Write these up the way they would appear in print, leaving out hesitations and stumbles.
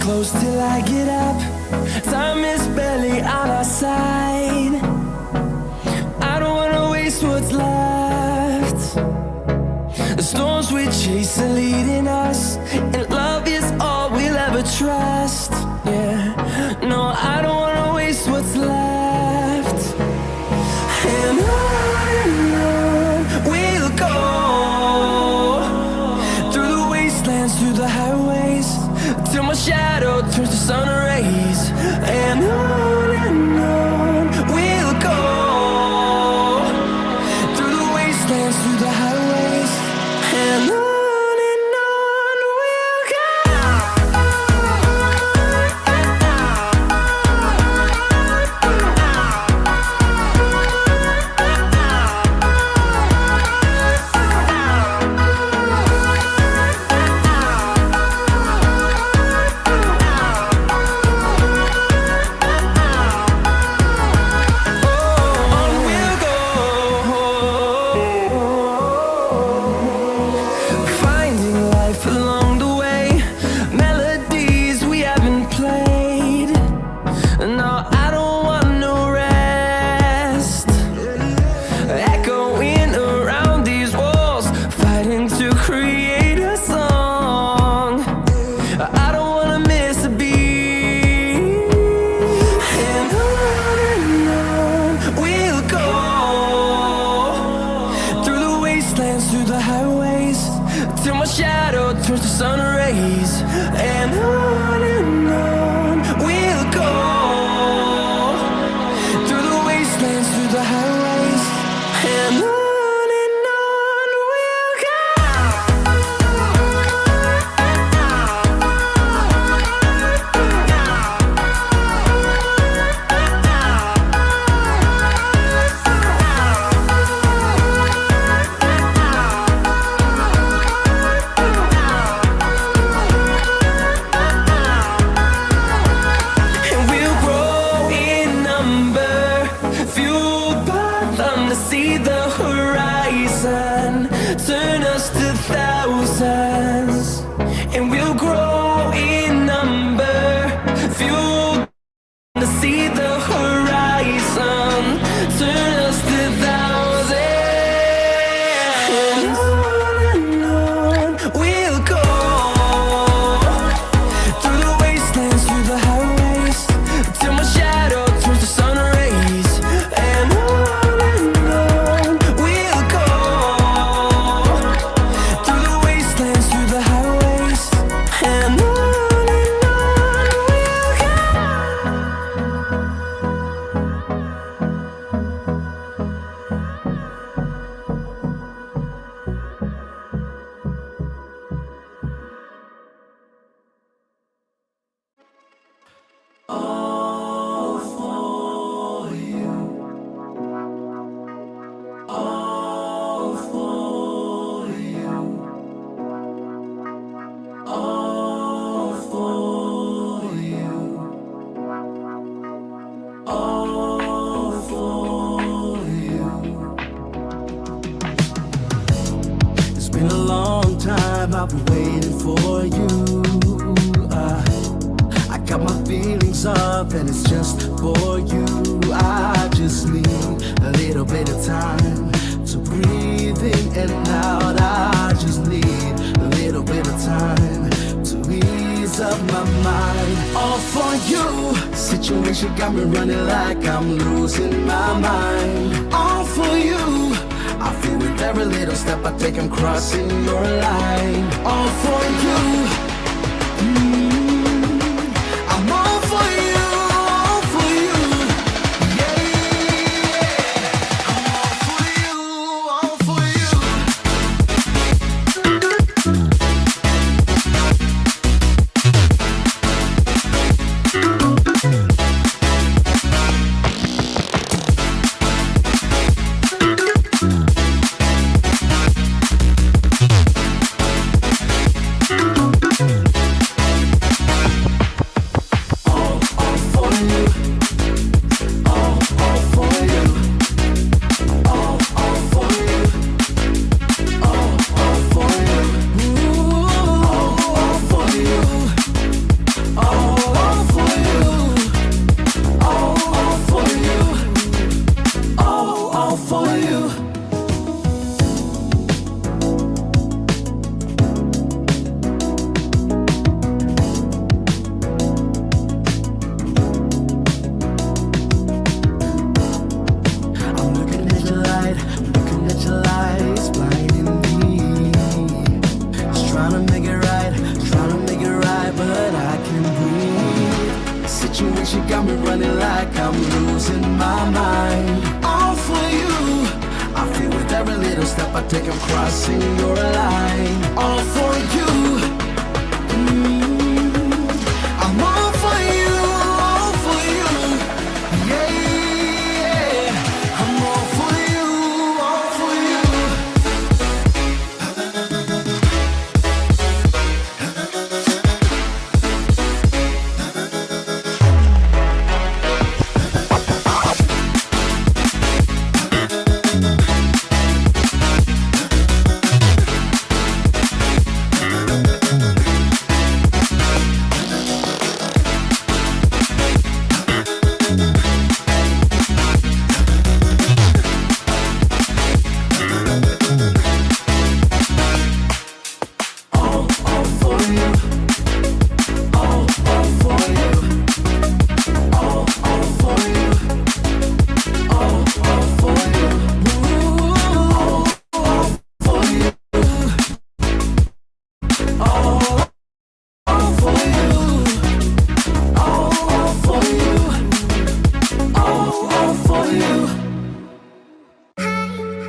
close till I get up. Time is barely on our side. I don't wanna waste what's left. The storms we chase are leading us, and love is all we'll ever trust. Yeah, no, I don't wanna waste what's left. And on we'll go, through the wastelands, through the highways, till my shadow turns to sun rays. And on we'll go, through the wastelands, through the highways, and on we'll go. Through the highways, till my shadow turns to sun rays. And on we'll go, through the wastelands, through the highways, and on we'll go. See the horizon, turn us to thousands, and we'll grow in number, fueled to see the horizon, turn us to thousands. And on we'll go, through the wastelands, through the highways, till my shadow turns to sun rays. And on been a long time, I've been waiting for you. I got my feelings up and it's just for you. I just need a little bit of time to breathe in and out. I just need a little bit of time to ease up my mind. All for you. Situation got me running like I'm losing my mind. All for you. I feel with every little step I take, I'm crossing your line. All for you. I'm all for you, all for you. Yeah, I'm all for you, all for you. situation got me running like I'm losing my mind. All for you, I feel with every little step I take, I'm crossing your line. All for you, I'm all for you, all for you. Yeah, yeah, I'm all for you, all for you.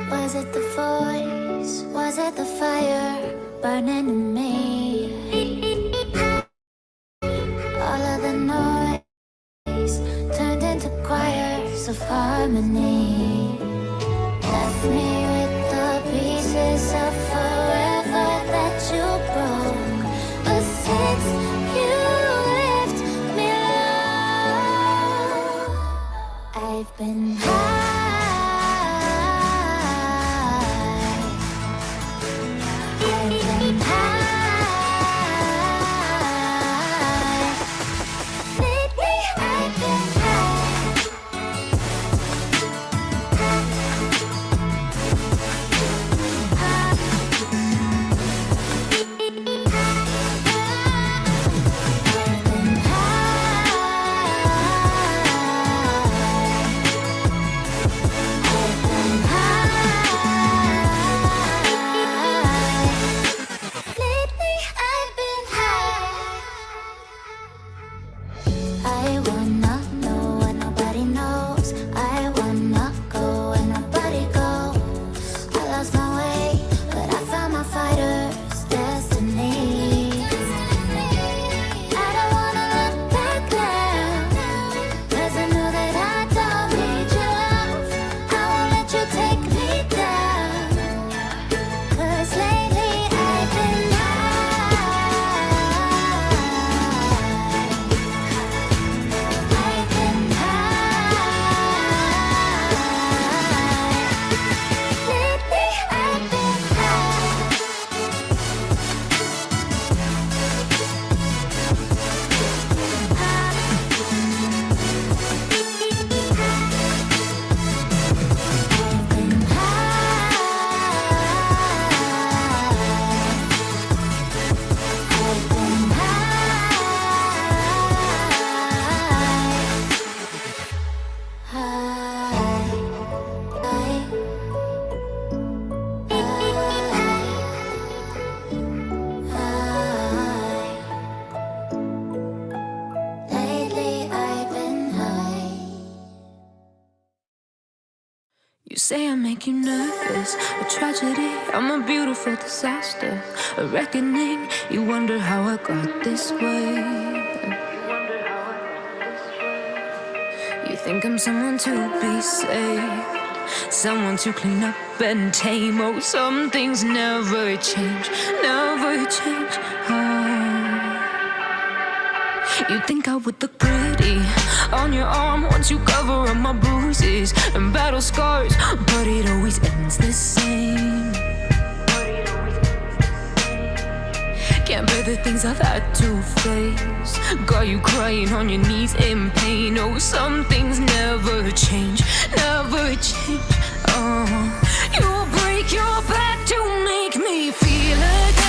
Was it the voice? Was it the fire burning in me? All of the noise turned into choirs of harmony. Left me with the pieces of forever that you broke. But since you left me low, I've been high. You say I make you nervous, a tragedy, I'm a beautiful disaster, a reckoning, you wonder how I got this way. You think I'm someone to be saved, someone to clean up and tame. Oh, some things never change, never change. You think I would look pretty on your arm once you cover up my bruises and battle scars, but it always ends the same. Can't bear the things I've had to face, got you crying on your knees in pain. Oh, some things never change, never change. You'll break your back to make me feel again.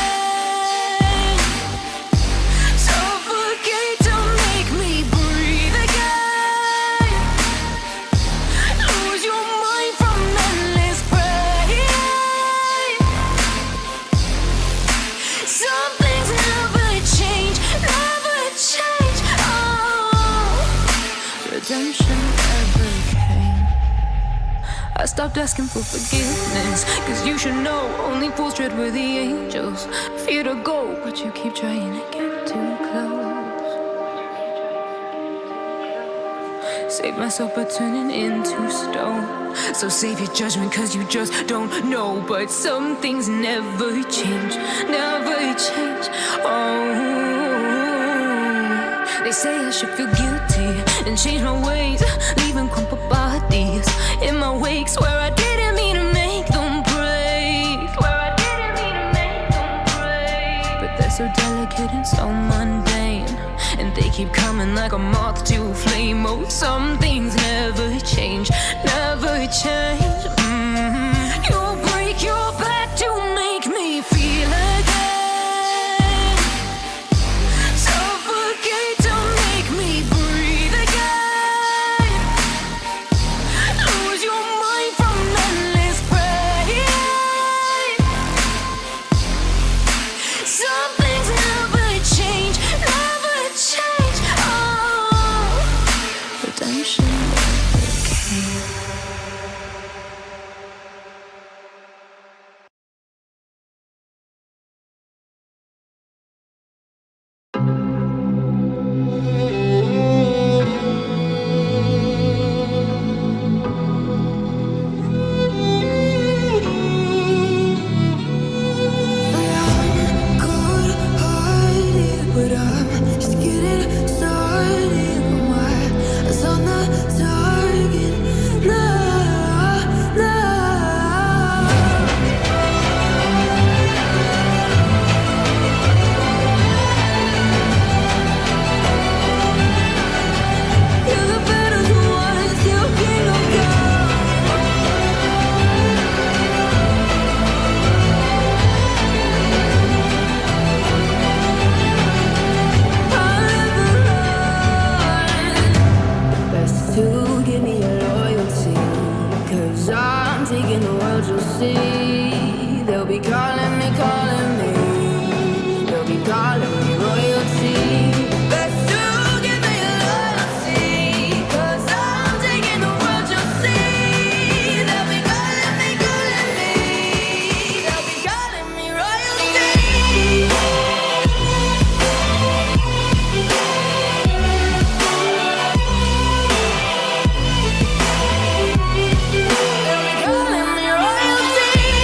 Some things never change, never change. Oh. redemption ever came. I stopped asking for forgiveness, 'cause you should know only fools tread with the angels. Fear to go, but you keep trying to get too close. Save myself by turning into stone. So save your judgment, 'cause you just don't know. But some things never change, never change. Oh, they say I should feel guilty and change my ways, leaving crumpled bodies in my wake. Swear I didn't mean to make them break. Swear I didn't mean to make them break. But they're so delicate and so mundane, and they keep coming like a moth to a flame. Oh, some things never change, never change. You break your back to make me feel again. Suffocate to make me breathe again. Lose your mind from endless pain. Some things never change, never change. Oh, redemption came. Calling me royalty.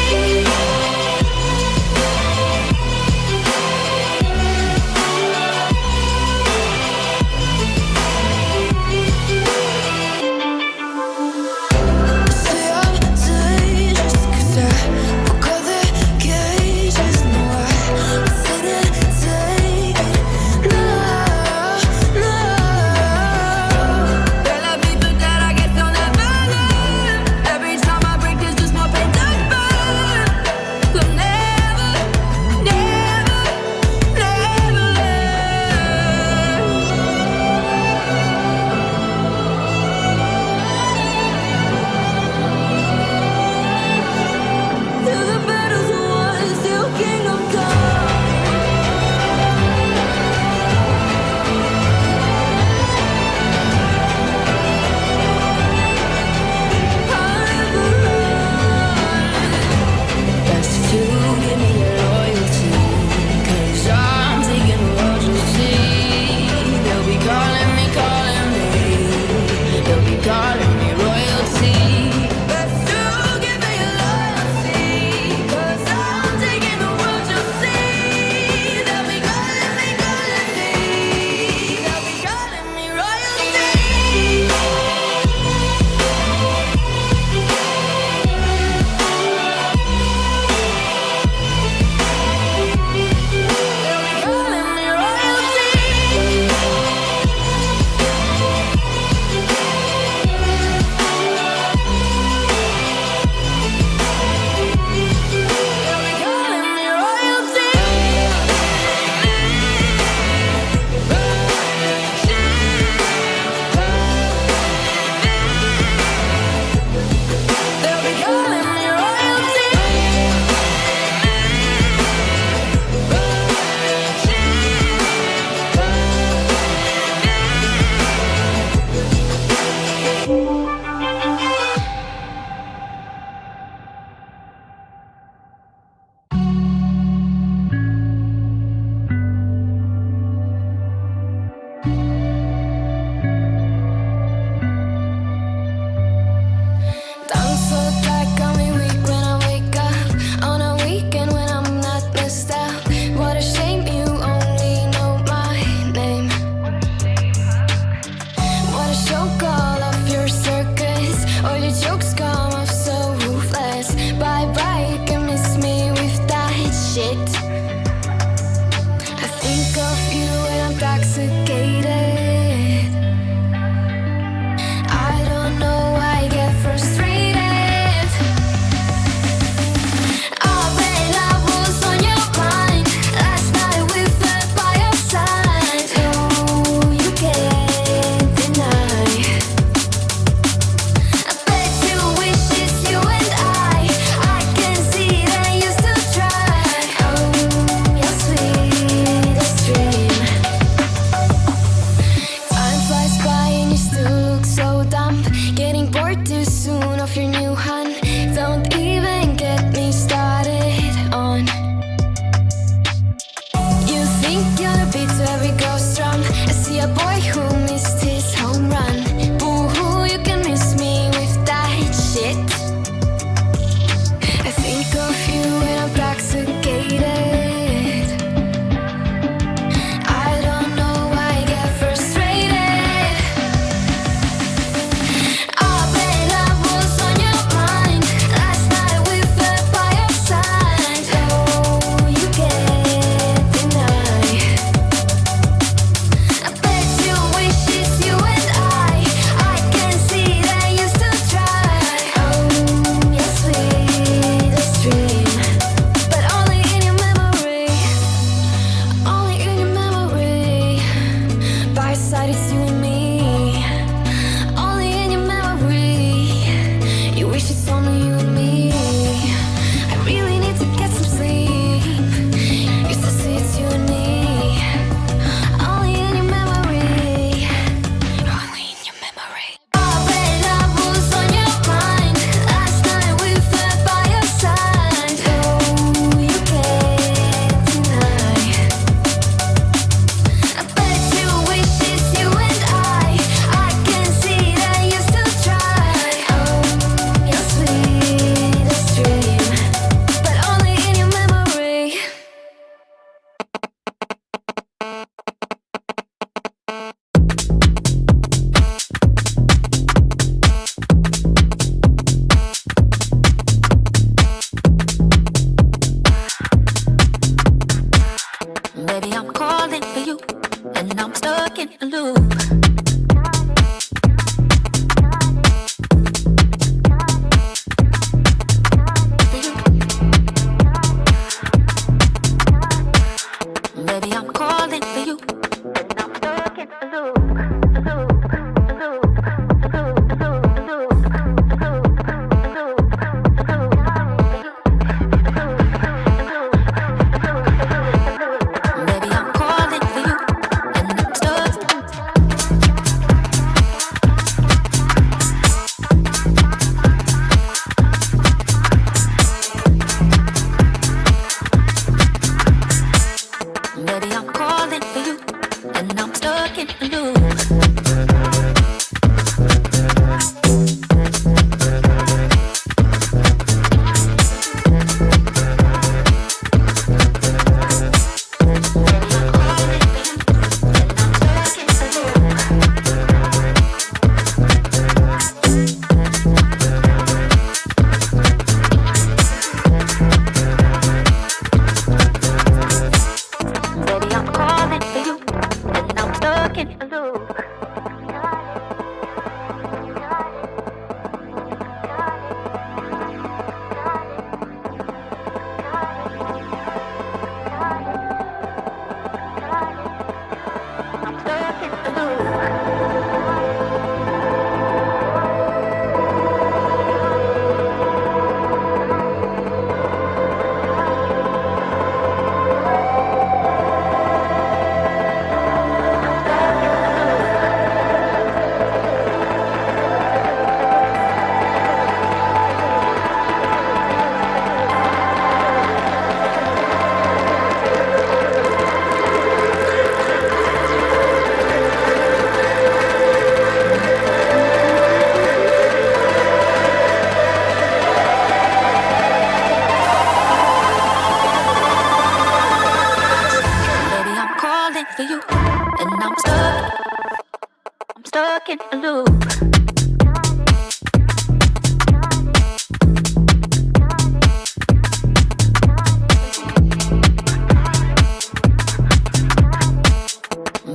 loop.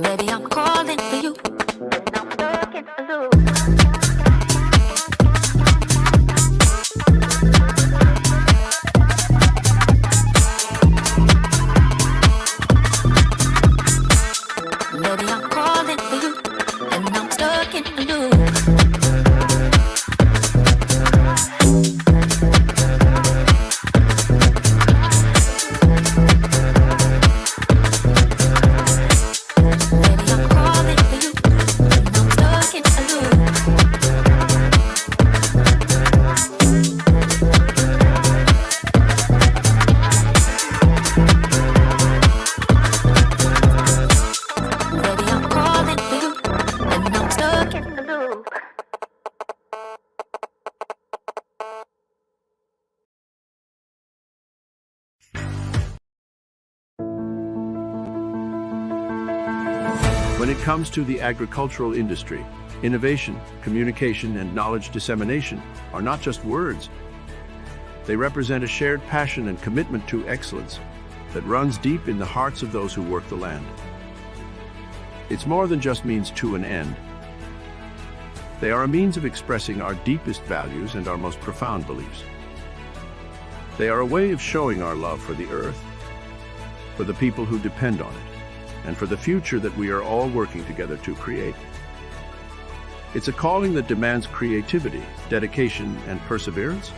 Baby, I'm calling for you. I'm stuck in a loop. Baby, I'm calling for you, and I'm stuck in a loop. Baby, I'm calling for you, and I'm stuck in a loop. Baby, I'm calling for you, and I'm stuck in a loop. When it comes to the agricultural industry, innovation, communication, and knowledge dissemination are not just words. They represent a shared passion and commitment to excellence that runs deep in the hearts of those who work the land. It's more than just means to an end. They are a means of expressing our deepest values and our most profound beliefs. They are a way of showing our love for the earth, for the people who depend on it, and for the future that we are all working together to create. It's a calling that demands creativity, dedication, and perseverance.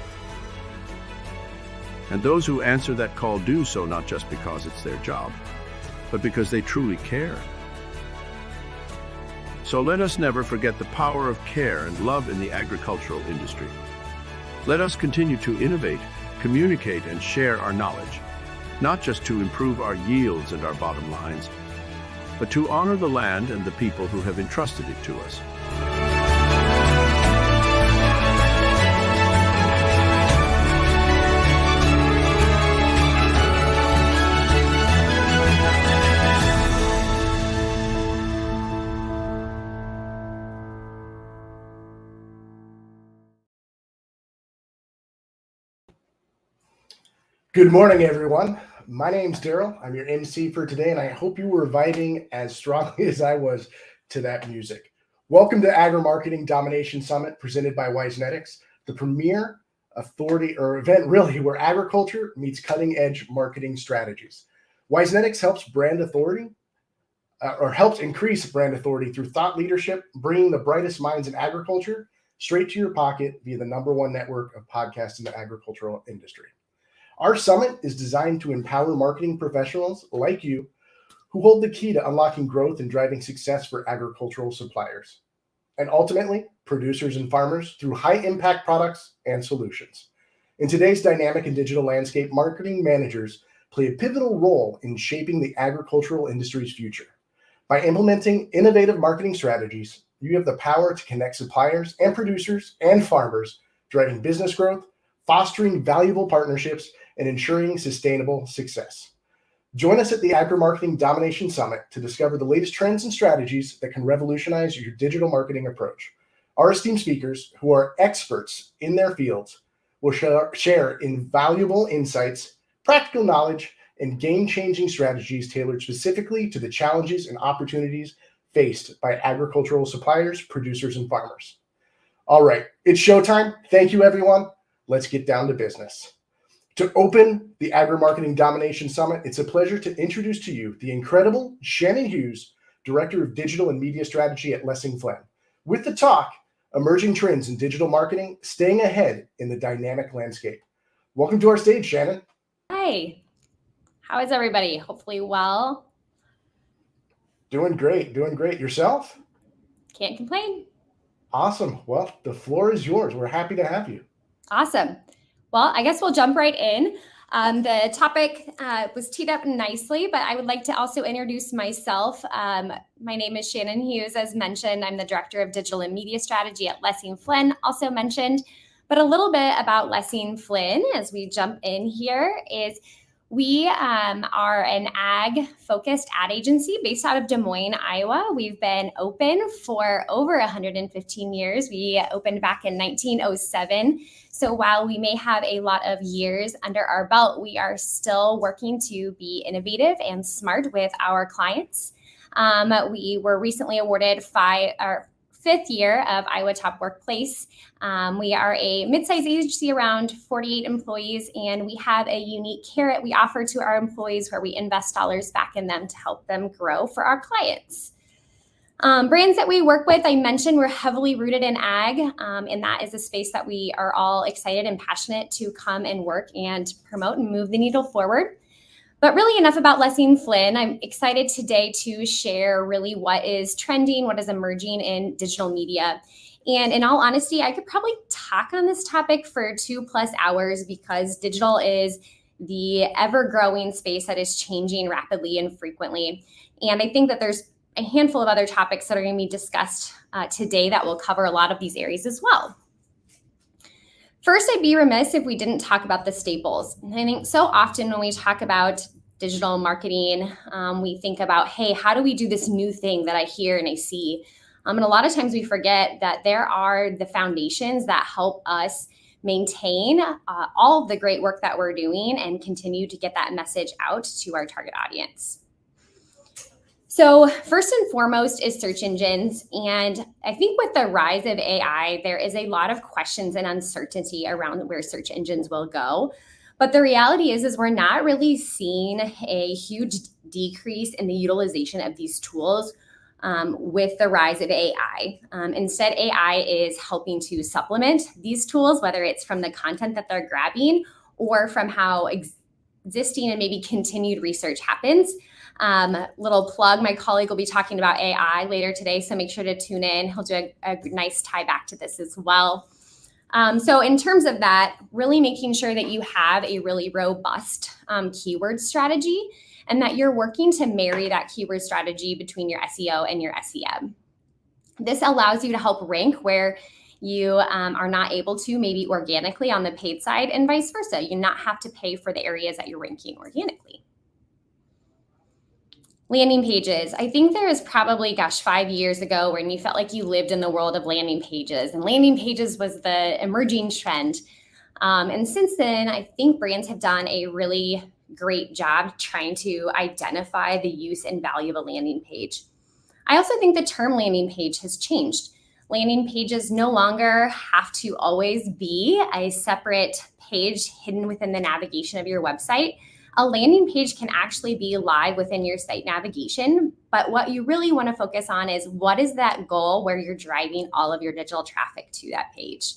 And those who answer that call do so not just because it's their job, but because they truly care. So let us never forget the power of care and love in the agricultural industry. Let us continue to innovate, communicate, and share our knowledge, not just to improve our yields and our bottom lines, but to honor the land and the people who have entrusted it to us. Good morning, everyone. My name's Daryl. I'm your MC for today, and I hope you were vibing as strongly as I was to that music. Welcome to Agri-Marketing Domination Summit, presented by Wisenetics, the premier authority or event, really, where agriculture meets cutting-edge marketing strategies. Wisenetics helps brand authority, or helps increase brand authority through thought leadership, bringing the brightest minds in agriculture straight to your pocket via the #1 network of podcasts in the agricultural industry. Our summit is designed to empower marketing professionals like you who hold the key to unlocking growth and driving success for agricultural suppliers, and ultimately producers and farmers through high-impact products and solutions. In today's dynamic and digital landscape, marketing managers play a pivotal role in shaping the agricultural industry's future. By implementing innovative marketing strategies, you have the power to connect suppliers and producers and farmers, driving business growth, fostering valuable partnerships, and ensuring sustainable success. Join us at the Agri-Marketing Domination Summit to discover the latest trends and strategies that can revolutionize your digital marketing approach. Our esteemed speakers, who are experts in their fields, will share invaluable insights, practical knowledge, and game-changing strategies tailored specifically to the challenges and opportunities faced by agricultural suppliers, producers, and farmers. All right, it's showtime. Thank you, everyone. Let's get down to business. To open the Agri-Marketing Domination Summit, it's a pleasure to introduce to you the incredible Shannon Hughes, Director of Digital and Media Strategy at Lessing Flynn, with the talk, Emerging Trends in Digital Marketing, Staying Ahead in the Dynamic Landscape. Welcome to our stage, Shannon. Hi. How is everybody? Hopefully well. Doing great. Yourself? Can't complain. Awesome. Well, the floor is yours. We're happy to have you. Awesome. Well, I guess we'll jump right in. The topic was teed up nicely, but I would like to also introduce myself. My name is Shannon Hughes. As mentioned, I'm the Director of Digital and Media Strategy at Lessing Flynn, also mentioned. But a little bit about Lessing Flynn as we jump in here is We are an ag-focused ad agency based out of Des Moines, Iowa. We've been open for over 115 years. We opened back in 1907. So while we may have a lot of years under our belt, we are still working to be innovative and smart with our clients. We were recently awarded our fifth year of Iowa Top Workplace. We are a mid-sized agency, around 48 employees, and we have a unique carrot we offer to our employees where we invest dollars back in them to help them grow for our clients. Brands that we work with, I mentioned we're heavily rooted in ag, and that is a space that we are all excited and passionate to come and work and promote and move the needle forward. But really enough about Lessing Flynn. I'm excited today to share really what is trending, what is emerging in digital media. And in all honesty, I could probably talk on this topic for 2+ hours because digital is the ever-growing space that is changing rapidly and frequently. And I think that there's a handful of other topics that are going to be discussed today that will cover a lot of these areas as well. First, I'd be remiss if we didn't talk about the staples. And I think so often when we talk about digital marketing, we think about, hey, how do we do this new thing that I hear and I see? And a lot of times we forget that there are the foundations that help us maintain all of the great work that we're doing and continue to get that message out to our target audience. So first and foremost is search engines. And I think with the rise of AI, there is a lot of questions and uncertainty around where search engines will go. But the reality is we're not really seeing a huge decrease in the utilization of these tools with the rise of AI. Instead, AI is helping to supplement these tools, whether it's from the content that they're grabbing or from how existing and maybe continued research happens. Little plug, my colleague will be talking about AI later today, so make sure to tune in. He'll do a nice tie back to this as well. So in terms of that, really making sure that you have a really robust keyword strategy and that you're working to marry that keyword strategy between your SEO and your SEM. This allows you to help rank where you are not able to, maybe organically on the paid side, and vice versa. You not have to pay for the areas that you're ranking organically. Landing pages. I think there was probably, 5 years ago when you felt like you lived in the world of landing pages, and landing pages was the emerging trend. And since then, I think brands have done a really great job trying to identify the use and value of a landing page. I also think the term landing page has changed. Landing pages no longer have to always be a separate page hidden within the navigation of your website. A landing page can actually be live within your site navigation, but what you really want to focus on is what is that goal where you're driving all of your digital traffic to that page.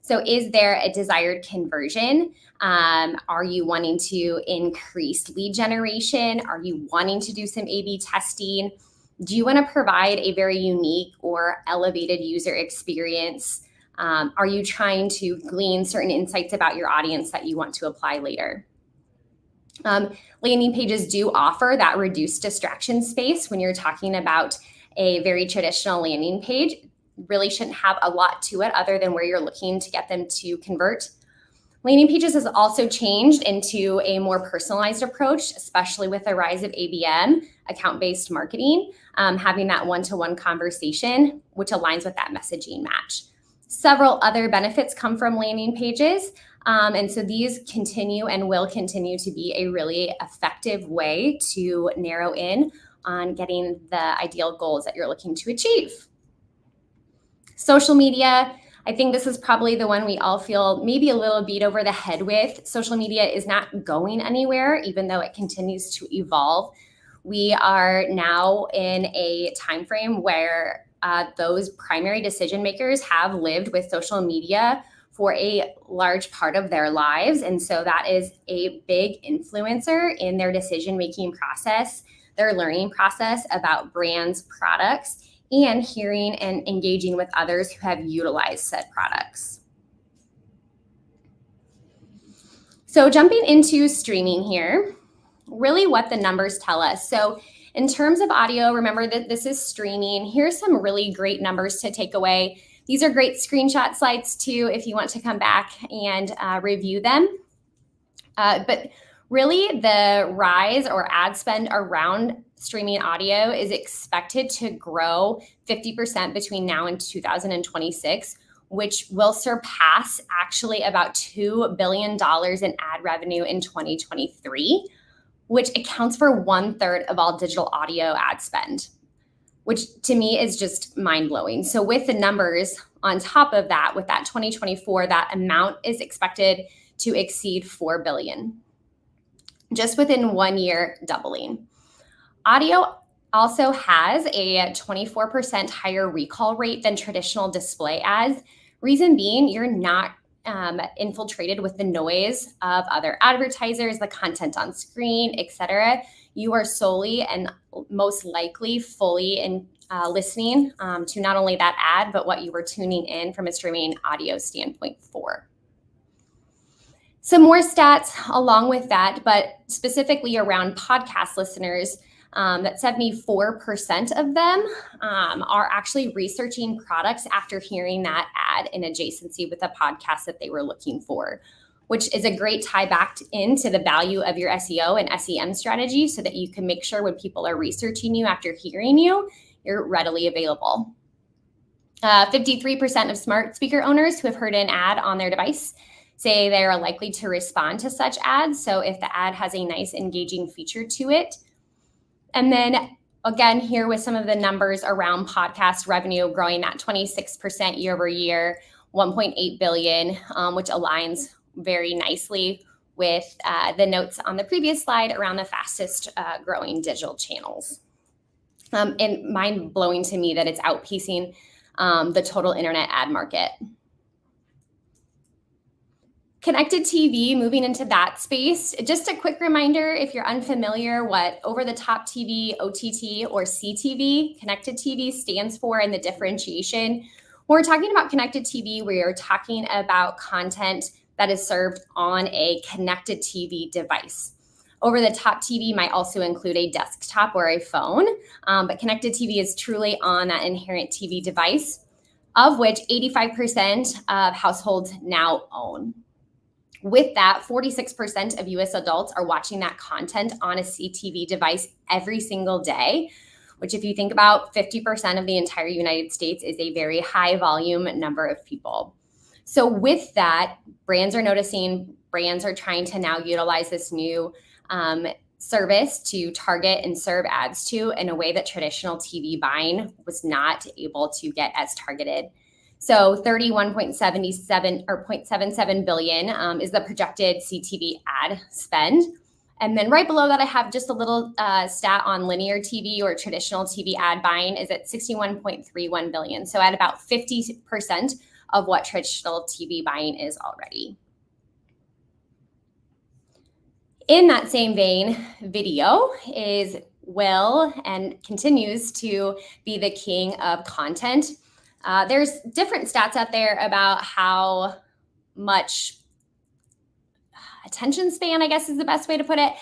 So is there a desired conversion? Are you wanting to increase lead generation? Are you wanting to do some A/B testing? Do you want to provide a very unique or elevated user experience? Are you trying to glean certain insights about your audience that you want to apply later? Landing pages do offer that reduced distraction space when you're talking about a very traditional landing page. Really shouldn't have a lot to it other than where you're looking to get them to convert. Landing pages has also changed into a more personalized approach, especially with the rise of ABM, account-based marketing, having that one-to-one conversation, which aligns with that messaging match. Several other benefits come from landing pages. And so these continue and will continue to be a really effective way to narrow in on getting the ideal goals that you're looking to achieve. Social media, I think this is probably the one we all feel maybe a little beat over the head with. Social media is not going anywhere, even though it continues to evolve. We are now in a time frame where those primary decision makers have lived with social media for a large part of their lives. And so that is a big influencer in their decision-making process, their learning process about brands, products, and hearing and engaging with others who have utilized said products. So jumping into streaming here, really what the numbers tell us. So in terms of audio, remember that this is streaming. Here's some really great numbers to take away. These are great screenshot slides too, if you want to come back and review them. But Really, the rise or ad spend around streaming audio is expected to grow 50% between now and 2026, which will surpass actually about $2 billion in ad revenue in 2023, which accounts for 1/3 of all digital audio ad spend, which to me is just mind-blowing. So with the numbers on top of that, with that 2024, that amount is expected to exceed $4 billion, just within 1 year, doubling. Audio also has a 24% higher recall rate than traditional display ads. Reason being, you're not infiltrated with the noise of other advertisers, the content on screen, etc. You are solely and most likely fully listening to not only that ad, but what you were tuning in from a streaming audio standpoint for. Some more stats along with that, but specifically around podcast listeners, that 74% of them are actually researching products after hearing that ad in adjacency with the podcast that they were looking for, which is a great tie back into the value of your SEO and SEM strategy so that you can make sure when people are researching you after hearing you, you're readily available. 53% of smart speaker owners who have heard an ad on their device say they are likely to respond to such ads. So if the ad has a nice engaging feature to it. And then again, here with some of the numbers around podcast revenue growing at 26% year over year, 1.8 billion, which aligns very nicely with the notes on the previous slide around the fastest growing digital channels. And mind blowing to me that it's outpacing the total internet ad market. Connected TV, moving into that space. Just a quick reminder, if you're unfamiliar what over-the-top TV, OTT, or CTV, connected TV stands for and the differentiation. When we're talking about connected TV, we are talking about content that is served on a connected TV device. Over-the-top TV might also include a desktop or a phone, but connected TV is truly on that inherent TV device, of which 85% of households now own. With that, 46% of US adults are watching that content on a CTV device every single day, which if you think about 50% of the entire United States is a very high volume number of people. So with that, brands are noticing, brands are trying to now utilize this new service to target and serve ads to in a way that traditional TV buying was not able to get as targeted. So 31.77 or 0.77 billion is the projected CTV ad spend. And then right below that, I have just a little stat on linear TV or traditional TV ad buying is at 61.31 billion. So at about 50% of what traditional TV buying is already. In that same vein, video will and continues to be the king of content. There's different stats out there about how much attention span, I guess is the best way to put it,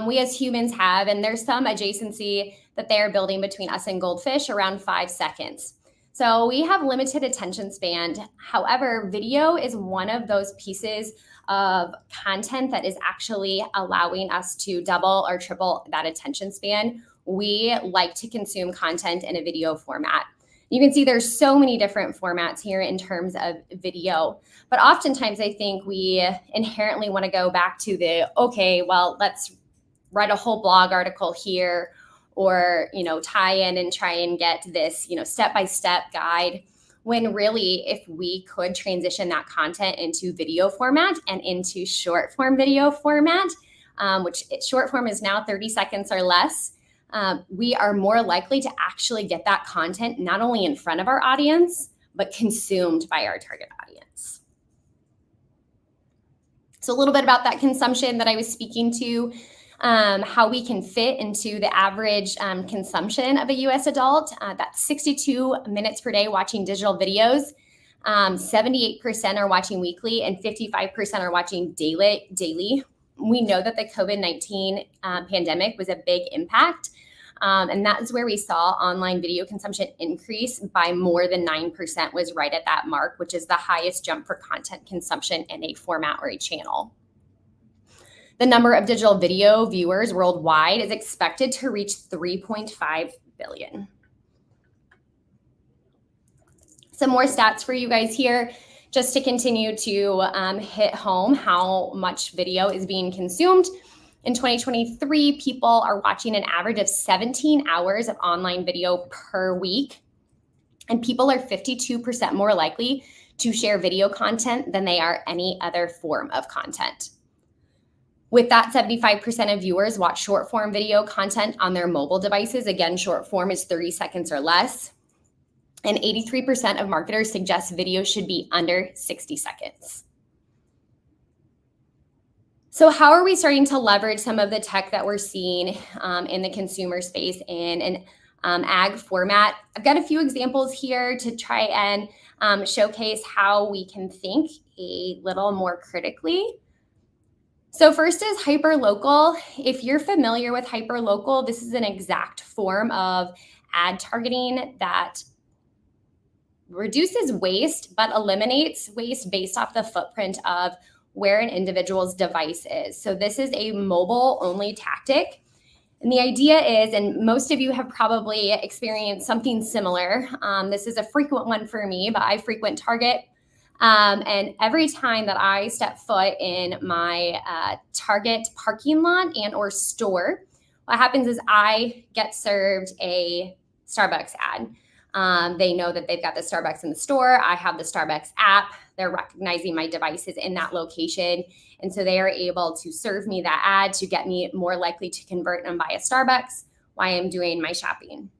we as humans have, and there's some adjacency that they're building between us and goldfish around 5 seconds. So we have limited attention span. However, video is one of those pieces of content that is actually allowing us to double or triple that attention span. We like to consume content in a video format. You can see there's so many different formats here in terms of video, but oftentimes I think we inherently want to go back to okay, well, let's write a whole blog article here or, tie in and try and get this, step-by-step guide, when really if we could transition that content into video format and into short form video format, which short form is now 30 seconds or less, we are more likely to actually get that content not only in front of our audience, but consumed by our target audience. So a little bit about that consumption that I was speaking to, how we can fit into the average consumption of a US adult. That's 62 minutes per day watching digital videos. 78% are watching weekly and 55% are watching daily. We know that the COVID-19 pandemic was a big impact. And that is where we saw online video consumption increase by more than 9%, was right at that mark, which is the highest jump for content consumption in a format or a channel. The number of digital video viewers worldwide is expected to reach 3.5 billion. Some more stats for you guys here, just to continue to hit home how much video is being consumed. In 2023, people are watching an average of 17 hours of online video per week, and people are 52% more likely to share video content than they are any other form of content. With that, 75% of viewers watch short form video content on their mobile devices. Again, short form is 30 seconds or less. And 83% of marketers suggest video should be under 60 seconds. So how are we starting to leverage some of the tech that we're seeing in the consumer space in an ag format? I've got a few examples here to try and showcase how we can think a little more critically. So first is hyperlocal. If you're familiar with hyperlocal, this is an exact form of ad targeting that reduces waste but eliminates waste based off the footprint of where an individual's device is. So this is a mobile only tactic. And the idea is, and most of you have probably experienced something similar. This is a frequent one for me, but I frequent Target. And every time that I step foot in my Target parking lot and or store, what happens is I get served a Starbucks ad. They know that they've got the Starbucks in the store. I have the Starbucks app. They're recognizing my devices in that location. And so they are able to serve me that ad to get me more likely to convert and buy a Starbucks while I'm doing my shopping.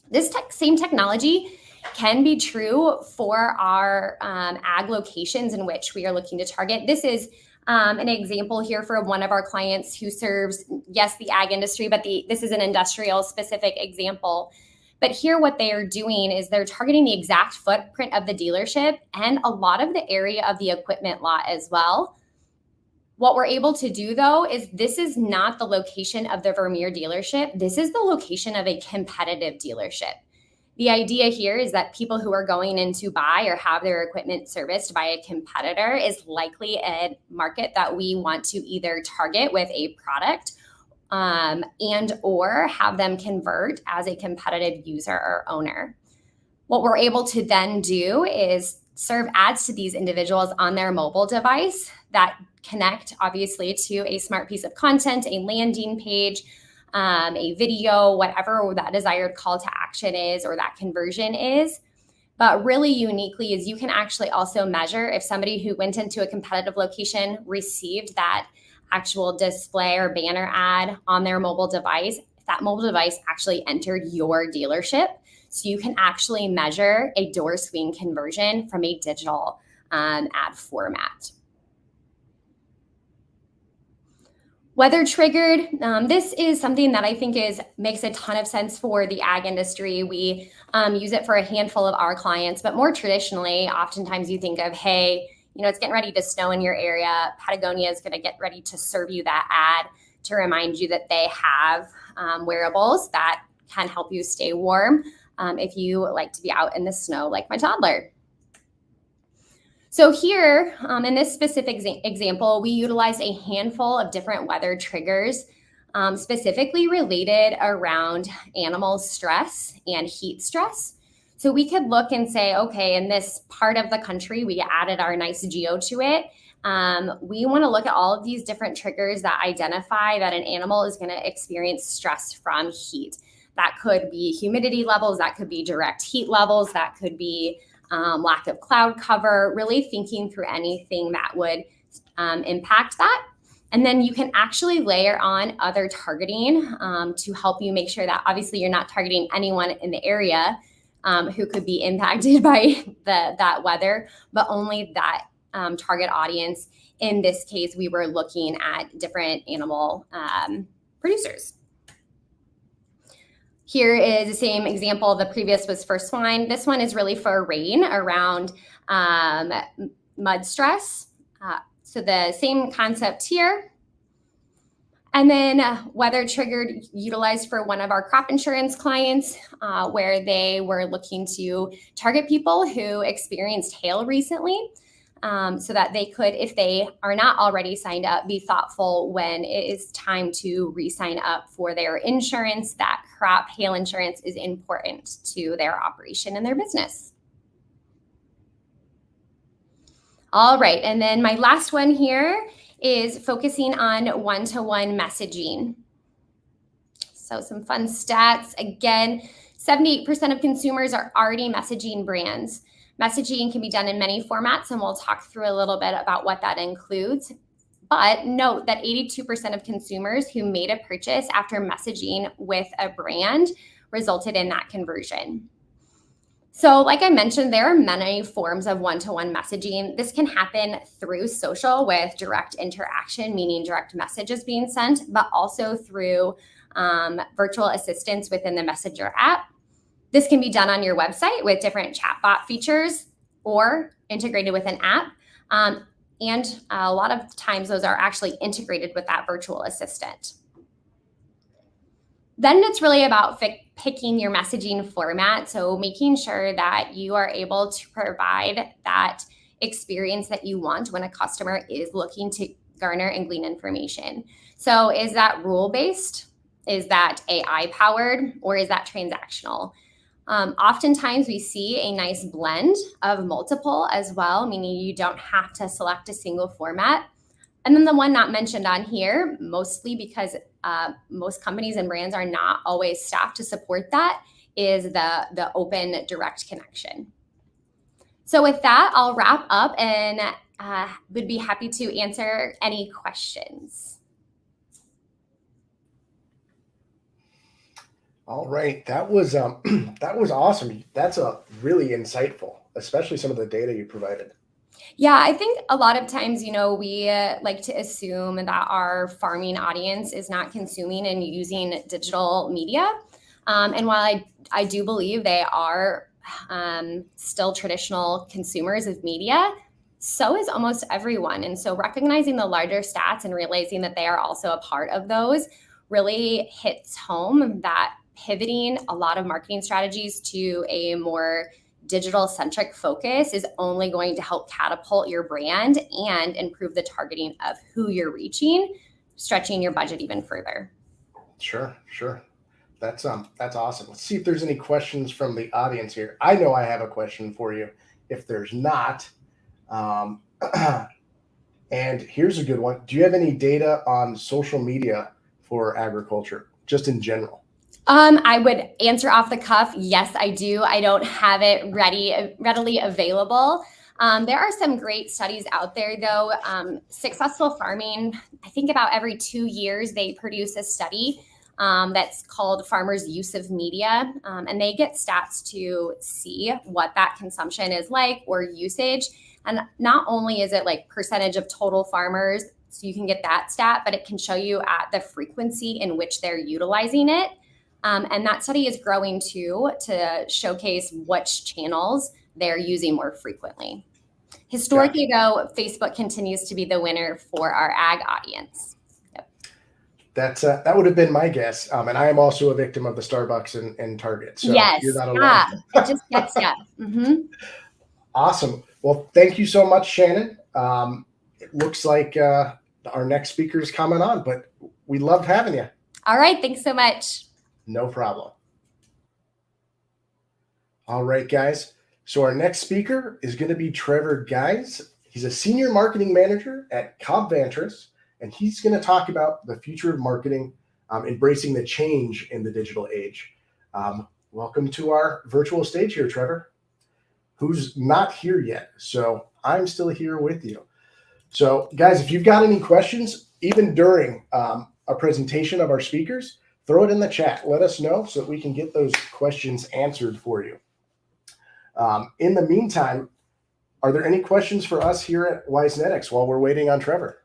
This same technology can be true for our ag locations in which we are looking to target. This is an example here for one of our clients who serves, yes, the ag industry, but this is an industrial specific example. But here what they are doing is they're targeting the exact footprint of the dealership and a lot of the area of the equipment lot as well. What we're able to do though is this is not the location of the Vermeer dealership. This is the location of a competitive dealership. The idea here is that people who are going in to buy or have their equipment serviced by a competitor is likely a market that we want to either target with a product and or have them convert as a competitive user or owner. What we're able to then do is serve ads to these individuals on their mobile device that connect obviously to a smart piece of content, a landing page, a video, whatever that desired call to action is or that conversion is. But really uniquely is you can actually also measure if somebody who went into a competitive location received that actual display or banner ad on their mobile device, if that mobile device actually entered your dealership. So you can actually measure a door swing conversion from a digital ad format. Weather triggered, this is something that I think makes a ton of sense for the ag industry. We use it for a handful of our clients, but more traditionally, oftentimes you think of, hey, it's getting ready to snow in your area. Patagonia is going to get ready to serve you that ad to remind you that they have wearables that can help you stay warm if you like to be out in the snow like my toddler. So here, in this specific example, we utilized a handful of different weather triggers specifically related around animal stress and heat stress. So we could look and say, okay, in this part of the country, we added our nice geo to it. We want to look at all of these different triggers that identify that an animal is going to experience stress from heat. That could be humidity levels, that could be direct heat levels, that could be lack of cloud cover, really thinking through anything that would impact that. And then you can actually layer on other targeting to help you make sure that obviously you're not targeting anyone in the area who could be impacted by that weather, but only that target audience. In this case, we were looking at different animal producers. Here is the same example. The previous was for swine. This one is really for rain around mud stress. So the same concept here. And then weather triggered utilized for one of our crop insurance clients where they were looking to target people who experienced hail recently. so that they could, if they are not already signed up, be thoughtful when it is time to re-sign up for their insurance. That crop hail insurance is important to their operation and their business. All right, and then my last one here is focusing on one-to-one messaging. So some fun stats. Again, 78% of consumers are already messaging brands. Messaging can be done in many formats, and we'll talk through a little bit about what that includes. But note that 82% of consumers who made a purchase after messaging with a brand resulted in that conversion. So like I mentioned, there are many forms of one-to-one messaging. This can happen through social with direct interaction, meaning direct messages being sent, but also through virtual assistants within the Messenger app. This can be done on your website with different chatbot features or integrated with an app. And a lot of times those are actually integrated with that virtual assistant. Then it's really about picking your messaging format. So making sure that you are able to provide that experience that you want when a customer is looking to garner and glean information. So is that rule-based? Is that AI-powered? Or is that transactional? Oftentimes we see a nice blend of multiple as well, meaning you don't have to select a single format. And then the one not mentioned on here, mostly because most companies and brands are not always staffed to support that, is the open direct connection. So with that, I'll wrap up and would be happy to answer any questions. All right, that was that was awesome. That's a really insightful, especially some of the data you provided. Yeah, I think a lot of times, we like to assume that our farming audience is not consuming and using digital media. And while I do believe they are still traditional consumers of media, so is almost everyone. And so recognizing the larger stats and realizing that they are also a part of those really hits home that pivoting a lot of marketing strategies to a more digital-centric focus is only going to help catapult your brand and improve the targeting of who you're reaching, stretching your budget even further. Sure. That's awesome. Let's see if there's any questions from the audience here. I know I have a question for you. If there's not, and here's a good one. Do you have any data on social media for agriculture, just in general? I would answer off the cuff. Yes, I do. I don't have it readily available. There are some great studies out there, though. Successful Farming, I think about every 2 years, they produce a study that's called Farmers' Use of Media. And they get stats to see what that consumption is like or usage. And not only is it like percentage of total farmers, so you can get that stat, but it can show you at the frequency in which they're utilizing it. And that study is growing too to showcase which channels they're using more frequently. Historically, though, Facebook continues to be the winner for our ag audience. Yep. That would have been my guess. And I am also a victim of the Starbucks and Target. So yes, you're not alone. Yeah, it just gets you. Mm-hmm. Awesome. Well, thank you so much, Shannon. It looks like our next speaker is coming on, but we loved having you. All right. Thanks so much. No problem. All right, guys. So our next speaker is going to be Trevor Guise. He's a senior marketing manager at Cobvantris, and he's going to talk about the future of marketing, embracing the change in the digital age. Welcome to our virtual stage here, Trevor, who's not here yet. So I'm still here with you. So guys, if you've got any questions, even during a presentation of our speakers, throw it in the chat. Let us know so that we can get those questions answered for you. In the meantime, are there any questions for us here at WiseNetics while we're waiting on Trevor?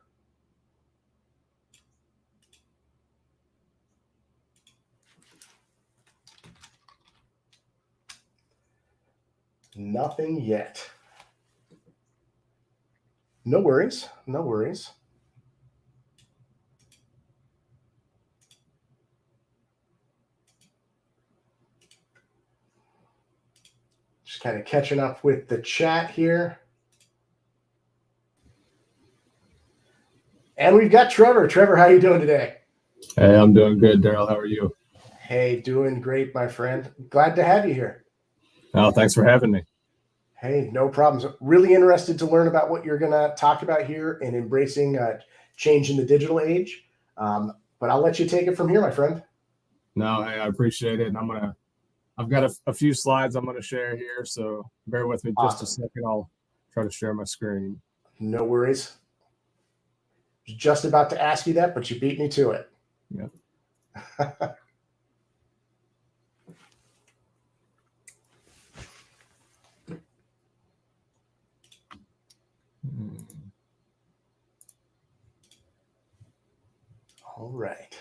Nothing yet. No worries. No worries. Just kind of catching up with the chat here. And we've got Trevor. Trevor, how you doing today? Hey, I'm doing good, Daryl. How are you? Hey, doing great, my friend. Glad to have you here. Oh, thanks for having me. Hey, no problems. Really interested to learn about what you're going to talk about here in embracing change in the digital age. But I'll let you take it from here, my friend. No, hey, I appreciate it. And I've got a few slides I'm gonna share here, so bear with me just a second. I'll try to share my screen. No worries. Was just about to ask you that, but you beat me to it. Yeah. All right.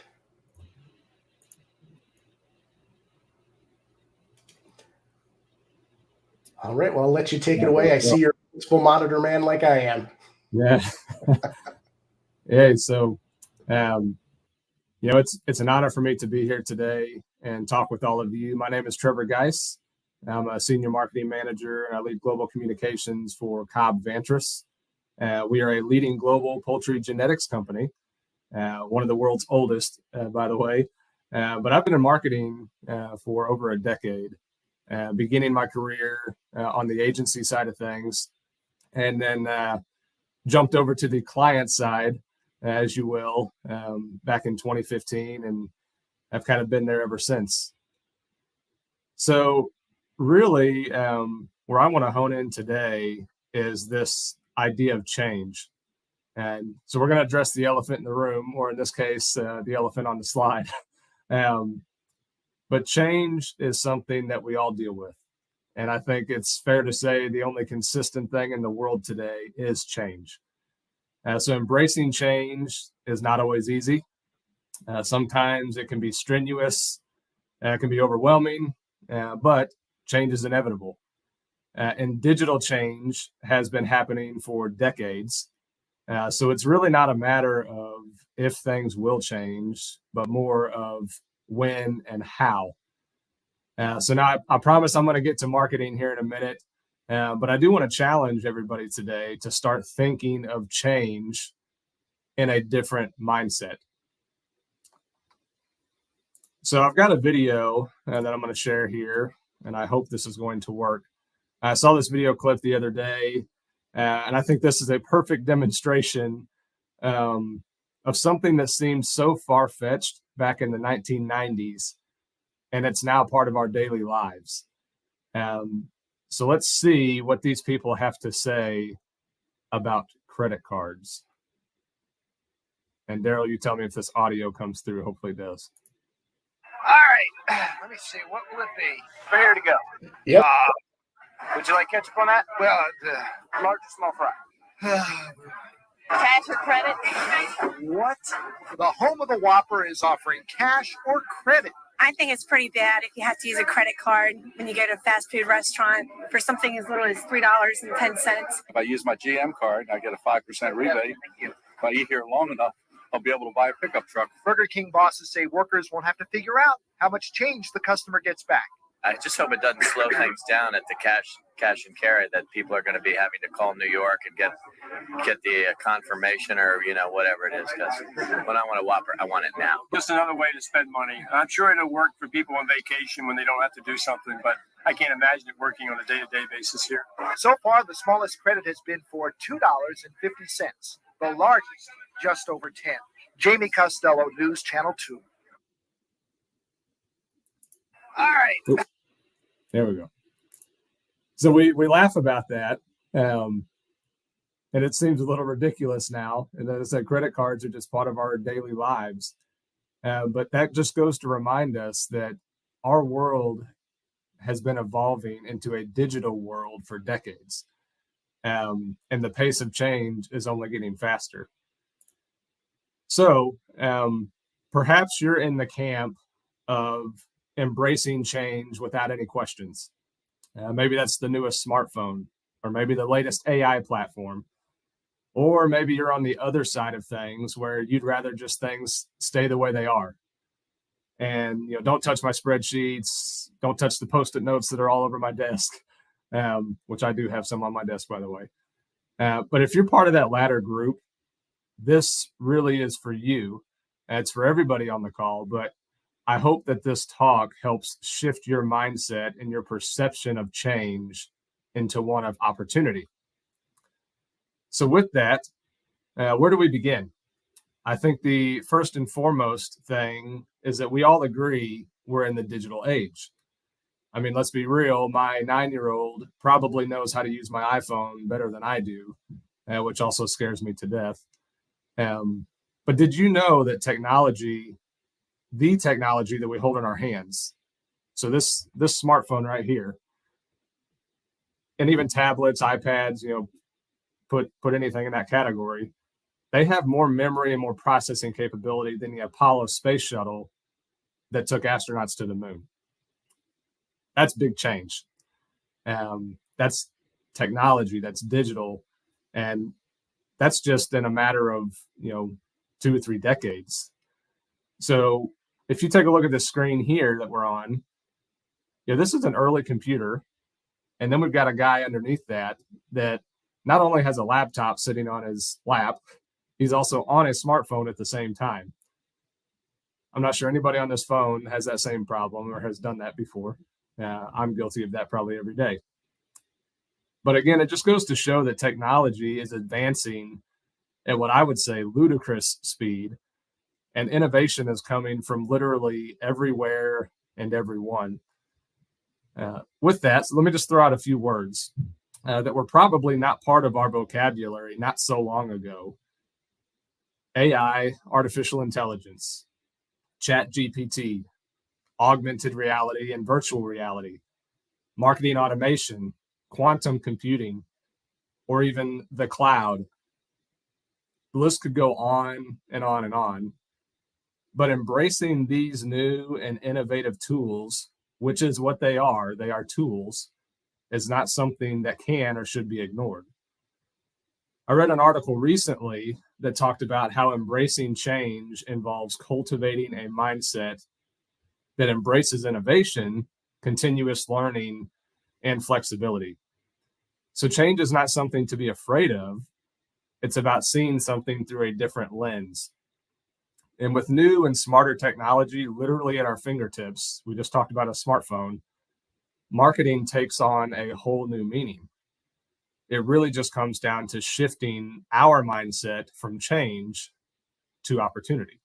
All right. Well, I'll let you take it away. I see you're a principal monitor man like I am. Yeah. Hey, so it's an honor for me to be here today and talk with all of you. My name is Trevor Geis. I'm a senior marketing manager and I lead global communications for Cobb Vantris. We are a leading global poultry genetics company, one of the world's oldest, by the way. But I've been in marketing for over a decade, beginning my career on the agency side of things, and then jumped over to the client side, as you will, back in 2015, and I've kind of been there ever since. So really, where I want to hone in today is this idea of change. And so we're going to address the elephant in the room, or in this case, the elephant on the slide. But change is something that we all deal with. And I think it's fair to say the only consistent thing in the world today is change. So embracing change is not always easy. Sometimes it can be strenuous, it can be overwhelming, but change is inevitable. And digital change has been happening for decades. So it's really not a matter of if things will change, but more of when and how. So now I promise I'm going to get to marketing here in a minute, but I do want to challenge everybody today to start thinking of change in a different mindset. So I've got a video that I'm going to share here, and I hope this is going to work. I saw this video clip the other day, and I think this is a perfect demonstration of something that seemed so far-fetched back in the 1990s, and it's now part of our daily lives. So let's see what these people have to say about credit cards. And Daryl, you tell me if this audio comes through. Hopefully it does. All right, let me see. What will it be? Fair to go. Yep. Would you like ketchup on that? Well, large or small fry? Cash or credit? What? The home of the Whopper is offering cash or credit. I think it's pretty bad if you have to use a credit card when you go to a fast food restaurant for something as little as $3.10. If I use my GM card, I get a 5% rebate. If I eat here long enough, I'll be able to buy a pickup truck. Burger King bosses say workers won't have to figure out how much change the customer gets back. I just hope it doesn't slow things down at the cash and carry, that people are going to be having to call New York and get the confirmation or whatever it is. Because when I want a Whopper, I want it now. Just another way to spend money. I'm sure it'll work for people on vacation when they don't have to do something, but I can't imagine it working on a day-to-day basis here. So far, the smallest credit has been for $2.50. The largest, just over 10. Jamie Costello, News Channel 2. All right. There we go. So we laugh about that, and it seems a little ridiculous now. And as I said, credit cards are just part of our daily lives. But that just goes to remind us that our world has been evolving into a digital world for decades. And the pace of change is only getting faster. So perhaps you're in the camp of embracing change without any questions. Maybe that's the newest smartphone, or maybe the latest AI platform, or maybe you're on the other side of things where you'd rather just things stay the way they are. And don't touch my spreadsheets, don't touch the Post-it notes that are all over my desk, which I do have some on my desk, by the way. But if you're part of that latter group, this really is for you. And it's for everybody on the call, but I hope that this talk helps shift your mindset and your perception of change into one of opportunity. So with that, where do we begin? I think the first and foremost thing is that we all agree we're in the digital age. I mean, let's be real, my 9-year-old probably knows how to use my iPhone better than I do, which also scares me to death. But did you know that the technology that we hold in our hands, so this smartphone right here, and even tablets, iPads, put anything in that category, they have more memory and more processing capability than the Apollo space shuttle that took astronauts to the moon. That's big change. That's technology, that's digital, and that's just in a matter of 2 or 3 decades. So if you take a look at the screen here that we're on, this is an early computer, and then we've got a guy underneath that not only has a laptop sitting on his lap, he's also on a smartphone at the same time. I'm not sure anybody on this phone has that same problem or has done that before. I'm guilty of that probably every day. But again, it just goes to show that technology is advancing at what I would say ludicrous speed, and innovation is coming from literally everywhere and everyone. With that, so let me just throw out a few words that were probably not part of our vocabulary not so long ago. AI, artificial intelligence, ChatGPT, augmented reality and virtual reality, marketing automation, quantum computing, or even the cloud. The list could go on and on and on. But embracing these new and innovative tools, which is what they are tools, is not something that can or should be ignored. I read an article recently that talked about how embracing change involves cultivating a mindset that embraces innovation, continuous learning, and flexibility. So change is not something to be afraid of. It's about seeing something through a different lens. And with new and smarter technology literally at our fingertips, we just talked about a smartphone, marketing takes on a whole new meaning. It really just comes down to shifting our mindset from change to opportunity.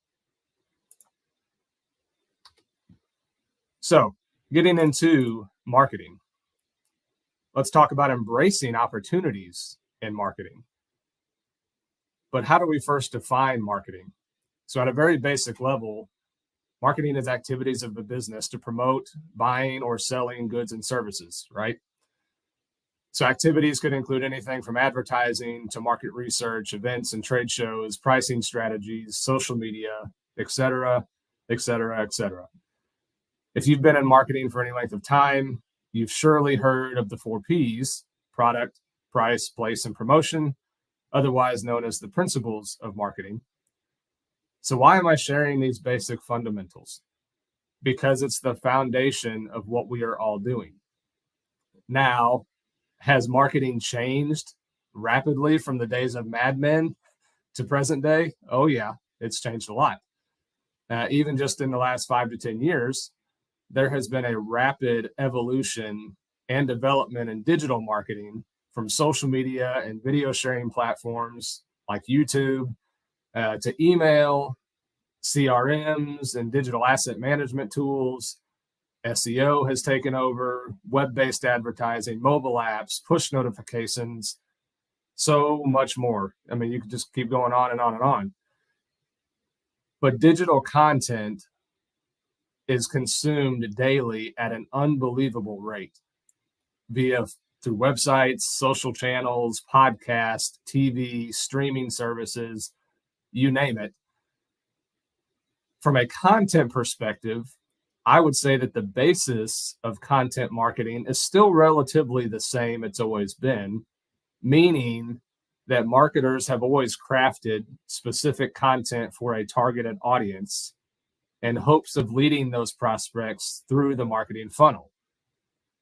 So, getting into marketing, let's talk about embracing opportunities in marketing. But how do we first define marketing? So at a very basic level, marketing is activities of the business to promote buying or selling goods and services, right? So activities could include anything from advertising to market research, events and trade shows, pricing strategies, social media, et cetera, et cetera, et cetera. If you've been in marketing for any length of time, you've surely heard of the 4 Ps: product, price, place, and promotion, otherwise known as the principles of marketing. So why am I sharing these basic fundamentals? Because it's the foundation of what we are all doing. Now, has marketing changed rapidly from the days of Mad Men to present day? Oh yeah, it's changed a lot. Even just in the last 5 to 10 years, there has been a rapid evolution and development in digital marketing, from social media and video sharing platforms like YouTube to email, CRMs and digital asset management tools. SEO has taken over, web-based advertising, mobile apps, push notifications, so much more. I mean, you could just keep going on and on and on. But digital content is consumed daily at an unbelievable rate through websites, social channels, podcasts, TV, streaming services, you name it. From a content perspective, I would say that the basis of content marketing is still relatively the same it's always been, meaning that marketers have always crafted specific content for a targeted audience in hopes of leading those prospects through the marketing funnel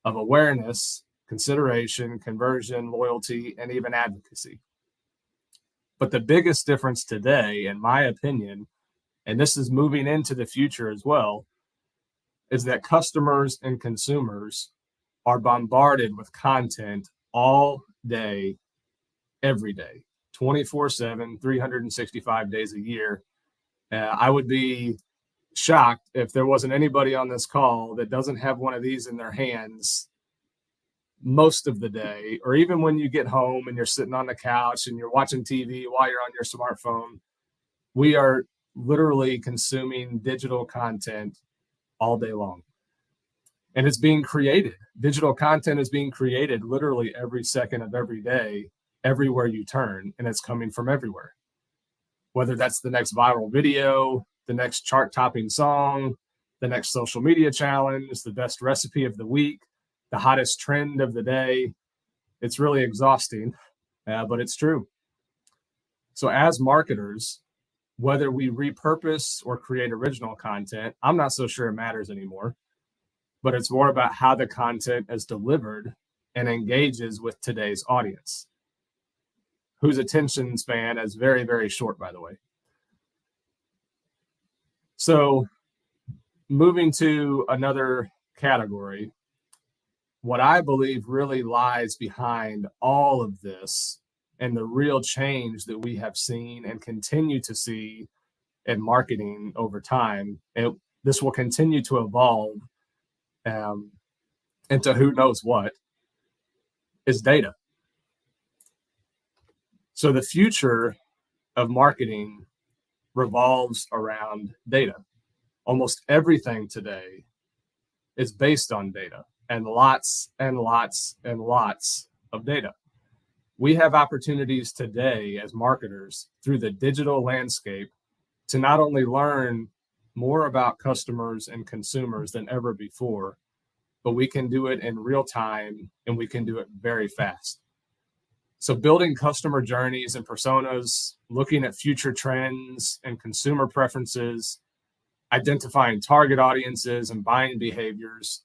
of awareness, consideration, conversion, loyalty, and even advocacy. But the biggest difference today, in my opinion, and this is moving into the future as well, is that customers and consumers are bombarded with content all day, every day, 24/7, 365 days a year. I would be shocked if there wasn't anybody on this call that doesn't have one of these in their hands most of the day, or even when you get home and you're sitting on the couch and you're watching TV while you're on your smartphone. We are literally consuming digital content all day long. And it's being created. Digital content is being created literally every second of every day, everywhere you turn, and it's coming from everywhere. Whether that's the next viral video, the next chart-topping song, the next social media challenge, the best recipe of the week, the hottest trend of the day. It's really exhausting, but it's true. So as marketers, whether we repurpose or create original content, I'm not so sure it matters anymore, but it's more about how the content is delivered and engages with today's audience, whose attention span is very, very short, by the way. So moving to another category, what I believe really lies behind all of this and the real change that we have seen and continue to see in marketing over time, and this will continue to evolve into who knows what, is data. So the future of marketing revolves around data. Almost everything today is based on data, and lots and lots and lots of data. We have opportunities today as marketers through the digital landscape to not only learn more about customers and consumers than ever before, but we can do it in real time and we can do it very fast. So building customer journeys and personas, looking at future trends and consumer preferences, identifying target audiences and buying behaviors,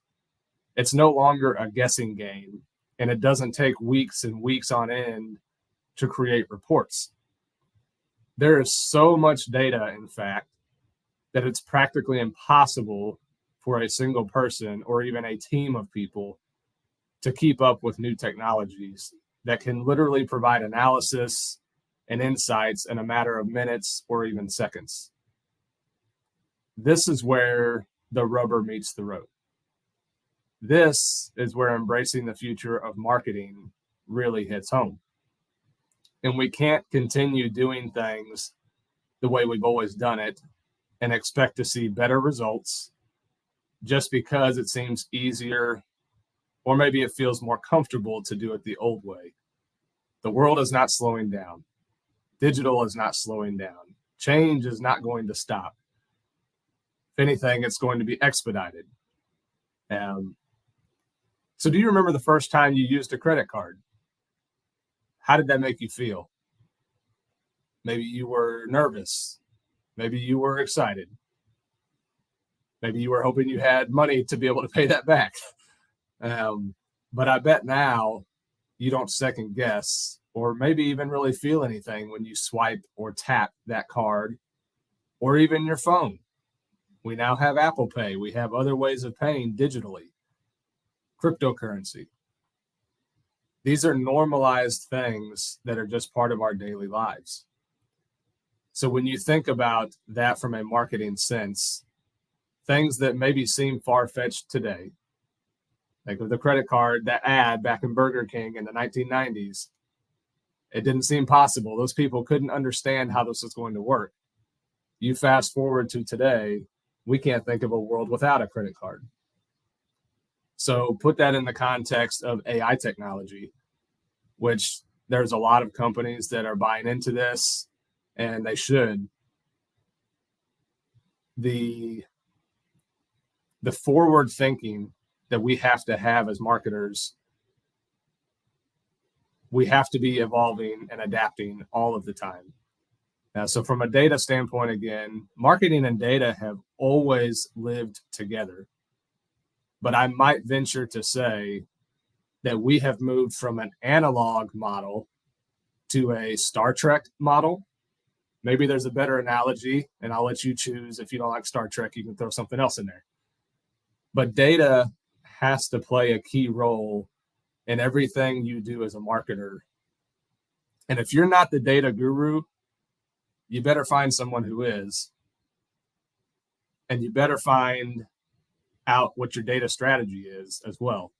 it's no longer a guessing game, and it doesn't take weeks and weeks on end to create reports. There is so much data, in fact, that it's practically impossible for a single person or even a team of people to keep up with new technologies that can literally provide analysis and insights in a matter of minutes or even seconds. This is where the rubber meets the road. This is where embracing the future of marketing really hits home. And we can't continue doing things the way we've always done it and expect to see better results just because it seems easier, or maybe it feels more comfortable to do it the old way. The world is not slowing down. Digital is not slowing down. Change is not going to stop. If anything, it's going to be expedited. So do you remember the first time you used a credit card? How did that make you feel? Maybe you were nervous. Maybe you were excited. Maybe you were hoping you had money to be able to pay that back. But I bet now you don't second guess or maybe even really feel anything when you swipe or tap that card or even your phone. We now have Apple Pay. We have other ways of paying digitally. Cryptocurrency. These are normalized things that are just part of our daily lives. So when you think about that from a marketing sense, things that maybe seem far-fetched today, like with the credit card, that ad back in Burger King in the 1990s, it didn't seem possible. Those people couldn't understand how this was going to work. You fast forward to today, we can't think of a world without a credit card. So put that in the context of AI technology, which there's a lot of companies that are buying into this, and they should. The forward thinking that we have to have as marketers, we have to be evolving and adapting all of the time. So from a data standpoint, again, marketing and data have always lived together. But I might venture to say that we have moved from an analog model to a Star Trek model. Maybe there's a better analogy, and I'll let you choose. If you don't like Star Trek, you can throw something else in there. But data has to play a key role in everything you do as a marketer. And if you're not the data guru, you better find someone who is. And you better find out what your data strategy is as well.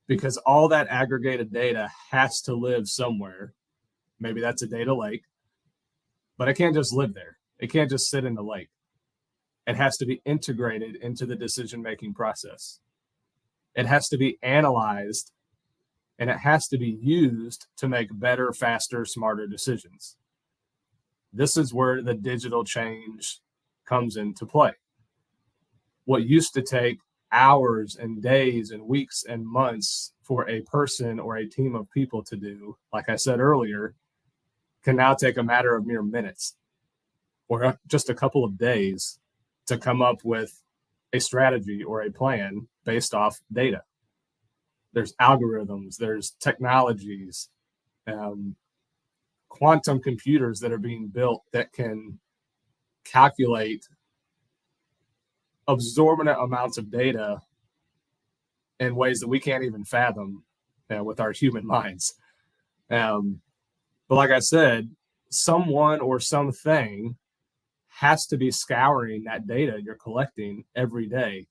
Because all that aggregated data has to live somewhere. Maybe that's a data lake, but it can't just live there. It can't just sit in the lake. It has to be integrated into the decision-making process. It has to be analyzed, and it has to be used to make better, faster, smarter decisions. This is where the digital change comes into play. What used to take hours and days and weeks and months for a person or a team of people to do, like I said earlier, can now take a matter of mere minutes or just a couple of days to come up with a strategy or a plan based off data. There's algorithms, there's technologies, quantum computers that are being built that can calculate absorbent amounts of data in ways that we can't even fathom with our human minds. But like I said, someone or something has to be scouring that data you're collecting every day.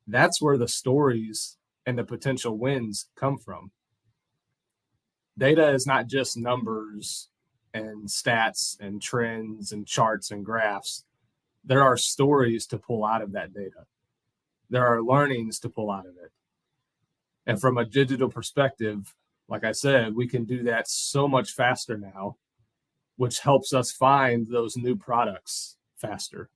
That's where the stories and the potential wins come from. Data is not just numbers and stats and trends and charts and graphs. There are stories to pull out of that data. There are learnings to pull out of it. And from a digital perspective, like I said, we can do that so much faster now, which helps us find those new products faster.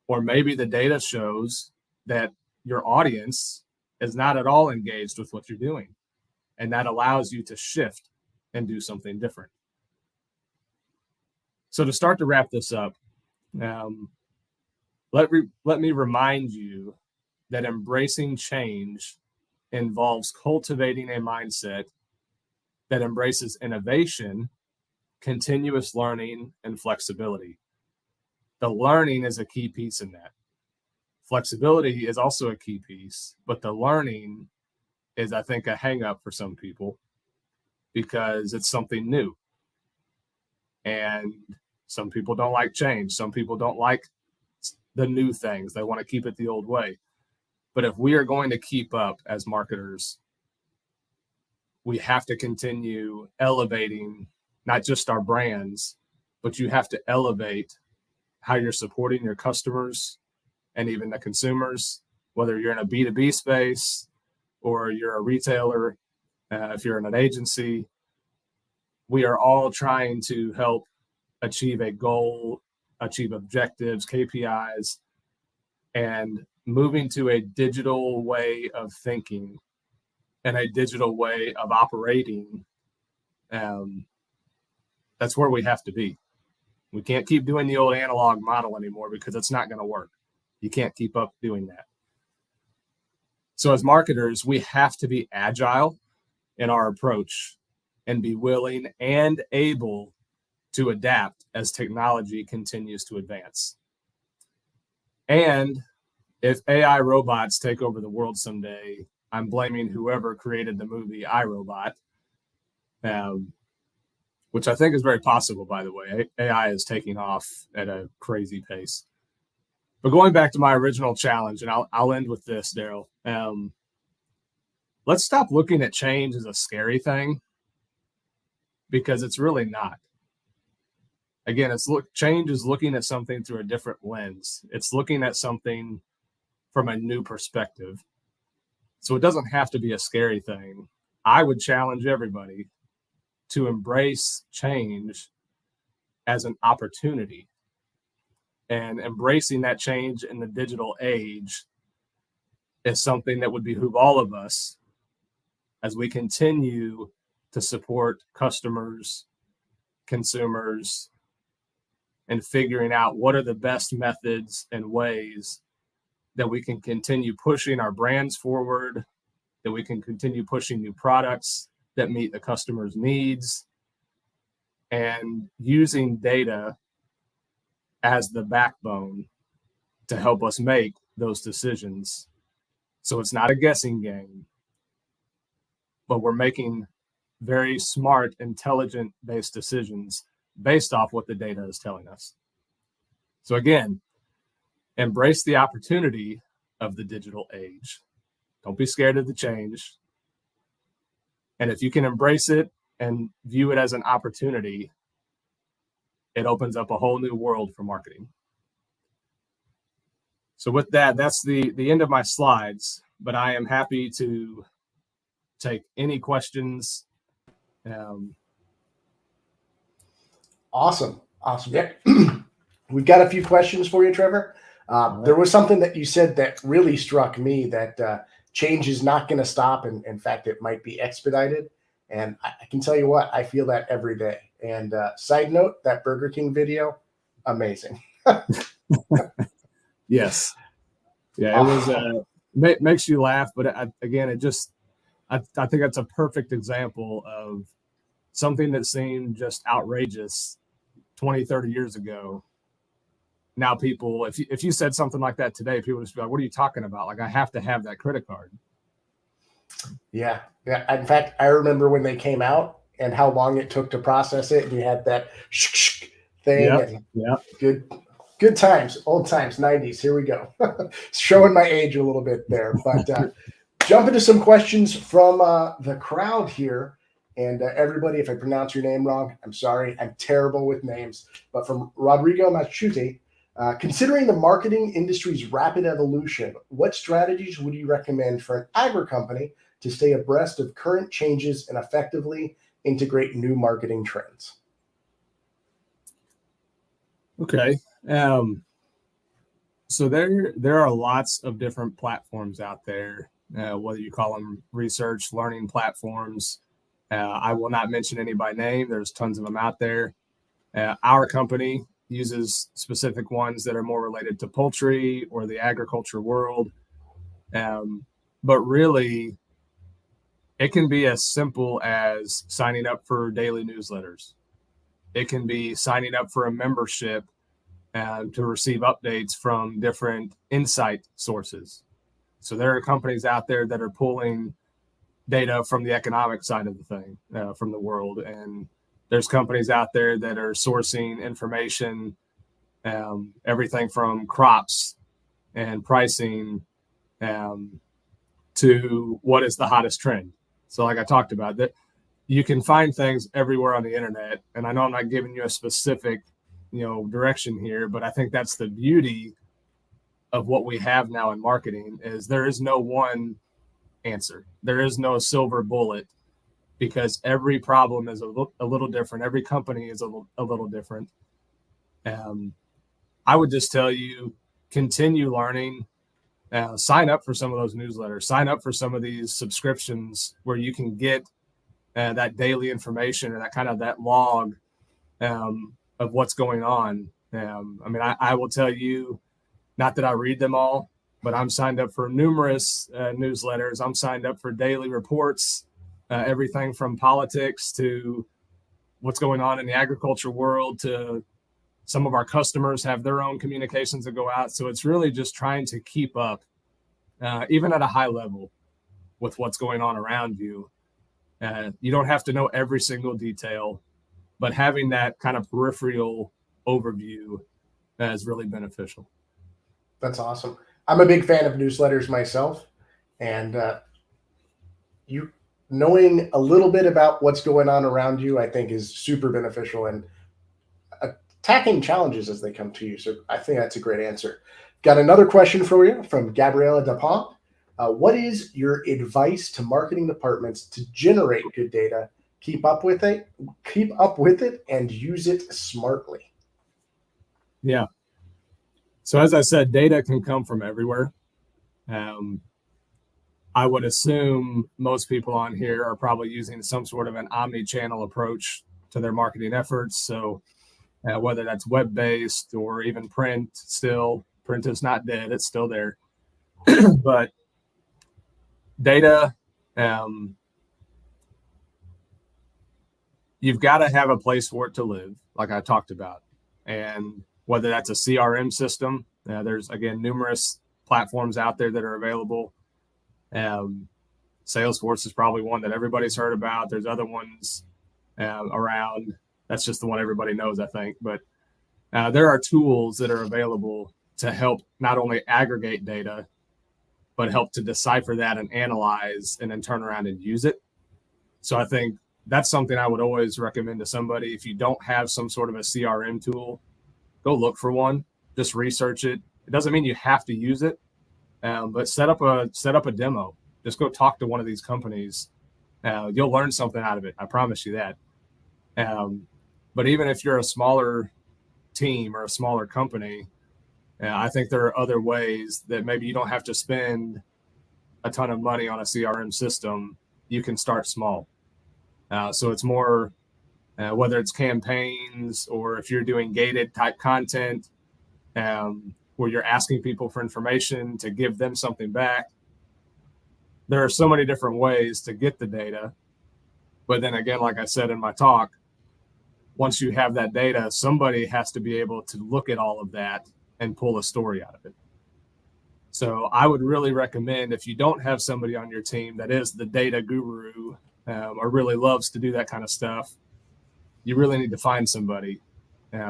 Or maybe the data shows that your audience is not at all engaged with what you're doing. And that allows you to shift and do something different. So to start to wrap this up, let me remind you that embracing change involves cultivating a mindset that embraces innovation, continuous learning, and flexibility. The learning is a key piece in that. Flexibility is also a key piece, but the learning is, I think, a hang up for some people because it's something new. And some people don't like change. Some people don't like the new things. They want to keep it the old way. But if we are going to keep up as marketers, we have to continue elevating not just our brands, but you have to elevate how you're supporting your customers and even the consumers, whether you're in a B2B space or you're a retailer, if you're in an agency. We are all trying to help achieve a goal, achieve objectives, KPIs, and moving to a digital way of thinking and a digital way of operating. That's where we have to be. We can't keep doing the old analog model anymore because it's not going to work. You can't keep up doing that. So as marketers, we have to be agile in our approach and be willing and able to adapt as technology continues to advance. And if AI robots take over the world someday, I'm blaming whoever created the movie iRobot, which I think is very possible, by the way. AI is taking off at a crazy pace. But going back to my original challenge, and I'll end with this, Daryl. Let's stop looking at change as a scary thing, because it's really not. Again, change is looking at something through a different lens. It's looking at something from a new perspective. So it doesn't have to be a scary thing. I would challenge everybody to embrace change as an opportunity. And embracing that change in the digital age is something that would behoove all of us as we continue to support customers, consumers, and figuring out what are the best methods and ways that we can continue pushing our brands forward, that we can continue pushing new products that meet the customer's needs, and using data as the backbone to help us make those decisions. So it's not a guessing game, but we're making very smart, intelligent based decisions based off what the data is telling us. So again, embrace the opportunity of the digital age. Don't be scared of the change. And if you can embrace it and view it as an opportunity, it opens up a whole new world for marketing. So with that, that's the end of my slides, but I am happy to take any questions. Awesome. Yeah. We've got a few questions for you, Trevor. There was something that you said that really struck me, that change is not going to stop. And in fact, it might be expedited. And I can tell you what, I feel that every day. And side note, that Burger King video, amazing. Yes. Yeah, it was, makes you laugh. But again, I think that's a perfect example of something that seemed just outrageous 20, 30 years ago. Now people, if you said something like that today, people would just be like, what are you talking about? Like, I have to have that credit card. Yeah. In fact, I remember when they came out and how long it took to process it. And you had that thing. Yeah. Good times, old times, 90s. Here we go. Showing my age a little bit there. But jump into some questions from the crowd here. And everybody, if I pronounce your name wrong, I'm sorry. I'm terrible with names. But from Rodrigo Machuti, considering the marketing industry's rapid evolution, what strategies would you recommend for an agri company to stay abreast of current changes and effectively integrate new marketing trends? Okay. So there are lots of different platforms out there, whether you call them research, learning platforms. I will not mention any by name. There's tons of them out there. Our company uses specific ones that are more related to poultry or the agriculture world. But really, it can be as simple as signing up for daily newsletters. It can be signing up for a membership to receive updates from different insight sources. So there are companies out there that are pulling data from the economic side of the thing, from the world. And there's companies out there that are sourcing information, everything from crops and pricing to what is the hottest trend. So like I talked about, that you can find things everywhere on the internet. And I know I'm not giving you a specific, direction here, but I think that's the beauty of what we have now in marketing is there is no one answer. There is no silver bullet because every problem is a little different. Every company is a little different. I would just tell you, continue learning, sign up for some of those newsletters, sign up for some of these subscriptions where you can get that daily information or that log of what's going on. I will tell you, not that I read them all, but I'm signed up for numerous newsletters. I'm signed up for daily reports, everything from politics to what's going on in the agriculture world to some of our customers have their own communications that go out. So it's really just trying to keep up, even at a high level, with what's going on around you. You don't have to know every single detail, but having that kind of peripheral overview is really beneficial. That's awesome. I'm a big fan of newsletters myself, and you knowing a little bit about what's going on around you, I think, is super beneficial and attacking challenges as they come to you. So I think that's a great answer. Got another question for you from Gabriela Dupont. What is your advice to marketing departments to generate good data, keep up with it, and use it smartly? Yeah. So as I said, data can come from everywhere. I would assume most people on here are probably using some sort of an omni-channel approach to their marketing efforts. So whether that's web-based or even print, print is not dead, it's still there. But data, you've got to have a place for it to live, like I talked about. And whether that's a CRM system, there's, again, numerous platforms out there that are available. Salesforce is probably one that everybody's heard about. There's other ones around. That's just the one everybody knows, I think. But there are tools that are available to help not only aggregate data, but help to decipher that and analyze and then turn around and use it. So I think that's something I would always recommend to somebody. If you don't have some sort of a CRM tool, go look for one. Just research it. It doesn't mean you have to use it, but set up a demo. Just go talk to one of these companies. You'll learn something out of it. I promise you that. But even if you're a smaller team or a smaller company, I think there are other ways that maybe you don't have to spend a ton of money on a CRM system. You can start small. So it's more, whether it's campaigns or if you're doing gated type content, where you're asking people for information to give them something back. There are so many different ways to get the data. But then again, like I said in my talk, once you have that data, somebody has to be able to look at all of that and pull a story out of it. So I would really recommend, if you don't have somebody on your team that is the data guru or really loves to do that kind of stuff, you really need to find somebody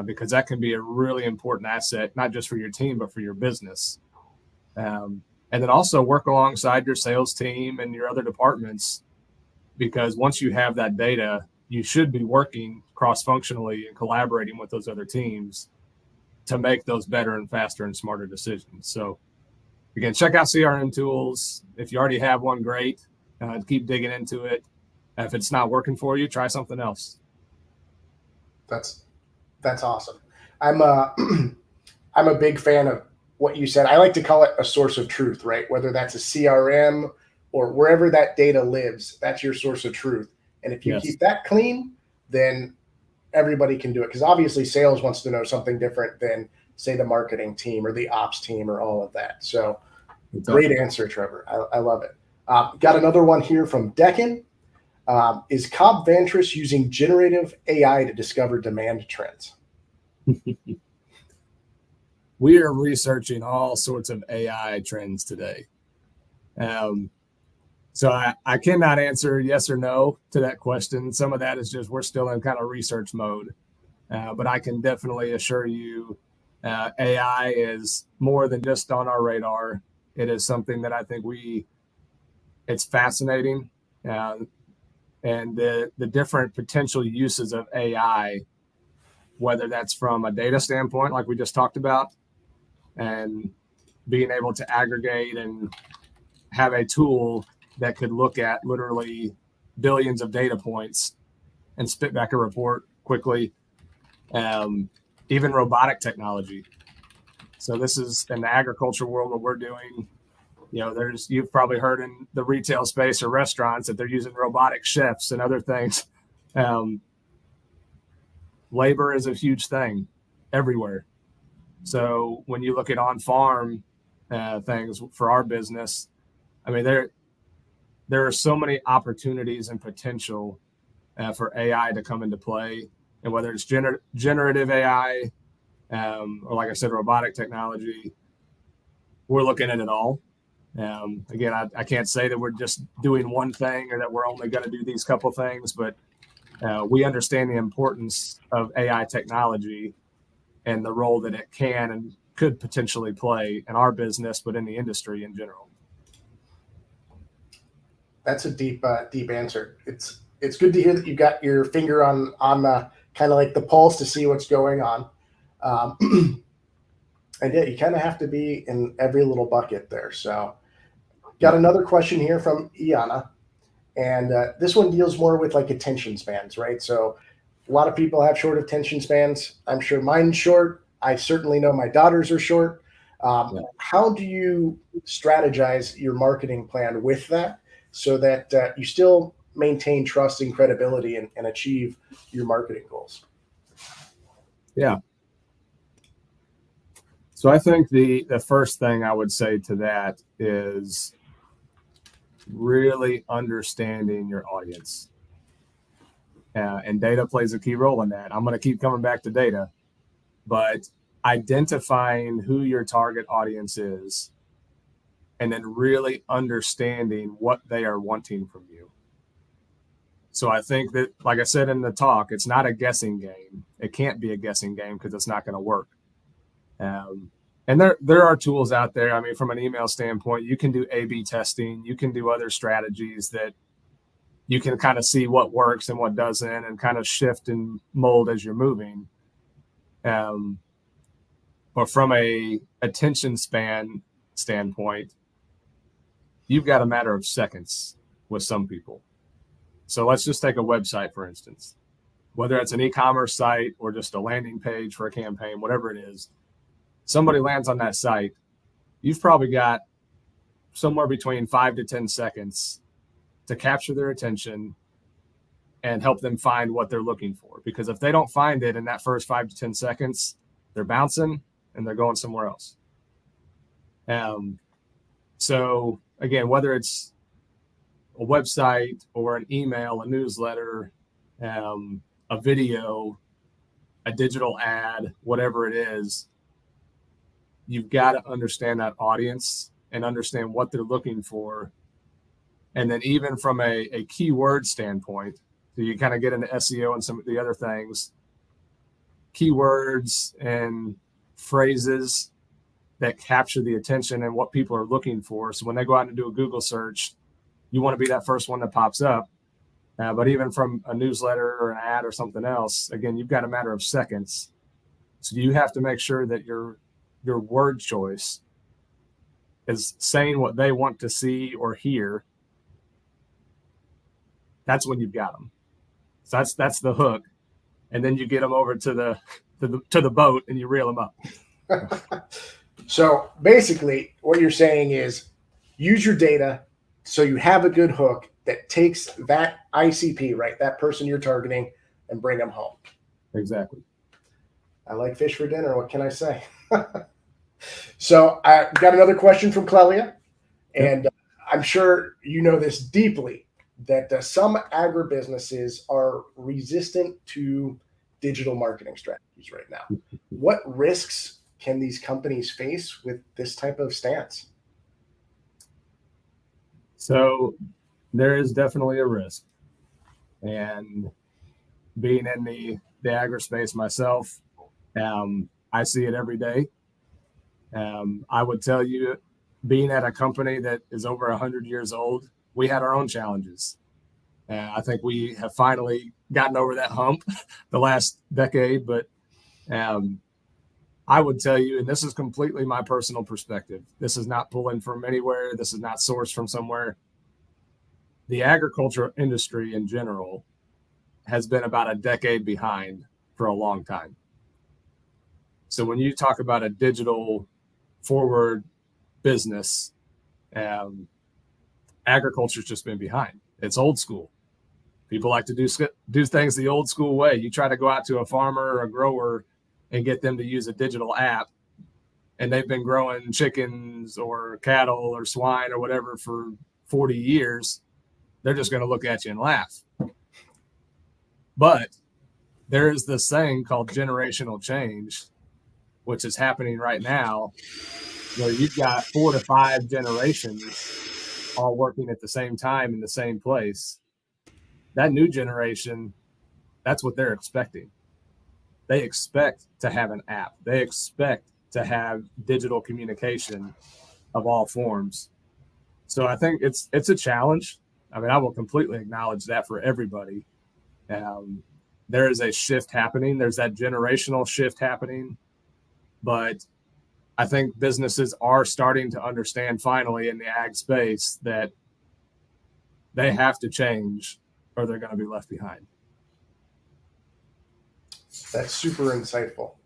because that can be a really important asset, not just for your team, but for your business. And then also work alongside your sales team and your other departments, because once you have that data, you should be working cross-functionally and collaborating with those other teams to make those better and faster and smarter decisions. So again, check out CRM tools. If you already have one, great. Keep digging into it. If it's not working for you, try something else. That's awesome. I'm a big fan of what you said. I like to call it a source of truth, right? Whether that's a CRM or wherever that data lives, that's your source of truth. And if you keep that clean, then everybody can do it. Because obviously sales wants to know something different than, say, the marketing team or the ops team or all of that. So great answer, Trevor. I love it. Got another one here from Deccan. Is Cobb Vantris using generative AI to discover demand trends? We are researching all sorts of AI trends today. So I cannot answer yes or no to that question. Some of that is just we're still in kind of research mode. But I can definitely assure you AI is more than just on our radar. It is something that I think it's fascinating. And the different potential uses of AI, whether that's from a data standpoint, like we just talked about, and being able to aggregate and have a tool that could look at literally billions of data points and spit back a report quickly. Even robotic technology. So this is in the agriculture world what we're doing. You've probably heard in the retail space or restaurants that they're using robotic chefs and other things. Labor is a huge thing everywhere. So when you look at on-farm things for our business, I mean, there are so many opportunities and potential for AI to come into play. And whether it's generative AI or, like I said, robotic technology, we're looking at it all. Again, I can't say that we're just doing one thing or that we're only going to do these couple things, but we understand the importance of AI technology and the role that it can and could potentially play in our business, but in the industry in general. That's a deep answer. It's good to hear that you got your finger on kind of like the pulse to see what's going on. And yeah, you kind of have to be in every little bucket there. So got another question here from Iana. And this one deals more with like attention spans, right? So a lot of people have short attention spans. I'm sure mine's short. I certainly know my daughters are short. How do you strategize your marketing plan with that so that you still maintain trust and credibility and achieve your marketing goals? Yeah. So I think the first thing I would say to that is really understanding your audience. and data plays a key role in that. I'm going to keep coming back to data, but identifying who your target audience is and then really understanding what they are wanting from you. So I think that, like I said in the talk, it's not a guessing game. It can't be a guessing game because it's not going to work. And there are tools out there. I mean, from an email standpoint, you can do A/B testing. You can do other strategies that you can kind of see what works and what doesn't, and kind of shift and mold as you're moving. But from a attention span standpoint, you've got a matter of seconds with some people. So let's just take a website, for instance. Whether it's an e-commerce site or just a landing page for a campaign, whatever it is, somebody lands on that site, you've probably got somewhere between 5 to 10 seconds to capture their attention and help them find what they're looking for. Because if they don't find it in that first 5 to 10 seconds, they're bouncing and they're going somewhere else. So again, whether it's a website or an email, a newsletter, a video, a digital ad, whatever it is, you've got to understand that audience and understand what they're looking for. And then even from a keyword standpoint, so you kind of get into SEO and some of the other things, keywords and phrases that capture the attention and what people are looking for. So when they go out and do a Google search, you want to be that first one that pops up. But even from a newsletter or an ad or something else, again, you've got a matter of seconds. So you have to make sure that your word choice is saying what they want to see or hear. That's when you've got them. So that's the hook. And then you get them over to the boat and you reel them up. So basically what you're saying is use your data so you have a good hook that takes that ICP, right, that person you're targeting, and bring them home. Exactly. I like fish for dinner. What can I say? So I got another question from Clelia, and I'm sure you know this deeply, that some agribusinesses are resistant to digital marketing strategies right now. What risks can these companies face with this type of stance? So there is definitely a risk. And being in the agri space myself, I see it every day. I would tell you, being at a company that is over 100 years old, we had our own challenges. I think we have finally gotten over that hump the last decade. But I would tell you, and this is completely my personal perspective, this is not pulling from anywhere. This is not sourced from somewhere. The agriculture industry in general has been about a decade behind for a long time. So when you talk about a digital forward business, agriculture's just been behind. It's old school. People like to do things the old school way. You try to go out to a farmer or a grower and get them to use a digital app, and they've been growing chickens or cattle or swine or whatever for 40 years. They're just going to look at you and laugh. But there is this thing called generational change, which is happening right now, where you've got 4 to 5 generations all working at the same time in the same place. That new generation, that's what they're expecting. They expect to have an app. They expect to have digital communication of all forms. So I think it's a challenge. I mean, I will completely acknowledge that for everybody. There is a shift happening. There's that generational shift happening. But I think businesses are starting to understand finally in the ag space that they have to change or they're going to be left behind. That's super insightful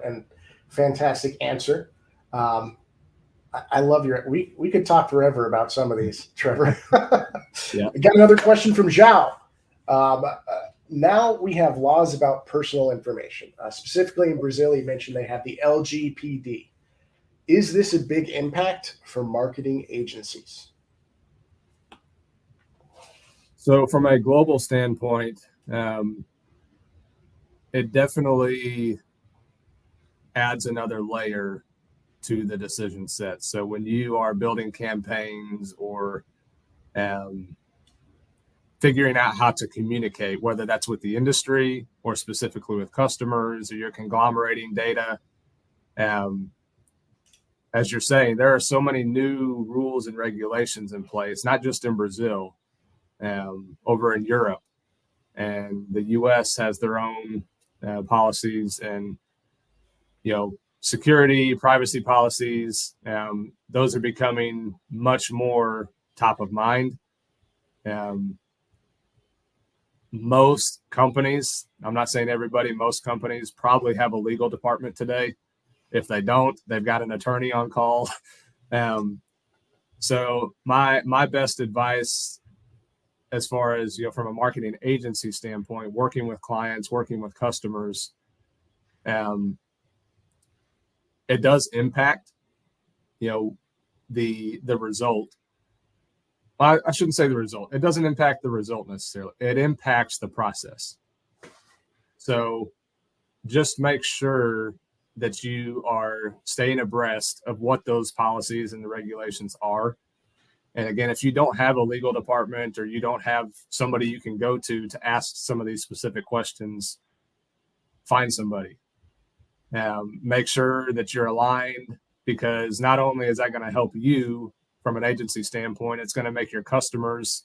and fantastic answer. I love we could talk forever about some of these, Trevor. Yeah. I got another question from Zhao. Now we have laws about personal information. Specifically in Brazil, you mentioned they have the LGPD. Is this a big impact for marketing agencies? So from a global standpoint, it definitely adds another layer to the decision set. So when you are building campaigns or figuring out how to communicate, whether that's with the industry or specifically with customers, or you're conglomerating data, as you're saying, there are so many new rules and regulations in place, not just in Brazil, over in Europe, and the U.S. has their own policies and, security, privacy policies. Those are becoming much more top of mind. Most companies, I'm not saying everybody, most companies probably have a legal department today. If they don't, they've got an attorney on call. So my best advice, as far as, from a marketing agency standpoint, working with clients, working with customers, it does impact, the result. I shouldn't say the result. It doesn't impact the result necessarily. It impacts the process. So just make sure that you are staying abreast of what those policies and the regulations are. And again, if you don't have a legal department or you don't have somebody you can go to ask some of these specific questions, find somebody. Make sure that you're aligned, because not only is that going to help you from an agency standpoint, it's going to make your customers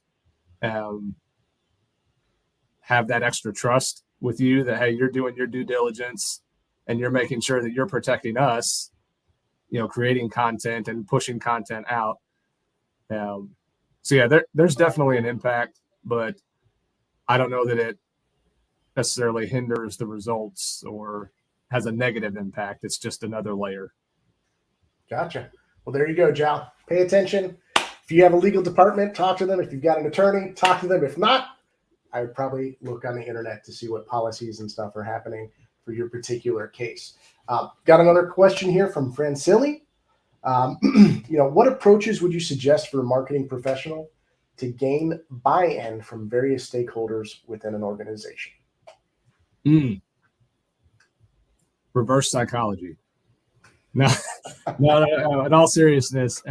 have that extra trust with you that, hey, you're doing your due diligence and you're making sure that you're protecting us, creating content and pushing content out. So yeah, there's definitely an impact, but I don't know that it necessarily hinders the results or has a negative impact. It's just another layer. Gotcha. Well, there you go, Jal. Pay attention. If you have a legal department, talk to them. If you've got an attorney, talk to them. If not, I would probably look on the internet to see what policies and stuff are happening for your particular case. Got another question here from Francilli. What approaches would you suggest for a marketing professional to gain buy-in from various stakeholders within an organization? Reverse psychology. No, in all seriousness.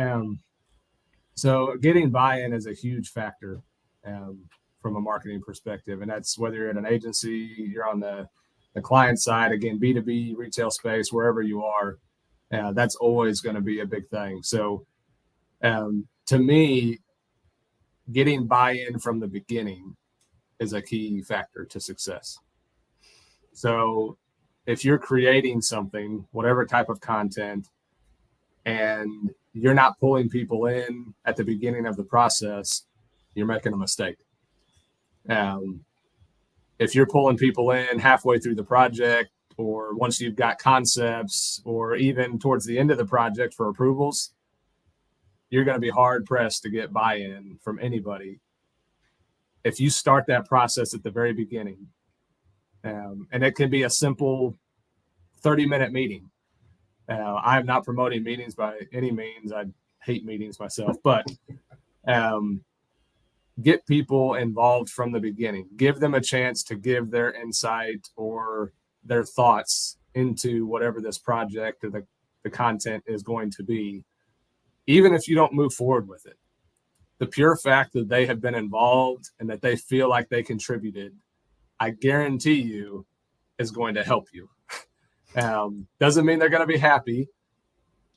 So getting buy-in is a huge factor from a marketing perspective. And that's whether you're at an agency, you're on the client side, again, B2B, retail space, wherever you are, that's always going to be a big thing. So to me, getting buy-in from the beginning is a key factor to success. So if you're creating something, whatever type of content, and you're not pulling people in at the beginning of the process, you're making a mistake. If you're pulling people in halfway through the project, or once you've got concepts, or even towards the end of the project for approvals, you're going to be hard pressed to get buy-in from anybody if you start that process at the very beginning. And it can be a simple 30-minute meeting. I'm not promoting meetings by any means. I hate meetings myself, but get people involved from the beginning. Give them a chance to give their insight or their thoughts into whatever this project or the content is going to be, even if you don't move forward with it. The pure fact that they have been involved and that they feel like they contributed, I guarantee you, is going to help you. Doesn't mean they're going to be happy,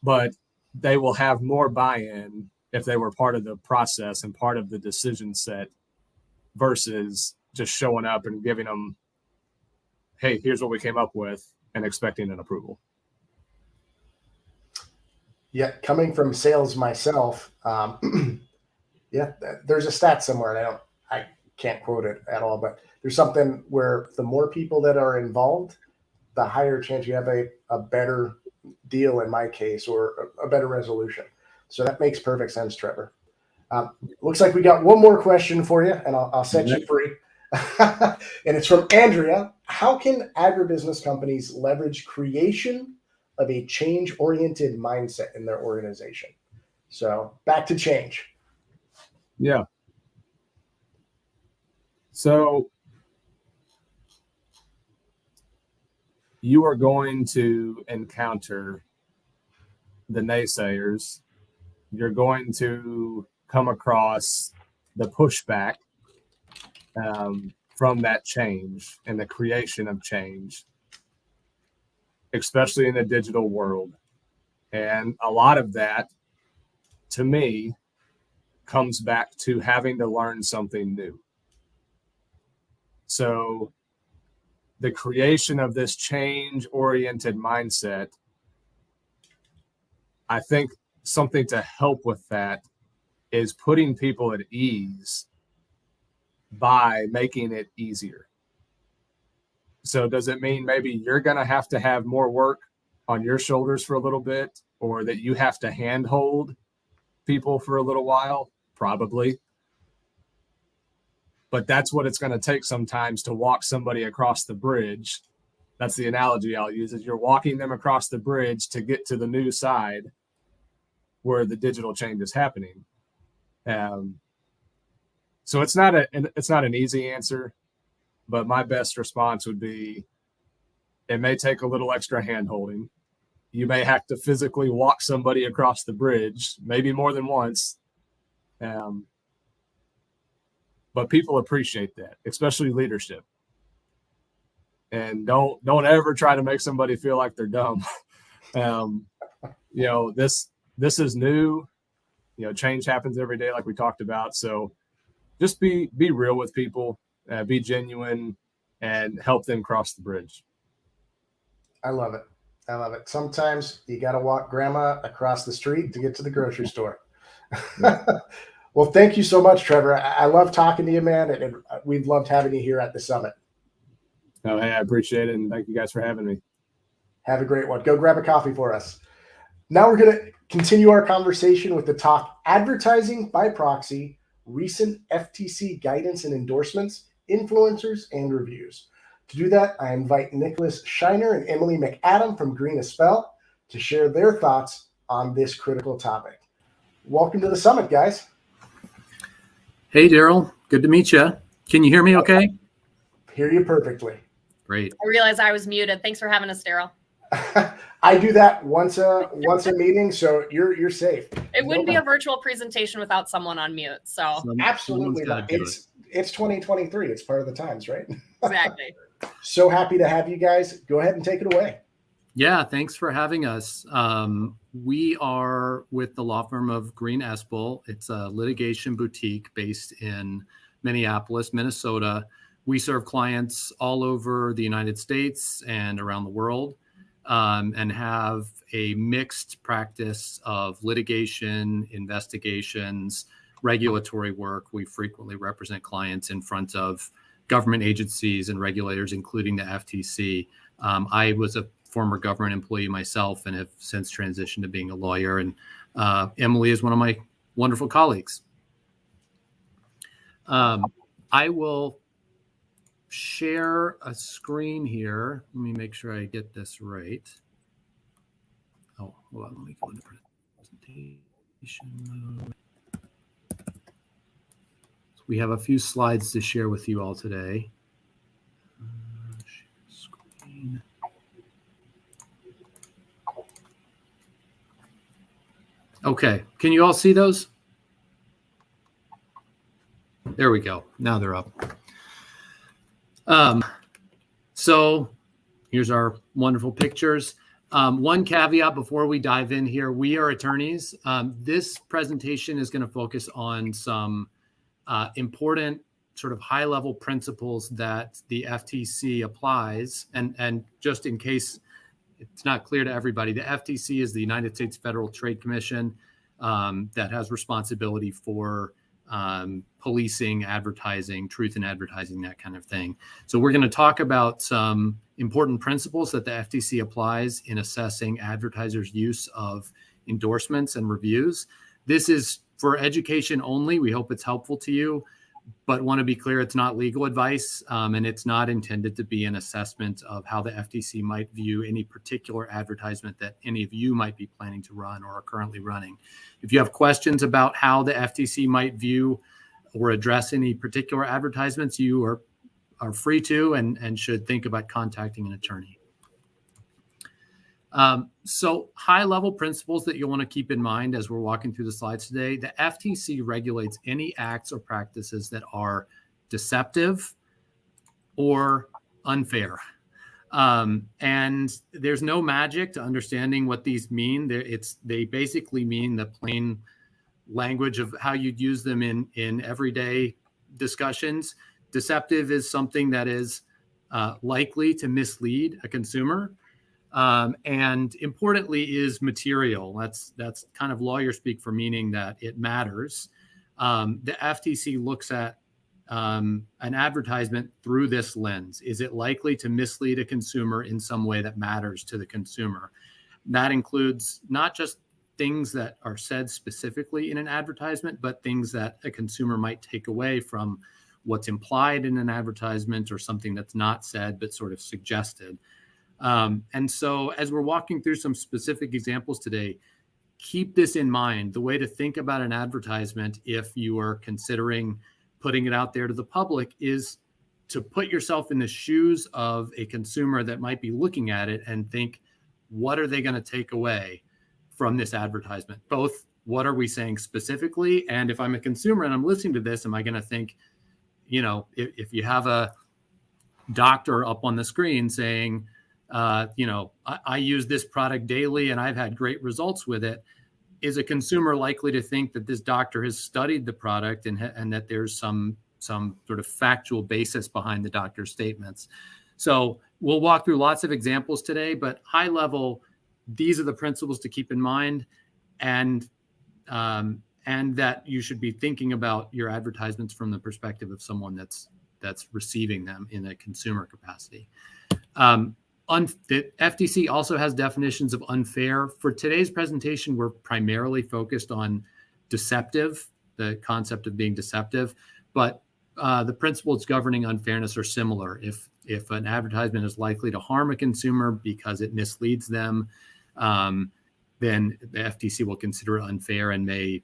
but they will have more buy-in if they were part of the process and part of the decision set versus just showing up and giving them, hey, here's what we came up with, and expecting an approval. Yeah, coming from sales myself, there's a stat somewhere, and I can't quote it at all, but there's something where the more people that are involved, the higher chance you have a better deal in my case, or a better resolution. So that makes perfect sense, Trevor. Looks like we got one more question for you, and I'll set you free. And it's from Andrea. How can agribusiness companies leverage creation of a change-oriented mindset in their organization? So back to change. Yeah. So you are going to encounter the naysayers. You're going to come across the pushback from that change and the creation of change, especially in the digital world. And a lot of that, to me, comes back to having to learn something new. So the creation of this change-oriented mindset, I think something to help with that is putting people at ease by making it easier. So does it mean maybe you're going to have more work on your shoulders for a little bit, or that you have to handhold people for a little while? Probably. But that's what it's going to take sometimes to walk somebody across the bridge. That's the analogy I'll use, is you're walking them across the bridge to get to the new side where the digital change is happening. So it's not an easy answer, but my best response would be, it may take a little extra hand holding. You may have to physically walk somebody across the bridge, maybe more than once. But people appreciate that, especially leadership. And don't ever try to make somebody feel like they're dumb. This is new. Change happens every day, like we talked about. So just be real with people, be genuine, and help them cross the bridge. I love it. Sometimes you got to walk grandma across the street to get to the grocery store. Well, thank you so much, Trevor. I love talking to you, man. And we've loved having you here at the summit. Oh, hey, I appreciate it. And thank you guys for having me. Have a great one. Go grab a coffee for us. Now we're going to continue our conversation with the talk, Advertising by Proxy, Recent FTC Guidance and Endorsements, Influencers, and Reviews. To do that, I invite Nicholas Shiner and Emily McAdam from Green a Spell to share their thoughts on this critical topic. Welcome to the summit, guys. Hey, Daryl. Good to meet you. Can you hear me okay? Hear you perfectly. Great. I realized I was muted. Thanks for having us, Daryl. I do that once a meeting, so you're safe. It wouldn't be a virtual presentation without someone on mute. So absolutely not. It's 2023. It's part of the times, right? Exactly. So happy to have you guys. Go ahead and take it away. Yeah, thanks for having us. We are with the law firm of Green Espel. It's a litigation boutique based in Minneapolis, Minnesota. We serve clients all over the United States and around the world, and have a mixed practice of litigation, investigations, regulatory work. We frequently represent clients in front of government agencies and regulators, including the FTC. I was a former government employee myself and have since transitioned to being a lawyer. And Emily is one of my wonderful colleagues. I will share a screen here. Let me make sure I get this right. Oh, hold on. Let me go into presentation mode. So we have a few slides to share with you all today. Share screen. Okay, can you all see those? There we go. Now they're up. So here's our wonderful pictures. One caveat before we dive in here, we are attorneys. This presentation is going to focus on some important sort of high-level principles that the FTC applies. And just in case it's not clear to everybody, the FTC is the United States Federal Trade Commission that has responsibility for policing, advertising, truth in advertising, that kind of thing. So we're going to talk about some important principles that the FTC applies in assessing advertisers' use of endorsements and reviews. This is for education only. We hope it's helpful to you, but want to be clear, it's not legal advice, and it's not intended to be an assessment of how the FTC might view any particular advertisement that any of you might be planning to run or are currently running. If you have questions about how the FTC might view or address any particular advertisements, you are free to and should think about contacting an attorney. So high-level principles that you'll want to keep in mind as we're walking through the slides today. The FTC regulates any acts or practices that are deceptive or unfair. And there's no magic to understanding what these mean. They basically mean the plain language of how you'd use them in everyday discussions. Deceptive is something that is likely to mislead a consumer. And importantly is material. That's kind of lawyer speak for meaning that it matters. The FTC looks at an advertisement through this lens. Is it likely to mislead a consumer in some way that matters to the consumer? That includes not just things that are said specifically in an advertisement, but things that a consumer might take away from what's implied in an advertisement or something that's not said but sort of suggested. And so as we're walking through some specific examples today, keep this in mind. The way to think about an advertisement, if you are considering putting it out there to the public, is to put yourself in the shoes of a consumer that might be looking at it and think, what are they going to take away from this advertisement? Both what are we saying specifically? And if I'm a consumer and I'm listening to this, am I going to think, if you have a doctor up on the screen saying, I use this product daily and I've had great results with it. Is a consumer likely to think that this doctor has studied the product and that there's some sort of factual basis behind the doctor's statements? So we'll walk through lots of examples today, but high level, these are the principles to keep in mind, and that you should be thinking about your advertisements from the perspective of someone that's receiving them in a consumer capacity. The FTC also has definitions of unfair. For today's presentation, we're primarily focused on deceptive, the concept of being deceptive, but the principles governing unfairness are similar. If an advertisement is likely to harm a consumer because it misleads them, then the FTC will consider it unfair and may,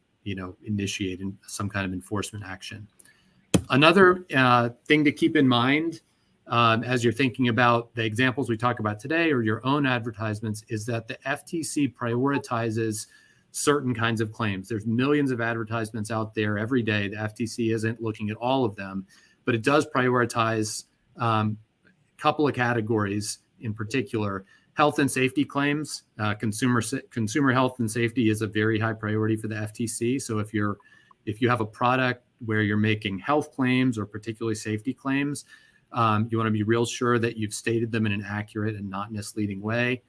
initiate some kind of enforcement action. Another thing to keep in mind as you're thinking about the examples we talk about today or your own advertisements is that the FTC prioritizes certain kinds of claims. There's millions of advertisements out there every day. The FTC isn't looking at all of them, but it does prioritize a couple of categories in particular. Health and safety claims. Consumer health and safety is a very high priority for the FTC. So if you have a product where you're making health claims or particularly safety claims, you want to be real sure that you've stated them in an accurate and not misleading way,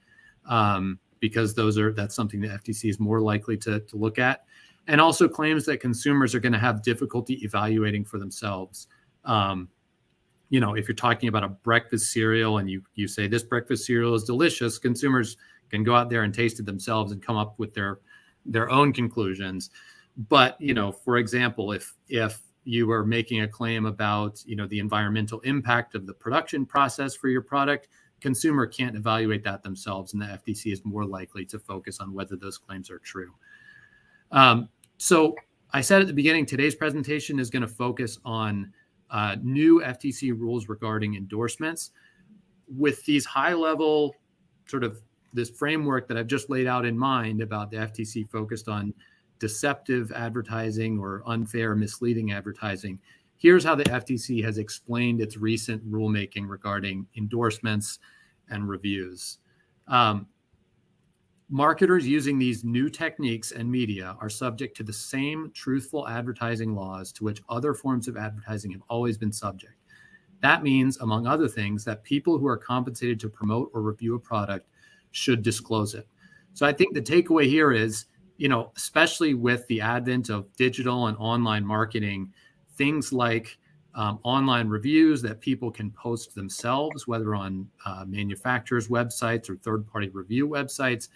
because that's something the FTC is more likely to look at. And also claims that consumers are going to have difficulty evaluating for themselves. If you're talking about a breakfast cereal and you say this breakfast cereal is delicious, consumers can go out there and taste it themselves and come up with their own conclusions. But, for example, if you are making a claim about, the environmental impact of the production process for your product, consumer can't evaluate that themselves, and the FTC is more likely to focus on whether those claims are true. So I said at the beginning, today's presentation is going to focus on new FTC rules regarding endorsements. With these high-level sort of this framework that I've just laid out in mind about the FTC focused on deceptive advertising or unfair, misleading advertising, here's how the FTC has explained its recent rulemaking regarding endorsements and reviews. Marketers using these new techniques and media are subject to the same truthful advertising laws to which other forms of advertising have always been subject. That means, among other things, that people who are compensated to promote or review a product should disclose it. So I think the takeaway here is, especially with the advent of digital and online marketing, things like online reviews that people can post themselves, whether on manufacturers' websites or third-party review websites,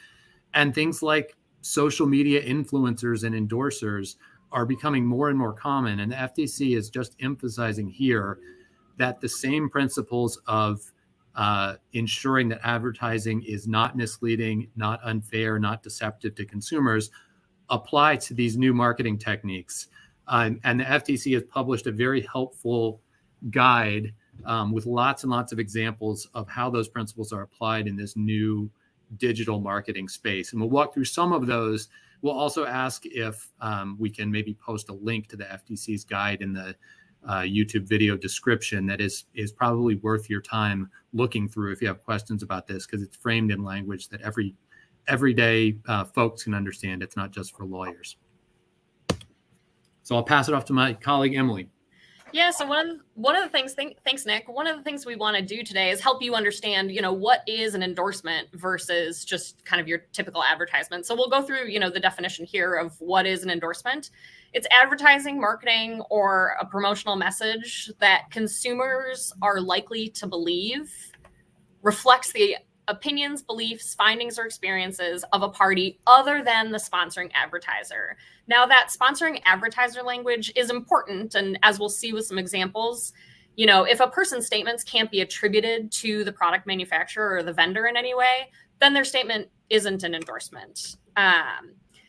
and things like social media influencers and endorsers are becoming more and more common. And the FTC is just emphasizing here that the same principles of ensuring that advertising is not misleading, not unfair, not deceptive to consumers apply to these new marketing techniques. And the FTC has published a very helpful guide with lots and lots of examples of how those principles are applied in this new digital marketing space. And we'll walk through some of those. We'll also ask if we can maybe post a link to the FTC's guide in the YouTube video description that is probably worth your time looking through if you have questions about this, because it's framed in language that everyday folks can understand. It's not just for lawyers. So I'll pass it off to my colleague, Emily. Yeah, so one of the things, thanks, Nick. One of the things we want to do today is help you understand, what is an endorsement versus just kind of your typical advertisement. So we'll go through, the definition here of what is an endorsement. It's advertising, marketing, or a promotional message that consumers are likely to believe reflects the opinions, beliefs, findings, or experiences of a party other than the sponsoring advertiser. Now, that sponsoring advertiser language is important. And as we'll see with some examples, if a person's statements can't be attributed to the product manufacturer or the vendor in any way, then their statement isn't an endorsement.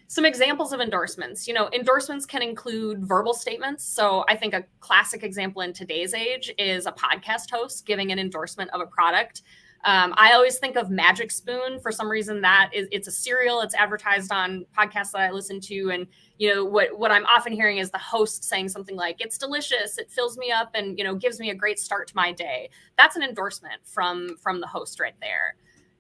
Some examples of endorsements, endorsements can include verbal statements. So I think a classic example in today's age is a podcast host giving an endorsement of a product. I always think of Magic Spoon. For some reason, it's a cereal. It's advertised on podcasts that I listen to. And, what I'm often hearing is the host saying something like, it's delicious, it fills me up and, gives me a great start to my day. That's an endorsement from the host right there.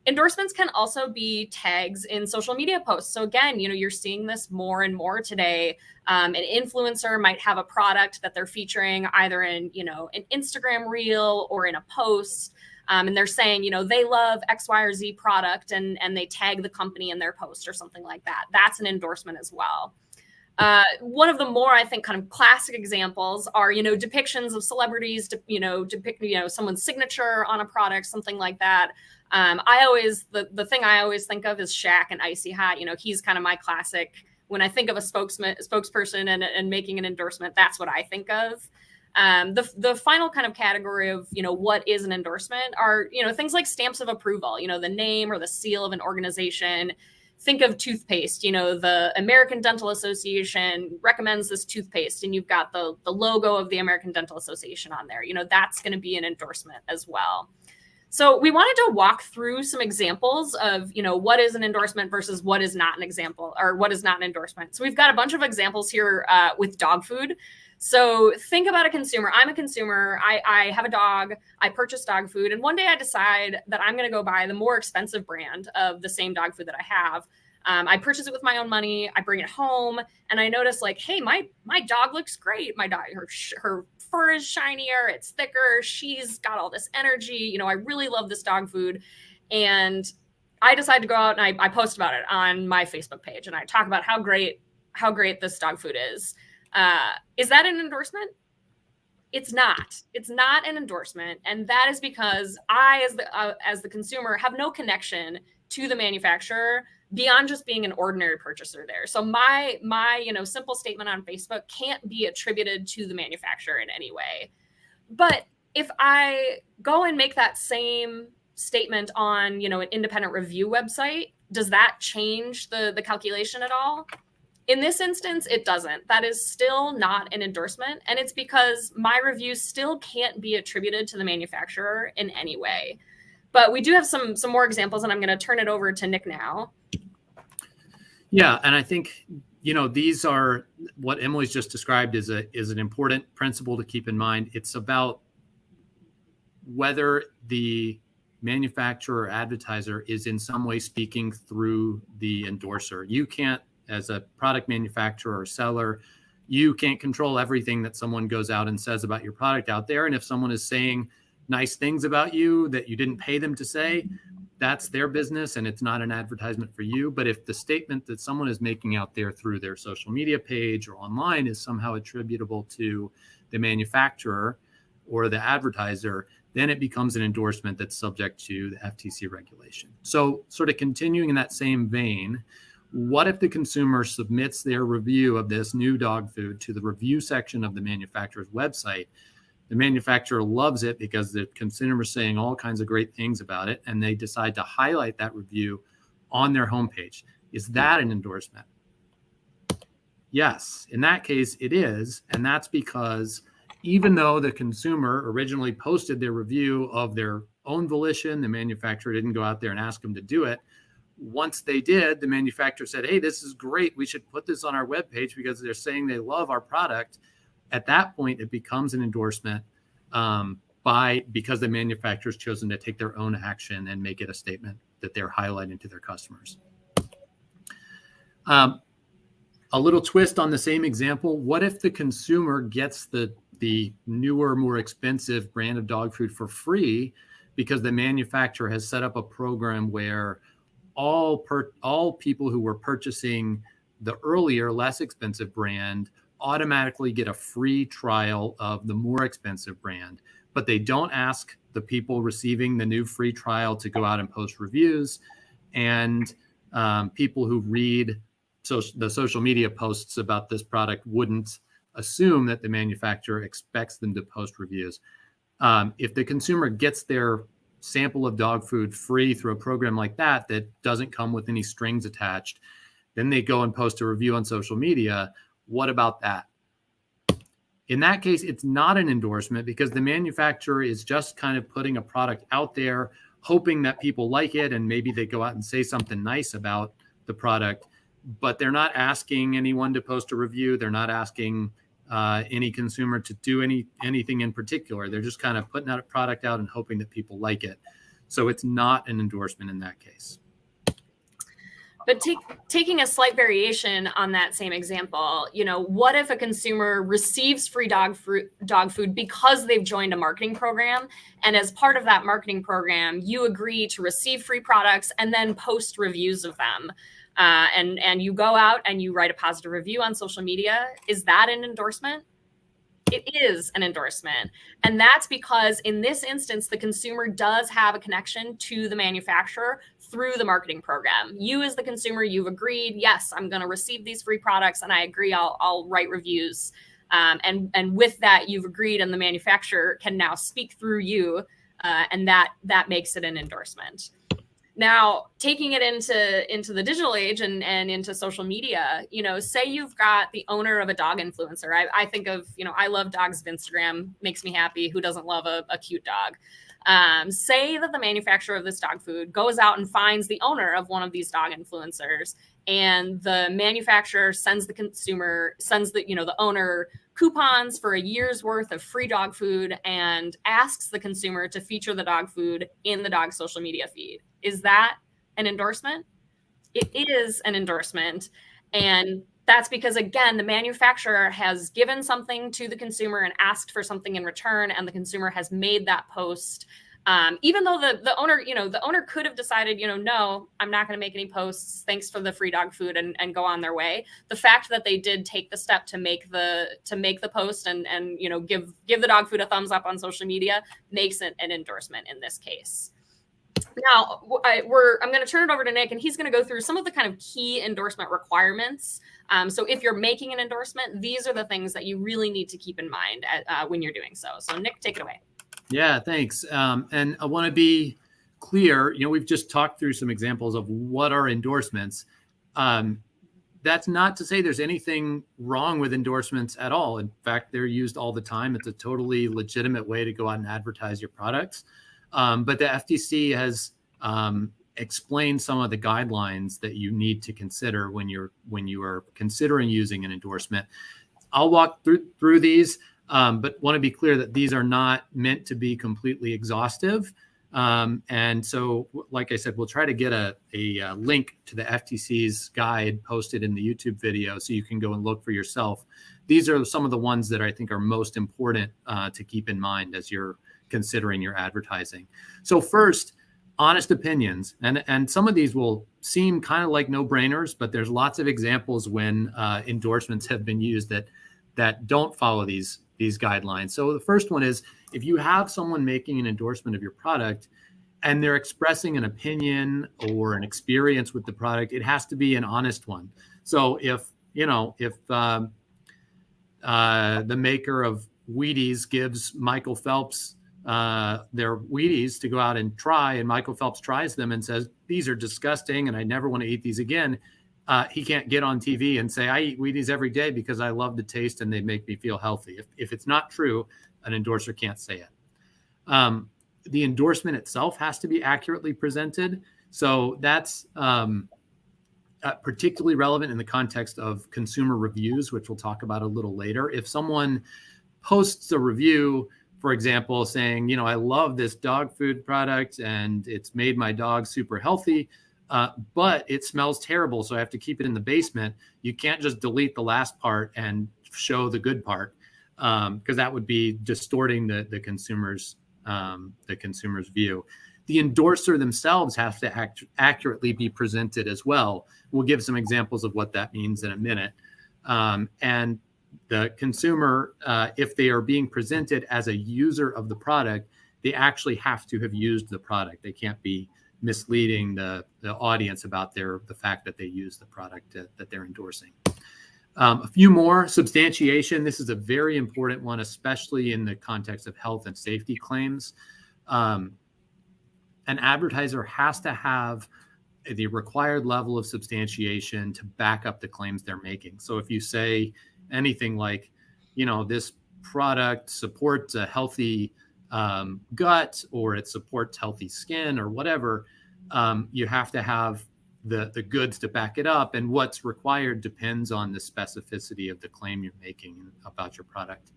Endorsements can also be tags in social media posts. So again, you're seeing this more and more today. An influencer might have a product that they're featuring either in, an Instagram reel or in a post. And they're saying, they love X, Y, or Z product and they tag the company in their post or something like that. That's an endorsement as well. One of the more, I think, kind of classic examples are, depictions of celebrities, depict, someone's signature on a product, something like that. The thing I always think of is Shaq and Icy Hot. He's kind of my classic. When I think of a spokesperson and making an endorsement, that's what I think of. The final kind of category of, what is an endorsement are, things like stamps of approval, the name or the seal of an organization. Think of toothpaste, the American Dental Association recommends this toothpaste and you've got the logo of the American Dental Association on there. That's going to be an endorsement as well. So we wanted to walk through some examples of, what is an endorsement versus what is not an example or what is not an endorsement. So we've got a bunch of examples here with dog food. So think about a consumer. I'm a consumer. I have a dog. I purchase dog food. And one day I decide that I'm going to go buy the more expensive brand of the same dog food that I have. I purchase it with my own money. I bring it home and I notice like, hey, my dog looks great. My dog, her fur is shinier. It's thicker. She's got all this energy. I really love this dog food. And I decide to go out and I post about it on my Facebook page. And I talk about how great this dog food is. Is that an endorsement? It's not. It's not an endorsement. And that is because I, as the consumer, have no connection to the manufacturer beyond just being an ordinary purchaser there. So my simple statement on Facebook can't be attributed to the manufacturer in any way. But if I go and make that same statement on, an independent review website, does that change the calculation at all? In this instance, it doesn't. That is still not an endorsement. And it's because my review still can't be attributed to the manufacturer in any way. But we do have some more examples, and I'm going to turn it over to Nick now. Yeah, and I think, these are what Emily's just described is an important principle to keep in mind. It's about whether the manufacturer or advertiser is in some way speaking through the endorser. You can't, as a product manufacturer or seller, you can't control everything that someone goes out and says about your product out there. And if someone is saying nice things about you that you didn't pay them to say, that's their business and it's not an advertisement for you. But if the statement that someone is making out there through their social media page or online is somehow attributable to the manufacturer or the advertiser, then it becomes an endorsement that's subject to the FTC regulation. So sort of continuing in that same vein, what if the consumer submits their review of this new dog food to the review section of the manufacturer's website? The manufacturer loves it because the consumer is saying all kinds of great things about it, and they decide to highlight that review on their homepage. Is that an endorsement? Yes, in that case, it is. And that's because even though the consumer originally posted their review of their own volition, the manufacturer didn't go out there and ask them to do it. Once they did, the manufacturer said, hey, this is great. We should put this on our webpage because they're saying they love our product. At that point, it becomes an endorsement because the manufacturer's chosen to take their own action and make it a statement that they're highlighting to their customers. A little twist on the same example. What if the consumer gets the newer, more expensive brand of dog food for free because the manufacturer has set up a program where all people who were purchasing the earlier, less expensive brand automatically get a free trial of the more expensive brand, but they don't ask the people receiving the new free trial to go out and post reviews, and people who read the social media posts about this product wouldn't assume that the manufacturer expects them to post reviews. If the consumer gets their sample of dog food free through a program like that doesn't come with any strings attached, then they go and post a review on social media. What about that? In that case, it's not an endorsement because the manufacturer is just kind of putting a product out there, hoping that people like it, and maybe they go out and say something nice about the product, but they're not asking anyone to post a review. They're not asking any consumer to do anything in particular. They're just kind of putting out a product out and hoping that people like it. So it's not an endorsement in that case. But taking a slight variation on that same example, what if a consumer receives free dog food because they've joined a marketing program, and as part of that marketing program, you agree to receive free products and then post reviews of them, and you go out and you write a positive review on social media? Is that an endorsement? It is an endorsement. And that's because in this instance, the consumer does have a connection to the manufacturer through the marketing program. You as the consumer, you've agreed, yes, I'm going to receive these free products, and I agree I'll write reviews. And with that, you've agreed, and the manufacturer can now speak through you, and that makes it an endorsement. Now, taking it into the digital age and into social media, say you've got the owner of a dog influencer. I think of, I love dogs of Instagram, makes me happy. Who doesn't love a cute dog? Say that the manufacturer of this dog food goes out and finds the owner of one of these dog influencers, and the manufacturer sends the owner coupons for a year's worth of free dog food and asks the consumer to feature the dog food in the dog social media feed. Is that an endorsement? It is an endorsement. And that's because, again, the manufacturer has given something to the consumer and asked for something in return, and the consumer has made that post. Even though the owner could have decided, no, I'm not going to make any posts. Thanks for the free dog food, and go on their way. The fact that they did take the step to make the post and give the dog food a thumbs up on social media makes it an endorsement in this case. Now, I'm going to turn it over to Nick, and he's going to go through some of the kind of key endorsement requirements. So if you're making an endorsement, these are the things that you really need to keep in mind when you're doing so. So Nick, take it away. Yeah, thanks. And I want to be clear, we've just talked through some examples of what are endorsements. That's not to say there's anything wrong with endorsements at all. In fact, they're used all the time. It's a totally legitimate way to go out and advertise your products. But the FTC has explained some of the guidelines that you need to consider when you are considering using an endorsement. I'll walk through these, but want to be clear that these are not meant to be completely exhaustive. And so, like I said, we'll try to get a link to the FTC's guide posted in the YouTube video so you can go and look for yourself. These are some of the ones that I think are most important to keep in mind as you're considering your advertising. So first, honest opinions. And some of these will seem kind of like no-brainers, but there's lots of examples when endorsements have been used that don't follow these guidelines. So the first one is, if you have someone making an endorsement of your product and they're expressing an opinion or an experience with the product, it has to be an honest one. So if the maker of Wheaties gives Michael Phelps their Wheaties to go out and try, and Michael Phelps tries them and says, these are disgusting and I never want to eat these again, he can't get on TV and say, I eat Wheaties every day because I love the taste and they make me feel healthy. If it's not true, an endorser can't say it. The endorsement itself has to be accurately presented. So that's particularly relevant in the context of consumer reviews, which we'll talk about a little later. If someone posts a review, for example, saying, I love this dog food product and it's made my dog super healthy, but it smells terrible, so I have to keep it in the basement. You can't just delete the last part and show the good part, because that would be distorting the consumer's view. The endorser themselves have to accurately be presented as well. We'll give some examples of what that means in a minute. And the consumer, if they are being presented as a user of the product, they actually have to have used the product. They can't be misleading the audience about the fact that they use the product that they're endorsing. A few more. Substantiation. This is a very important one, especially in the context of health and safety claims. An advertiser has to have the required level of substantiation to back up the claims they're making. So if you say anything like, this product supports a healthy gut, or it supports healthy skin, or whatever, you have to have the goods to back it up. And what's required depends on the specificity of the claim you're making about your product.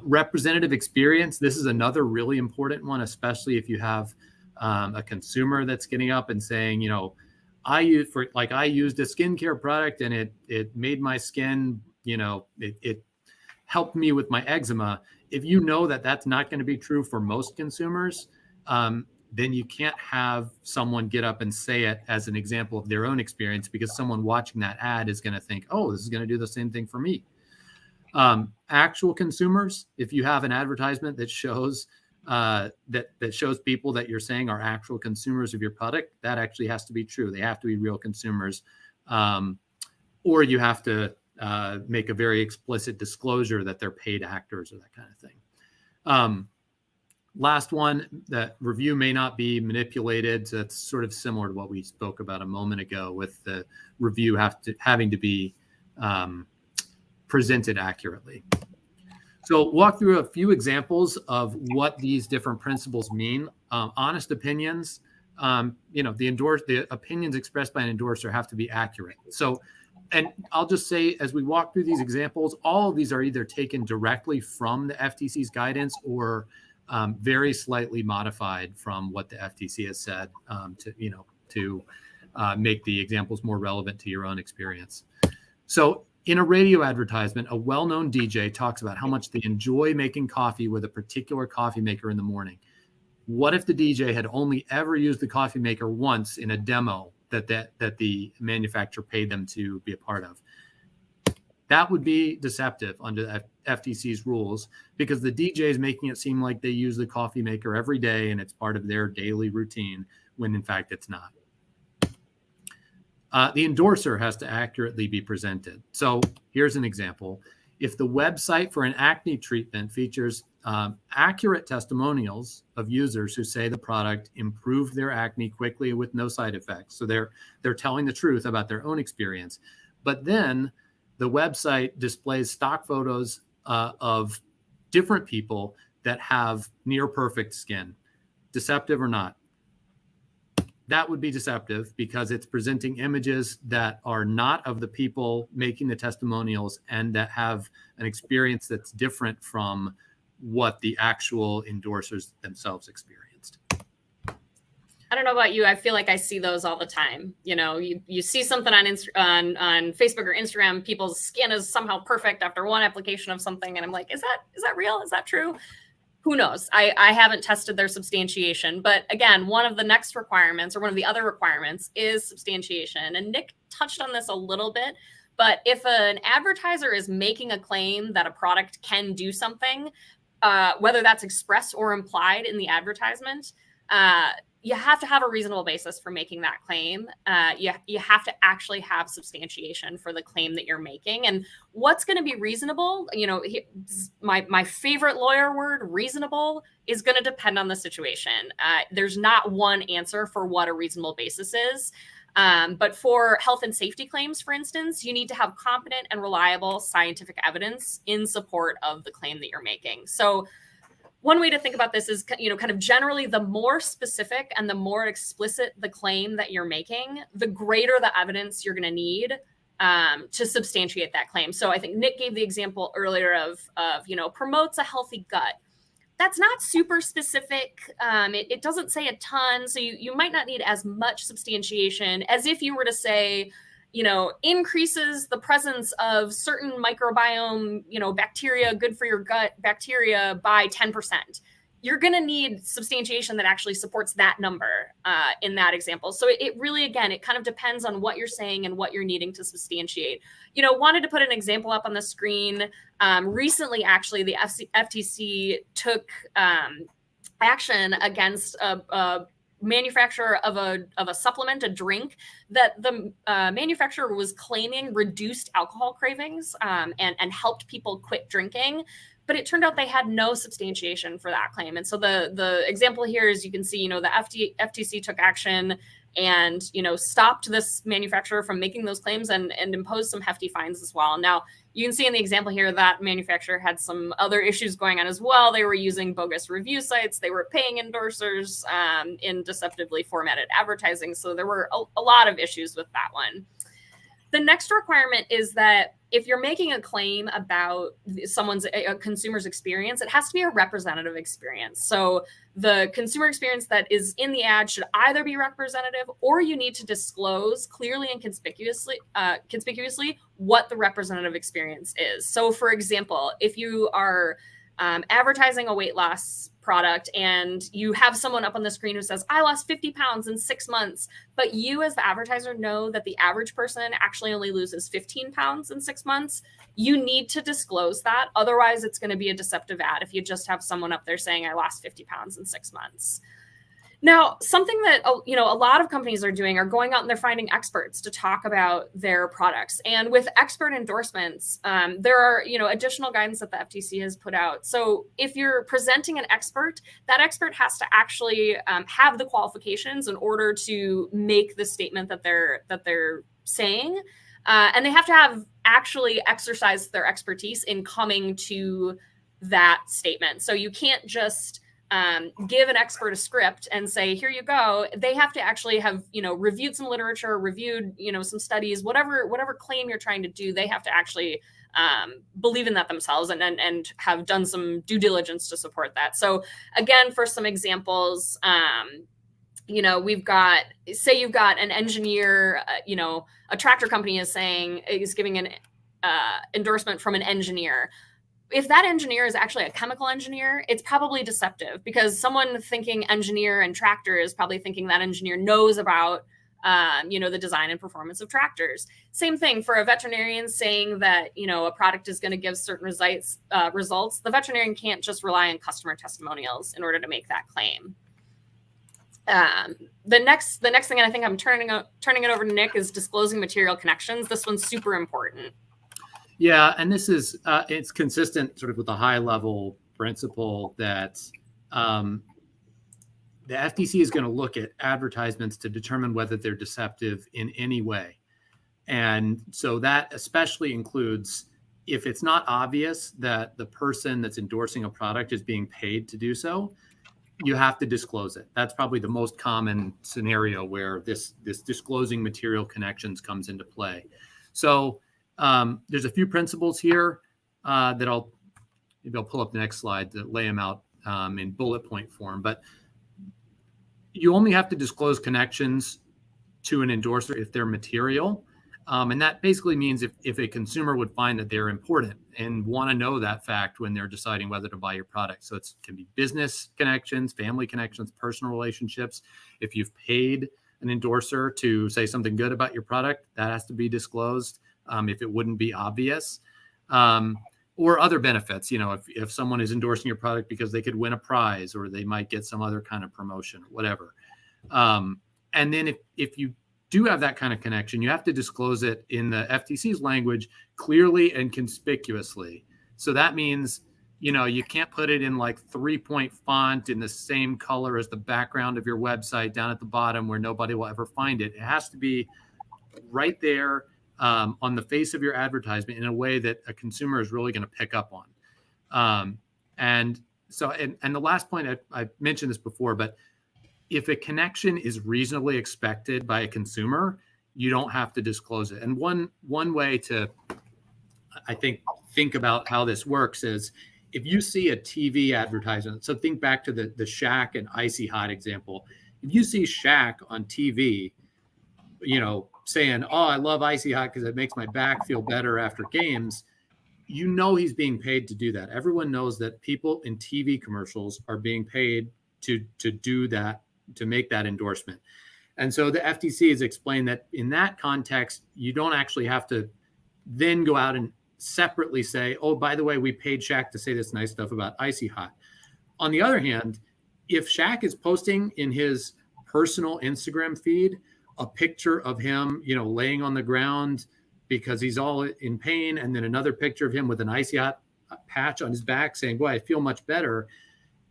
Representative experience. This is another really important one, especially if you have a consumer that's getting up and saying, I used a skincare product and it made my skin, it helped me with my eczema. If you know that that's not going to be true for most consumers, then you can't have someone get up and say it as an example of their own experience, because someone watching that ad is going to think, oh, this is going to do the same thing for me. Actual consumers, if you have an advertisement that shows that shows people that you're saying are actual consumers of your product, that actually has to be true. They have to be real consumers, or you have to make a very explicit disclosure that they're paid actors or that kind of thing. Last one, that review may not be manipulated. So that's sort of similar to what we spoke about a moment ago, with the review having to be presented accurately. So walk through a few examples of what these different principles mean. Honest opinions, the opinions expressed by an endorser have to be accurate. So, and I'll just say, as we walk through these examples, all of these are either taken directly from the FTC's guidance or very slightly modified from what the FTC has said to make the examples more relevant to your own experience. So in a radio advertisement, a well-known DJ talks about how much they enjoy making coffee with a particular coffee maker in the morning. What if the DJ had only ever used the coffee maker once in a demo that the manufacturer paid them to be a part of? That would be deceptive under the FTC's rules, because the DJ is making it seem like they use the coffee maker every day and it's part of their daily routine, when in fact it's not. The endorser has to accurately be presented. So here's an example. If the website for an acne treatment features accurate testimonials of users who say the product improved their acne quickly with no side effects, so they're telling the truth about their own experience, but then the website displays stock photos of different people that have near perfect skin, deceptive or not? That would be deceptive, because it's presenting images that are not of the people making the testimonials and that have an experience that's different from what the actual endorsers themselves experienced. I don't know about you. I feel like I see those all the time. You see something on Facebook or Instagram, people's skin is somehow perfect after one application of something, and I'm like, is that real? Is that true? Who knows? I haven't tested their substantiation. But again, one of the next requirements, or one of the other requirements, is substantiation. And Nick touched on this a little bit, but if an advertiser is making a claim that a product can do something, whether that's expressed or implied in the advertisement, you have to have a reasonable basis for making that claim. You have to actually have substantiation for the claim that you're making. And what's going to be reasonable? My favorite lawyer word, reasonable, is going to depend on the situation. There's not one answer for what a reasonable basis is. But for health and safety claims, for instance, you need to have competent and reliable scientific evidence in support of the claim that you're making. So one way to think about this is, kind of generally, the more specific and the more explicit the claim that you're making, the greater the evidence you're going to need to substantiate that claim. So I think Nick gave the example earlier of promotes a healthy gut. That's not super specific. It doesn't say a ton. So you might not need as much substantiation as if you were to say, increases the presence of certain microbiome, bacteria, good for your gut bacteria by 10%. You're going to need substantiation that actually supports that number in that example. So it really, again, it kind of depends on what you're saying and what you're needing to substantiate. Wanted to put an example up on the screen. Recently, actually, the FTC took action against a manufacturer of a supplement, a drink, that the manufacturer was claiming reduced alcohol cravings and helped people quit drinking. But it turned out they had no substantiation for that claim. And so the example here is, you can see, the FTC took action and, stopped this manufacturer from making those claims and imposed some hefty fines as well. Now, you can see in the example here that manufacturer had some other issues going on as well. They were using bogus review sites. They were paying endorsers in deceptively formatted advertising. So there were a lot of issues with that one. The next requirement is that if you're making a claim about a consumer's experience, it has to be a representative experience. So the consumer experience that is in the ad should either be representative, or you need to disclose clearly and conspicuously what the representative experience is. So, for example, if you are advertising a weight loss product and you have someone up on the screen who says, I lost 50 pounds in 6 months, but you as the advertiser know that the average person actually only loses 15 pounds in 6 months, you need to disclose that. Otherwise, it's going to be a deceptive ad if you just have someone up there saying, I lost 50 pounds in 6 months. Now, something that a lot of companies are doing are going out and they're finding experts to talk about their products. And with expert endorsements, there are additional guidance that the FTC has put out. So if you're presenting an expert, that expert has to actually have the qualifications in order to make the statement that they're saying, and they have to have actually exercised their expertise in coming to that statement. So you can't just give an expert a script and say, here you go. They have to actually have, reviewed some literature, reviewed, some studies, whatever claim you're trying to do, they have to actually believe in that themselves and have done some due diligence to support that. So again, for some examples, you've got an engineer, a tractor company is giving an endorsement from an engineer. If that engineer is actually a chemical engineer, it's probably deceptive, because someone thinking engineer and tractor is probably thinking that engineer knows about, the design and performance of tractors. Same thing for a veterinarian saying that, a product is going to give certain results. The veterinarian can't just rely on customer testimonials in order to make that claim. The next thing, and I think I'm turning it over to Nick, is disclosing material connections. This one's super important. Yeah, and this is it's consistent sort of with the high level principle that the FTC is going to look at advertisements to determine whether they're deceptive in any way. And so that especially includes if it's not obvious that the person that's endorsing a product is being paid to do so, you have to disclose it. That's probably the most common scenario where this disclosing material connections comes into play. So there's a few principles here that I'll pull up the next slide to lay them out in bullet point form. But you only have to disclose connections to an endorser if they're material. And that basically means if a consumer would find that they're important and want to know that fact when they're deciding whether to buy your product. So it can be business connections, family connections, personal relationships. If you've paid an endorser to say something good about your product, that has to be disclosed. If it wouldn't be obvious, or other benefits, if someone is endorsing your product because they could win a prize or they might get some other kind of promotion, whatever. And then if you do have that kind of connection, you have to disclose it in the FTC's language clearly and conspicuously. So that means you can't put it in like 3-point font in the same color as the background of your website down at the bottom where nobody will ever find it. It has to be right there on the face of your advertisement in a way that a consumer is really going to pick up on. And the last point, I mentioned this before, but if a connection is reasonably expected by a consumer, you don't have to disclose it. And one way to, I think about how this works is if you see a TV advertisement, so think back to the Shaq and Icy Hot example. If you see Shaq on TV, saying, "Oh, I love Icy Hot because it makes my back feel better after games," he's being paid to do that. Everyone knows that people in TV commercials are being paid to do that, to make that endorsement. And so the FTC has explained that in that context, you don't actually have to then go out and separately say, "Oh, by the way, we paid Shaq to say this nice stuff about Icy Hot." On the other hand, if Shaq is posting in his personal Instagram feed a picture of him, laying on the ground because he's all in pain, and then another picture of him with an Icy Hot patch on his back saying, "Boy, I feel much better,"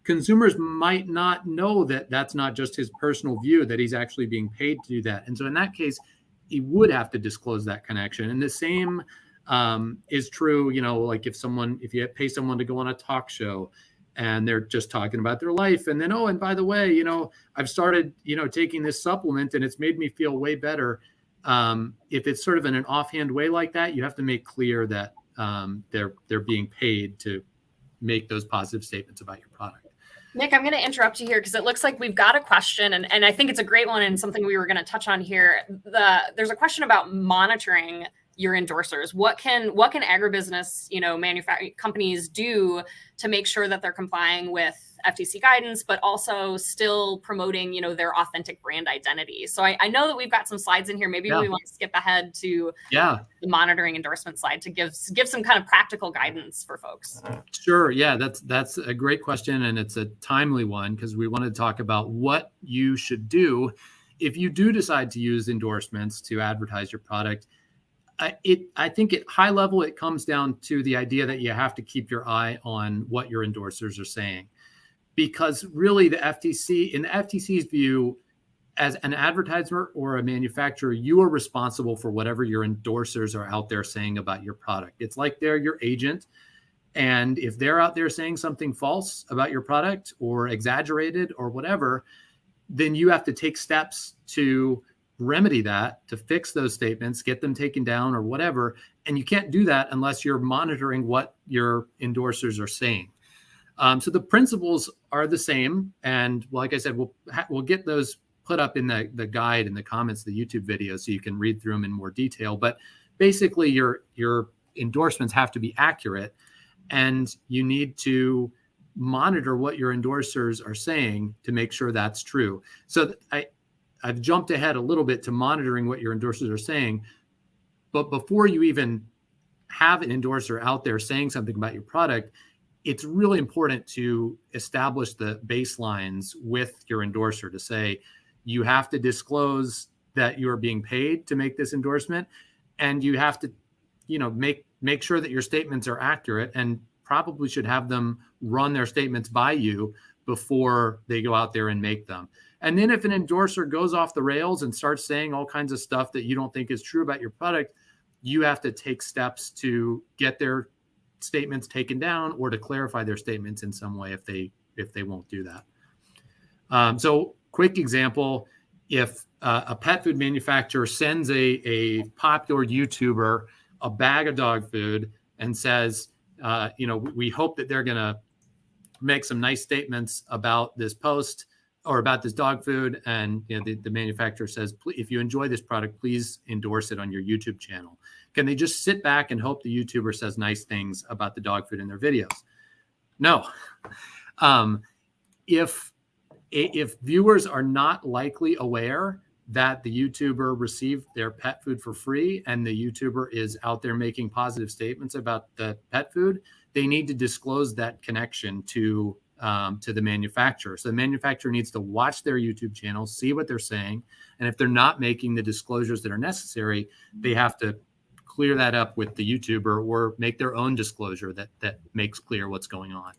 consumers might not know that that's not just his personal view, that he's actually being paid to do that. And so in that case, he would have to disclose that connection. And the same is true, like if you pay someone to go on a talk show and they're just talking about their life, and then, "Oh, and by the way, I've started, taking this supplement and it's made me feel way better." If it's sort of in an offhand way like that, you have to make clear that they're being paid to make those positive statements about your product. Nick, I'm going to interrupt you here because it looks like we've got a question, and I think it's a great one and something we were going to touch on here. There's a question about monitoring your endorsers. What can agribusiness, companies do to make sure that they're complying with FTC guidance, but also still promoting, their authentic brand identity? So I know that we've got some slides in here. Maybe we want to skip ahead to the monitoring endorsement slide to give some kind of practical guidance for folks. Sure. Yeah, that's a great question. And it's a timely one because we want to talk about what you should do if you do decide to use endorsements to advertise your product. I think at high level, it comes down to the idea that you have to keep your eye on what your endorsers are saying. Because really in the FTC's view, as an advertiser or a manufacturer, you are responsible for whatever your endorsers are out there saying about your product. It's like they're your agent. And if they're out there saying something false about your product or exaggerated or whatever, then you have to take steps to remedy that, to fix those statements, get them taken down or whatever. And you can't do that unless you're monitoring what your endorsers are saying. So the principles are the same. And like I said, we'll get those put up in the guide in the comments, the YouTube video, so you can read through them in more detail. But basically your endorsements have to be accurate, and you need to monitor what your endorsers are saying to make sure that's true. So I've jumped ahead a little bit to monitoring what your endorsers are saying. But before you even have an endorser out there saying something about your product, it's really important to establish the baselines with your endorser to say, you have to disclose that you are being paid to make this endorsement. And you have to, make sure that your statements are accurate, and probably should have them run their statements by you before they go out there and make them. And then if an endorser goes off the rails and starts saying all kinds of stuff that you don't think is true about your product, you have to take steps to get their statements taken down or to clarify their statements in some way if they won't do that. So quick example, if a pet food manufacturer sends a popular YouTuber a bag of dog food and says, we hope that they're going to make some nice statements about this post or about this dog food. And the manufacturer says, if you enjoy this product, please endorse it on your YouTube channel. Can they just sit back and hope the YouTuber says nice things about the dog food in their videos? No. If viewers are not likely aware that the YouTuber received their pet food for free and the YouTuber is out there making positive statements about the pet food, they need to disclose that connection to the manufacturer. So the manufacturer needs to watch their YouTube channel, see what they're saying. And if they're not making the disclosures that are necessary, they have to clear that up with the YouTuber or make their own disclosure that makes clear what's going on.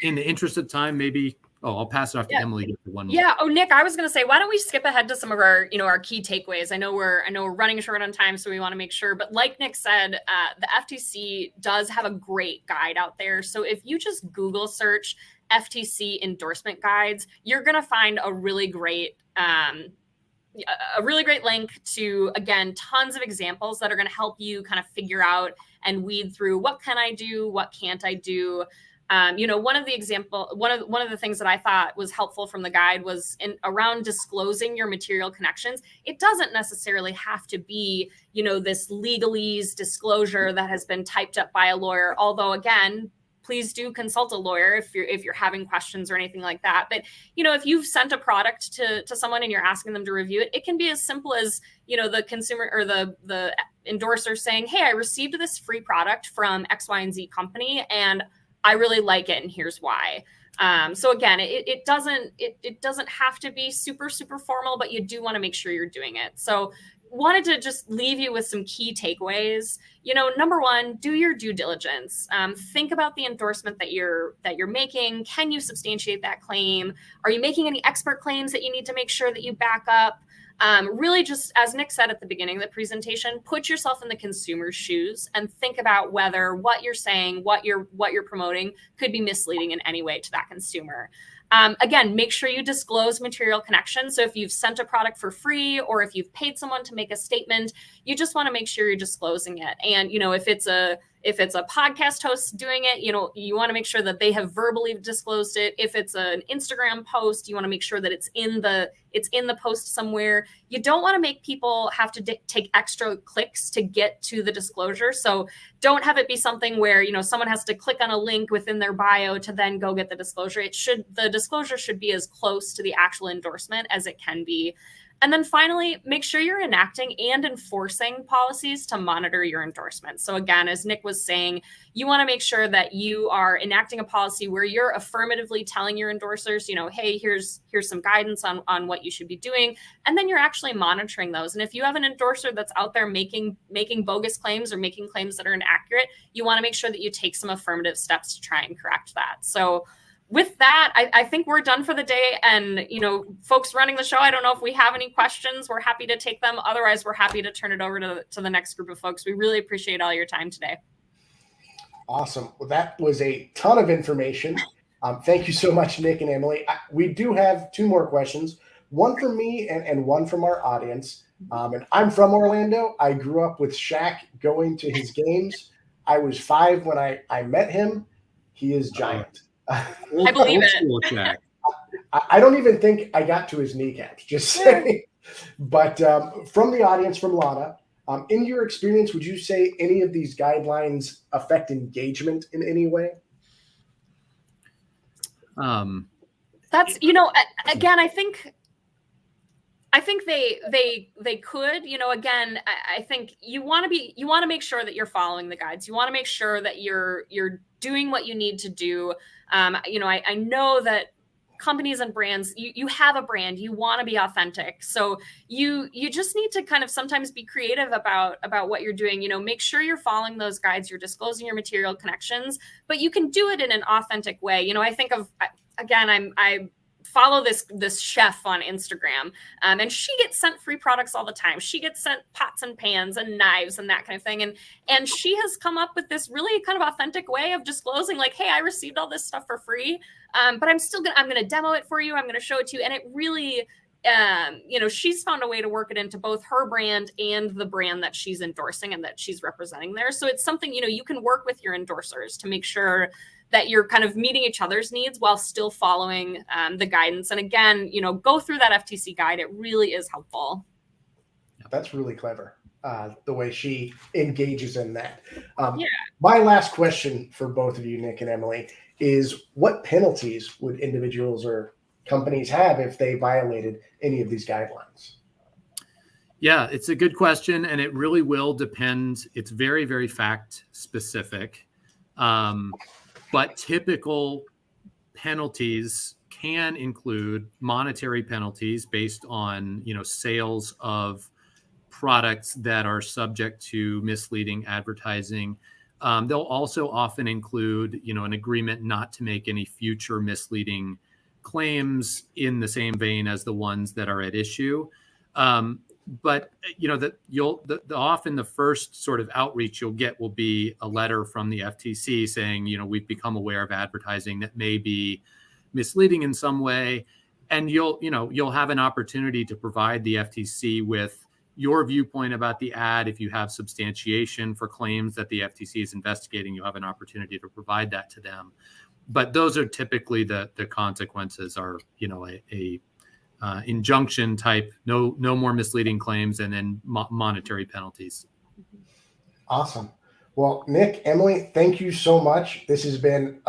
In the interest of time, maybe, I'll pass it off to Emily for one more. Yeah. Oh, Nick, I was going to say, why don't we skip ahead to some of our, our key takeaways? I know we're running short on time, so we want to make sure. But like Nick said, the FTC does have a great guide out there. So if you just Google search FTC endorsement guides, you're going to find a really great link to, again, tons of examples that are going to help you kind of figure out and weed through what can I do, what can't I do. One of the things that I thought was helpful from the guide was around disclosing your material connections. It doesn't necessarily have to be, this legalese disclosure that has been typed up by a lawyer. Although, again, please do consult a lawyer if you're having questions or anything like that. But, if you've sent a product to someone and you're asking them to review it, it can be as simple as, the consumer or the endorser saying, hey, I received this free product from X, Y, and Z company, and I really like it, and here's why. So again, it doesn't have to be super, super formal, but you do want to make sure you're doing it. So wanted to just leave you with some key takeaways. Number one, do your due diligence. Think about the endorsement that you're making. Can you substantiate that claim? Are you making any expert claims that you need to make sure that you back up? Really, just as Nick said at the beginning of the presentation, put yourself in the consumer's shoes and think about whether what you're saying, what you're promoting could be misleading in any way to that consumer. Again, make sure you disclose material connections. So if you've sent a product for free or if you've paid someone to make a statement, you just want to make sure you're disclosing it. And, if it's a podcast host doing it, you want to make sure that they have verbally disclosed it. If it's an Instagram post, you want to make sure that it's in the post somewhere. You don't want to make people have to take extra clicks to get to the disclosure. So don't have it be something where, someone has to click on a link within their bio to then go get the disclosure. The disclosure should be as close to the actual endorsement as it can be. And then finally, make sure you're enacting and enforcing policies to monitor your endorsements. So again, as Nick was saying, you want to make sure that you are enacting a policy where you're affirmatively telling your endorsers, hey, here's some guidance on what you should be doing. And then you're actually monitoring those. And if you have an endorser that's out there making bogus claims or making claims that are inaccurate, you want to make sure that you take some affirmative steps to try and correct that. So with that, I think we're done for the day. And, folks running the show, I don't know if we have any questions. We're happy to take them. Otherwise, we're happy to turn it over to the next group of folks. We really appreciate all your time today. Awesome. Well, that was a ton of information. Thank you so much, Nick and Emily. We do have two more questions, one from me and one from our audience. And I'm from Orlando. I grew up with Shaq going to his games. I was 5 when I met him. He is giant. I believe it. I don't even think I got to his kneecaps, just saying. But from the audience, from Lana, in your experience, would you say any of these guidelines affect engagement in any way? That's, again, I think they could, again, I think you want to make sure that you're following the guides. You want to make sure that you're doing what you need to do. I know that companies and brands, you have a brand, you want to be authentic. So you just need to kind of sometimes be creative about what you're doing, make sure you're following those guides, you're disclosing your material connections, but you can do it in an authentic way. I think of, again, I follow this chef on Instagram, and she gets sent free products all the time. She gets sent pots and pans and knives and that kind of thing. And she has come up with this really kind of authentic way of disclosing, like, hey, I received all this stuff for free, but I'm going to demo it for you. I'm going to show it to you. And it really, she's found a way to work it into both her brand and the brand that she's endorsing and that she's representing there. So it's something, you can work with your endorsers to make sure that you're kind of meeting each other's needs while still following the guidance. And again, go through that FTC guide. It really is helpful. That's really clever, the way she engages in that. My last question for both of you, Nick and Emily, is what penalties would individuals or companies have if they violated any of these guidelines? Yeah, it's a good question, and it really will depend. It's very, very fact specific. But typical penalties can include monetary penalties based on, sales of products that are subject to misleading advertising. They'll also often include, an agreement not to make any future misleading claims in the same vein as the ones that are at issue. But often the first sort of outreach you'll get will be a letter from the FTC saying, we've become aware of advertising that may be misleading in some way, and you'll have an opportunity to provide the FTC with your viewpoint about the ad. If you have substantiation for claims that the FTC is investigating, you have an opportunity to provide that to them. But those are typically the consequences are, a injunction type, no more misleading claims, and then monetary penalties. Awesome. Well, Nick, Emily, thank you so much. This has been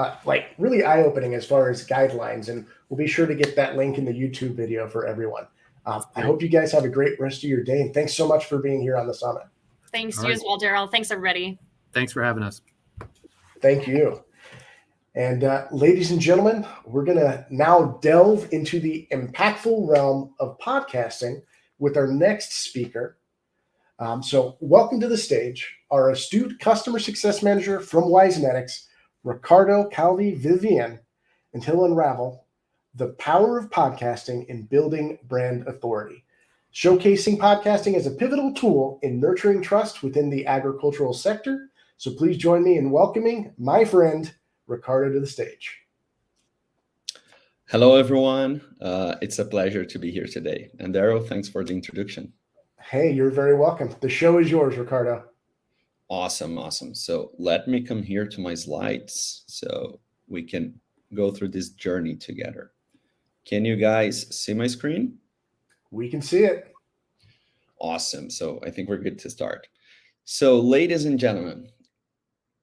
really eye-opening as far as guidelines, and we'll be sure to get that link in the YouTube video for everyone. I hope you guys have a great rest of your day, and thanks so much for being here on the summit. Thanks to you as well, Daryl. Thanks, everybody. Thanks for having us. Thank you. And ladies and gentlemen, we're going to now delve into the impactful realm of podcasting with our next speaker. So welcome to the stage, our astute customer success manager from WiseNetics, Ricardo Calvi-Vivian, and he'll unravel the power of podcasting in building brand authority, showcasing podcasting as a pivotal tool in nurturing trust within the agricultural sector. So please join me in welcoming my friend, Ricardo, to the stage. Hello, everyone. It's a pleasure to be here today. And Daryl, thanks for the introduction. Hey, you're very welcome. The show is yours, Ricardo. Awesome. So let me come here to my slides so we can go through this journey together. Can you guys see my screen? We can see it. Awesome. So I think we're good to start. So ladies and gentlemen,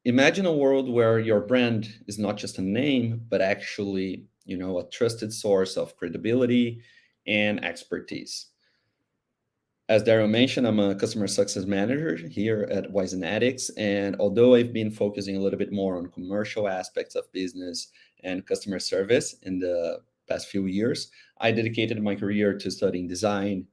imagine a world where your brand is not just a name, but actually, a trusted source of credibility and expertise. As Daryl mentioned, I'm a customer success manager here at WiseNetics. And although I've been focusing a little bit more on commercial aspects of business and customer service in the past few years, I dedicated my career to studying design,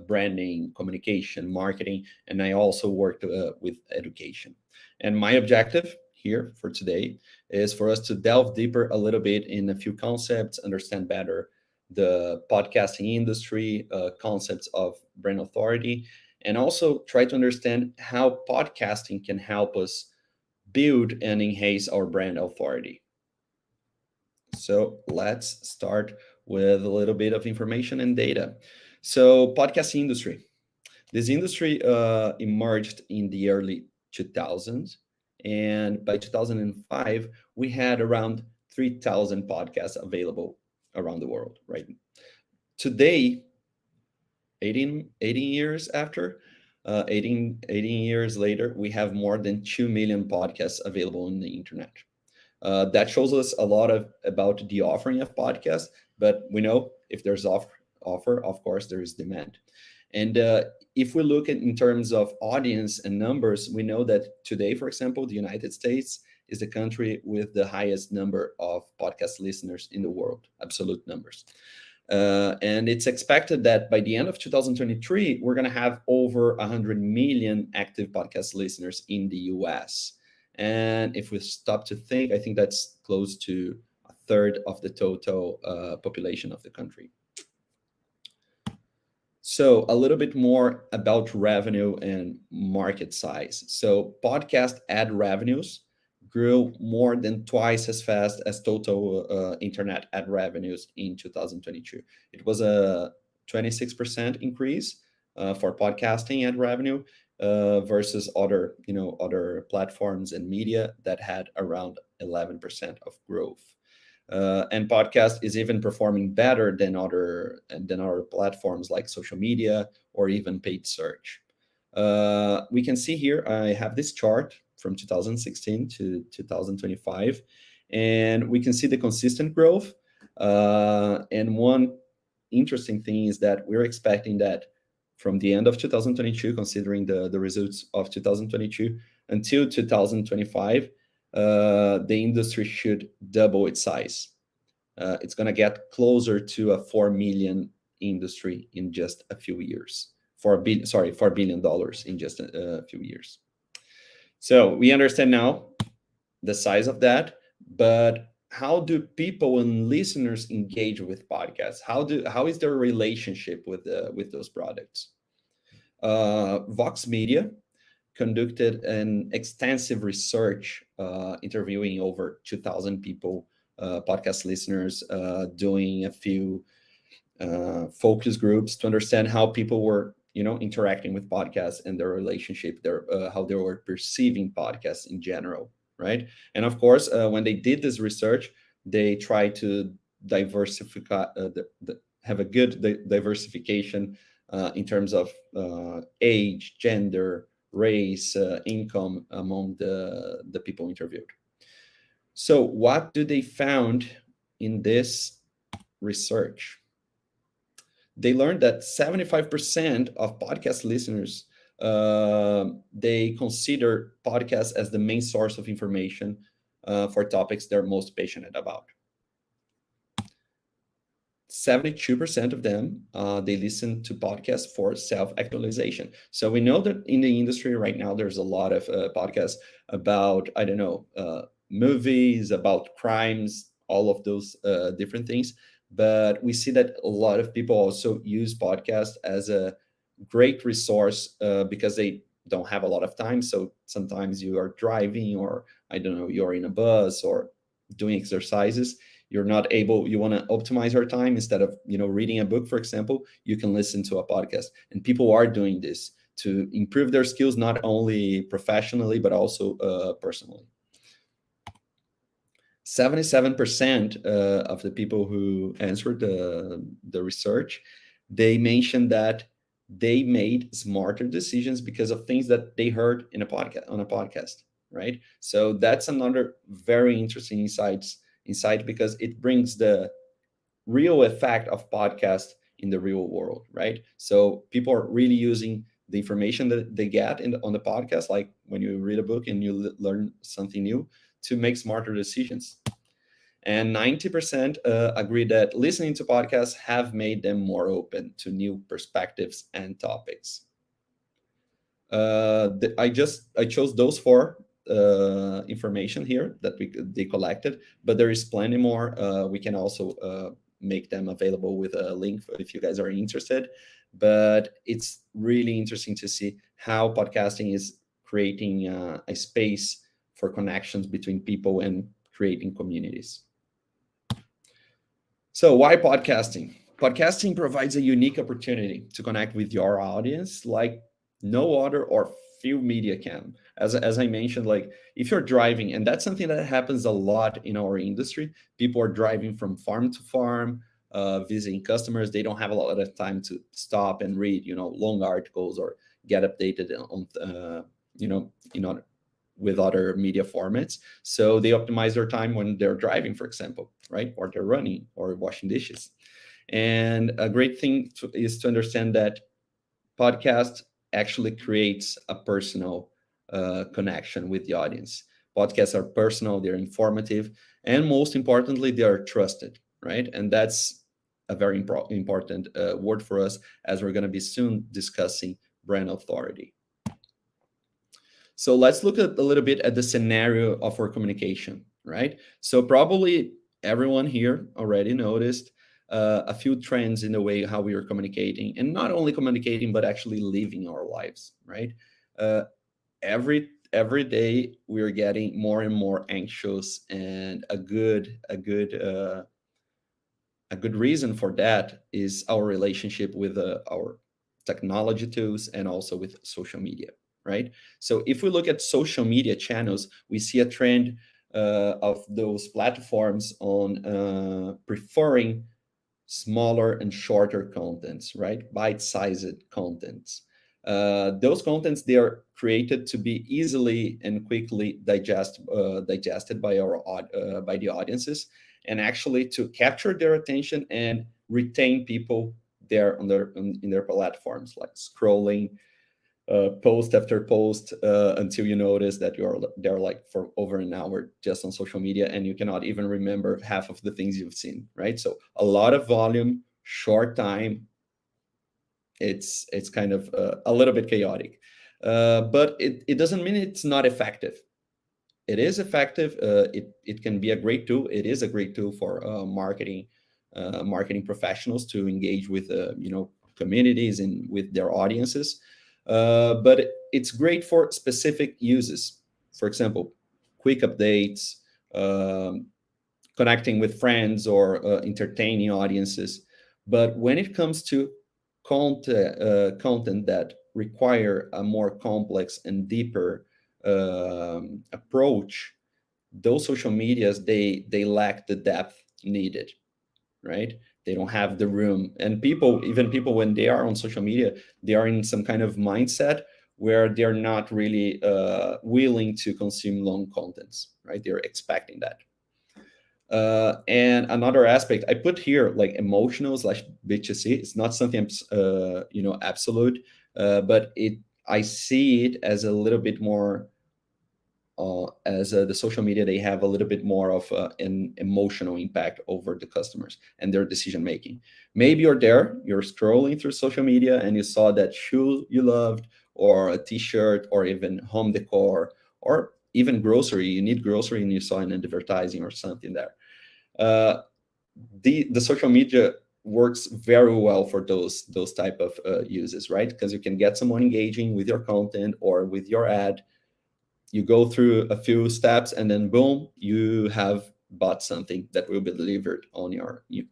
branding, communication, marketing, and I also worked with education. And my objective here for today is for us to delve deeper a little bit in a few concepts, understand better the podcasting industry, concepts of brand authority, and also try to understand how podcasting can help us build and enhance our brand authority. So let's start with a little bit of information and data. So podcasting industry. This industry emerged in the early 2000s. And by 2005, we had around 3,000 podcasts available around the world, right? Today, 18 years after, 18 years later, we have more than 2 million podcasts available on the internet. That shows us a lot about the offering of podcasts, but we know if there's offer, of course, there is demand. And if we look at in terms of audience and numbers, we know that today, for example, the United States is the country with the highest number of podcast listeners in the world, absolute numbers. And it's expected that by the end of 2023, we're going to have over 100 million active podcast listeners in the US. And if we stop to think, I think that's close to a third of the total population of the country. So a little bit more about revenue and market size. So podcast ad revenues grew more than twice as fast as total internet ad revenues in 2022. It was a 26% increase for podcasting ad revenue versus other platforms and media that had around 11% of growth. And podcast is even performing better than other platforms like social media or even paid search. We can see here, I have this chart from 2016 to 2025, and we can see the consistent growth. And one interesting thing is that we're expecting that from the end of 2022, considering the results of 2022 until 2025, the industry should double its size. It's going to get closer to a 4 million industry in just a few years. $4 billion in just a few years. So we understand now the size of that, but how do people and listeners engage with podcasts? How is their relationship with those products? Vox Media conducted an extensive research, interviewing over 2,000 people, podcast listeners, doing a few focus groups to understand how people were, interacting with podcasts and their relationship, how they were perceiving podcasts in general, right? And of course, when they did this research, they tried to diversify, have a good diversification in terms of age, gender, race, income among the people interviewed. So what do they found in this research? They learned that 75% of podcast listeners, they consider podcasts as the main source of information for topics they're most passionate about. 72% of them, they listen to podcasts for self-actualization. So we know that in the industry right now, there's a lot of podcasts about, I don't know, movies, about crimes, all of those different things. But we see that a lot of people also use podcasts as a great resource because they don't have a lot of time. So sometimes you are driving, or I don't know, you're in a bus or doing exercises. You're not able, you want to optimize your time. Instead of, reading a book, for example, you can listen to a podcast. And people are doing this to improve their skills, not only professionally, but also personally. 77% of the people who answered the research, they mentioned that they made smarter decisions because of things that they heard on a podcast, right? So that's another very interesting insight, because it brings the real effect of podcast in the real world, right? So people are really using the information that they get on the podcast, like when you read a book and you learn something new, to make smarter decisions. And 90% agree that listening to podcasts have made them more open to new perspectives and topics. I chose those four information here that they collected, but there is plenty more. We can also make them available with a link if you guys are interested. But it's really interesting to see how podcasting is creating a space for connections between people and creating communities. So why podcasting? Podcasting provides a unique opportunity to connect with your audience like no other or few media can. As I mentioned, like if you're driving, and that's something that happens a lot in our industry, people are driving from farm to farm, visiting customers. They don't have a lot of time to stop and read, long articles or get updated on, with other media formats. So they optimize their time when they're driving, for example, right? Or they're running or washing dishes. And a great thing is to understand that podcast actually creates a personal connection with the audience. Podcasts are personal, they're informative, and most importantly, they are trusted, right? And that's a very important word for us, as we're going to be soon discussing brand authority. So let's look at a little bit at the scenario of our communication, right? So probably everyone here already noticed a few trends in the way how we are communicating, and not only communicating, but actually living our lives, right? Every day we are getting more and more anxious, and a good reason for that is our relationship with our technology tools and also with social media, right? So if we look at social media channels, we see a trend of those platforms on preferring smaller and shorter contents, right? Bite-sized contents. Those contents, they are created to be easily and quickly digested by by the audiences, and actually to capture their attention and retain people there in their platforms, like scrolling post after post until you notice that they're like for over an hour just on social media, and you cannot even remember half of the things you've seen, right? So a lot of volume, short time, It's kind of a little bit chaotic, but it doesn't mean it's not effective. It is effective. It can be a great tool. It is a great tool for marketing professionals to engage with communities and with their audiences. But it's great for specific uses. For example, quick updates, connecting with friends, or entertaining audiences. But when it comes to content that require a more complex and deeper approach, those social medias, they lack the depth needed, right? They don't have the room. And even people when they are on social media, they are in some kind of mindset where they're not really willing to consume long contents, right? They're expecting that. And another aspect I put here, like emotional / B2C, it's not something absolute, but I see it as a little bit more as the social media, they have a little bit more of an emotional impact over the customers and their decision making. Maybe you're scrolling through social media and you saw that shoe you loved, or a t-shirt, or even home decor, or even grocery. You need grocery and you saw an advertising or something there. The social media works very well for those type of uses, right? Because you can get someone engaging with your content or with your ad. You go through a few steps and then boom, you have bought something that will be delivered in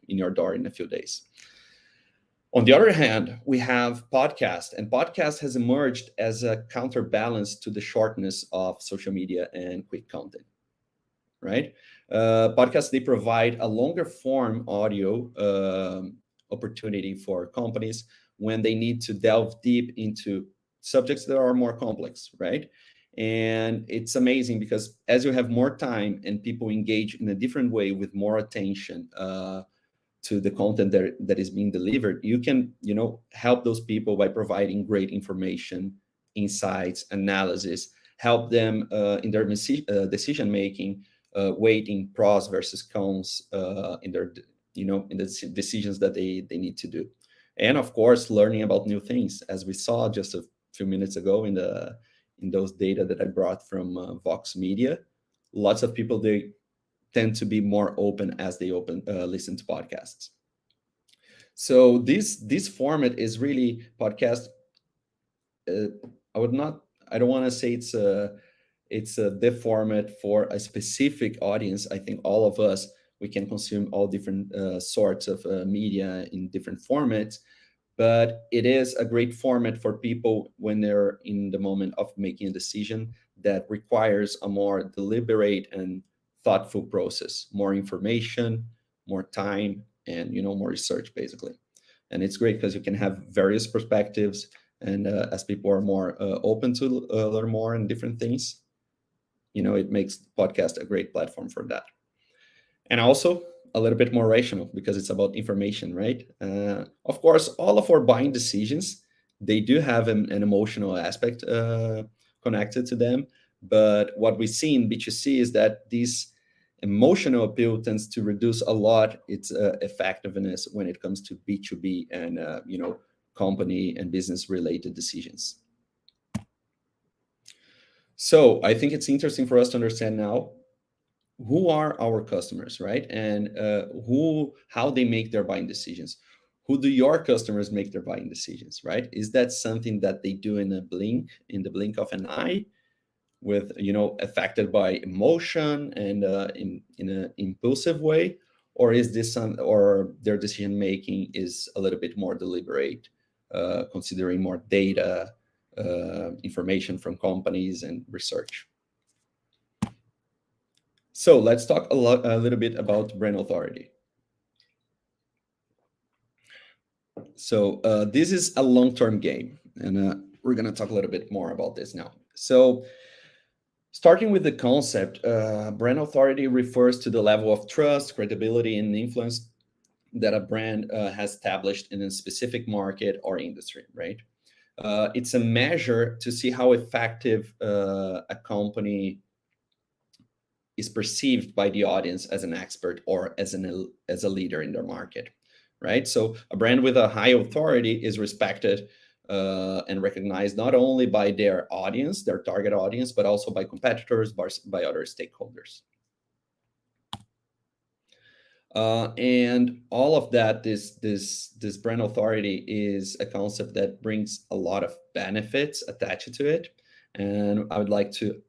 your door in a few days. On the other hand, we have podcast, and podcast has emerged as a counterbalance to the shortness of social media and quick content, right? Podcasts, they provide a longer form audio opportunity for companies when they need to delve deep into subjects that are more complex, right? And it's amazing because as you have more time and people engage in a different way with more attention to the content that is being delivered, you can help those people by providing great information, insights, analysis, help them in their decision making, weighting pros versus cons in their in the decisions that they need to do. And of course, learning about new things, as we saw just a few minutes ago in those data that I brought from Vox Media. Lots of people, they tend to be more open as they listen to podcasts. So this format is really podcast. I don't want to say it's the format for a specific audience. I think all of us, we can consume all different sorts of media in different formats. But it is a great format for people when they're in the moment of making a decision that requires a more deliberate and thoughtful process, more information, more time, and more research, basically. And it's great because you can have various perspectives, and as people are more open to learn more and different things, it makes podcast a great platform for that. And also a little bit more rational because it's about information, right? Of course, all of our buying decisions, they do have an emotional aspect connected to them. But what we see in B2C is that this emotional appeal tends to reduce a lot its effectiveness when it comes to B2B and company and business related decisions. So I think it's interesting for us to understand now who are our customers, right? And how they make their buying decisions. Who do your customers make their buying decisions, right? Is that something that they do in the blink of an eye, with affected by emotion and in an impulsive way, or is this or their decision making is a little bit more deliberate, considering more data, information from companies and research? So let's talk a little bit about brand authority. So this is a long-term game, and we're going to talk a little bit more about this now. So starting with the concept, brand authority refers to the level of trust, credibility, and influence that a brand has established in a specific market or industry, right? It's a measure to see how effective a company is perceived by the audience as an expert or as a leader in their market, right? So a brand with a high authority is respected and recognized not only by their audience, their target audience, but also by competitors, by other stakeholders. And all of that, this brand authority is a concept that brings a lot of benefits attached to it. And I would like to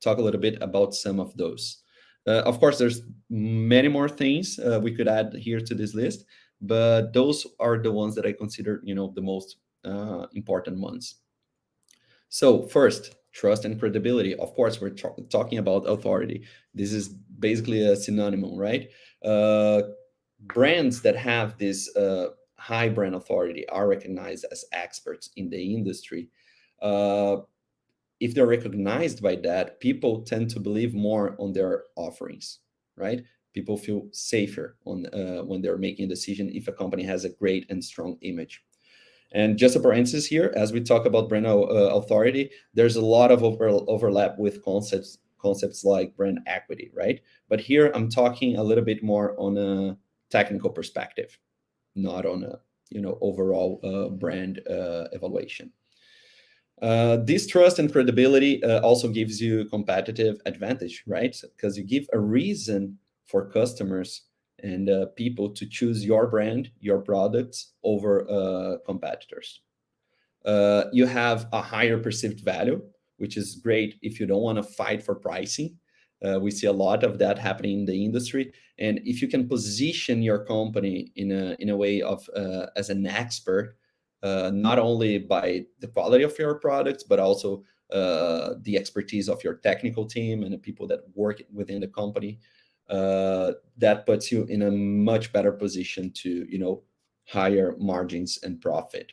talk a little bit about some of those. Of course, there's many more things we could add here to this list, but those are the ones that I consider, the most important ones. So first, trust and credibility. Of course, we're talking about authority. This is basically a synonym, right? Brands that have this high brand authority are recognized as experts in the industry. If they're recognized by that, people tend to believe more on their offerings, right? People feel safer on when they're making a decision if a company has a great and strong image. And just a parenthesis here, as we talk about brand authority, there's a lot of overlap with concepts like brand equity, right? But here I'm talking a little bit more on a technical perspective, not on a overall brand evaluation. This trust and credibility also gives you competitive advantage, right? Because you give a reason for customers and people to choose your brand, your products over competitors. You have a higher perceived value, which is great if you don't want to fight for pricing. We see a lot of that happening in the industry. And if you can position your company in a way of as an expert, not only by the quality of your products, but also the expertise of your technical team and the people that work within the company, that puts you in a much better position to, higher margins and profit.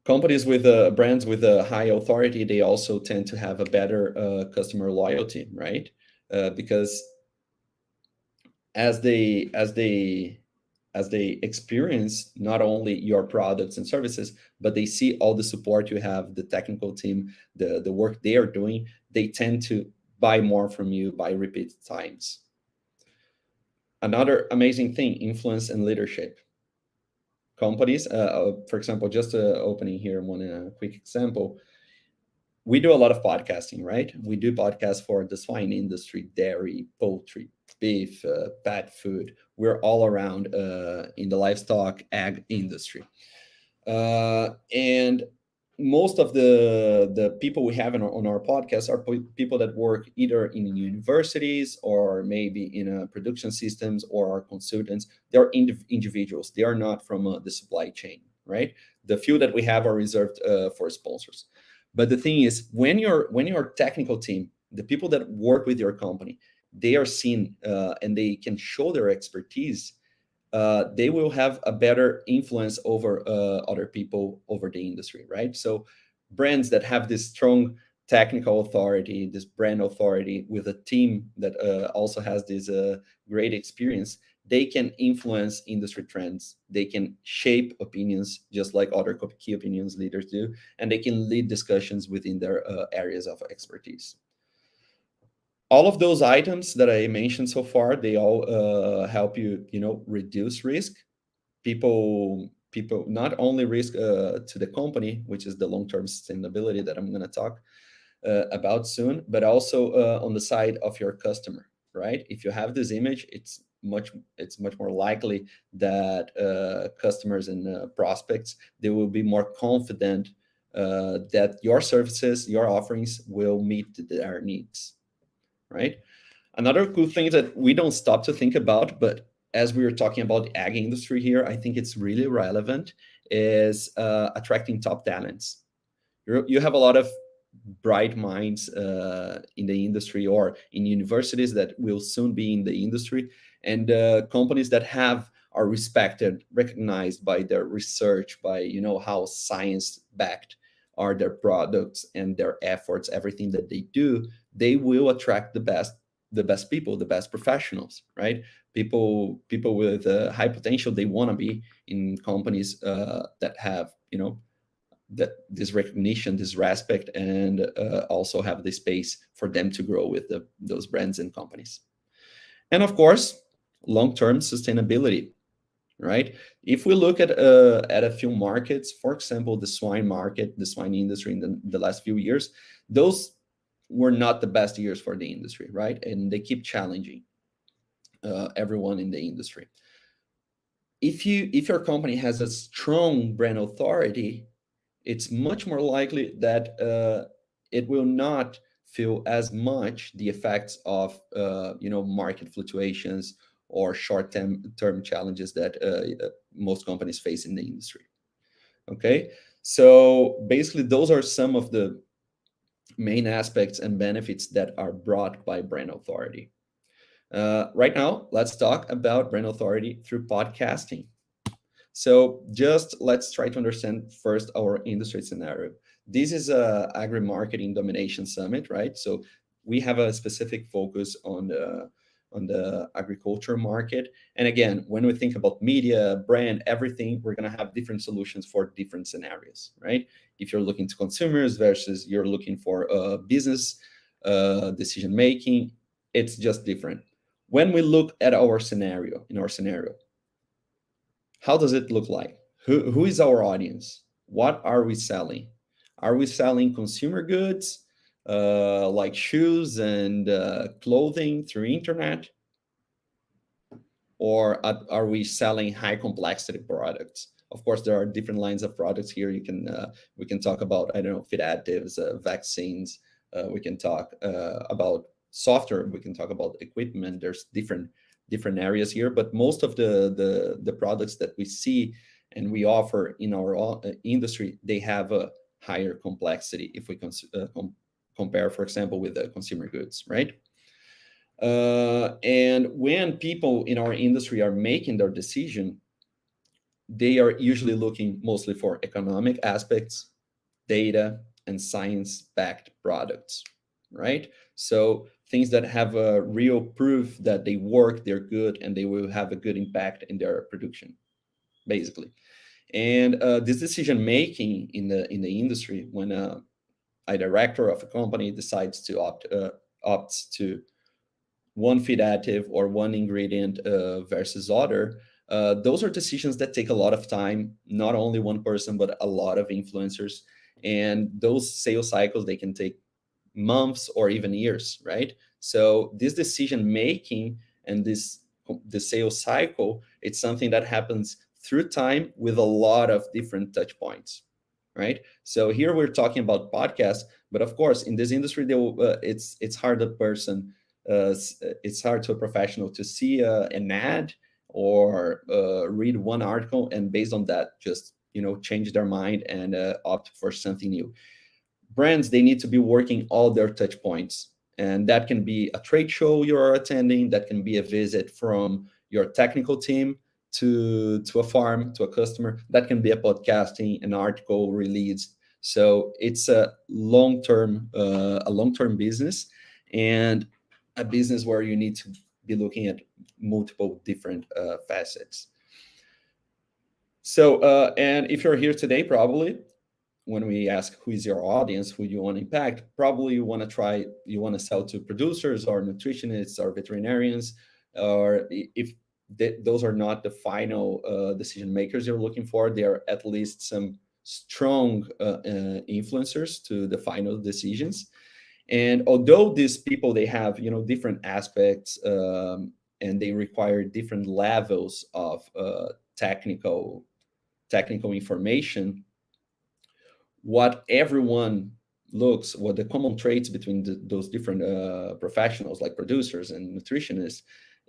Companies with brands with a high authority, they also tend to have a better customer loyalty, right? Because as they experience not only your products and services, but they see all the support you have, the technical team, the work they are doing, they tend to buy more from you by repeat times. Another amazing thing, influence and leadership. Companies, for example, just opening here one quick example. We do a lot of podcasting, right? We do podcasts for the swine industry, dairy, poultry, beef, pet food. We're all around in the livestock ag industry. And most of the people we have on our podcast are people that work either in universities or maybe in production systems or are consultants. They're individuals. They are not from the supply chain, right? The few that we have are reserved for sponsors. But the thing is, when your technical team, the people that work with your company, they are seen and they can show their expertise, they will have a better influence over other people over the industry, right? So brands that have this strong technical authority, this brand authority with a team that also has this great experience, they can influence industry trends. They can shape opinions just like other key opinions leaders do, and they can lead discussions within their areas of expertise. All of those items that I mentioned so far, they all help you, reduce risk. People not only risk to the company, which is the long-term sustainability that I'm going to talk about soon, but also on the side of your customer, right? If you have this image, it's much more likely that customers and prospects, they will be more confident that your services, your offerings will meet their needs. Right? Another cool thing that we don't stop to think about, but as we were talking about the ag industry here, I think it's really relevant, is attracting top talents. You have a lot of bright minds in the industry or in universities that will soon be in the industry, and companies that are respected, recognized by their research, by how science-backed are their products and their efforts, everything that they do. They will attract the best people, the best professionals, right? People with high potential. They want to be in companies that have, this recognition, this respect, and also have the space for them to grow with those brands and companies. And of course, long-term sustainability, right? If we look at a few markets, for example, the swine market, the swine industry in the last few years, those were not the best years for the industry, right? And they keep challenging everyone in the industry. If your company has a strong brand authority, it's much more likely that it will not feel as much the effects of market fluctuations or short-term challenges that most companies face in the industry. Okay, so basically those are some of the main aspects and benefits that are brought by brand authority. Right now, let's talk about brand authority through podcasting. So just let's try to understand first our industry scenario. This is a Agri-Marketing Domination Summit, right? So we have a specific focus on the agriculture market. And again, when we think about media, brand, everything, we're going to have different solutions for different scenarios, right? If you're looking to consumers versus you're looking for business decision making, it's just different. When we look at our scenario, how does it look like? Who is our audience? What are we selling? Are we selling consumer goods like shoes and clothing through internet? Or are we selling high complexity products? Of course, there are different lines of products here. We can talk about, I don't know, feed additives, vaccines. We can talk about software. We can talk about equipment. There's different areas here, but most of the products that we see and we offer in our industry, they have a higher complexity if we compare, for example, with the consumer goods, right? And when people in our industry are making their decision, they are usually looking mostly for economic aspects, data, and science-backed products, right? So things that have a real proof that they work, they're good, and they will have a good impact in their production, basically. And this decision making in the industry, when a director of a company decides to opts to one feed additive or one ingredient versus other, those are decisions that take a lot of time, not only one person, but a lot of influencers. And those sales cycles, they can take months or even years, right? So this decision making and the sales cycle, it's something that happens through time with a lot of different touch points, right? So here we're talking about podcasts, but of course in this industry, it's hard it's hard to a professional to see an ad or read one article and based on that just change their mind and opt for something new. Brands, they need to be working all their touch points, and that can be a trade show you're attending, that can be a visit from your technical team to a farm, to a customer, that can be a podcasting, an article release. So it's a long-term business, and a business where you need to be looking at multiple different facets. So, and if you're here today, probably when we ask who is your audience, who you want to impact, probably you want to sell to producers or nutritionists or veterinarians, or if those are not the final decision makers you're looking for, they are at least some strong influencers to the final decisions. And although these people, they have different aspects and they require different levels of technical information, what the common traits between those different professionals like producers and nutritionists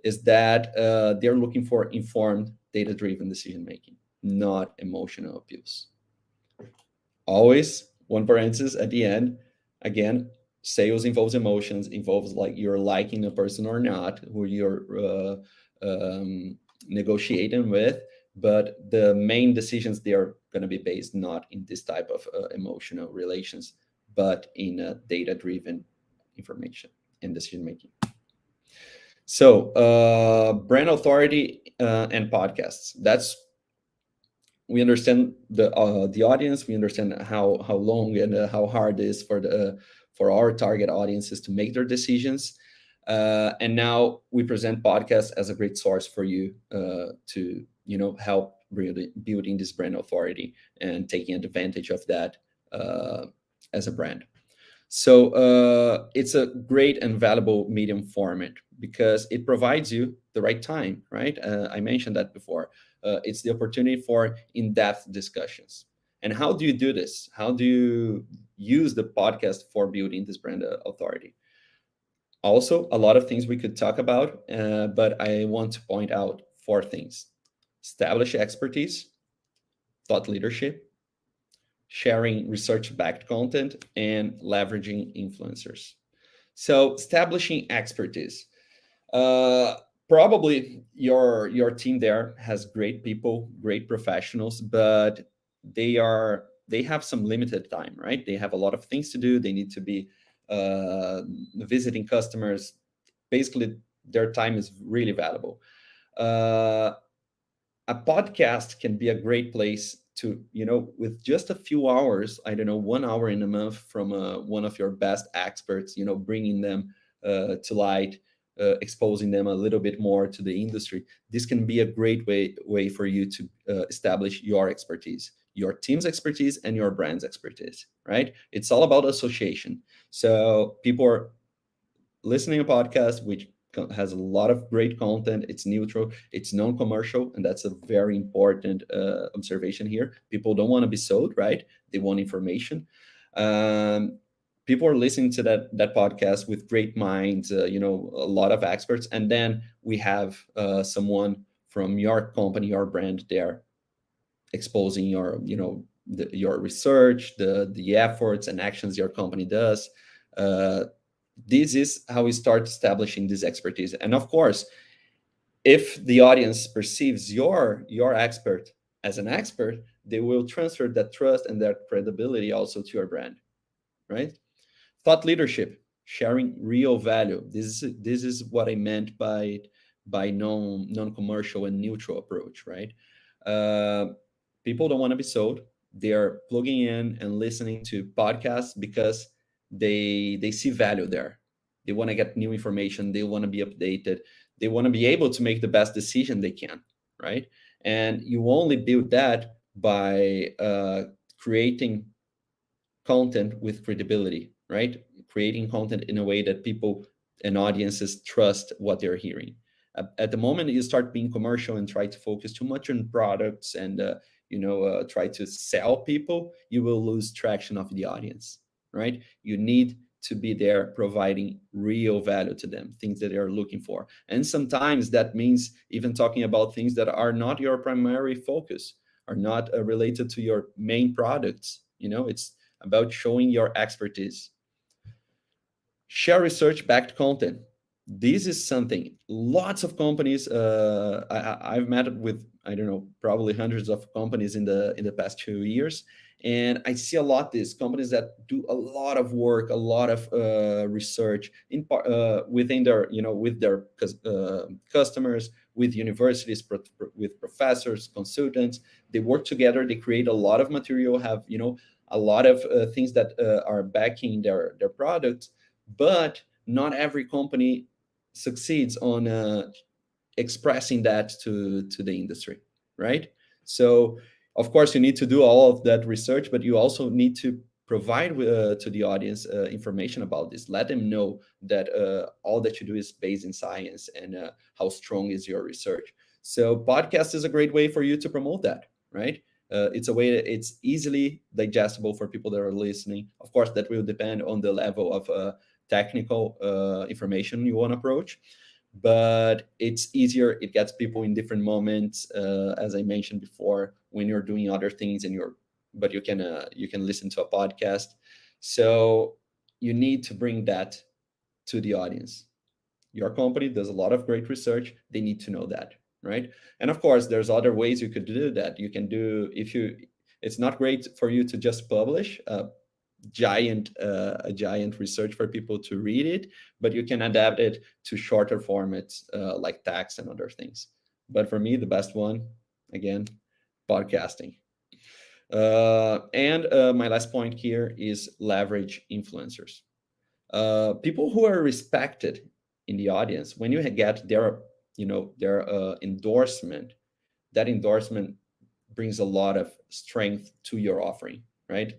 is that they're looking for informed, data-driven decision making, not emotional abuse. Always one parenthesis at the end, again, sales involves emotions, involves like you're liking a person or not, who you're negotiating with, but the main decisions, they are going to be based not in this type of emotional relations, but in data-driven information and decision making. So brand authority and podcasts, we understand the audience, we understand how long and how hard it is for our target audiences to make their decisions. And now we present podcasts as a great source for you to help building this brand authority and taking advantage of that as a brand. So it's a great and valuable medium format because it provides you the right time, right? I mentioned that before. It's the opportunity for in-depth discussions. And how do you do this? How do you use the podcast for building this brand authority? Also, a lot of things we could talk about, but I want to point out 4 things: establish expertise, thought leadership, sharing research-backed content, and leveraging influencers. So establishing expertise. Probably your team there has great people, great professionals, but they have some limited time, right? They have a lot of things to do. They need to be visiting customers. Basically, their time is really valuable. A podcast can be a great place to, with just a few hours, I don't know, 1 hour in a month from one of your best experts, bringing them to light, exposing them a little bit more to the industry. This can be a great way for you to establish your expertise, your team's expertise, and your brand's expertise, right? It's all about association. So people are listening to a podcast which has a lot of great content. It's neutral, it's non-commercial, and that's a very important observation here. People don't want to be sold, right? They want information. People are listening to that podcast with great minds, a lot of experts, and then we have someone from your company, your brand there, exposing your your research, the efforts and actions your company does. This is how we start establishing this expertise. And of course, if the audience perceives your expert as an expert, they will transfer that trust and that credibility also to your brand, right? Thought leadership, sharing real value. This is what I meant by non-commercial and neutral approach, right? People don't want to be sold. They're plugging in and listening to podcasts because they see value there. They want to get new information. They want to be updated. They want to be able to make the best decision they can, right? And you only build that by creating content with credibility, right? Creating content in a way that people and audiences trust what they're hearing. At the moment you start being commercial and try to focus too much on products and try to sell people, you will lose traction of the audience, right? You need to be there providing real value to them, things that they are looking for. And sometimes that means even talking about things that are not your primary focus, are not related to your main products. It's about showing your expertise. Share research-backed content. This is something lots of companies. I've met with, I don't know, probably hundreds of companies in the past 2 years, and I see a lot these companies that do a lot of work, a lot of research within their, with their customers, with universities, with professors, consultants. They work together. They create a lot of material. Have a lot of things that are backing their products, but not every company succeeds on expressing that to the industry, right? So of course you need to do all of that research, but you also need to provide to the audience information about this. Let them know that all that you do is based in science and how strong is your research. So podcast is a great way for you to promote that, right? It's a way that it's easily digestible for people that are listening. Of course, that will depend on the level of technical information you want to approach, but it's easier. It gets people in different moments, as I mentioned before, when you're doing other things and but you can listen to a podcast. So you need to bring that to the audience. Your company does a lot of great research. They need to know that, right? And of course, there's other ways you could do that. You can do, it's not great for you to just publish a giant research for people to read it, but you can adapt it to shorter formats like text and other things. But for me, the best one, again, podcasting. And my last point here is leverage influencers. People who are respected in the audience, when you get their endorsement, that endorsement brings a lot of strength to your offering, right?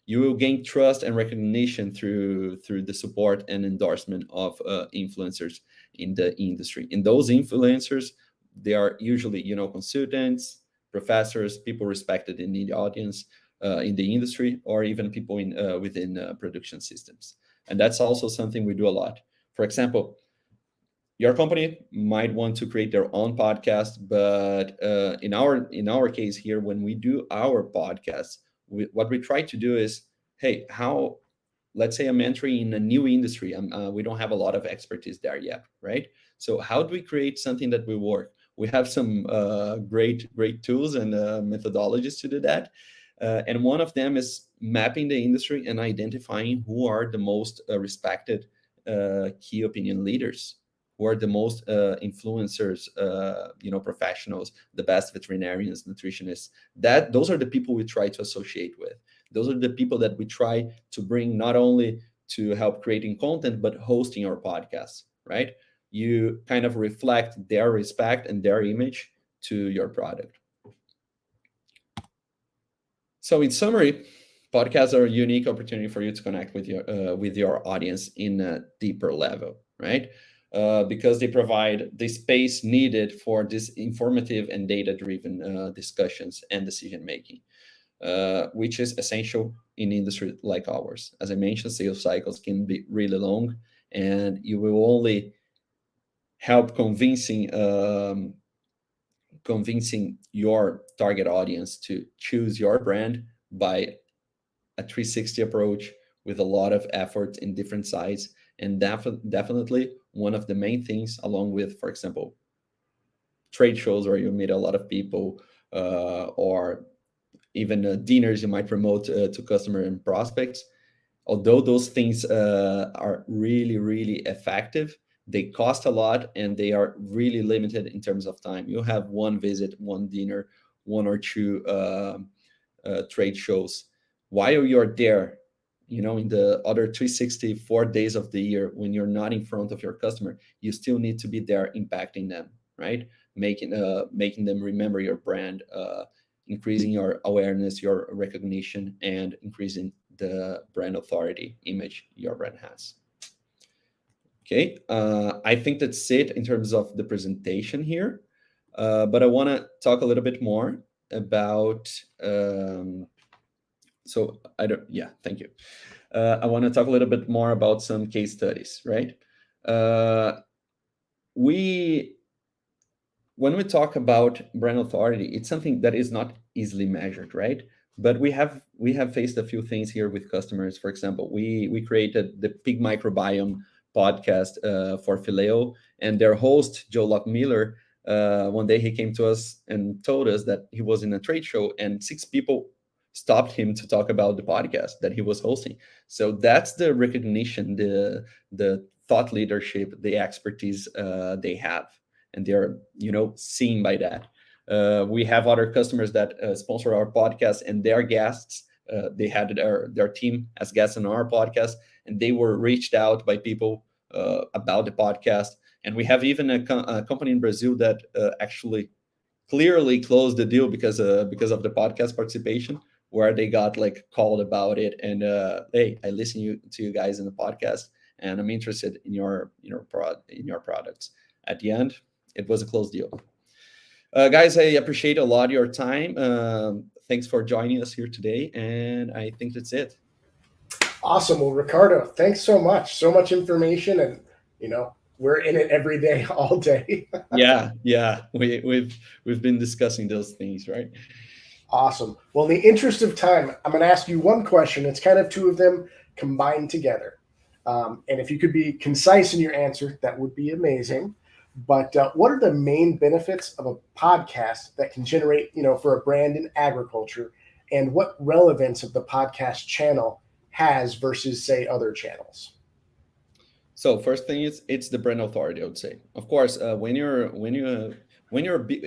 You will gain trust and recognition through the support and endorsement of influencers in the industry. And those influencers, they are usually consultants, professors, people respected in the audience, in the industry, or even people within production systems. And that's also something we do a lot. For example, your company might want to create their own podcast, but in our case here, when we do our podcast, what we try to do is, hey, let's say I'm entering in a new industry, we don't have a lot of expertise there yet, right? So how do we create something that will work? We have some great tools and methodologies to do that. And one of them is mapping the industry and identifying who are the most respected key opinion leaders, who are the most influencers, professionals, the best veterinarians, nutritionists. Those are the people we try to associate with. Those are the people that we try to bring not only to help creating content, but hosting our podcasts, right? You kind of reflect their respect and their image to your product. So in summary, podcasts are a unique opportunity for you to connect with your audience in a deeper level, right? Because they provide the space needed for this informative and data-driven discussions and decision-making, which is essential in industry like ours. As I mentioned, sales cycles can be really long, and you will only help convincing your target audience to choose your brand by a 360 approach with a lot of effort in different sides. And definitely one of the main things, along with, for example, trade shows where you meet a lot of people, or even dinners you might promote to customer and prospects. Although those things are really, really effective, they cost a lot and they are really limited in terms of time. You have one visit, one dinner, one or two trade shows. While you're there, in the other 364 days of the year, when you're not in front of your customer, you still need to be there impacting them, right? Making them remember your brand, increasing your awareness, your recognition, and increasing the brand authority image your brand has. Okay, I think that's it in terms of the presentation here, but I want to talk a little bit more about. Thank you. I want to talk a little bit more about some case studies, right? When we talk about brand authority, it's something that is not easily measured, right? But we have faced a few things here with customers. For example, we created the Pig Microbiome podcast for Phileo, and their host, Joe Lockmiller, one day he came to us and told us that he was in a trade show and 6 people stopped him to talk about the podcast that he was hosting. So that's the recognition, the thought leadership, the expertise they have, and they're seen by that. We have other customers that sponsor our podcast, and their guests, they had their team as guests on our podcast, and they were reached out by people about the podcast. And we have even a company in Brazil that actually clearly closed the deal because of the podcast participation, where they got called about it, and hey, I listen to you guys in the podcast, and I'm interested in your products. At the end, it was a closed deal. Guys, I appreciate a lot your time. Thanks for joining us here today, and I think that's it. Awesome. Well, Ricardo, thanks so much. So much information, and we're in it every day, all day. yeah. We've been discussing those things, right? Awesome. Well, in the interest of time, I'm going to ask you one question. It's kind of 2 of them combined together. And if you could be concise in your answer, that would be amazing. But what are the main benefits of a podcast that can generate, for a brand in agriculture? And what relevance of the podcast channel has versus, say, other channels? So first thing is, it's the brand authority, I would say. Of course, when you're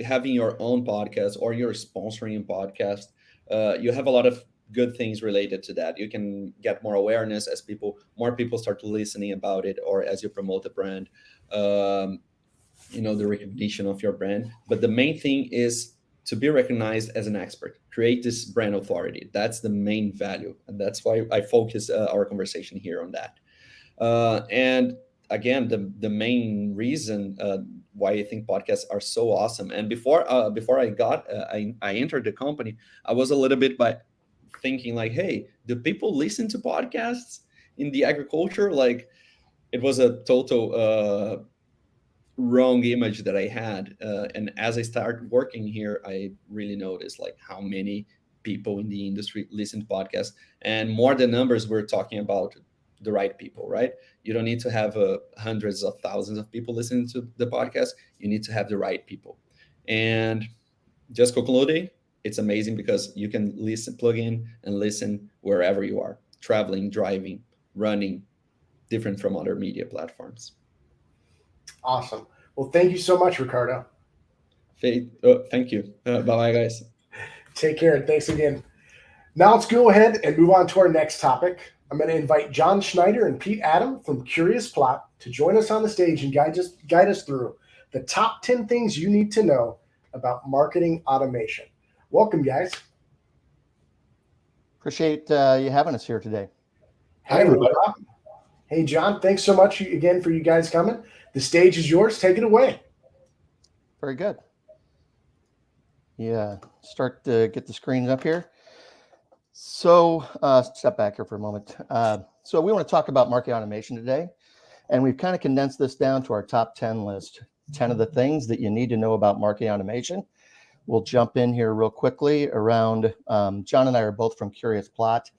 having your own podcast or you're sponsoring a podcast, you have a lot of good things related to that. You can get more awareness as more people start listening about it, or as you promote the brand, the recognition of your brand. But the main thing is to be recognized as an expert, create this brand authority. That's the main value. And that's why I focus our conversation here on that. And again, the main reason why I think podcasts are so awesome. And before I entered the company, I was a little bit thinking like, hey, do people listen to podcasts in the agriculture? Like, it was a total wrong image that I had. And as I started working here, I really noticed like how many people in the industry listen to podcasts, and more than numbers, we're talking about the right people, right? You don't need to have hundreds of thousands of people listening to the podcast. You need to have the right people. And just concluding, it's amazing because you can plug in and listen wherever you are, traveling, driving, running, different from other media platforms. Awesome. Well, thank you so much, Ricardo. Thank you. Bye-bye, guys. Take care, and thanks again. Now let's go ahead and move on to our next topic. I'm going to invite John Schneider and Pete Adam from Curious Plot to join us on the stage and guide us through the top 10 things you need to know about marketing automation. Welcome, guys. Appreciate you having us here today. Hi, everybody. Hey, John, thanks so much again for you guys coming. The stage is yours. Take it away. Very good. Yeah, start to get the screens up here. So step back here for a moment. So we want to talk about marketing automation today, and we've kind of condensed this down to our top 10 list, 10 of the things that you need to know about marketing automation. We'll jump in here real quickly around, John and I are both from Curious Plot.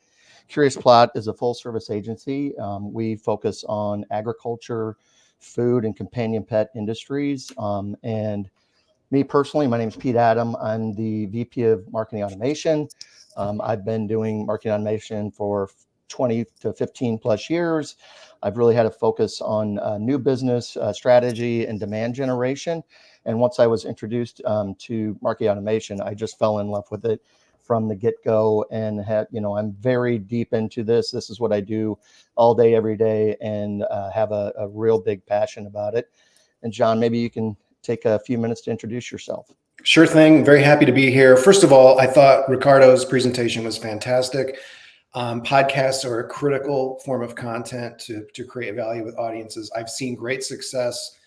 Curious Plot is a full service agency. We focus on agriculture, food, and companion pet industries. And me personally, my name is Pete Adam. I'm the VP of Marketing Automation. I've been doing marketing automation for 20 to 15 plus years. I've really had a focus on new business strategy and demand generation. And once I was introduced to marketing automation, I just fell in love with it from the get-go, and I'm very deep into this. This is what I do all day, every day, and have a real big passion about it. And John, maybe you can take a few minutes to introduce yourself. Sure thing. Very happy to be here. First of all, I thought Ricardo's presentation was fantastic. Podcasts are a critical form of content to create value with audiences. I've seen great success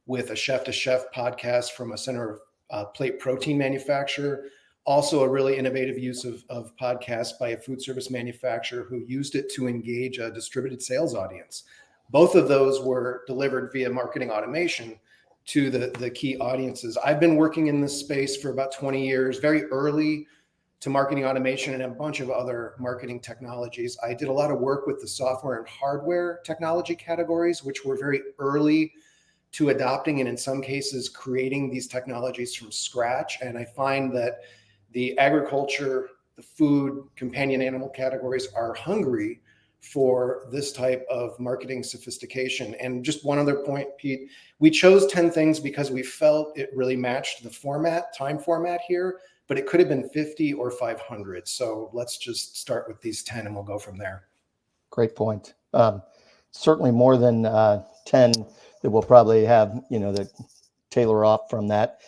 with a chef-to-chef podcast from a center of plate protein manufacturer. Also a really innovative use of podcasts by a food service manufacturer who used it to engage a distributed sales audience. Both of those were delivered via marketing automation to the key audiences. I've been working in this space for about 20 years, very early to marketing automation and a bunch of other marketing technologies. I did a lot of work with the software and hardware technology categories, which were very early to adopting and in some cases creating these technologies from scratch. And I find that the agriculture, the food, companion animal categories are hungry for this type of marketing sophistication. And just one other point, Pete, we chose 10 things because we felt it really matched the time format here, but it could have been 50 or 500. So let's just start with these 10 and we'll go from there. Great point. Certainly more than 10 that we'll probably have, that tailor off from that.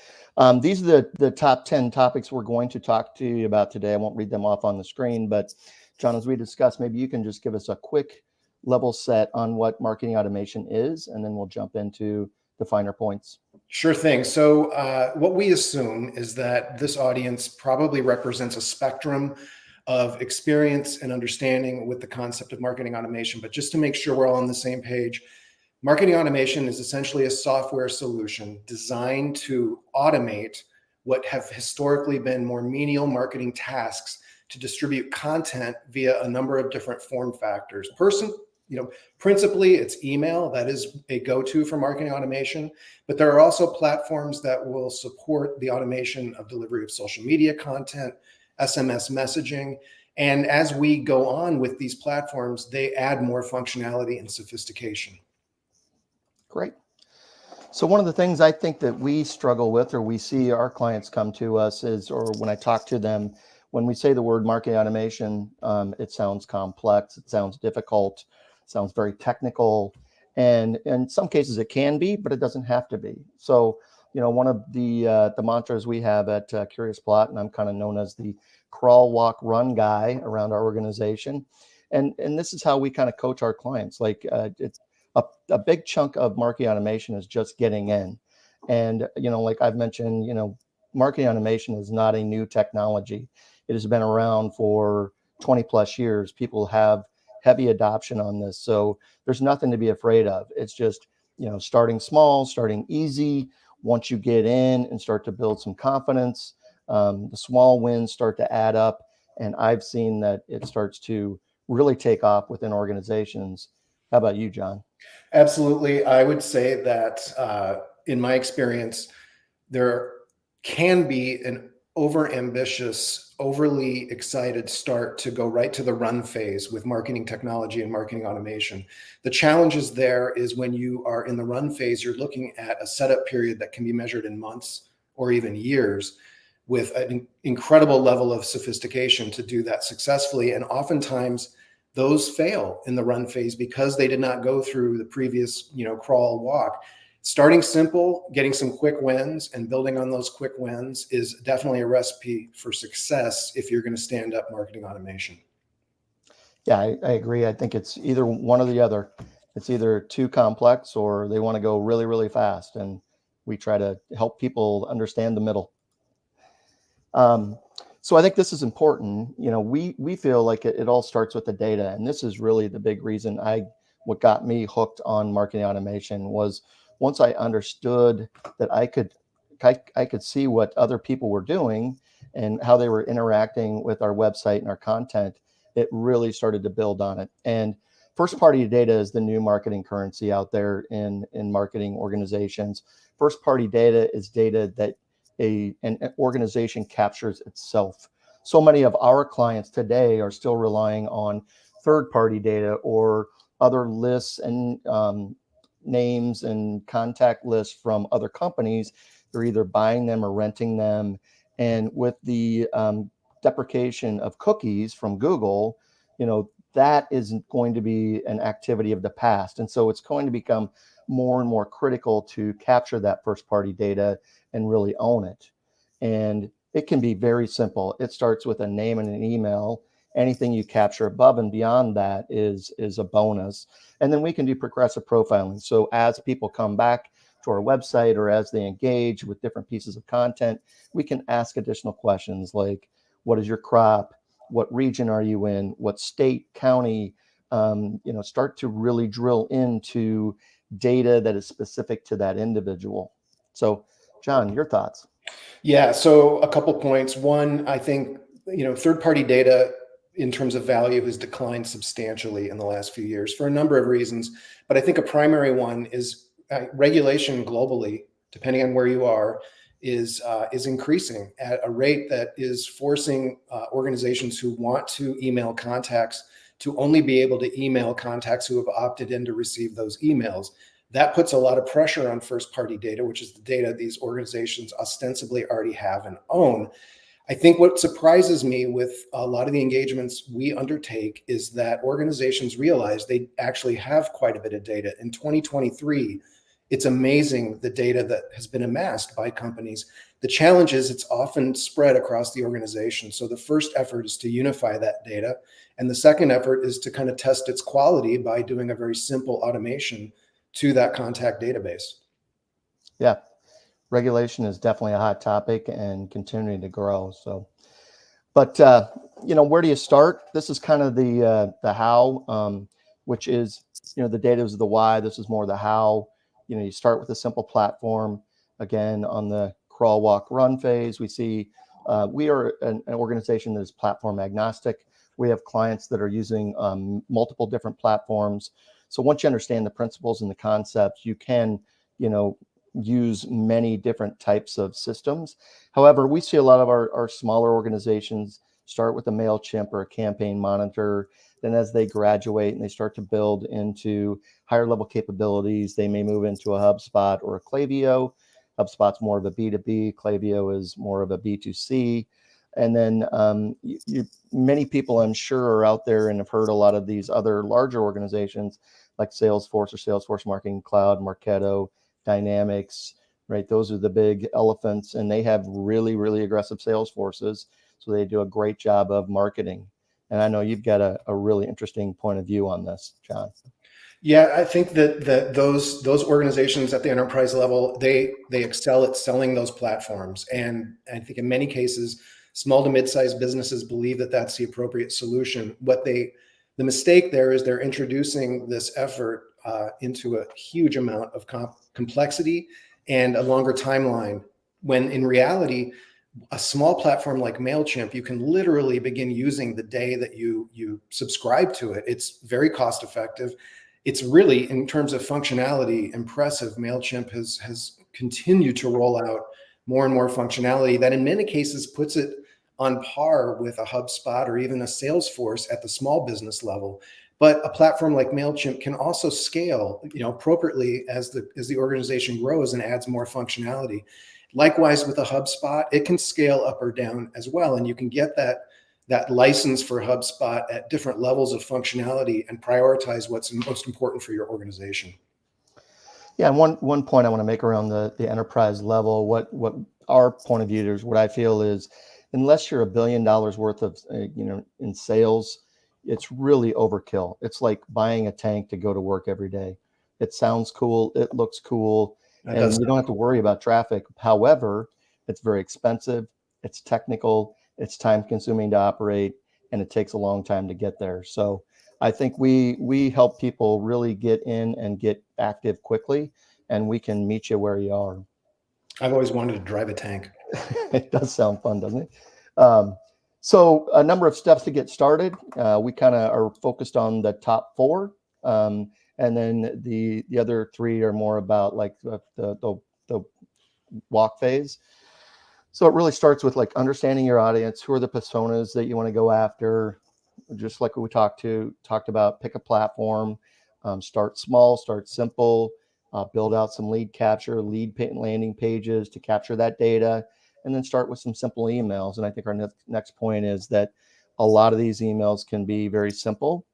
These are the top 10 topics we're going to talk to you about today. I won't read them off on the screen, but John, as we discussed, maybe you can just give us a quick level set on what marketing automation is, and then we'll jump into the finer points. Sure thing. So what we assume is that this audience probably represents a spectrum of experience and understanding with the concept of marketing automation. But just to make sure we're all on the same page, marketing automation is essentially a software solution designed to automate what have historically been more menial marketing tasks to distribute content via a number of different form factors. Principally it's email. That is a go-to for marketing automation, but there are also platforms that will support the automation of delivery of social media content, SMS messaging. And as we go on with these platforms, they add more functionality and sophistication. Great. So one of the things I think that we struggle with, or we see our clients come to us is, or when I talk to them, when we say the word marketing automation, it sounds complex, it sounds difficult, it sounds very technical, and in some cases it can be, but it doesn't have to be. So, one of the mantras we have at Curious Plot, and I'm kind of known as the crawl, walk, run guy around our organization, and this is how we kind of coach our clients. Like it's a big chunk of marketing automation is just getting in, and like I've mentioned, marketing automation is not a new technology. It has been around for 20 plus years. People have heavy adoption on this. So there's nothing to be afraid of. It's just, starting small, starting easy. Once you get in and start to build some confidence, the small wins start to add up. And I've seen that it starts to really take off within organizations. How about you, John? Absolutely. I would say that in my experience, there can be an overambitious, overly excited start to go right to the run phase with marketing technology and marketing automation. The challenges there is when you are in the run phase, you're looking at a setup period that can be measured in months or even years, with an incredible level of sophistication to do that successfully. And oftentimes those fail in the run phase because they did not go through the previous, crawl, walk. Starting simple, getting some quick wins and building on those quick wins is definitely a recipe for success if you're going to stand up marketing automation. Yeah, I agree. I think it's either one or the other. It's either too complex or they want to go really, really fast. And we try to help people understand the middle. So I think this is important. We feel like it all starts with the data. And this is really the big reason what got me hooked on marketing automation was once I understood that I could see what other people were doing and how they were interacting with our website and our content, it really started to build on it. And first party data is the new marketing currency out there in marketing organizations. First party data is data that an organization captures itself. So many of our clients today are still relying on third party data or other lists and names and contact lists from other companies. They're either buying them or renting them. And with the deprecation of cookies from Google, that isn't going to be an activity of the past. And so it's going to become more and more critical to capture that first party data and really own it. And it can be very simple. It starts with a name and an email. Anything you capture above and beyond that is a bonus. And then we can do progressive profiling. So as people come back to our website or as they engage with different pieces of content, we can ask additional questions like, what is your crop? What region are you in? What state, county? Start to really drill into data that is specific to that individual. So, John, your thoughts? Yeah, so a couple points. One, I think, third-party data in terms of value has declined substantially in the last few years for a number of reasons. But I think a primary one is regulation globally, depending on where you are, is increasing at a rate that is forcing organizations who want to email contacts to only be able to email contacts who have opted in to receive those emails. That puts a lot of pressure on first-party data, which is the data these organizations ostensibly already have and own. I think what surprises me with a lot of the engagements we undertake is that organizations realize they actually have quite a bit of data. In 2023, it's amazing the data that has been amassed by companies. The challenge is it's often spread across the organization. So the first effort is to unify that data. And the second effort is to kind of test its quality by doing a very simple automation to that contact database. Yeah, regulation is definitely a hot topic and continuing to grow. So, but where do you start? This is kind of the how, which is the data is the why. This is more the how. You start with a simple platform. Again, on the crawl, walk, run phase, we see we are an organization that is platform agnostic. We have clients that are using multiple different platforms. So once you understand the principles and the concepts, you can, use many different types of systems. However, we see a lot of our smaller organizations start with a MailChimp or a Campaign Monitor. Then as they graduate and they start to build into higher level capabilities, they may move into a HubSpot or a Klaviyo. HubSpot's more of a B2B. Klaviyo is more of a B2C. And then many people, I'm sure, are out there and have heard a lot of these other larger organizations like Salesforce or Salesforce Marketing Cloud, Marketo, Dynamics, right? Those are the big elephants, and they have really, really aggressive sales forces. So they do a great job of marketing. And I know you've got a really interesting point of view on this, John. Yeah, I think that those organizations at the enterprise level, they excel at selling those platforms. And I think in many cases, small to mid-sized businesses believe that that's the appropriate solution. The mistake there is they're introducing this effort into a huge amount of complexity and a longer timeline, when in reality, a small platform like MailChimp, you can literally begin using the day that you subscribe to it. It's very cost effective. It's really, in terms of functionality, impressive. MailChimp has continued to roll out more and more functionality that in many cases puts it on par with a HubSpot or even a Salesforce at the small business level. But a platform like MailChimp can also scale, appropriately as the organization grows and adds more functionality. Likewise with a HubSpot, it can scale up or down as well. And you can get that license for HubSpot at different levels of functionality and prioritize what's most important for your organization. Yeah, and one point I want to make around the enterprise level, what our point of view is, what I feel is, unless you're $1 billion worth of in sales, it's really overkill. It's like buying a tank to go to work every day. It sounds cool, it looks cool, and you don't have to worry about traffic. However, it's very expensive, it's technical, it's time consuming to operate, and it takes a long time to get there. So I think we help people really get in and get active quickly, and we can meet you where you are. I've always wanted to drive a tank. It does sound fun, doesn't it? So a number of steps to get started. We kind of are focused on the top 4. And then the other 3 are more about like the walk phase. So it really starts with like understanding your audience. Who are the personas that you want to go after? Just like we talked about, pick a platform, start small, start simple, build out some lead capture, landing pages to capture that data, and then start with some simple emails. And I think our next point is that a lot of these emails can be very simple.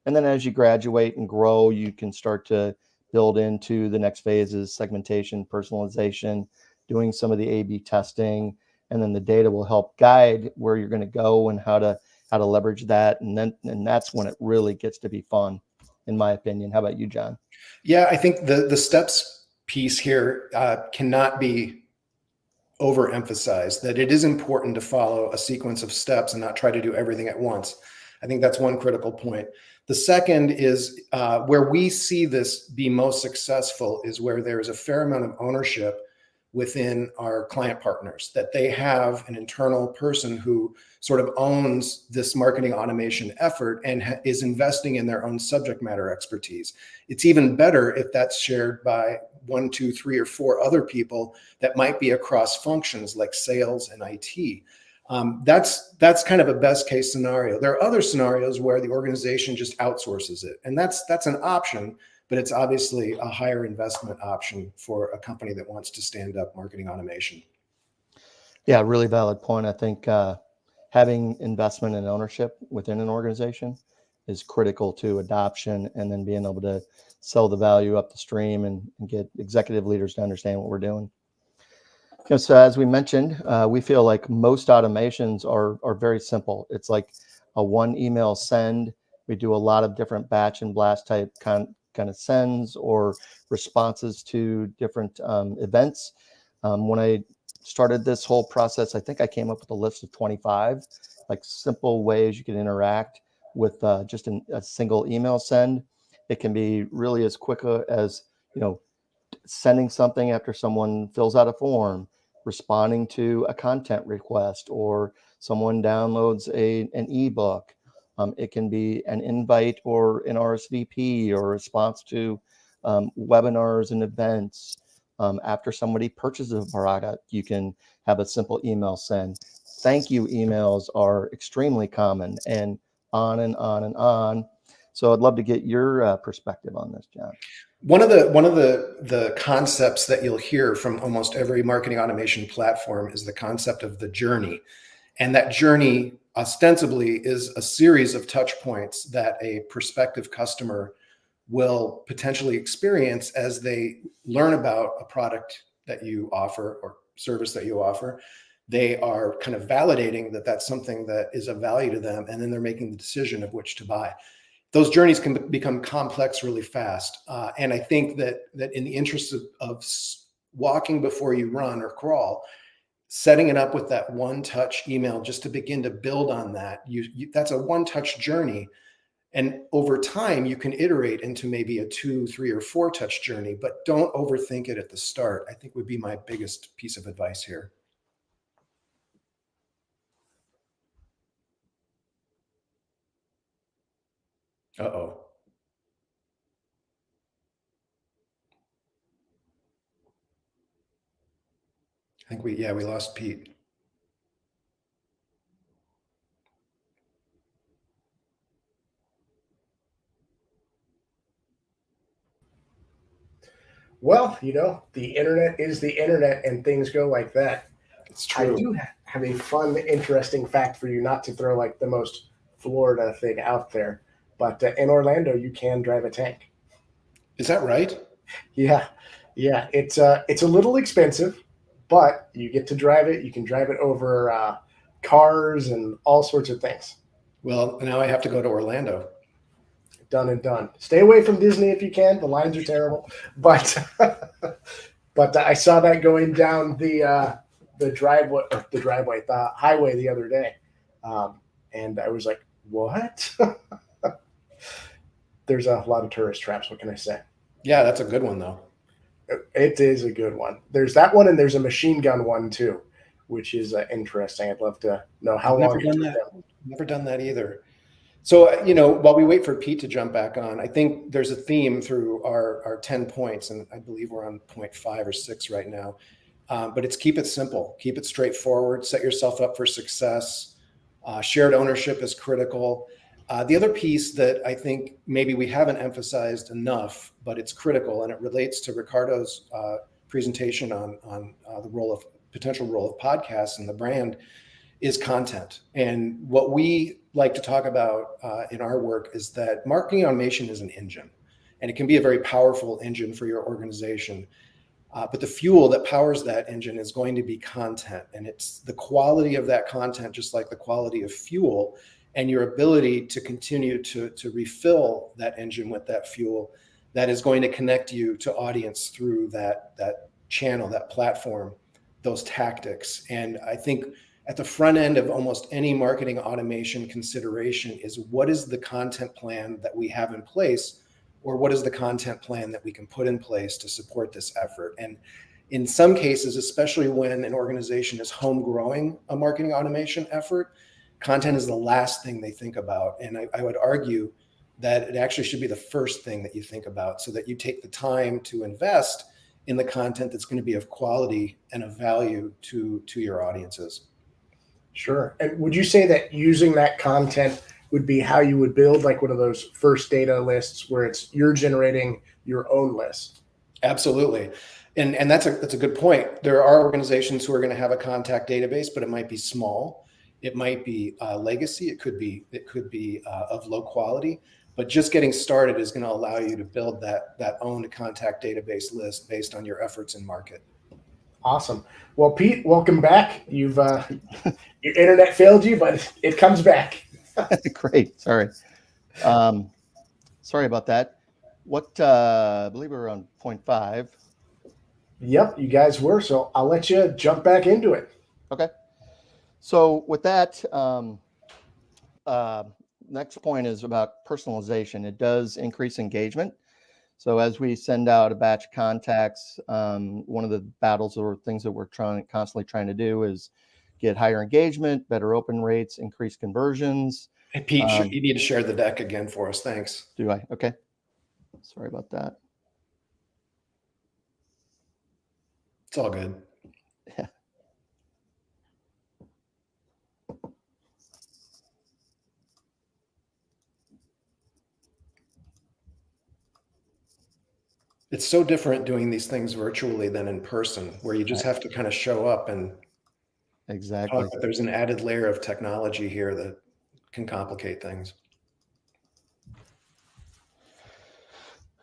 And then as you graduate and grow, you can start to build into the next phases: segmentation, personalization, doing some of the A/B testing, and then the data will help guide where you're going to go and how to leverage that. And that's when it really gets to be fun, in my opinion. How about you, John? Yeah, I think the steps piece here cannot be overemphasized, that it is important to follow a sequence of steps and not try to do everything at once. I think that's one critical point. The second is where we see this be most successful is where there is a fair amount of ownership within our client partners, that they have an internal person who sort of owns this marketing automation effort and is investing in their own subject matter expertise. It's even better if that's shared by 1, 2, 3, or 4 other people that might be across functions like sales and IT. That's kind of a best case scenario. There are other scenarios where the organization just outsources it, and that's an option, but it's obviously a higher investment option for a company that wants to stand up marketing automation. Yeah, really valid point. I think having investment and ownership within an organization is critical to adoption, and then being able to sell the value up the stream and get executive leaders to understand what we're doing. So as we mentioned, we feel like most automations are very simple. It's like a 1 email send. We do a lot of different batch and blast type kind of sends or responses to different events. When I started this whole process, I think I came up with a list of 25 like simple ways you can interact with just a single email send. It can be really as quick as sending something after someone fills out a form, responding to a content request, or someone downloads an ebook. It can be an invite or an RSVP or a response to webinars and events. After somebody purchases a product, you can have a simple email send. Thank you emails are extremely common, and on and on and on. So I'd love to get your perspective on this, John. One of the concepts that you'll hear from almost every marketing automation platform is the concept of the journey. And that journey ostensibly is a series of touch points that a prospective customer will potentially experience as they learn about a product that you offer or service that you offer. They are kind of validating that that's something that is of value to them, and then they're making the decision of which to buy. Those journeys can become complex really fast. And I think that in the interest of walking before you run or crawl, setting it up with that one-touch email just to begin to build on that, that's a one-touch journey. And over time, you can iterate into maybe a 2, 3, or 4-touch journey, but don't overthink it at the start, I think would be my biggest piece of advice here. Uh-oh. I think we lost Pete. Well, the internet is the internet and things go like that. It's true. I do have a fun, interesting fact for you, not to throw like the most Florida thing out there, but in Orlando, you can drive a tank. Is that right? Yeah. It's a little expensive, but you get to drive it. You can drive it over cars and all sorts of things. Well, now I have to go to Orlando. Done and done. Stay away from Disney if you can. The lines are terrible, but I saw that going down the highway the other day, and I was like, "What?" There's a lot of tourist traps. What can I say? Yeah, that's a good one though. It is a good one. There's that one, and there's a machine gun one too, which is interesting. I'd love to know how long it took them. Never done that either. So, while we wait for Pete to jump back on, I think there's a theme through our 10 points, and I believe we're on point 5 or 6 right now. But it's keep it simple, keep it straightforward, set yourself up for success. Shared ownership is critical. The other piece that I think maybe we haven't emphasized enough, but it's critical, and it relates to Ricardo's presentation on the potential role of podcasts and the brand, is content. And what we like to talk about in our work is that marketing automation is an engine, and it can be a very powerful engine for your organization. But the fuel that powers that engine is going to be content, and it's the quality of that content, just like the quality of fuel, and your ability to continue to refill that engine with that fuel that is going to connect you to audience through that channel, that platform, those tactics. And I think at the front end of almost any marketing automation consideration is, what is the content plan that we have in place, or what is the content plan that we can put in place to support this effort? And in some cases, especially when an organization is home growing a marketing automation effort, content is the last thing they think about. And I would argue that it actually should be the first thing that you think about, so that you take the time to invest in the content that's going to be of quality and of value to your audiences. Sure. And would you say that using that content would be how you would build like one of those first data lists where you're generating your own list? Absolutely. And that's a good point. There are organizations who are going to have a contact database, but it might be small. It might be legacy. It could be of low quality. But just getting started is going to allow you to build that own contact database list based on your efforts in market. Awesome. Well, Pete, welcome back. You've your internet failed you, but it comes back. Great. Sorry. Sorry about that. I believe we were on point 5. Yep, you guys were. So I'll let you jump back into it. Okay. So with that, next point is about personalization. It does increase engagement. So as we send out a batch of contacts, one of the battles or things that we're constantly trying to do is get higher engagement, better open rates, increase conversions. Hey, Pete, you need to share the deck again for us. Thanks. Do I? Okay. Sorry about that. It's all good. Yeah. It's so different doing these things virtually than in person, where you just have to kind of show up and Exactly. But there's an added layer of technology here that can complicate things.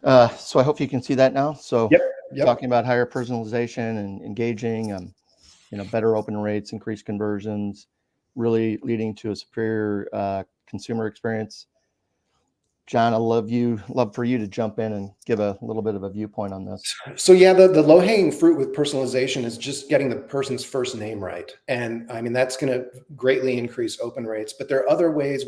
So I hope you can see that now. So Yep. talking about higher personalization and engaging, better open rates, increased conversions, really leading to a superior consumer experience. John, I'd love for you to jump in and give a little bit of a viewpoint on this. So yeah, the low hanging fruit with personalization is just getting the person's first name right. And I mean, that's going to greatly increase open rates, but there are other ways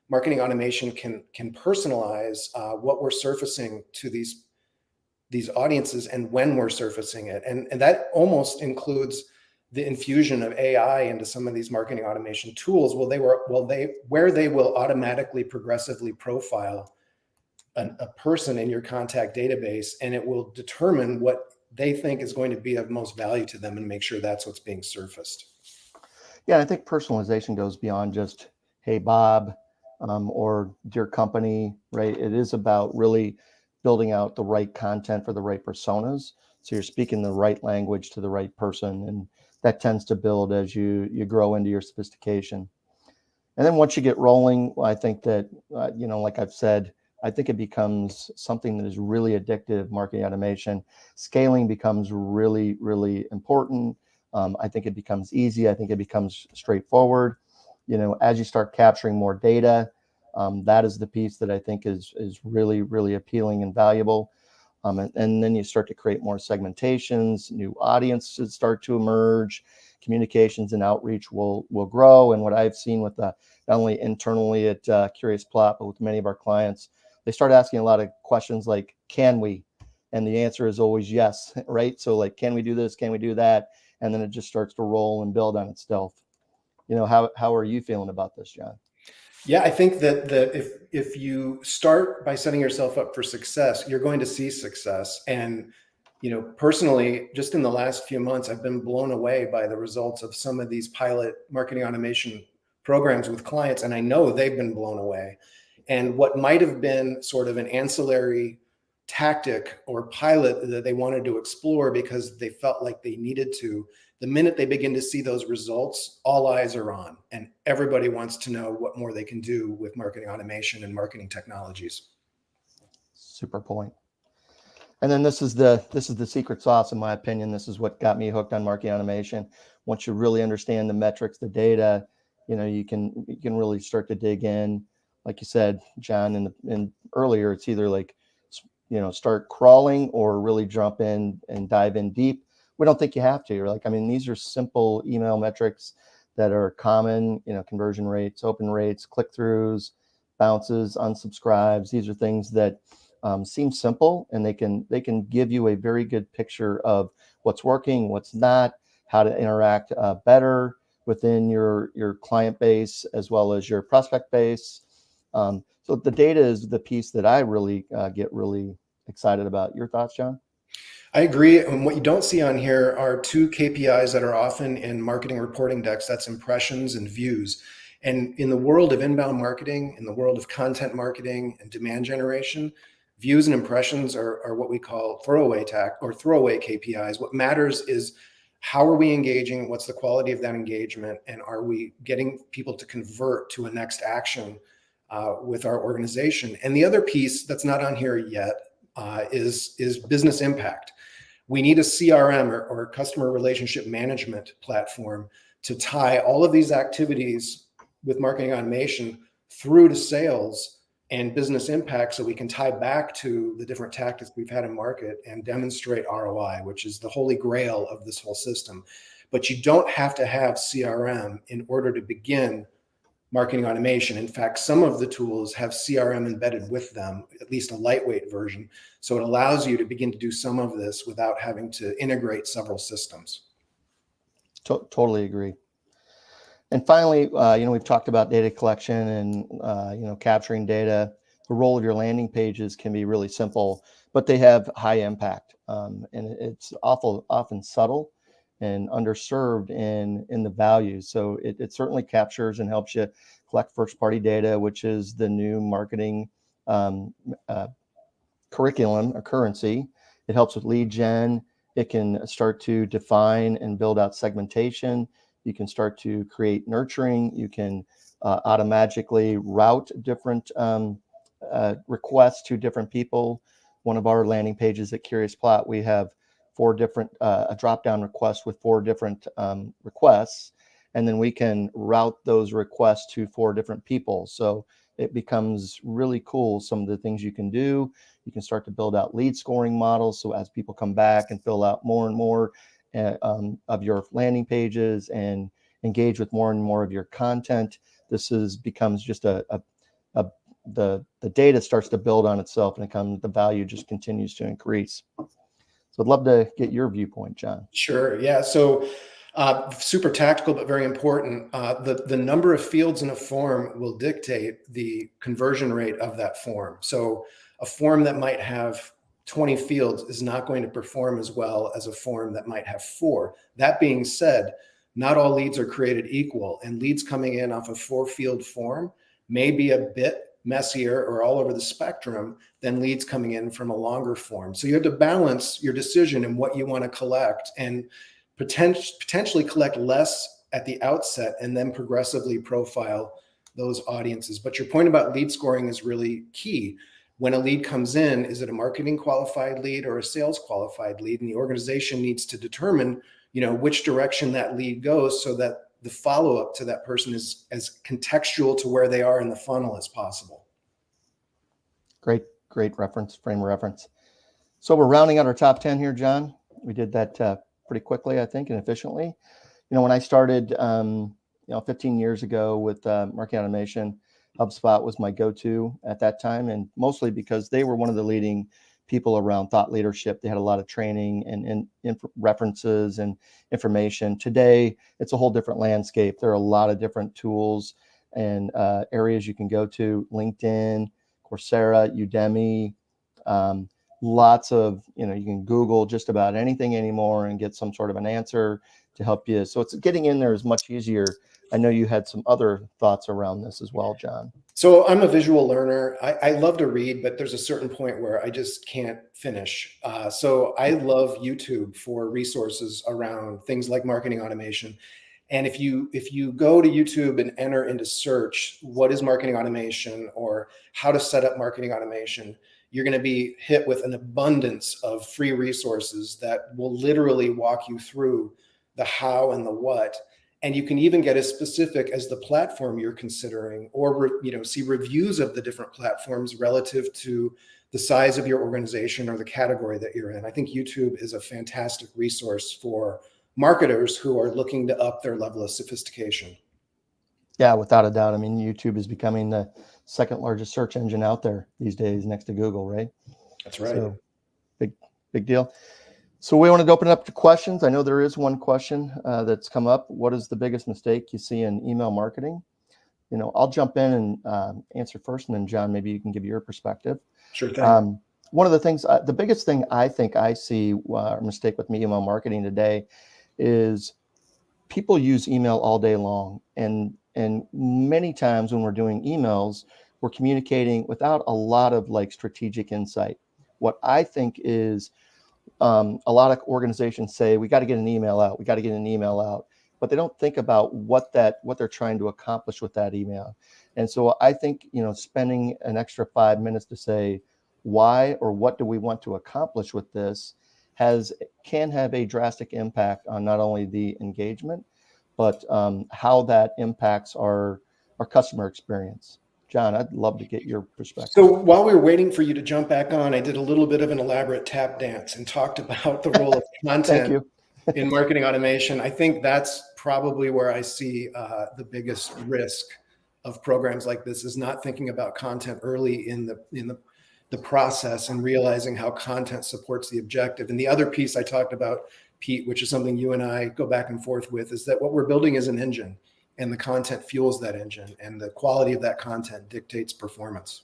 marketing automation can personalize what we're surfacing to these audiences and when we're surfacing it. And that almost includes the infusion of AI into some of these marketing automation tools, where they will automatically progressively profile a person in your contact database, and it will determine what they think is going to be of most value to them and make sure that's what's being surfaced. Yeah, I think personalization goes beyond just, hey, Bob, or dear company, right? It is about really building out the right content for the right personas. So you're speaking the right language to the right person. And that tends to build as you grow into your sophistication. And then once you get rolling, I think that, like I've said, I think it becomes something that is really addictive, marketing automation. Scaling becomes really, really important. I think it becomes easy. I think it becomes straightforward. As you start capturing more data, that is the piece that I think is really, really appealing and valuable. And then you start to create more segmentations, new audiences start to emerge, communications and outreach will grow. And what I've seen with not only internally at Curious Plot, but with many of our clients, they start asking a lot of questions like, can we? And the answer is always yes, right? So like, can we do this? Can we do that? And then it just starts to roll and build on itself. How are you feeling about this, John? Yeah, I think that if you start by setting yourself up for success, you're going to see success. And personally, just in the last few months, I've been blown away by the results of some of these pilot marketing automation programs with clients, and I know they've been blown away. And what might have been sort of an ancillary tactic or pilot that they wanted to explore because they felt like they needed to, the minute they begin to see those results, all eyes are on, and everybody wants to know what more they can do with marketing automation and marketing technologies. Super point. And then this is the secret sauce, in my opinion. This is what got me hooked on marketing automation. Once you really understand the metrics, the data, you can really start to dig in. Like you said, John, and earlier, it's either like, start crawling or really jump in and dive in deep. We don't think you have to. You're like, these are simple email metrics that are common, conversion rates, open rates, click-throughs, bounces, unsubscribes. These are things that seem simple, and they can give you a very good picture of what's working, what's not, how to interact better within your client base as well as your prospect base. So the data is the piece that I really get really excited about. Your thoughts, John? I agree. And what you don't see on here are two KPIs that are often in marketing reporting decks. That's impressions and views. And in the world of inbound marketing, in the world of content marketing and demand generation, views and impressions are what we call throwaway KPIs. What matters is how are we engaging? What's the quality of that engagement? And are we getting people to convert to a next action with our organization? And the other piece that's not on here yet is business impact. We need a CRM or customer relationship management platform to tie all of these activities with marketing automation through to sales and business impact, so we can tie back to the different tactics we've had in market and demonstrate ROI, which is the holy grail of this whole system. But you don't have to have CRM in order to begin marketing automation. In fact, some of the tools have CRM embedded with them, at least a lightweight version. So it allows you to begin to do some of this without having to integrate several systems. Totally agree. And finally, we've talked about data collection and, capturing data. The role of your landing pages can be really simple, but they have high impact. And it's often subtle and underserved in the values. So it certainly captures and helps you collect first-party data, which is the new marketing curriculum or currency. It helps with lead gen. It can start to define and build out segmentation. You can start to create nurturing. You can automatically route different requests to different people. One of our landing pages at Curious Plot, we have 4 different, a drop-down request with 4 different requests, and then we can route those requests to 4 different people. So it becomes really cool, some of the things you can do. You can start to build out lead scoring models. So as people come back and fill out more and more of your landing pages and engage with more and more of your content, this becomes just the data starts to build on itself, and the value just continues to increase. So I'd love to get your viewpoint, John. Sure. Yeah. So super tactical, but very important. The number of fields in a form will dictate the conversion rate of that form. So a form that might have 20 fields is not going to perform as well as a form that might have 4. That being said, not all leads are created equal, and leads coming in off a 4-field form may be a bit messier or all over the spectrum than leads coming in from a longer form. So you have to balance your decision in what you want to collect, and potentially collect less at the outset and then progressively profile those audiences. But your point about lead scoring is really key. When a lead comes in, is it a marketing qualified lead or a sales qualified lead? And the organization needs to determine, which direction that lead goes, so that the follow-up to that person is as contextual to where they are in the funnel as possible. Great frame of reference. So we're rounding out our top 10 here, John. We did that pretty quickly, I think, and efficiently. When I started, 15 years ago with marketing automation, HubSpot was my go-to at that time, and mostly because they were one of the leading people around thought leadership. They had a lot of training and references and information. Today, it's a whole different landscape. There are a lot of different tools and areas you can go to: LinkedIn, Coursera, Udemy, lots of, you can Google just about anything anymore and get some sort of an answer to help you. So it's getting in there is much easier. I know you had some other thoughts around this as well, John. So I'm a visual learner. I love to read, but there's a certain point where I just can't finish. So I love YouTube for resources around things like marketing automation. And if you go to YouTube and enter into search, what is marketing automation or how to set up marketing automation, you're going to be hit with an abundance of free resources that will literally walk you through the how and the what. And you can even get as specific as the platform you're considering, or see reviews of the different platforms relative to the size of your organization or the category that you're in. I think YouTube is a fantastic resource for marketers who are looking to up their level of sophistication. Yeah, without a doubt. I mean, YouTube is becoming the second largest search engine out there these days, next to Google, right? That's right. So big deal. So we wanted to open it up to questions. I know there is one question that's come up. What is the biggest mistake you see in email marketing? I'll jump in and answer first, and then John, maybe you can give your perspective. Sure thing. One of the things, the biggest thing I think I see a mistake with email marketing today is people use email all day long. And many times when we're doing emails, we're communicating without a lot of strategic insight. What I think is a lot of organizations say, we got to get an email out. We got to get an email out. But they don't think about what they're trying to accomplish with that email. And so I think, spending an extra 5 minutes to say why or what do we want to accomplish with this can have a drastic impact on not only the engagement, but how that impacts our customer experience. John, I'd love to get your perspective. So while we were waiting for you to jump back on, I did a little bit of an elaborate tap dance and talked about the role of content in marketing automation. I think that's probably where I see the biggest risk of programs like this, is not thinking about content early in the process and realizing how content supports the objective. And the other piece I talked about, Pete, which is something you and I go back and forth with, is that what we're building is an engine, and the content fuels that engine, and the quality of that content dictates performance.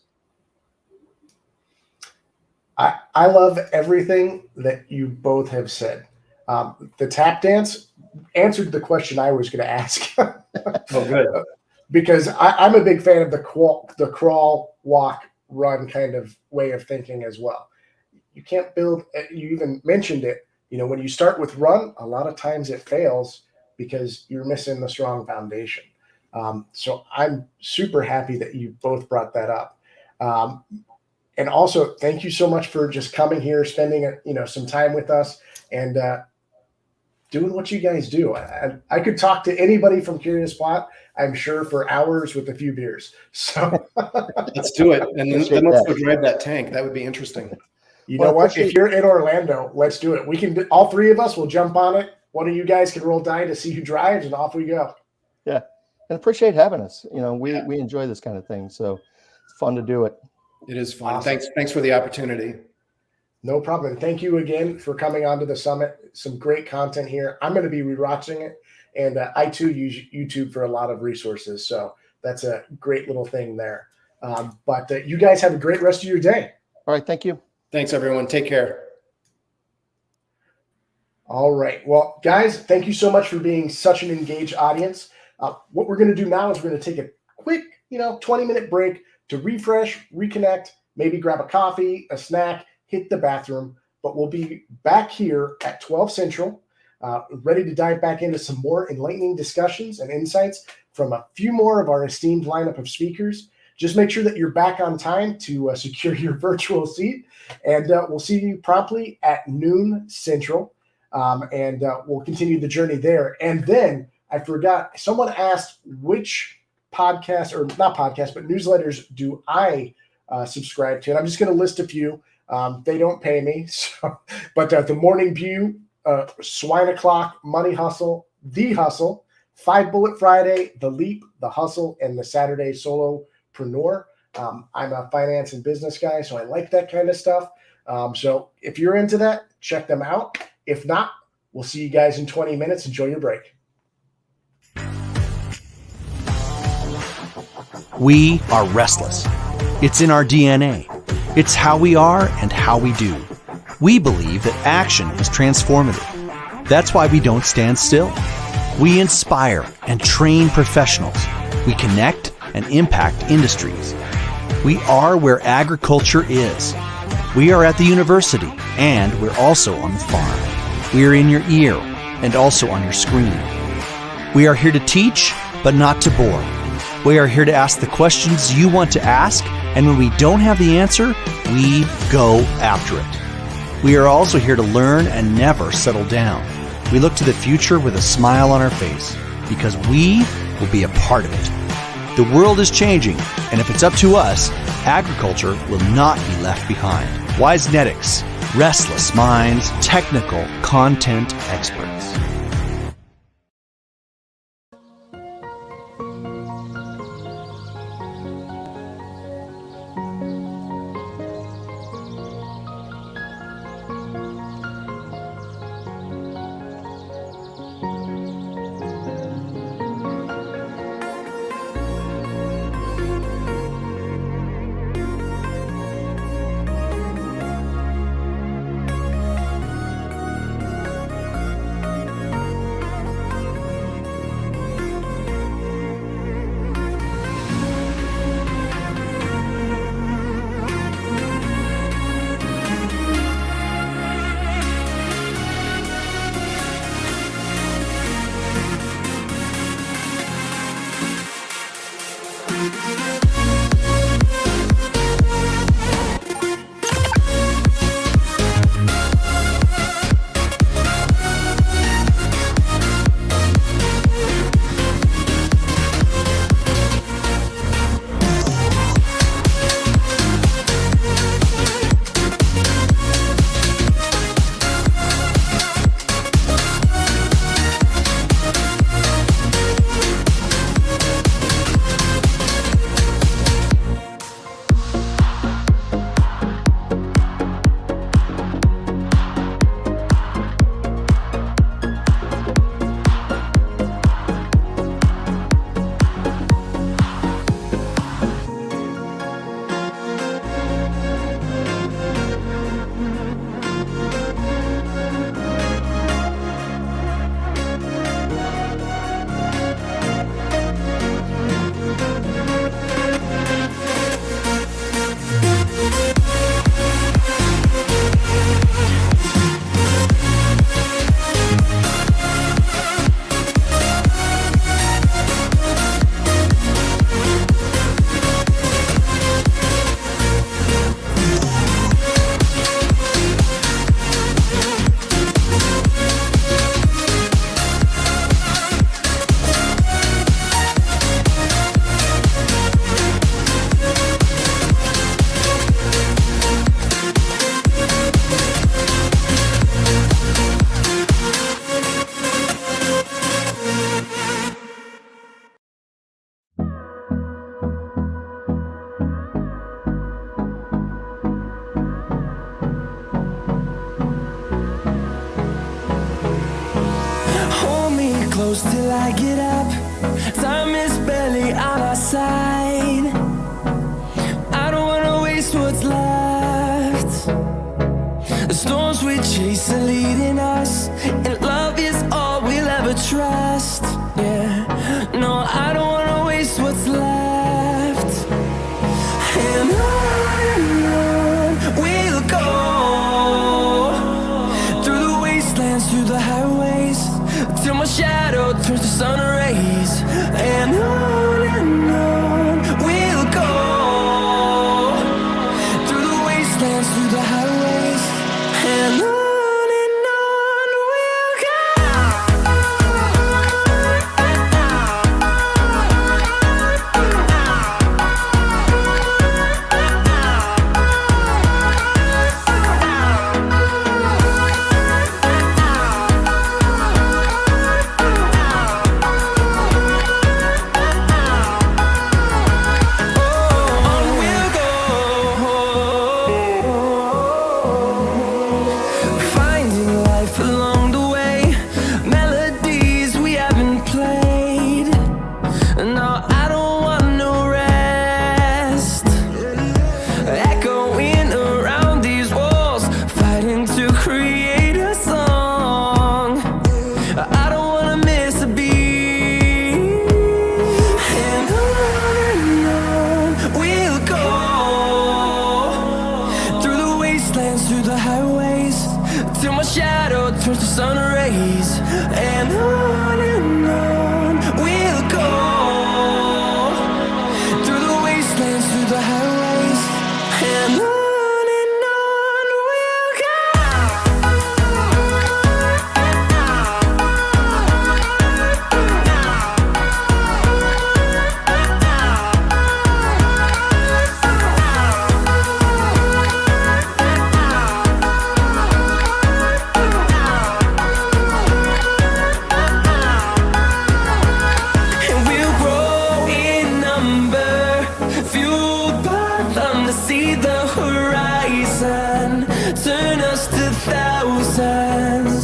I love everything that you both have said. The tap dance answered the question I was going to ask. Oh, good. Because I'm a big fan of the crawl, walk, run kind of way of thinking as well. You can't build, you even mentioned it, when you start with run, a lot of times it fails because you're missing the strong foundation. So I'm super happy that you both brought that up. And also, thank you so much for just coming here, spending some time with us, and doing what you guys do. I could talk to anybody from Curious Plot, I'm sure, for hours with a few beers. So let's do it, and then let's go drive that tank. That would be interesting. You know what? If you're in Orlando, let's do it. We can. All three of us will jump on it. One of you guys can roll die to see who drives, and off we go. Yeah, and appreciate having us. We enjoy this kind of thing, so it's fun to do it. It is fun. Awesome. Thanks for the opportunity. No problem. Thank you again for coming on to the summit. Some great content here. I'm going to be rewatching it, and I too use YouTube for a lot of resources. So that's a great little thing there. But you guys have a great rest of your day. All right. Thank you. Thanks, everyone. Take care. All right. Well, guys, thank you so much for being such an engaged audience. What we're going to do now is we're going to take a quick, 20-minute break to refresh, reconnect, maybe grab a coffee, a snack, hit the bathroom. But we'll be back here at 12 Central, ready to dive back into some more enlightening discussions and insights from a few more of our esteemed lineup of speakers. Just make sure that you're back on time to secure your virtual seat. And we'll see you promptly at noon Central. And we'll continue the journey there. And then I forgot, someone asked which podcast, or not podcast, but newsletters do I subscribe to. And I'm just going to list a few. They don't pay me. But the Morning View, Swine O'Clock, Money Hustle, The Hustle, 5 Bullet Friday, The Leap, The Hustle, and the Saturday Solopreneur. I'm a finance and business guy, so I like that kind of stuff. So if you're into that, check them out. If not, we'll see you guys in 20 minutes. Enjoy your break. We are restless. It's in our DNA. It's how we are and how we do. We believe that action is transformative. That's why we don't stand still. We inspire and train professionals. We connect and impact industries. We are where agriculture is. We are at the university, and we're also on the farm. We are in your ear and also on your screen. We are here to teach, but not to bore. We are here to ask the questions you want to ask, and when we don't have the answer, we go after it. We are also here to learn and never settle down. We look to the future with a smile on our face, because we will be a part of it. The world is changing, and if it's up to us, agriculture will not be left behind. Wisenetics, restless minds, technical content experts. shadows till I get up. Time is barely on our side. I don't wanna waste what's left. The storms we chase are leading us, and love is all we'll ever trust. Yeah, no, I don't wanna waste what's left. And on we'll go, through the wastelands, through the highways, till my shadow turns to sun rays. And on we'll go, through the wastelands, through the highways, and on we'll go. Finding life along the way, melodies we haven't played. No, I don't want no rest. Echoing around these walls, fighting to create a song. I don't wanna miss a beat. And on we'll go, through the wastelands, through the highways, till my shadow turns to sun rays. And on we'll go, through the wastelands, through the highways, and on we'll go. And we'll grow in number, fueled by them to see the horizon, turn us to thousands.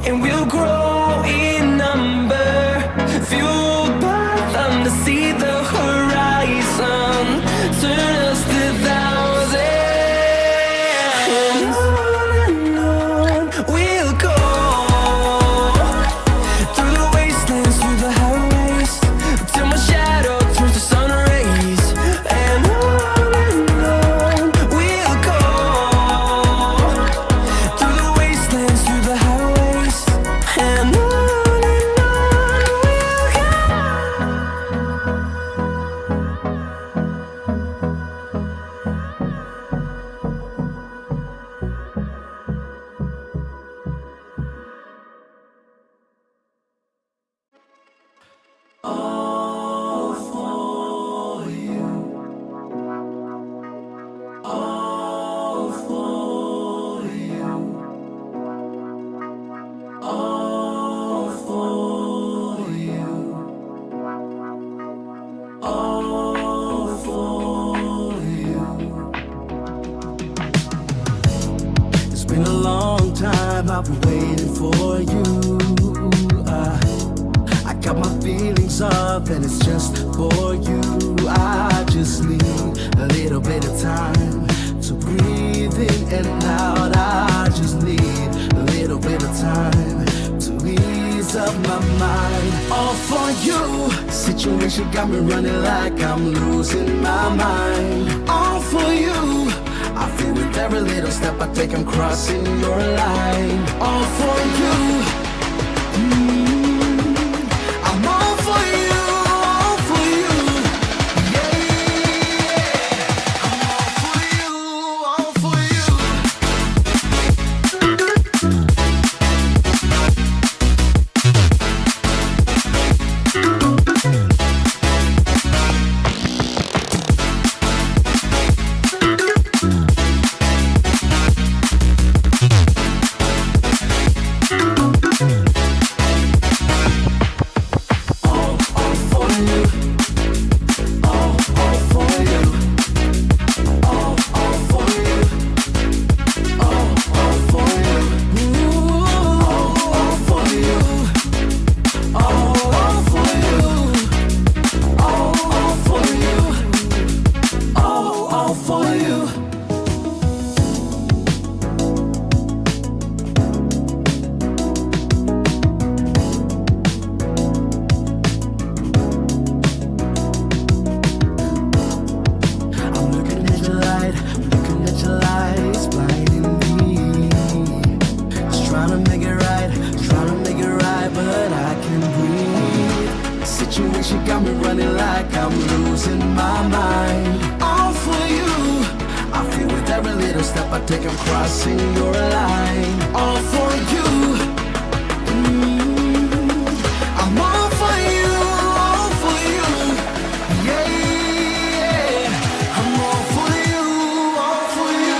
And we'll grow in number, fueled by them to see the horizon, turn us to thousands. And on we'll go, through the wastelands, through the highways, till my shadow turns to sun rays. And on we'll go, through the wastelands, through the highways, and on we'll go. All for you, all for you, all for you, all for you. It's been a long time, I've been waiting for you. I got my feelings up and it's just for you. I just need a little bit of time to breathe in and out. I just need a little bit of time to ease up my mind. All for you. Situation got me running like I'm losing my mind. All for you. I feel with every little step I take I'm crossing your line. All for you. I'm all for you, all for you. Yeah, I'm all for you, all for you. sing your line. All for you. I'm all for you, all for you. Yeah, yeah. I'm all for you, all for you.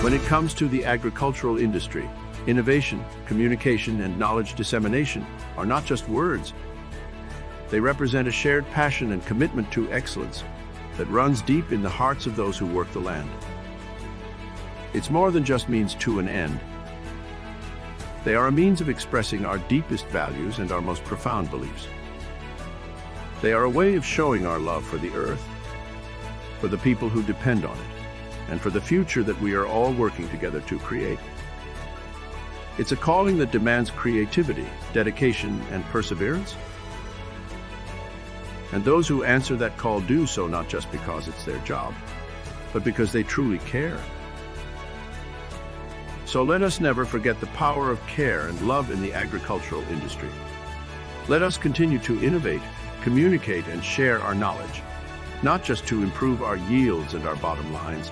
When it comes to the agricultural industry, innovation, communication, and knowledge dissemination are not just words. They represent a shared passion and commitment to excellence that runs deep in the hearts of those who work the land. It's more than just means to an end. They are a means of expressing our deepest values and our most profound beliefs. They are a way of showing our love for the earth, for the people who depend on it, and for the future that we are all working together to create. It's a calling that demands creativity, dedication, and perseverance. And those who answer that call do so not just because it's their job, but because they truly care. So let us never forget the power of care and love in the agricultural industry. Let us continue to innovate, communicate, and share our knowledge, not just to improve our yields and our bottom lines,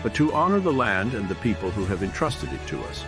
but to honor the land and the people who have entrusted it to us.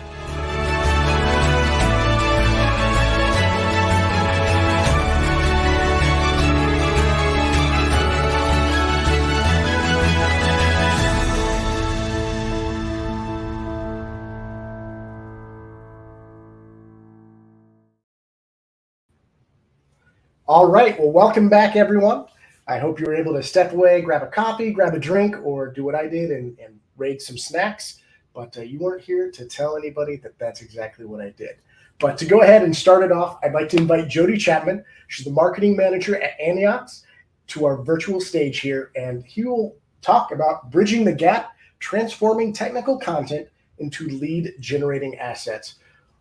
All right. Well, welcome back, everyone. I hope you were able to step away, grab a coffee, grab a drink, or do what I did and raid some snacks. But you weren't here to tell anybody that that's exactly what I did. But to go ahead and start it off, I'd like to invite Jody Chapman. She's the marketing manager at Antiox to our virtual stage here. And he will talk about bridging the gap, transforming technical content into lead generating assets.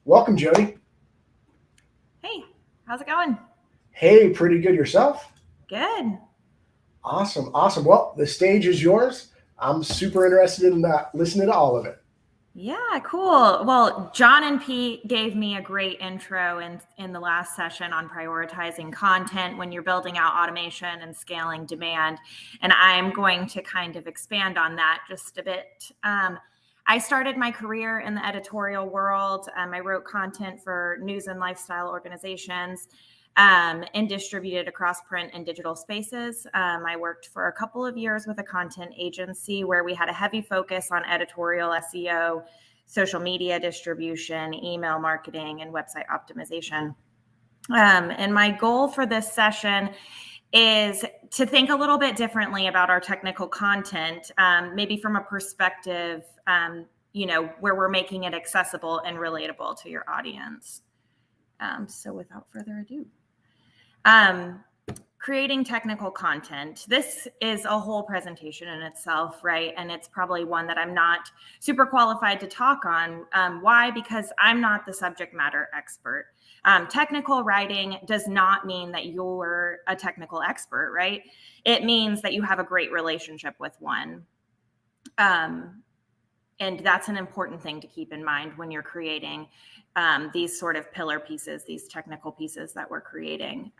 Welcome, Jody. Hey, how's it going? Hey, pretty good. Yourself? Good. Awesome. Awesome. Well, the stage is yours. I'm super interested in listening to all of it. Yeah, cool. Well, John and Pete gave me a great intro in the last session on prioritizing content when you're building out automation and scaling demand. And I'm going to kind of expand on that just a bit. I started my career in the editorial world. I wrote content for news and lifestyle organizations and distributed across print and digital spaces. I worked for a couple of years with a content agency where we had a heavy focus on editorial SEO, social media distribution, email marketing, and website optimization. And my goal for this session is to think a little bit differently about our technical content, maybe from a perspective, where we're making it accessible and relatable to your audience. So without further ado, creating technical content. This is a whole presentation in itself, right? And it's probably one that I'm not super qualified to talk on. Why? Because I'm not the subject matter expert. Technical writing does not mean that you're a technical expert, right? It means that you have a great relationship with one. And that's an important thing to keep in mind when you're creating these sort of pillar pieces, these technical pieces that we're creating.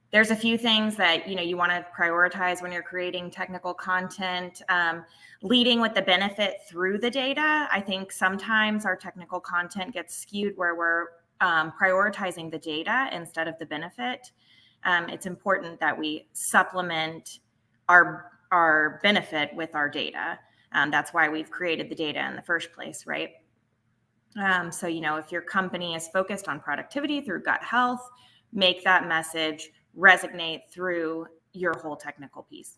There's a few things that you want to prioritize when you're creating technical content. Leading with the benefit through the data. I think sometimes our technical content gets skewed where we're prioritizing the data instead of the benefit. It's important that we supplement our benefit with our data. That's why we've created the data in the first place, right? So, if your company is focused on productivity through gut health, make that message resonate through your whole technical piece.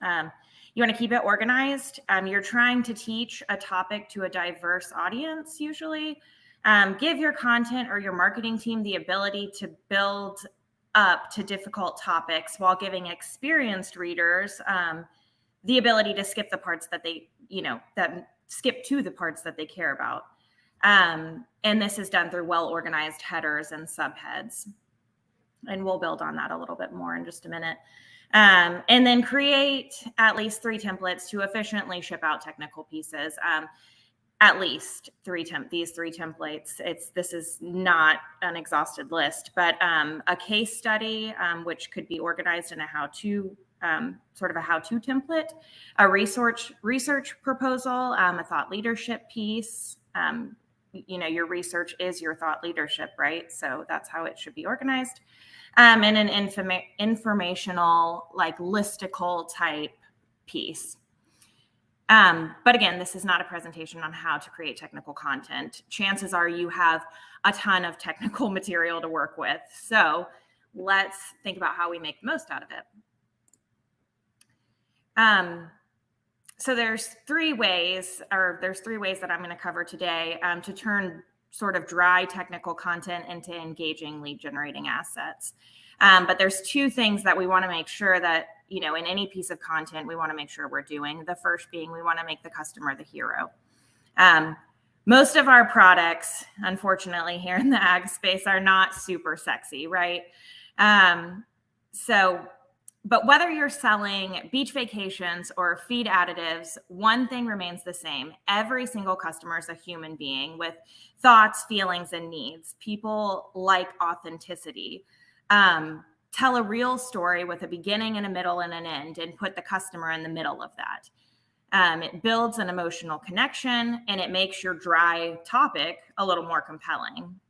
You want to keep it organized. You're trying to teach a topic to a diverse audience, usually. Give your content or your marketing team the ability to build up to difficult topics while giving experienced readers the ability to skip the parts that they, that skip to the parts that they care about. And this is done through well-organized headers and subheads. And we'll build on that a little bit more in just a minute. And then create at least 3 templates to efficiently ship out technical pieces. At least these 3 templates. This is not an exhausted list, but a case study, which could be organized in a how-to, sort of a how-to template, a research proposal, a thought leadership piece. Your research is your thought leadership, right? So that's how it should be organized. And an informational, like listicle type piece. But again, this is not a presentation on how to create technical content. Chances are you have a ton of technical material to work with. So let's think about how we make the most out of it. So there's 3 ways that I'm going to cover today to turn sort of dry technical content into engaging lead generating assets. But there's 2 things that we want to make sure that, in any piece of content, we want to make sure we're doing. The first being we want to make the customer the hero. Most of our products, unfortunately, here in the ag space are not super sexy, right? But whether you're selling beach vacations or feed additives, one thing remains the same. Every single customer is a human being with thoughts, feelings, and needs. People like authenticity. Tell a real story with a beginning and a middle and an end, and put the customer in the middle of that. It builds an emotional connection, and it makes your dry topic a little more compelling.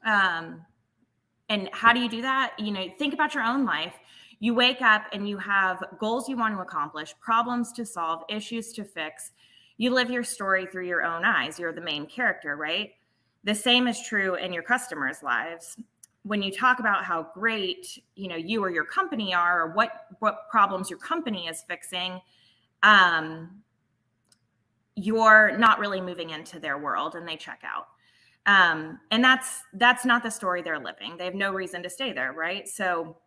And how do you do that? Think about your own life. You wake up and you have goals you want to accomplish, problems to solve, issues to fix. You live your story through your own eyes. You're the main character, right? The same is true in your customers' lives. When you talk about how great, you or your company are, or what problems your company is fixing, you're not really moving into their world, and they check out. And that's not the story they're living. They have no reason to stay there, right? So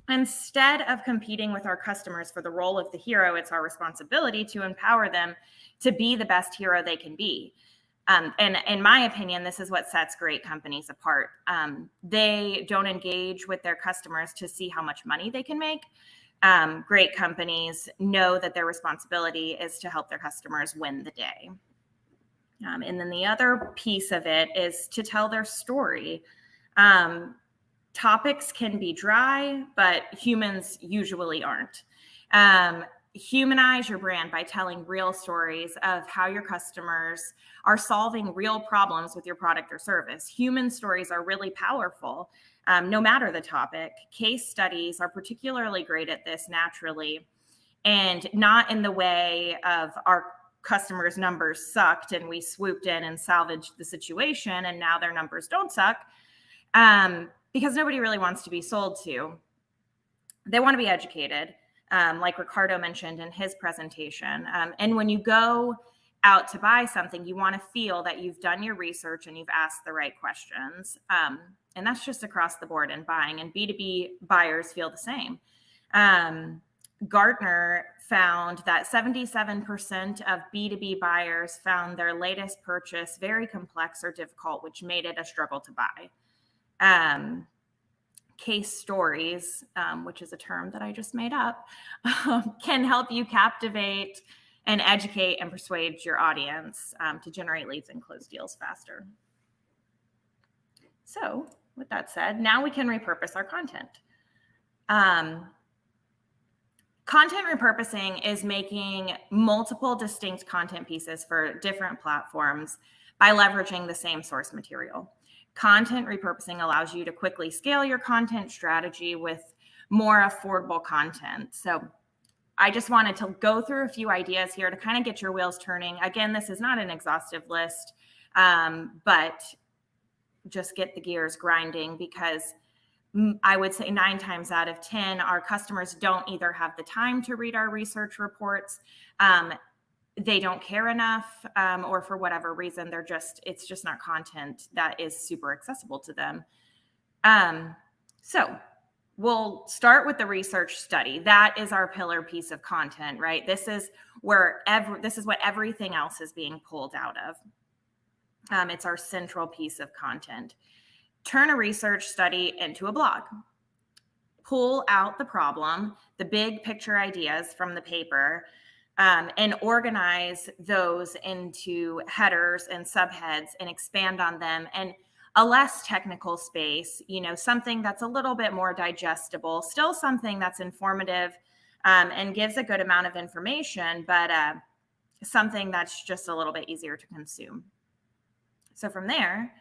instead of competing with our customers for the role of the hero, it's our responsibility to empower them to be the best hero they can be. And in my opinion, this is what sets great companies apart. They don't engage with their customers to see how much money they can make. Great companies know that their responsibility is to help their customers win the day. And then the other piece of it is to tell their story. Topics can be dry, but humans usually aren't. Humanize your brand by telling real stories of how your customers are solving real problems with your product or service. Human stories are really powerful, no matter the topic. Case studies are particularly great at this naturally, and not in the way of our customers' numbers sucked and we swooped in and salvaged the situation and now their numbers don't suck, because nobody really wants to be sold to. They want to be educated. Like Ricardo mentioned in his presentation. And when you go out to buy something, you want to feel that you've done your research and you've asked the right questions. And that's just across the board in buying, and B2B buyers feel the same. Gartner found that 77% of B2B buyers found their latest purchase very complex or difficult, which made it a struggle to buy. Case stories, which is a term that I just made up, can help you captivate and educate and persuade your audience to generate leads and close deals faster. So with that said, now we can repurpose our content. Content repurposing is making multiple distinct content pieces for different platforms by leveraging the same source material. Content repurposing allows you to quickly scale your content strategy with more affordable content. So I just wanted to go through a few ideas here to kind of get your wheels turning. Again, this is not an exhaustive list. but just get the gears grinding, because I would say 9 times out of 10, our customers don't either have the time to read our research reports, they don't care enough, or for whatever reason, it's just not content that is super accessible to them. So we'll start with the research study. That is our pillar piece of content, right? This is what everything else is being pulled out of. It's our central piece of content. Turn a research study into a blog. Pull out the problem, the big picture ideas from the paper, and organize those into headers and subheads and expand on them. And a less technical space, something that's a little bit more digestible, still something that's informative, and gives a good amount of information, but something that's just a little bit easier to consume. So from there,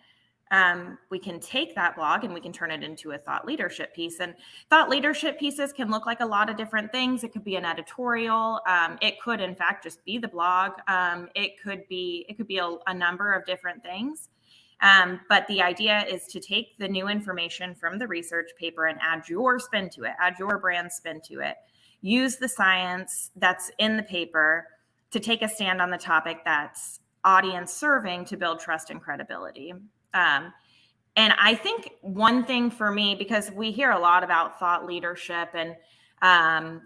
we can take that blog and we can turn it into a thought leadership piece. And thought leadership pieces can look like a lot of different things. It could be an editorial. It could, in fact, just be the blog. It could be a number of different things. But the idea is to take the new information from the research paper and add your spin to it, add your brand spin to it. Use the science that's in the paper to take a stand on the topic that's audience serving to build trust and credibility. And I think one thing for me, because we hear a lot about thought leadership and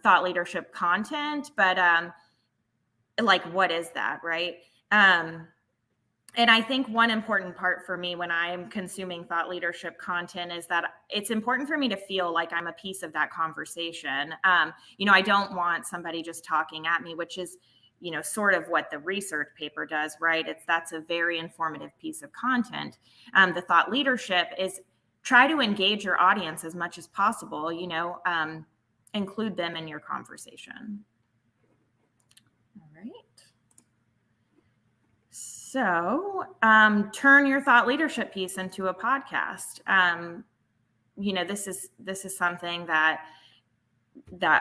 thought leadership content, but like, what is that, right? And I think one important part for me when I'm consuming thought leadership content is that it's important for me to feel like I'm a piece of that conversation. I don't want somebody just talking at me, which is, sort of what the research paper does, right? That's a very informative piece of content. The thought leadership is try to engage your audience as much as possible, include them in your conversation. All right. So turn your thought leadership piece into a podcast. This is something that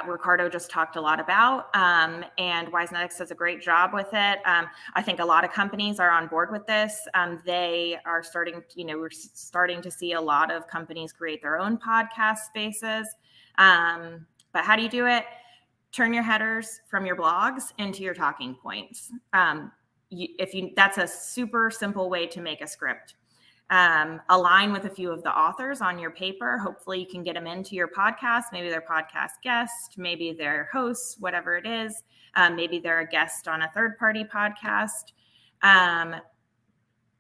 Ricardo just talked a lot about, and Wisenetics does a great job with it. I think a lot of companies are on board with this. They are starting, we're starting to see a lot of companies create their own podcast spaces. But how do you do it? Turn your headers from your blogs into your talking points. That's a super simple way to make a script. Align with a few of the authors on your paper. Hopefully you can get them into your podcast. Maybe they're podcast guests, maybe they're hosts, whatever it is. Maybe they're a guest on a third-party podcast.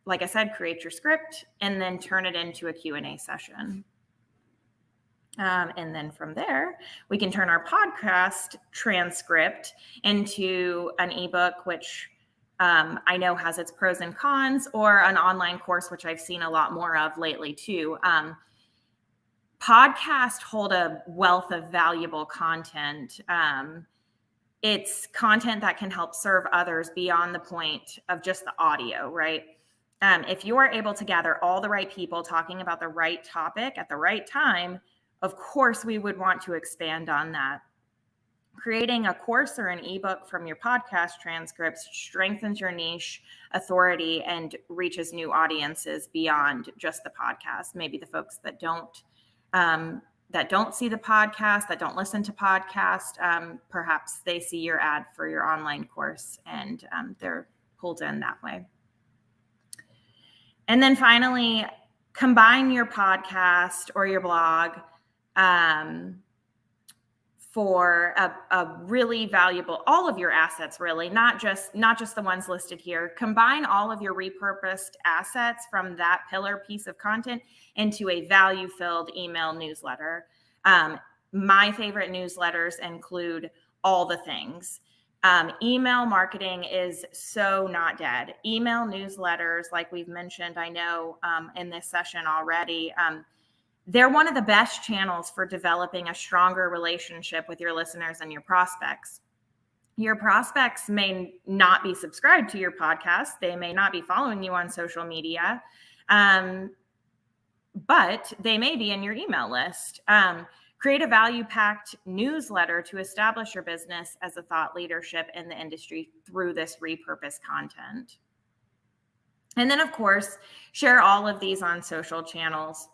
Like I said, create your script and then turn it into a Q&A session. And then from there, we can turn our podcast transcript into an ebook, which I know has its pros and cons, or an online course, which I've seen a lot more of lately too. Podcasts hold a wealth of valuable content. It's content that can help serve others beyond the point of just the audio, right? If you are able to gather all the right people talking about the right topic at the right time, of course, we would want to expand on that. Creating a course or an ebook from your podcast transcripts strengthens your niche authority and reaches new audiences beyond just the podcast. Maybe the folks that don't see the podcast, that don't listen to podcasts, perhaps they see your ad for your online course and they're pulled in that way. And then finally, combine your podcast or your blog for a really valuable, all of your assets, really, not just the ones listed here. Combine all of your repurposed assets from that pillar piece of content into a value-filled email newsletter. My favorite newsletters include all the things. Email marketing is so not dead. Email newsletters, like we've mentioned, I know in this session already, they're one of the best channels for developing a stronger relationship with your listeners and your prospects. Your prospects may not be subscribed to your podcast. They may not be following you on social media, but they may be in your email list. Create a value-packed newsletter to establish your business as a thought leadership in the industry through this repurposed content. And then, of course, share all of these on social channels.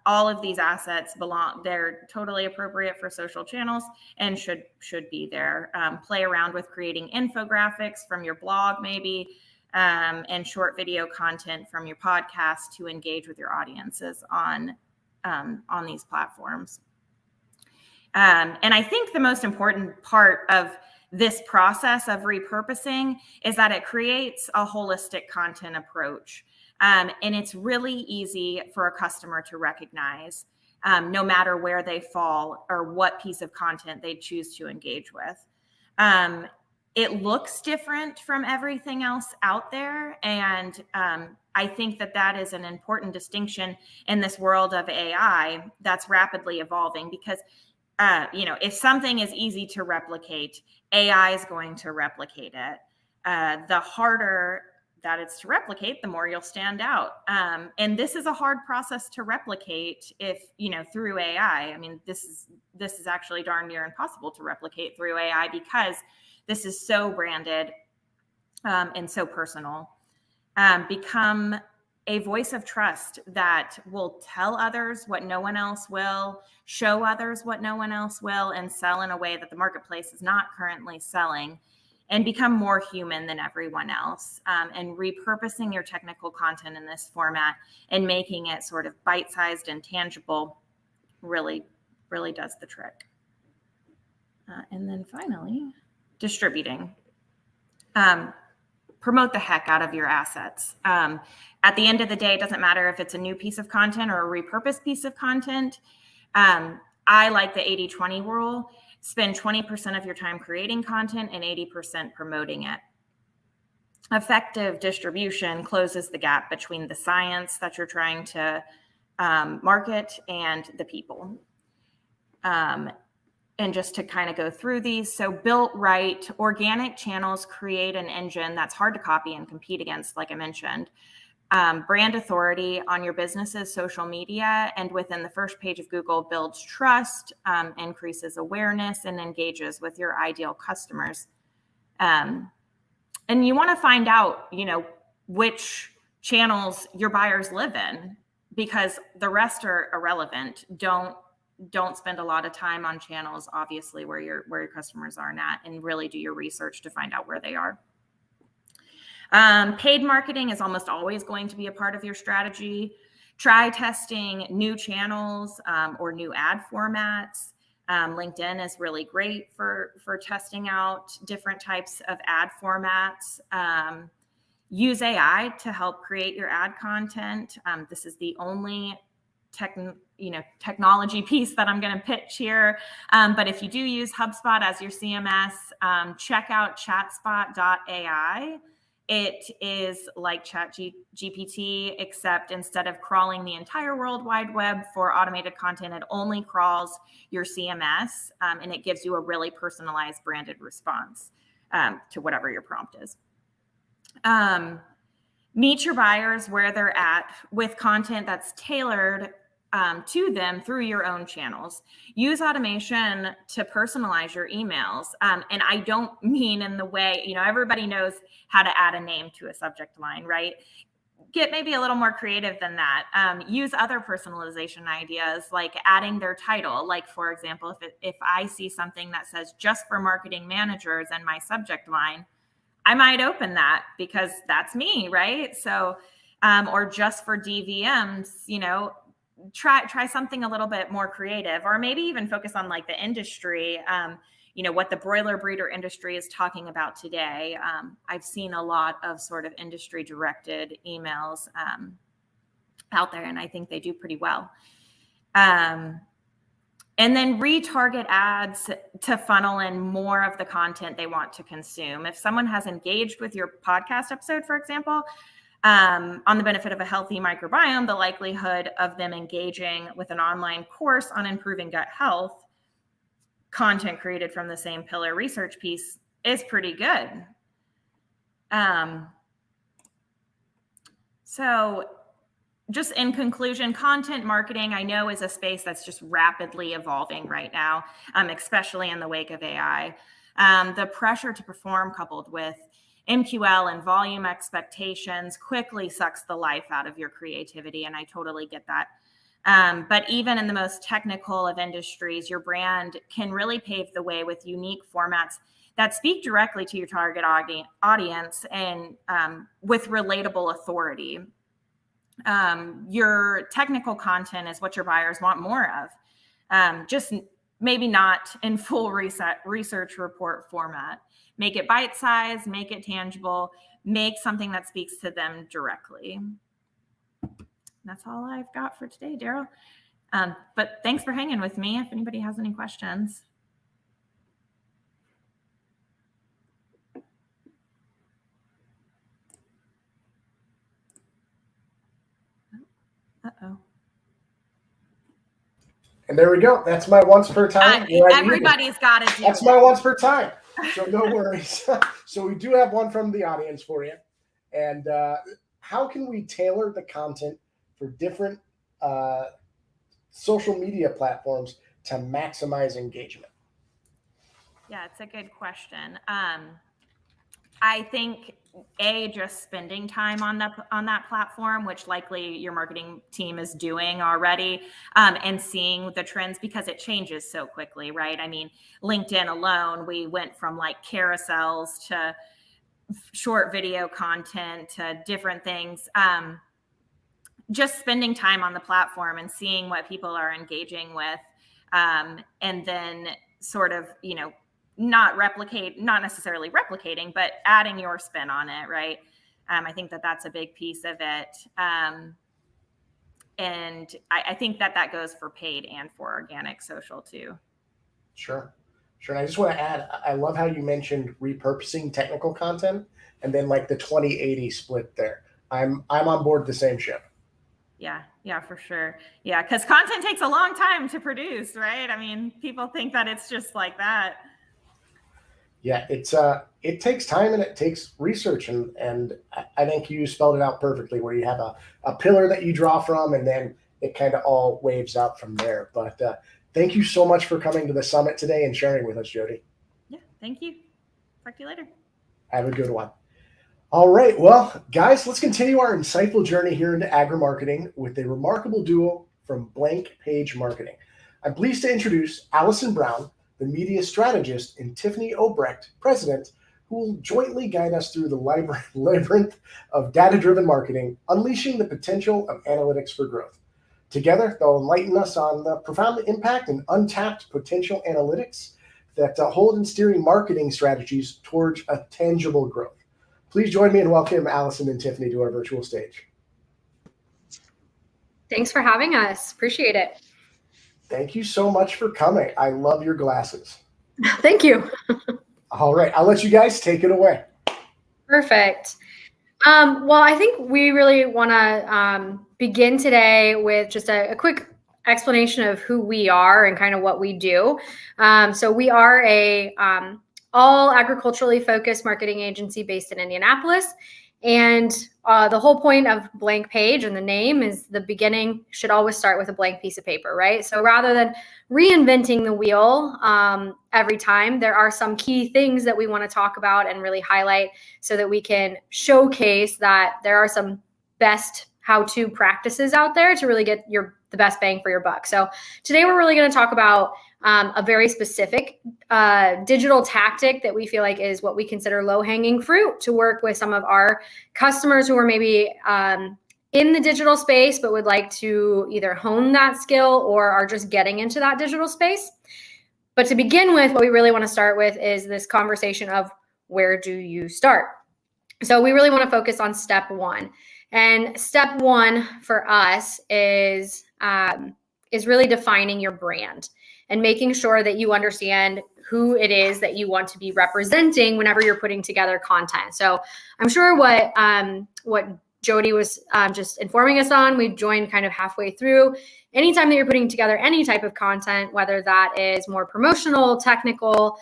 All of these assets they're totally appropriate for social channels and should be there. Play around with creating infographics from your blog, maybe, and short video content from your podcast to engage with your audiences on these platforms. And I think the most important part of this process of repurposing is that it creates a holistic content approach. And it's really easy for a customer to recognize, no matter where they fall or what piece of content they choose to engage with. It looks different from everything else out there. And I think that is an important distinction in this world of AI that's rapidly evolving, because if something is easy to replicate, AI is going to replicate it. The harder that it's to replicate, the more you'll stand out. And this is a hard process to replicate through AI. I mean, this is actually darn near impossible to replicate through AI, because this is so branded and so personal. Become a voice of trust that will tell others what no one else will, show others what no one else will, and sell in a way that the marketplace is not currently selling, and become more human than everyone else. And repurposing your technical content in this format and making it sort of bite-sized and tangible really, really does the trick. And then finally, distributing. Promote the heck out of your assets. At the end of the day, it doesn't matter if it's a new piece of content or a repurposed piece of content. I like the 80-20 rule. Spend 20% of your time creating content and 80% promoting it. Effective distribution closes the gap between the science that you're trying to market and the people. And just to kind of go through these, so built right, organic channels create an engine that's hard to copy and compete against, like I mentioned. Brand authority on your business's social media and within the first page of Google builds trust, increases awareness, and engages with your ideal customers. And you want to find out, which channels your buyers live in, because the rest are irrelevant. Don't spend a lot of time on channels, obviously, where your customers are not, and really do your research to find out where they are. Paid marketing is almost always going to be a part of your strategy. Try testing new channels or new ad formats. LinkedIn is really great for testing out different types of ad formats. Use AI to help create your ad content. This is the only technology piece that I'm going to pitch here. But if you do use HubSpot as your CMS, check out chatspot.ai. It is like ChatGPT, except instead of crawling the entire World Wide Web for automated content, it only crawls your CMS, and it gives you a really personalized branded response to whatever your prompt is. Meet your buyers where they're at with content that's tailored to them through your own channels. Use automation to personalize your emails. And I don't mean in the way, everybody knows how to add a name to a subject line, right? Get maybe a little more creative than that. Use other personalization ideas, like adding their title. Like, for example, if I see something that says just for marketing managers in my subject line, I might open that because that's me, right? So, or just for DVMs, try something a little bit more creative, or maybe even focus on like the industry, what the broiler breeder industry is talking about today. I've seen a lot of sort of industry directed emails out there, and I think they do pretty well. And then retarget ads to funnel in more of the content they want to consume. If someone has engaged with your podcast episode, for example, on the benefit of a healthy microbiome, the likelihood of them engaging with an online course on improving gut health, content created from the same pillar research piece, is pretty good. So just in conclusion, content marketing, I know, is a space that's just rapidly evolving right now, especially in the wake of AI. The pressure to perform coupled with MQL and volume expectations quickly sucks the life out of your creativity. And I totally get that. But even in the most technical of industries, your brand can really pave the way with unique formats that speak directly to your target audience and with relatable authority. Your technical content is what your buyers want more of. Just maybe not in full research report format. Make it bite-sized, make it tangible, make something that speaks to them directly. That's all I've got for today, Daryl. But thanks for hanging with me. If anybody has any questions. Uh-oh. And there we go. That's my once per time. Everybody's got to do That's my once per time. So no worries. So we do have one from the audience for you. And how can we tailor the content for different social media platforms to maximize engagement? Yeah, it's a good question. I think just spending time on that platform, which likely your marketing team is doing already, and seeing the trends because it changes so quickly, right? I mean, LinkedIn alone, we went from like carousels to short video content to different things. Just spending time on the platform and seeing what people are engaging with, and then sort of, not necessarily replicating, but adding your spin on it, right? I think that's a big piece of it. And I think that goes for paid and for organic social too. Sure. And I just want to add, I love how you mentioned repurposing technical content and then like the 20-80 split there. I'm on board the same ship. Yeah, for sure. Yeah, because content takes a long time to produce, right? I mean, people think that it's just like that. Yeah, it takes time and it takes research, and I think you spelled it out perfectly, where you have a pillar that you draw from, and then it kind of all waves out from there. But thank you so much for coming to the summit today and sharing with us, Jody. Yeah, thank you. Talk to you later. Have a good one. All right, well, guys, let's continue our insightful journey here into agri-marketing with a remarkable duo from Blank Page Marketing. I'm pleased to introduce Allison Brown, the media strategist, and Tiffany Obrecht, president, who will jointly guide us through the labyrinth of data-driven marketing, unleashing the potential of analytics for growth. Together, they'll enlighten us on the profound impact and untapped potential analytics that hold in steering marketing strategies towards a tangible growth. Please join me in welcoming Allison and Tiffany to our virtual stage. Thanks for having us. Appreciate it. Thank you so much for coming. I love your glasses. Thank you. All right, I'll let you guys take it away. Perfect. Well, I think we really want to begin today with just a quick explanation of who we are and kind of what we do. So we are a all agriculturally focused marketing agency based in Indianapolis. And the whole point of Blank Page and the name is the beginning should always start with a blank piece of paper, right? So rather than reinventing the wheel every time, there are some key things that we want to talk about and really highlight so that we can showcase that there are some best how-to practices out there to really get the best bang for your buck. So today we're really going to talk about a very specific digital tactic that we feel like is what we consider low-hanging fruit to work with some of our customers who are maybe in the digital space but would like to either hone that skill or are just getting into that digital space. But to begin with, what we really want to start with is this conversation of where do you start? So we really want to focus on step one. And step one for us is really defining your brand and making sure that you understand who it is that you want to be representing whenever you're putting together content. So I'm sure what Jody was just informing us on, we joined kind of halfway through. Anytime that you're putting together any type of content, whether that is more promotional, technical,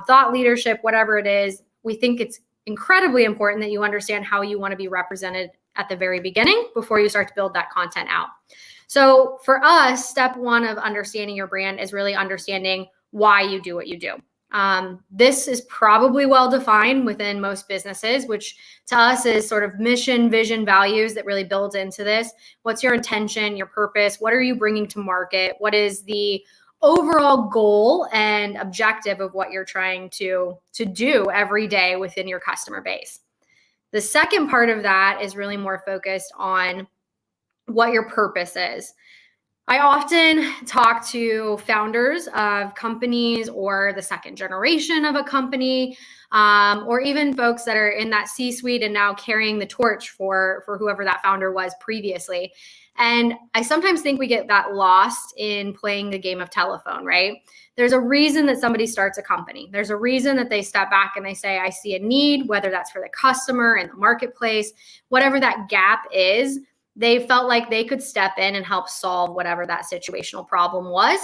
thought leadership, whatever it is, we think it's incredibly important that you understand how you want to be represented at the very beginning before you start to build that content out. So for us, step one of understanding your brand is really understanding why you do what you do. This is probably well defined within most businesses, which to us is sort of mission, vision, values that really builds into this. What's your intention, your purpose? What are you bringing to market? What is the overall goal and objective of what you're trying to do every day within your customer base? The second part of that is really more focused on what your purpose is. I often talk to founders of companies or the second generation of a company, or even folks that are in that C-suite and now carrying the torch for whoever that founder was previously. And I sometimes think we get that lost in playing the game of telephone, right? There's a reason that somebody starts a company. There's a reason that they step back and they say, I see a need, whether that's for the customer in the marketplace, whatever that gap is. They felt like they could step in and help solve whatever that situational problem was.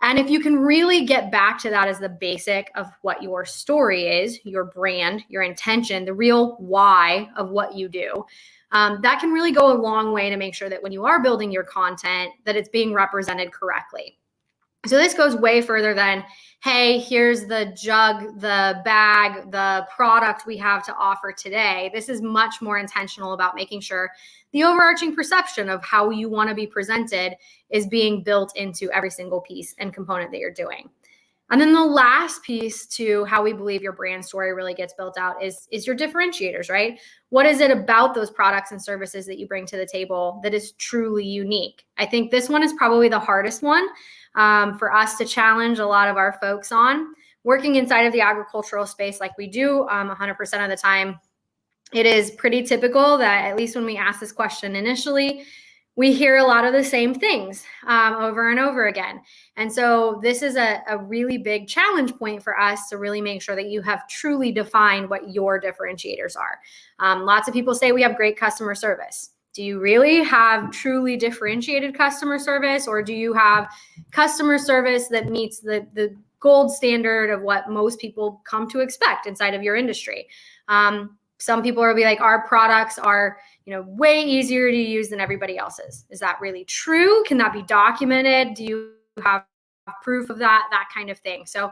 And if you can really get back to that as the basic of what your story is, your brand, your intention, the real why of what you do, that can really go a long way to make sure that when you are building your content, that it's being represented correctly. So this goes way further than, hey, here's the jug, the bag, the product we have to offer today. This is much more intentional about making sure the overarching perception of how you want to be presented is being built into every single piece and component that you're doing. And then the last piece to how we believe your brand story really gets built out is your differentiators, right? What is it about those products and services that you bring to the table that is truly unique? I think this one is probably the hardest one for us to challenge a lot of our folks on. Working inside of the agricultural space like we do 100% of the time, it is pretty typical that at least when we ask this question initially, we hear a lot of the same things over and over again. And so this is a really big challenge point for us to really make sure that you have truly defined what your differentiators are. Lots of people say we have great customer service. Do you really have truly differentiated customer service, or do you have customer service that meets the gold standard of what most people come to expect inside of your industry? Some people will be like, our products are, way easier to use than everybody else's. Is that really true? Can that be documented? Do you have proof of that? That kind of thing. So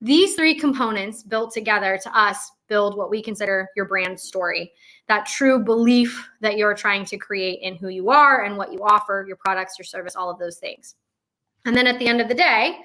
these three components built together to us build what we consider your brand story, that true belief that you're trying to create in who you are and what you offer, your products, your service, all of those things. And then at the end of the day,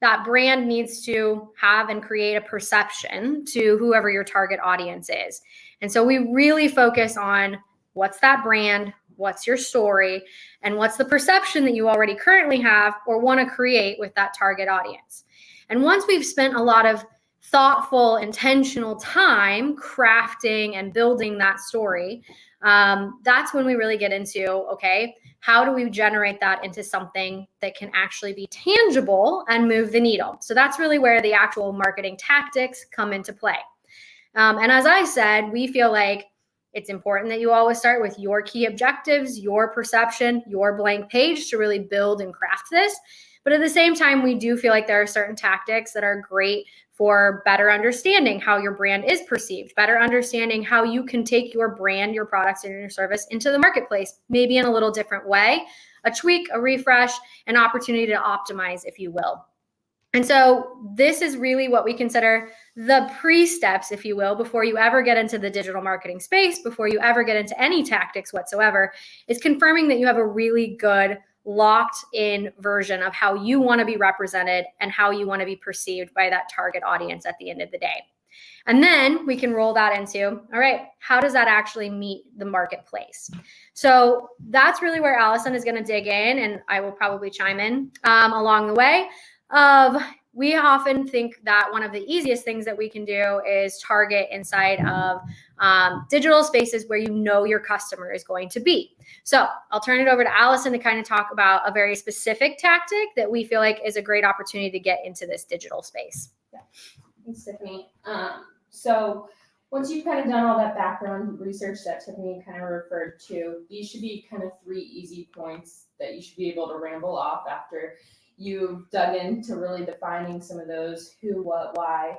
that brand needs to have and create a perception to whoever your target audience is. And so we really focus on what's that brand, what's your story, and what's the perception that you already currently have or want to create with that target audience. And once we've spent a lot of thoughtful, intentional time crafting and building that story, that's when we really get into, okay, how do we generate that into something that can actually be tangible and move the needle? So that's really where the actual marketing tactics come into play. And as I said, we feel like it's important that you always start with your key objectives, your perception, your blank page to really build and craft this. But at the same time, we do feel like there are certain tactics that are great for better understanding how your brand is perceived, better understanding how you can take your brand, your products, and your service into the marketplace, maybe in a little different way, a tweak, a refresh, an opportunity to optimize, if you will. And so this is really what we consider the pre-steps, if you will, before you ever get into the digital marketing space, before you ever get into any tactics whatsoever, is confirming that you have a really good locked in version of how you want to be represented and how you want to be perceived by that target audience at the end of the day. And then we can roll that into, all right, how does that actually meet the marketplace? So that's really where Allison is going to dig in, and I will probably chime in along the way. We often think that one of the easiest things that we can do is target inside of digital spaces where you know your customer is going to be. So I'll turn it over to Allison to kind of talk about a very specific tactic that we feel like is a great opportunity to get into this digital space. Yeah. Thanks, Tiffany. So once you've kind of done all that background research that Tiffany kind of referred to, these should be kind of 3 easy points that you should be able to ramble off after you've dug into really defining some of those who, what, why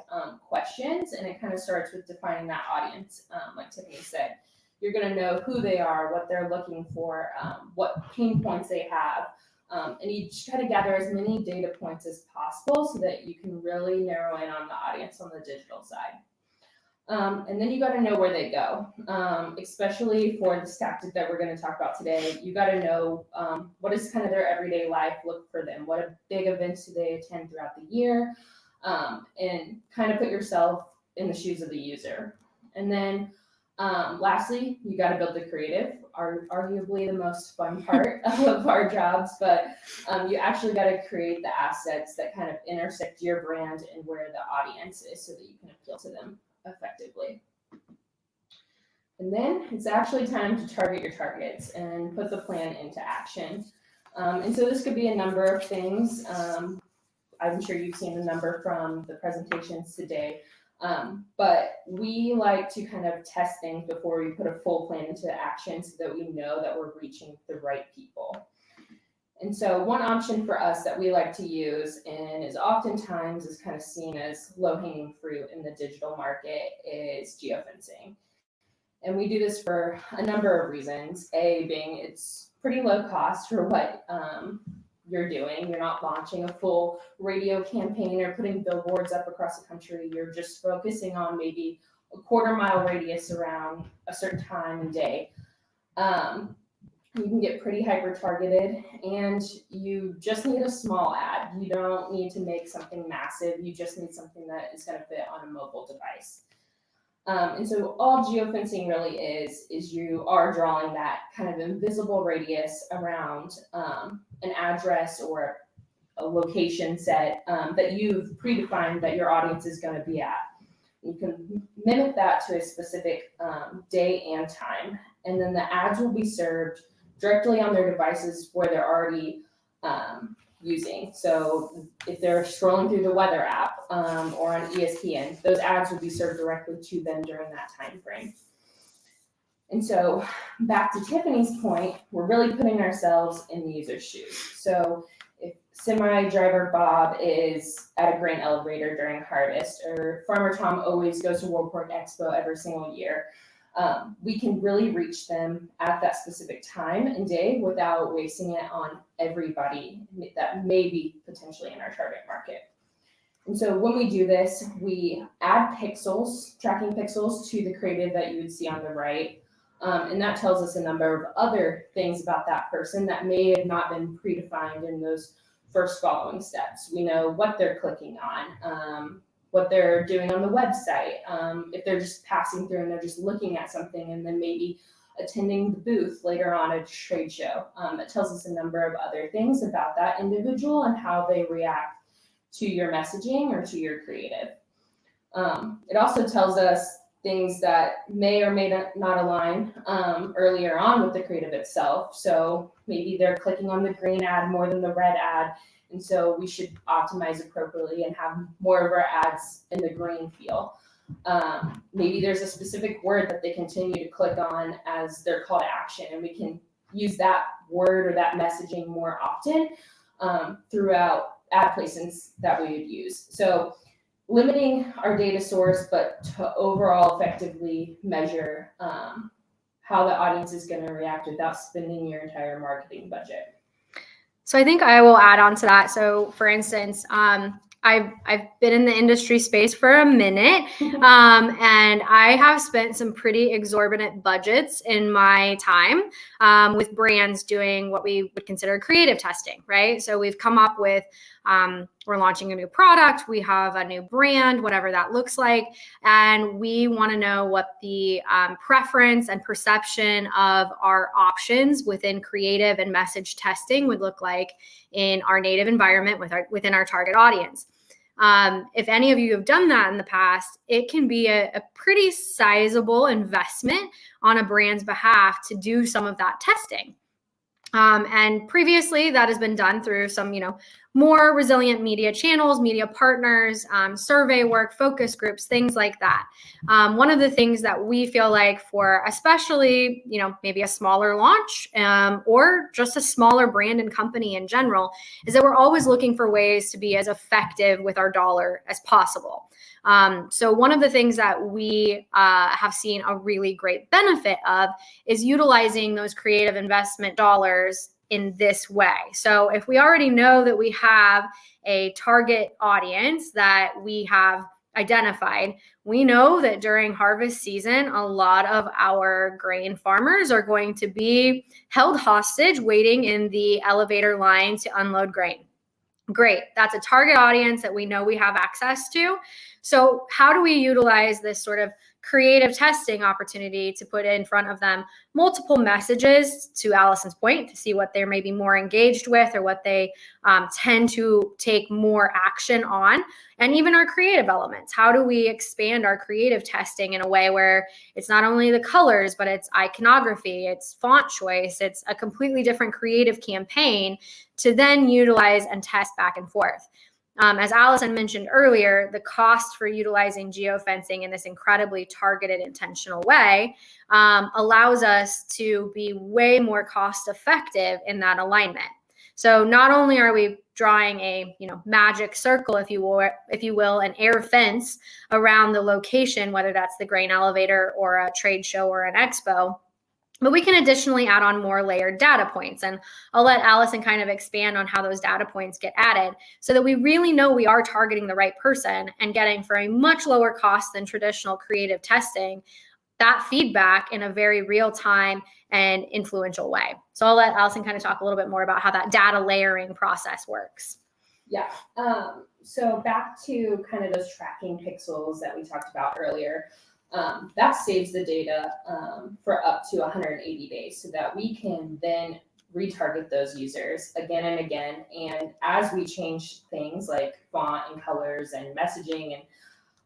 questions. And it kind of starts with defining that audience. Like Tiffany said, you're going to know who they are, what they're looking for, what pain points they have, And you try to gather as many data points as possible so that you can really narrow in on the audience on the digital side. And then you got to know where they go, especially for this tactic that we're going to talk about today. You got to know what is kind of their everyday life look for them. What big events do they attend throughout the year? And kind of put yourself in the shoes of the user. And then lastly, you got to build the creative, arguably the most fun part of our jobs, but you actually got to create the assets that kind of intersect your brand and where the audience is so that you can appeal to them effectively. And then it's actually time to target your targets and put the plan into action. And so this could be a number of things. I'm sure you've seen the number from the presentations today. But we like to kind of test things before we put a full plan into action so that we know that we're reaching the right people. And so one option for us that we like to use and is oftentimes is kind of seen as low-hanging fruit in the digital market is geofencing. And we do this for a number of reasons. A being it's pretty low cost for what you're doing. You're not launching a full radio campaign or putting billboards up across the country. You're just focusing on maybe a quarter-mile radius around a certain time and day. You can get pretty hyper-targeted, and you just need a small ad. You don't need to make something massive. You just need something that is going to fit on a mobile device. And so all geofencing really is you are drawing that kind of invisible radius around an address or a location set that you've predefined that your audience is going to be at. You can mimic that to a specific day and time, and then the ads will be served directly on their devices where they're already using. So if they're scrolling through the weather app or on ESPN, those ads will be served directly to them during that time frame. And so back to Tiffany's point, we're really putting ourselves in the user's shoes. So if semi-driver Bob is at a grain elevator during harvest, or Farmer Tom always goes to World Pork Expo every single year, we can really reach them at that specific time and day without wasting it on everybody that may be potentially in our target market. And so when we do this, we add pixels, tracking pixels to the creative that you would see on the right. And that tells us a number of other things about that person that may have not been predefined in those first following steps. We know what they're clicking on, what they're doing on the website, if they're just passing through and they're just looking at something and then maybe attending the booth later on at a trade show. It tells us a number of other things about that individual and how they react to your messaging or to your creative. It also tells us things that may or may not align earlier on with the creative itself. So maybe they're clicking on the green ad more than the red ad. And so we should optimize appropriately and have more of our ads in the green feel. Maybe there's a specific word that they continue to click on as their call to action, and we can use that word or that messaging more often throughout ad placements that we would use. So limiting our data source, but to overall effectively measure how the audience is going to react without spending your entire marketing budget. So I think I will add on to that. So for instance, I've been in the industry space for a minute, and I have spent some pretty exorbitant budgets in my time with brands doing what we would consider creative testing, right? So we've come up with, we're launching a new product, we have a new brand, whatever that looks like, and we want to know what the preference and perception of our options within creative and message testing would look like in our native environment within our target audience. If any of you have done that in the past, it can be a pretty sizable investment on a brand's behalf to do some of that testing. And previously that has been done through some, more resilient media channels, media partners, survey work, focus groups, things like that. One of the things that we feel like for especially, maybe a smaller launch or just a smaller brand and company in general is that we're always looking for ways to be as effective with our dollar as possible. So one of the things that we have seen a really great benefit of is utilizing those creative investment dollars in this way. So if we already know that we have a target audience that we have identified, we know that during harvest season, a lot of our grain farmers are going to be held hostage waiting in the elevator line to unload grain. Great. That's a target audience that we know we have access to. So how do we utilize this sort of creative testing opportunity to put in front of them multiple messages, to Allison's point, to see what they're maybe more engaged with or what they tend to take more action on, and even our creative elements? How do we expand our creative testing in a way where it's not only the colors, but it's iconography, it's font choice, it's a completely different creative campaign to then utilize and test back and forth? As Allison mentioned earlier, the cost for utilizing geofencing in this incredibly targeted, intentional way allows us to be way more cost effective in that alignment. So not only are we drawing a magic circle, if you will, an air fence around the location, whether that's the grain elevator or a trade show or an expo, but we can additionally add on more layered data points. And I'll let Allison kind of expand on how those data points get added so that we really know we are targeting the right person and getting, for a much lower cost than traditional creative testing, that feedback in a very real time and influential way. So I'll let Allison kind of talk a little bit more about how that data layering process works. Yeah. So back to kind of those tracking pixels that we talked about earlier. That saves the data for up to 180 days so that we can then retarget those users again and again. And as we change things like font and colors and messaging and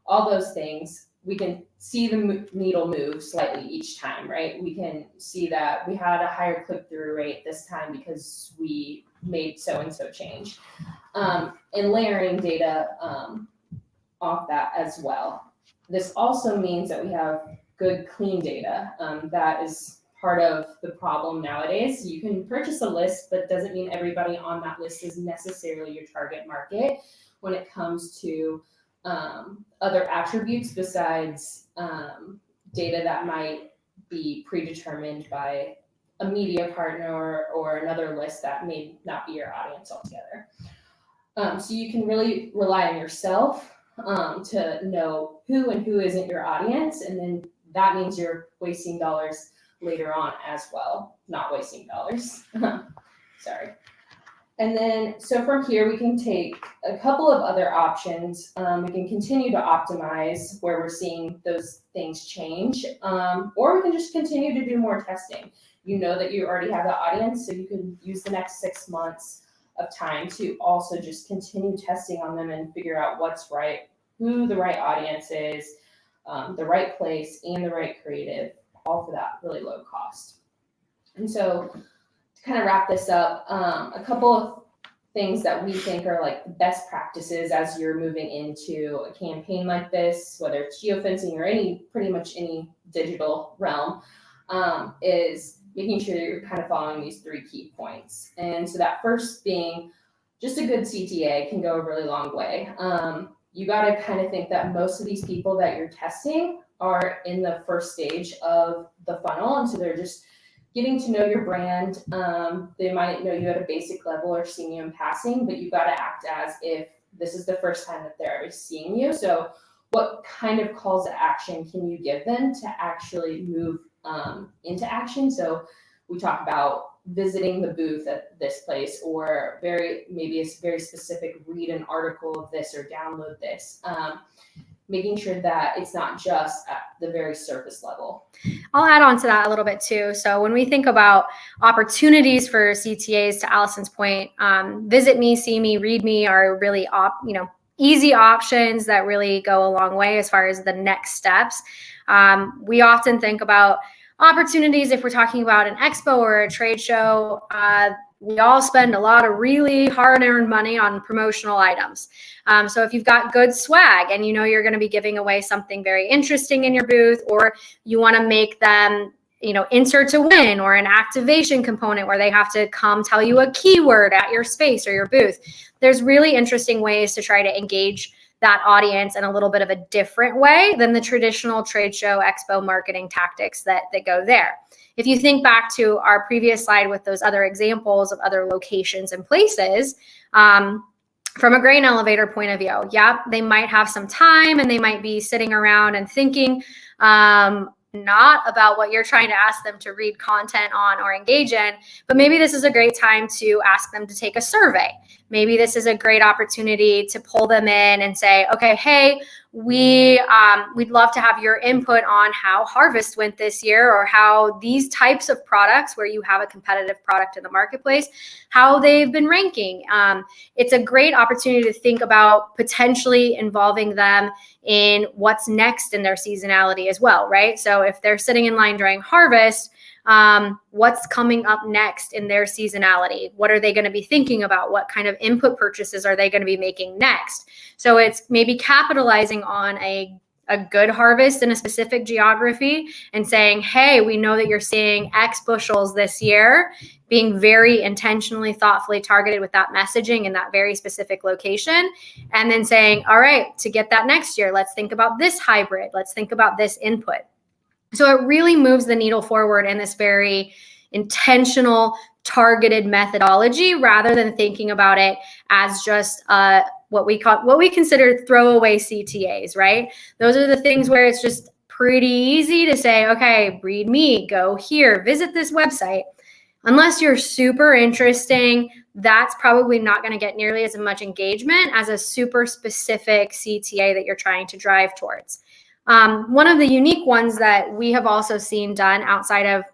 all those things, we can see the needle move slightly each time, right? We can see that we had a higher click-through rate this time because we made so-and-so change. And layering data off that as well. This also means that we have good, clean data. That is part of the problem nowadays. You can purchase a list, but doesn't mean everybody on that list is necessarily your target market when it comes to other attributes besides data that might be predetermined by a media partner or another list that may not be your audience altogether. So you can really rely on yourself to know who and who isn't your audience. And then that means you're wasting dollars later on as well, not wasting dollars. Sorry. And then, so from here, we can take a couple of other options. We can continue to optimize where we're seeing those things change, or we can just continue to do more testing. You know that you already have the audience, so you can use the next 6 months of time to also just continue testing on them and figure out what's right, who the right audience is, the right place, and the right creative, all for that really low cost. And so to kind of wrap this up, a couple of things that we think are like the best practices as you're moving into a campaign like this, whether it's geofencing or pretty much any digital realm, is making sure that you're kind of following these 3 key points. And so that first being just a good CTA can go a really long way. You got to kind of think that most of these people that you're testing are in the first stage of the funnel. And so they're just getting to know your brand. They might know you at a basic level or seeing you in passing, but you got to act as if this is the first time that they're ever seeing you. So what kind of calls to action can you give them to actually move into action? So we talk about visiting the booth at this place, or maybe a very specific read an article of this or download this. Making sure that it's not just at the very surface level. I'll add on to that a little bit too. So when we think about opportunities for CTAs, to Allison's point, visit me, see me, read me are really easy options that really go a long way as far as the next steps. We often think about opportunities if we're talking about an expo or a trade show. We all spend a lot of really hard-earned money on promotional items. So if you've got good swag and you know you're going to be giving away something very interesting in your booth, or you want to make them, enter to win, or an activation component where they have to come tell you a keyword at your space or your booth, there's really interesting ways to try to engage that audience in a little bit of a different way than the traditional trade show expo marketing tactics that go there. If you think back to our previous slide with those other examples of other locations and places, from a grain elevator point of view, yeah, they might have some time and they might be sitting around and thinking not about what you're trying to ask them to read content on or engage in, but maybe this is a great time to ask them to take a survey. Maybe this is a great opportunity to pull them in and say, okay, hey, we'd love to have your input on how harvest went this year, or how these types of products where you have a competitive product in the marketplace, how they've been ranking. It's a great opportunity to think about potentially involving them in what's next in their seasonality as well, right? So if they're sitting in line during harvest, what's coming up next in their seasonality? What are they going to be thinking about? What kind of input purchases are they going to be making next? So it's maybe capitalizing on a good harvest in a specific geography and saying, hey, we know that you're seeing X bushels this year, being very intentionally, thoughtfully targeted with that messaging in that very specific location. And then saying, all right, to get that next year, let's think about this hybrid. Let's think about this input. So it really moves the needle forward in this very intentional, targeted methodology, rather than thinking about it as just what we consider throwaway CTAs, right? Those are the things where it's just pretty easy to say, okay, read me, go here, visit this website. Unless you're super interesting, that's probably not going to get nearly as much engagement as a super specific CTA that you're trying to drive towards. One of the unique ones that we have also seen done outside of,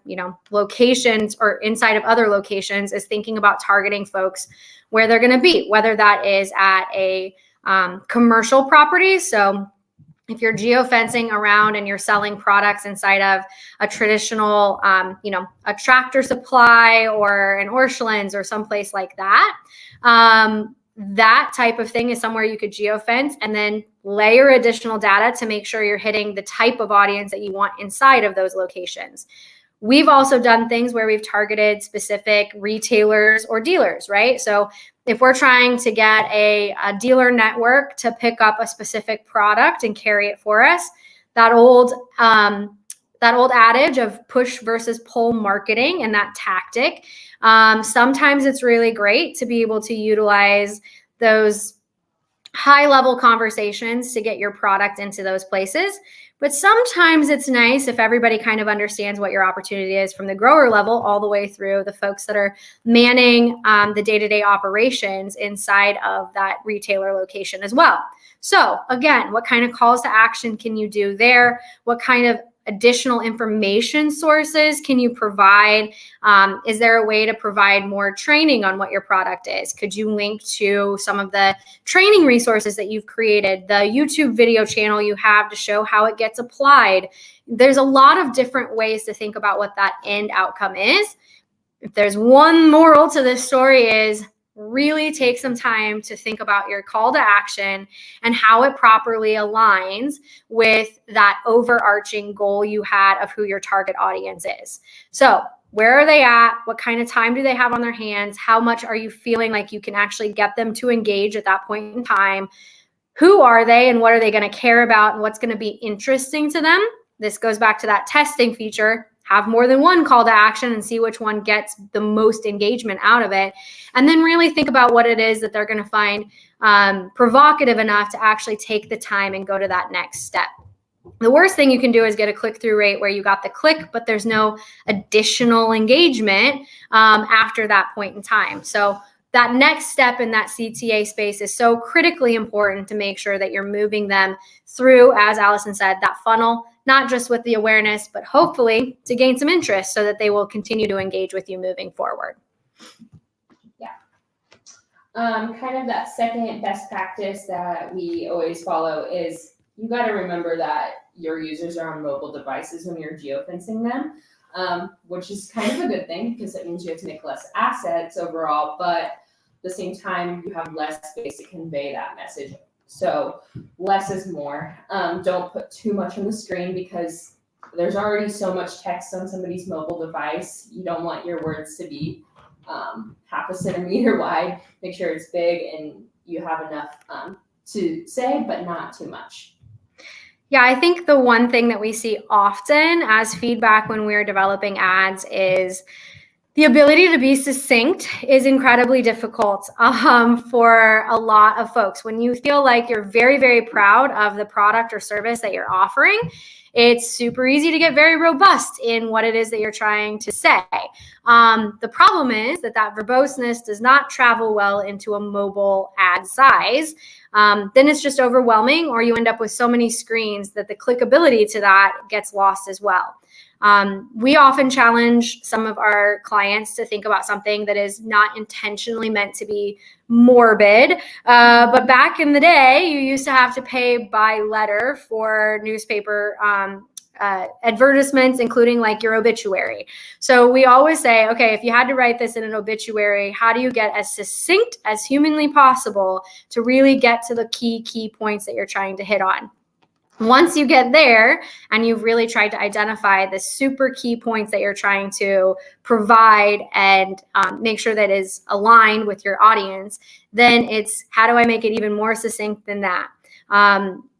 locations or inside of other locations is thinking about targeting folks where they're going to be, whether that is at a commercial property. So if you're geofencing around and you're selling products inside of a traditional, a Tractor Supply or an Orscheln's or someplace like that, that type of thing is somewhere you could geofence and then layer additional data to make sure you're hitting the type of audience that you want inside of those locations. We've also done things where we've targeted specific retailers or dealers, right? So if we're trying to get a dealer network to pick up a specific product and carry it for us, that old adage of push versus pull marketing and that tactic, sometimes it's really great to be able to utilize those high-level conversations to get your product into those places. But sometimes it's nice if everybody kind of understands what your opportunity is from the grower level all the way through the folks that are manning the day-to-day operations inside of that retailer location as well. So again, what kind of calls to action can you do there? What kind of additional information sources can you provide? Is there a way to provide more training on what your product is? Could you link to some of the training resources that you've created, the YouTube video channel you have to show how it gets applied? There's a lot of different ways to think about what that end outcome is. If there's one moral to this story, is really take some time to think about your call to action and how it properly aligns with that overarching goal you had of who your target audience is. So where are they at? What kind of time do they have on their hands? How much are you feeling like you can actually get them to engage at that point in time? Who are they and what are they going to care about and what's going to be interesting to them? This goes back to that testing feature. Have more than one call to action and see which one gets the most engagement out of it. And then really think about what it is that they're going to find provocative enough to actually take the time and go to that next step. The worst thing you can do is get a click-through rate where you got the click, but there's no additional engagement after that point in time. So that next step in that CTA space is so critically important to make sure that you're moving them through, as Allison said, that funnel, not just with the awareness, but hopefully to gain some interest so that they will continue to engage with you moving forward. Yeah. Kind of that second best practice that we always follow is you got to remember that your users are on mobile devices when you're geofencing them, which is kind of a good thing because it means you have to make less assets overall, but at the same time, you have less space to convey that message. So less is more. Don't put too much on the screen because there's already so much text on somebody's mobile device. You don't want your words to be half a centimeter wide. Make sure it's big and you have enough to say, but not too much. Yeah, I think the one thing that we see often as feedback when we're developing ads is the ability to be succinct is incredibly difficult for a lot of folks. When you feel like you're very, very proud of the product or service that you're offering, it's super easy to get very robust in what it is that you're trying to say. The problem is that verboseness does not travel well into a mobile ad size. Then it's just overwhelming, or you end up with so many screens that the clickability to that gets lost as well. We often challenge some of our clients to think about something that is not intentionally meant to be morbid. But back in the day, you used to have to pay by letter for newspaper advertisements, including like your obituary. So we always say, okay, if you had to write this in an obituary, how do you get as succinct as humanly possible to really get to the key points that you're trying to hit on? Once you get there and you've really tried to identify the super key points that you're trying to provide and make sure that is aligned with your audience, then it's how do I make it even more succinct than that?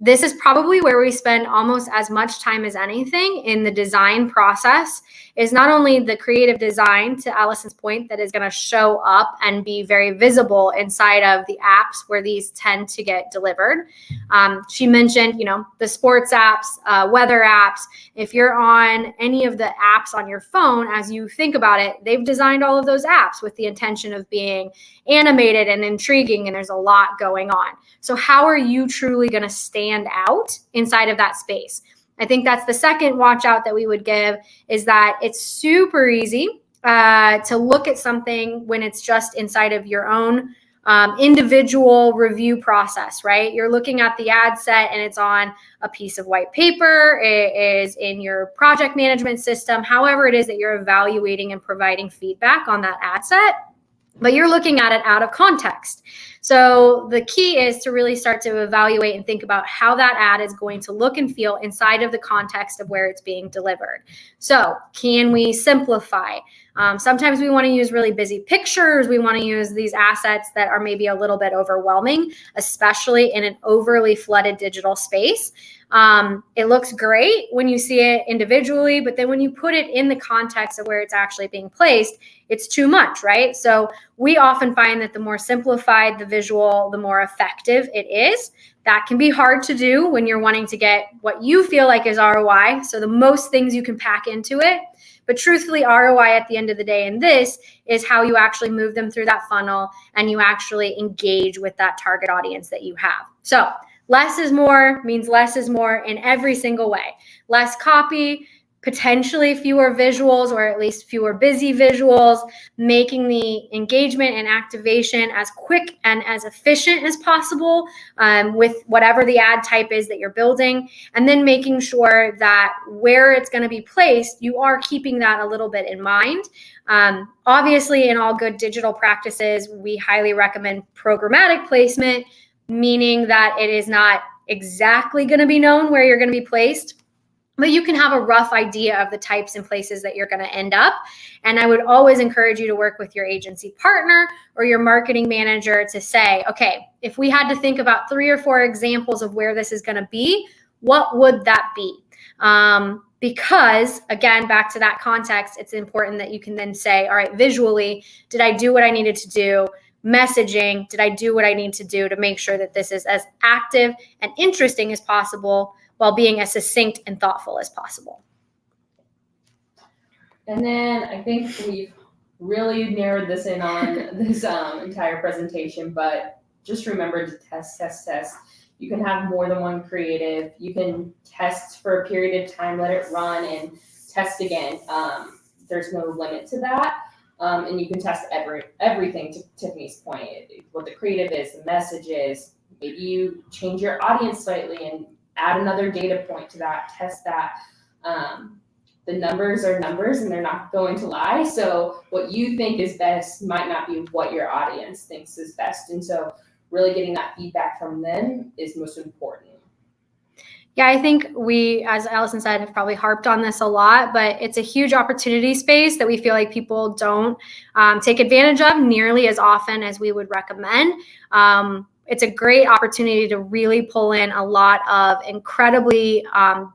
This is probably where we spend almost as much time as anything in the design process, is not only the creative design, to Allison's point, that is going to show up and be very visible inside of the apps where these tend to get delivered. She mentioned, the sports apps, weather apps. If you're on any of the apps on your phone, as you think about it, they've designed all of those apps with the intention of being animated and intriguing, and there's a lot going on. So how are you truly going to stand out inside of that space? I think that's the second watch out that we would give, is that it's super easy to look at something when it's just inside of your own individual review process, right? You're looking at the ad set and it's on a piece of white paper, it is in your project management system, however it is that you're evaluating and providing feedback on that ad set, but you're looking at it out of context. So the key is to really start to evaluate and think about how that ad is going to look and feel inside of the context of where it's being delivered. So can we simplify? Sometimes we want to use really busy pictures. We want to use these assets that are maybe a little bit overwhelming, especially in an overly flooded digital space. It looks great when you see it individually, but then when you put it in the context of where it's actually being placed, it's too much, right? So we often find that the more simplified the visual, the more effective it is. That can be hard to do when you're wanting to get what you feel like is ROI. So the most things you can pack into it. But truthfully, ROI at the end of the day in this is how you actually move them through that funnel and you actually engage with that target audience that you have. So less is more means less is more in every single way. Less copy, potentially fewer visuals, or at least fewer busy visuals, making the engagement and activation as quick and as efficient as possible with whatever the ad type is that you're building, and then making sure that where it's going to be placed, you are keeping that a little bit in mind. Obviously, in all good digital practices, we highly recommend programmatic placement, meaning that it is not exactly going to be known where you're going to be placed, but you can have a rough idea of the types and places that you're going to end up. And I would always encourage you to work with your agency partner or your marketing manager to say, okay, if we had to think about 3 or 4 examples of where this is going to be, what would that be? Because again, back to that context, it's important that you can then say, all right, visually, did I do what I needed to do? Messaging, did I do what I need to do to make sure that this is as active and interesting as possible while being as succinct and thoughtful as possible? And then I think we've really narrowed this in on this entire presentation, but just remember to test. You can have more than one creative. You can test for a period of time, let it run, and test again. There's no limit to that. And you can test everything, to Tiffany's point, what the creative is, the message is. Maybe you change your audience slightly and add another data point to that, test that. The numbers are numbers and they're not going to lie. So what you think is best might not be what your audience thinks is best. And so really getting that feedback from them is most important. Yeah, I think we, as Allison said, have probably harped on this a lot, but it's a huge opportunity space that we feel like people don't take advantage of nearly as often as we would recommend. it's a great opportunity to really pull in a lot of incredibly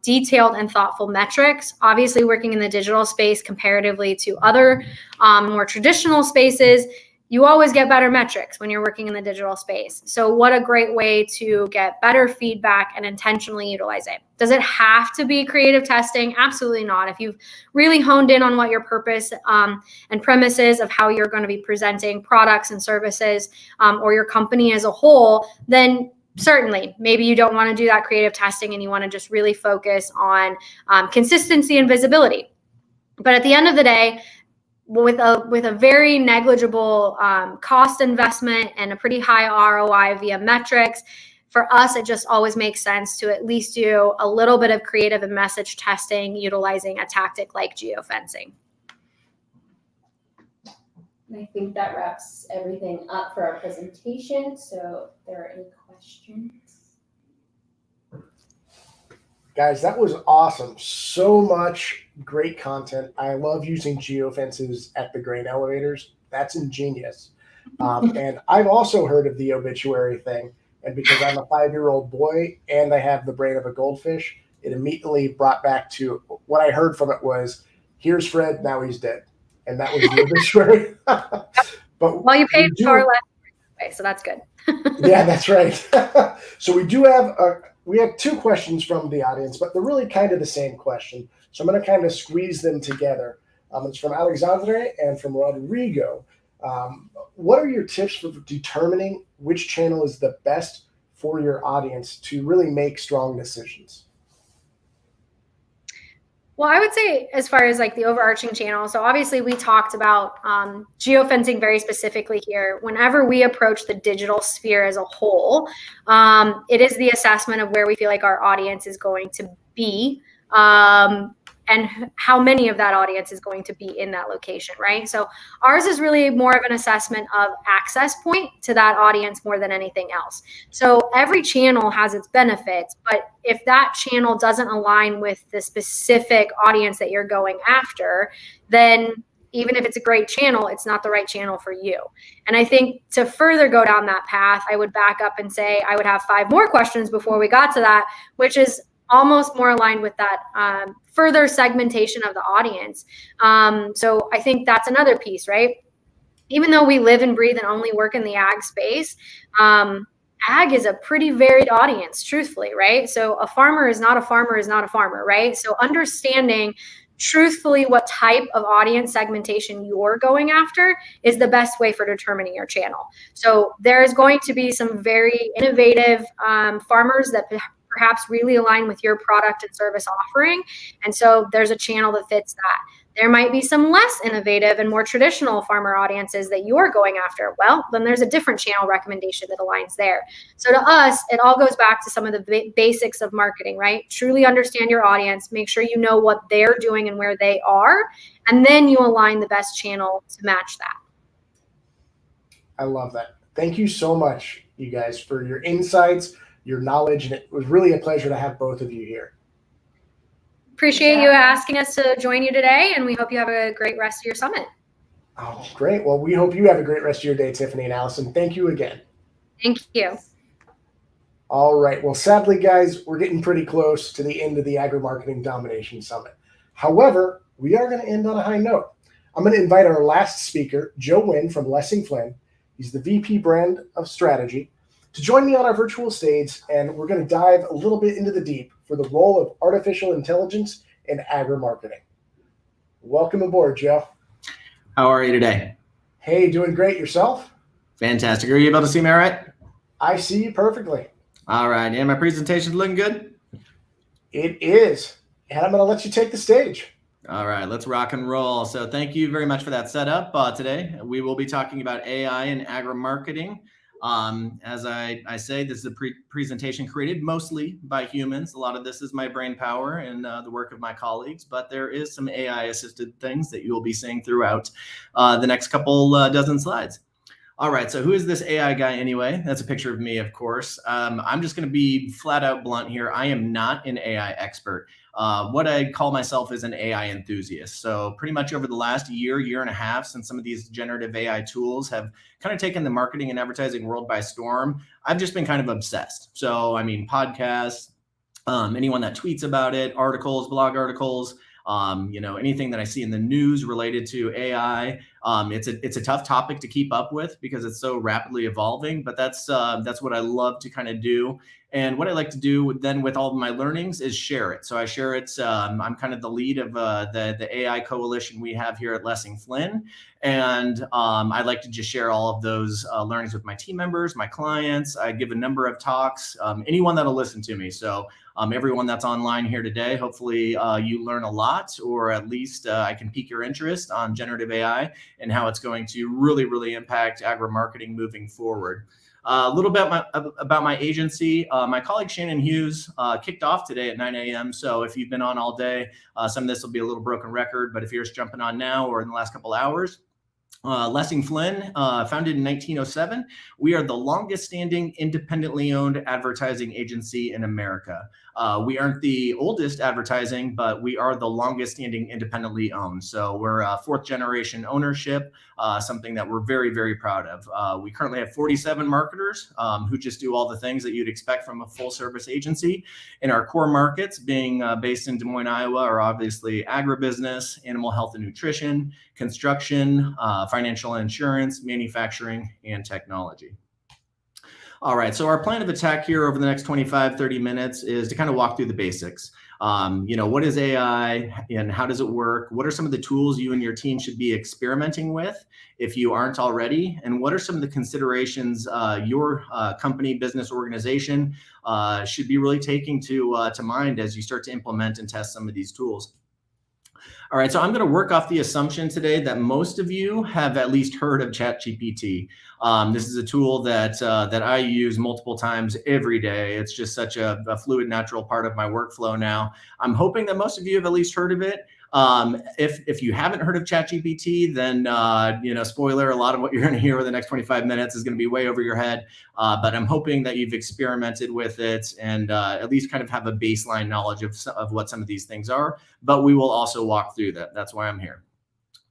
detailed and thoughtful metrics. Obviously, working in the digital space comparatively to other more traditional spaces, you always get better metrics when you're working in the digital space. So what a great way to get better feedback and intentionally utilize it. Does it have to be creative testing? Absolutely not. If you've really honed in on what your purpose and premise is of how you're going to be presenting products and services or your company as a whole, then certainly maybe you don't want to do that creative testing and you want to just really focus on consistency and visibility. But at the end of the day, with a very negligible cost investment and a pretty high ROI via metrics, for us, it just always makes sense to at least do a little bit of creative and message testing utilizing a tactic like geofencing. I think that wraps everything up for our presentation. So if there are any questions. Guys, that was awesome. So much great content. I love using geofences at the grain elevators. That's ingenious. And I've also heard of the obituary thing. And because I'm a 5-year-old boy and I have the brain of a goldfish, it immediately brought back to what I heard from it was, here's Fred, now he's dead. And that was the obituary. But well, you paid far less, so that's good. Yeah, that's right. So we have 2 questions from the audience, but they're really kind of the same question. So I'm going to kind of squeeze them together. It's from Alexandre and from Rodrigo. What are your tips for determining which channel is the best for your audience to really make strong decisions? Well, I would say as far as like the overarching channel, so obviously we talked about geofencing very specifically here. Whenever we approach the digital sphere as a whole, it is the assessment of where we feel like our audience is going to be and how many of that audience is going to be in that location, right? So ours is really more of an assessment of access point to that audience more than anything else. So every channel has its benefits, but if that channel doesn't align with the specific audience that you're going after, then even if it's a great channel, it's not the right channel for you. And I think to further go down that path, I would back up and say I would have 5 more questions before we got to that, which is almost more aligned with that further segmentation of the audience. So I think that's another piece, right? Even though we live and breathe and only work in the ag space, ag is a pretty varied audience, truthfully, right? So a farmer is not a farmer is not a farmer, right? So understanding truthfully what type of audience segmentation you're going after is the best way for determining your channel. So there's going to be some very innovative farmers that perhaps really align with your product and service offering. And so there's a channel that fits that. There might be some less innovative and more traditional farmer audiences that you're going after. Well, then there's a different channel recommendation that aligns there. So to us, it all goes back to some of the basics of marketing, right? Truly understand your audience, make sure you know what they're doing and where they are, and then you align the best channel to match that. I love that. Thank you so much, you guys, for your insights, your knowledge, and it was really a pleasure to have both of you here. Appreciate you asking us to join you today, and we hope you have a great rest of your summit. Oh, great. Well, we hope you have a great rest of your day, Tiffany and Allison. Thank you again. Thank you. All right. Well, sadly, guys, we're getting pretty close to the end of the Agri-Marketing Domination Summit. However, we are going to end on a high note. I'm going to invite our last speaker, Joe Wynn from Lessing Flynn. He's the VP Brand of Strategy, to join me on our virtual stage, and we're going to dive a little bit into the deep for the role of artificial intelligence in agri-marketing. Welcome aboard, Joe. How are you today? Hey, doing great. Yourself? Fantastic. Are you able to see me all right? I see you perfectly. All right. And my presentation's looking good? It is. And I'm going to let you take the stage. All right, let's rock and roll. So thank you very much for that setup. Today, we will be talking about AI and agri-marketing. As I say, this is a presentation created mostly by humans. A lot of this is my brain power and the work of my colleagues, but there is some AI assisted things that you will be seeing throughout the next couple dozen slides. All right, so who is this AI guy anyway? That's a picture of me, of course. I'm just going to be flat out blunt here. I am not an AI expert. What I call myself is an AI enthusiast. So pretty much over the last year and a half, since some of these generative AI tools have kind of taken the marketing and advertising world by storm, I've just been kind of obsessed. So, I mean, podcasts, anyone that tweets about it, articles, blog articles, anything that I see in the news related to AI. It's a tough topic to keep up with because it's so rapidly evolving, but that's what I love to kind of do. And what I like to do with all of my learnings is share it. So I share it. I'm kind of the lead of the AI coalition we have here at Lessing Flynn. And I like to just share all of those learnings with my team members, my clients. I give a number of talks, anyone that'll listen to me. So everyone that's online here today, hopefully you learn a lot, or at least I can pique your interest on generative AI and how it's going to really, really impact agri-marketing moving forward. A little bit about my agency. My colleague Shannon Hughes kicked off today at 9 a.m. So if you've been on all day, some of this will be a little broken record, but if you're just jumping on now or in the last couple hours, Lessing Flynn, founded in 1907. We are the longest standing independently owned advertising agency in America. We aren't the oldest advertising, but we are the longest standing independently owned. So we're fourth generation ownership, something that we're very, very proud of. We currently have 47 marketers who just do all the things that you'd expect from a full service agency. In our core markets, being based in Des Moines, Iowa, are obviously agribusiness, animal health and nutrition, construction, financial insurance, manufacturing, and technology. All right, so our plan of attack here over the next 25, 30 minutes is to kind of walk through the basics. What is AI and how does it work? What are some of the tools you and your team should be experimenting with if you aren't already? And what are some of the considerations your company, business, organization should be really taking to mind as you start to implement and test some of these tools? All right, so I'm going to work off the assumption today that most of you have at least heard of ChatGPT. This is a tool that I use multiple times every day. It's just such a fluid, natural part of my workflow now. I'm hoping that most of you have at least heard of it. If you haven't heard of ChatGPT, then spoiler, a lot of what you're going to hear over the next 25 minutes is going to be way over your head. But I'm hoping that you've experimented with it and at least kind of have a baseline knowledge of what some of these things are. But we will also walk through that. That's why I'm here.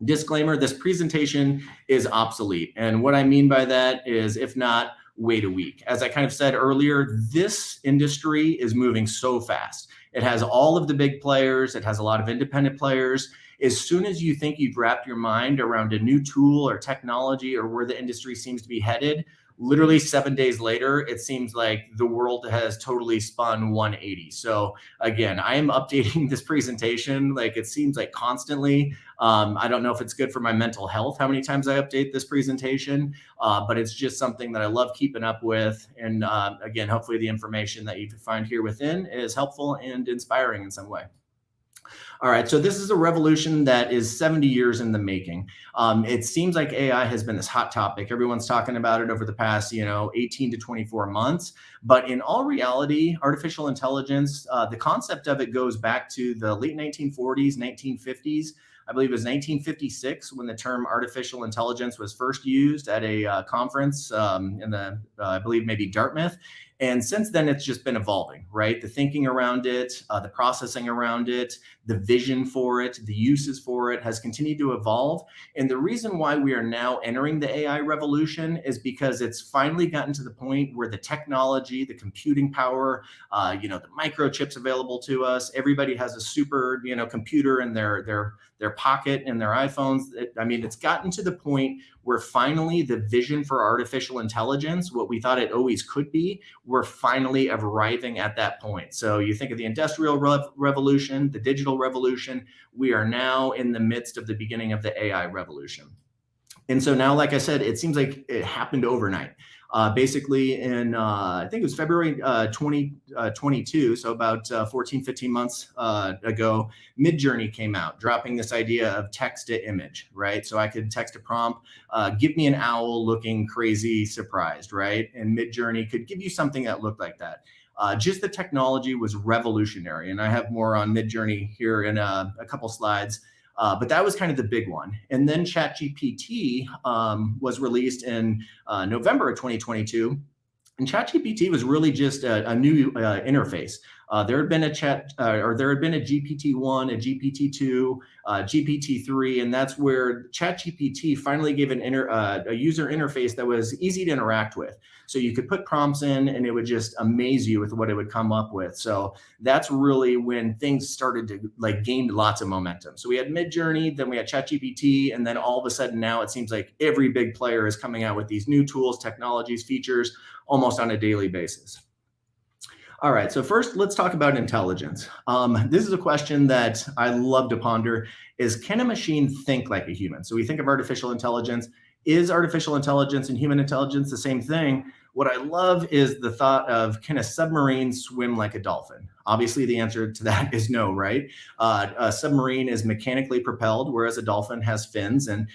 Disclaimer, this presentation is obsolete. And what I mean by that is, if not, wait a week. As I kind of said earlier, this industry is moving so fast. It has all of the big players. It has a lot of independent players. As soon as you think you've wrapped your mind around a new tool or technology or where the industry seems to be headed, literally 7 days later, it seems like the world has totally spun 180. So again, I am updating this presentation like it seems like constantly. I don't know if it's good for my mental health, how many times I update this presentation, but it's just something that I love keeping up with. And again, hopefully the information that you find here within is helpful and inspiring in some way. All right, so this is a revolution that is 70 years in the making. It seems like AI has been this hot topic. Everyone's talking about it over the past, 18 to 24 months. But in all reality, artificial intelligence, the concept of it goes back to the late 1940s, 1950s. I believe it was 1956 when the term artificial intelligence was first used at a conference in I believe maybe Dartmouth. And since then, it's just been evolving, right? The thinking around it, the processing around it, the vision for it, the uses for it has continued to evolve. And the reason why we are now entering the AI revolution is because it's finally gotten to the point where the technology, the computing power, the microchips available to us, everybody has a super, computer in their pocket and their iPhones. It's gotten to the point where finally the vision for artificial intelligence, what we thought it always could be, we're finally arriving at that point. So you think of the industrial revolution, the digital revolution, we are now in the midst of the beginning of the AI revolution. And so now, like I said, it seems like it happened overnight. Basically in, I think it was February 2022, so about 14, 15 months ago, Midjourney came out, dropping this idea of text to image, right? So I could text a prompt, give me an owl looking crazy surprised, right? And Midjourney could give you something that looked like that. Just the technology was revolutionary. And I have more on Midjourney here in a couple slides. But that was kind of the big one. And then ChatGPT was released in November of 2022. And ChatGPT was really just a new interface. There had been a GPT-1, a GPT-2, GPT-3, and that's where ChatGPT finally gave a user interface that was easy to interact with. So you could put prompts in and it would just amaze you with what it would come up with. So that's really when things started to gain lots of momentum. So we had Midjourney, then we had ChatGPT, and then all of a sudden now it seems like every big player is coming out with these new tools, technologies, features almost on a daily basis. All right, so first let's talk about intelligence. This is a question that I love to ponder is, can a machine think like a human? So we think of artificial intelligence. Is artificial intelligence and human intelligence the same thing? What I love is the thought of, can a submarine swim like a dolphin? Obviously, the answer to that is no, right? A submarine is mechanically propelled, whereas a dolphin has fins and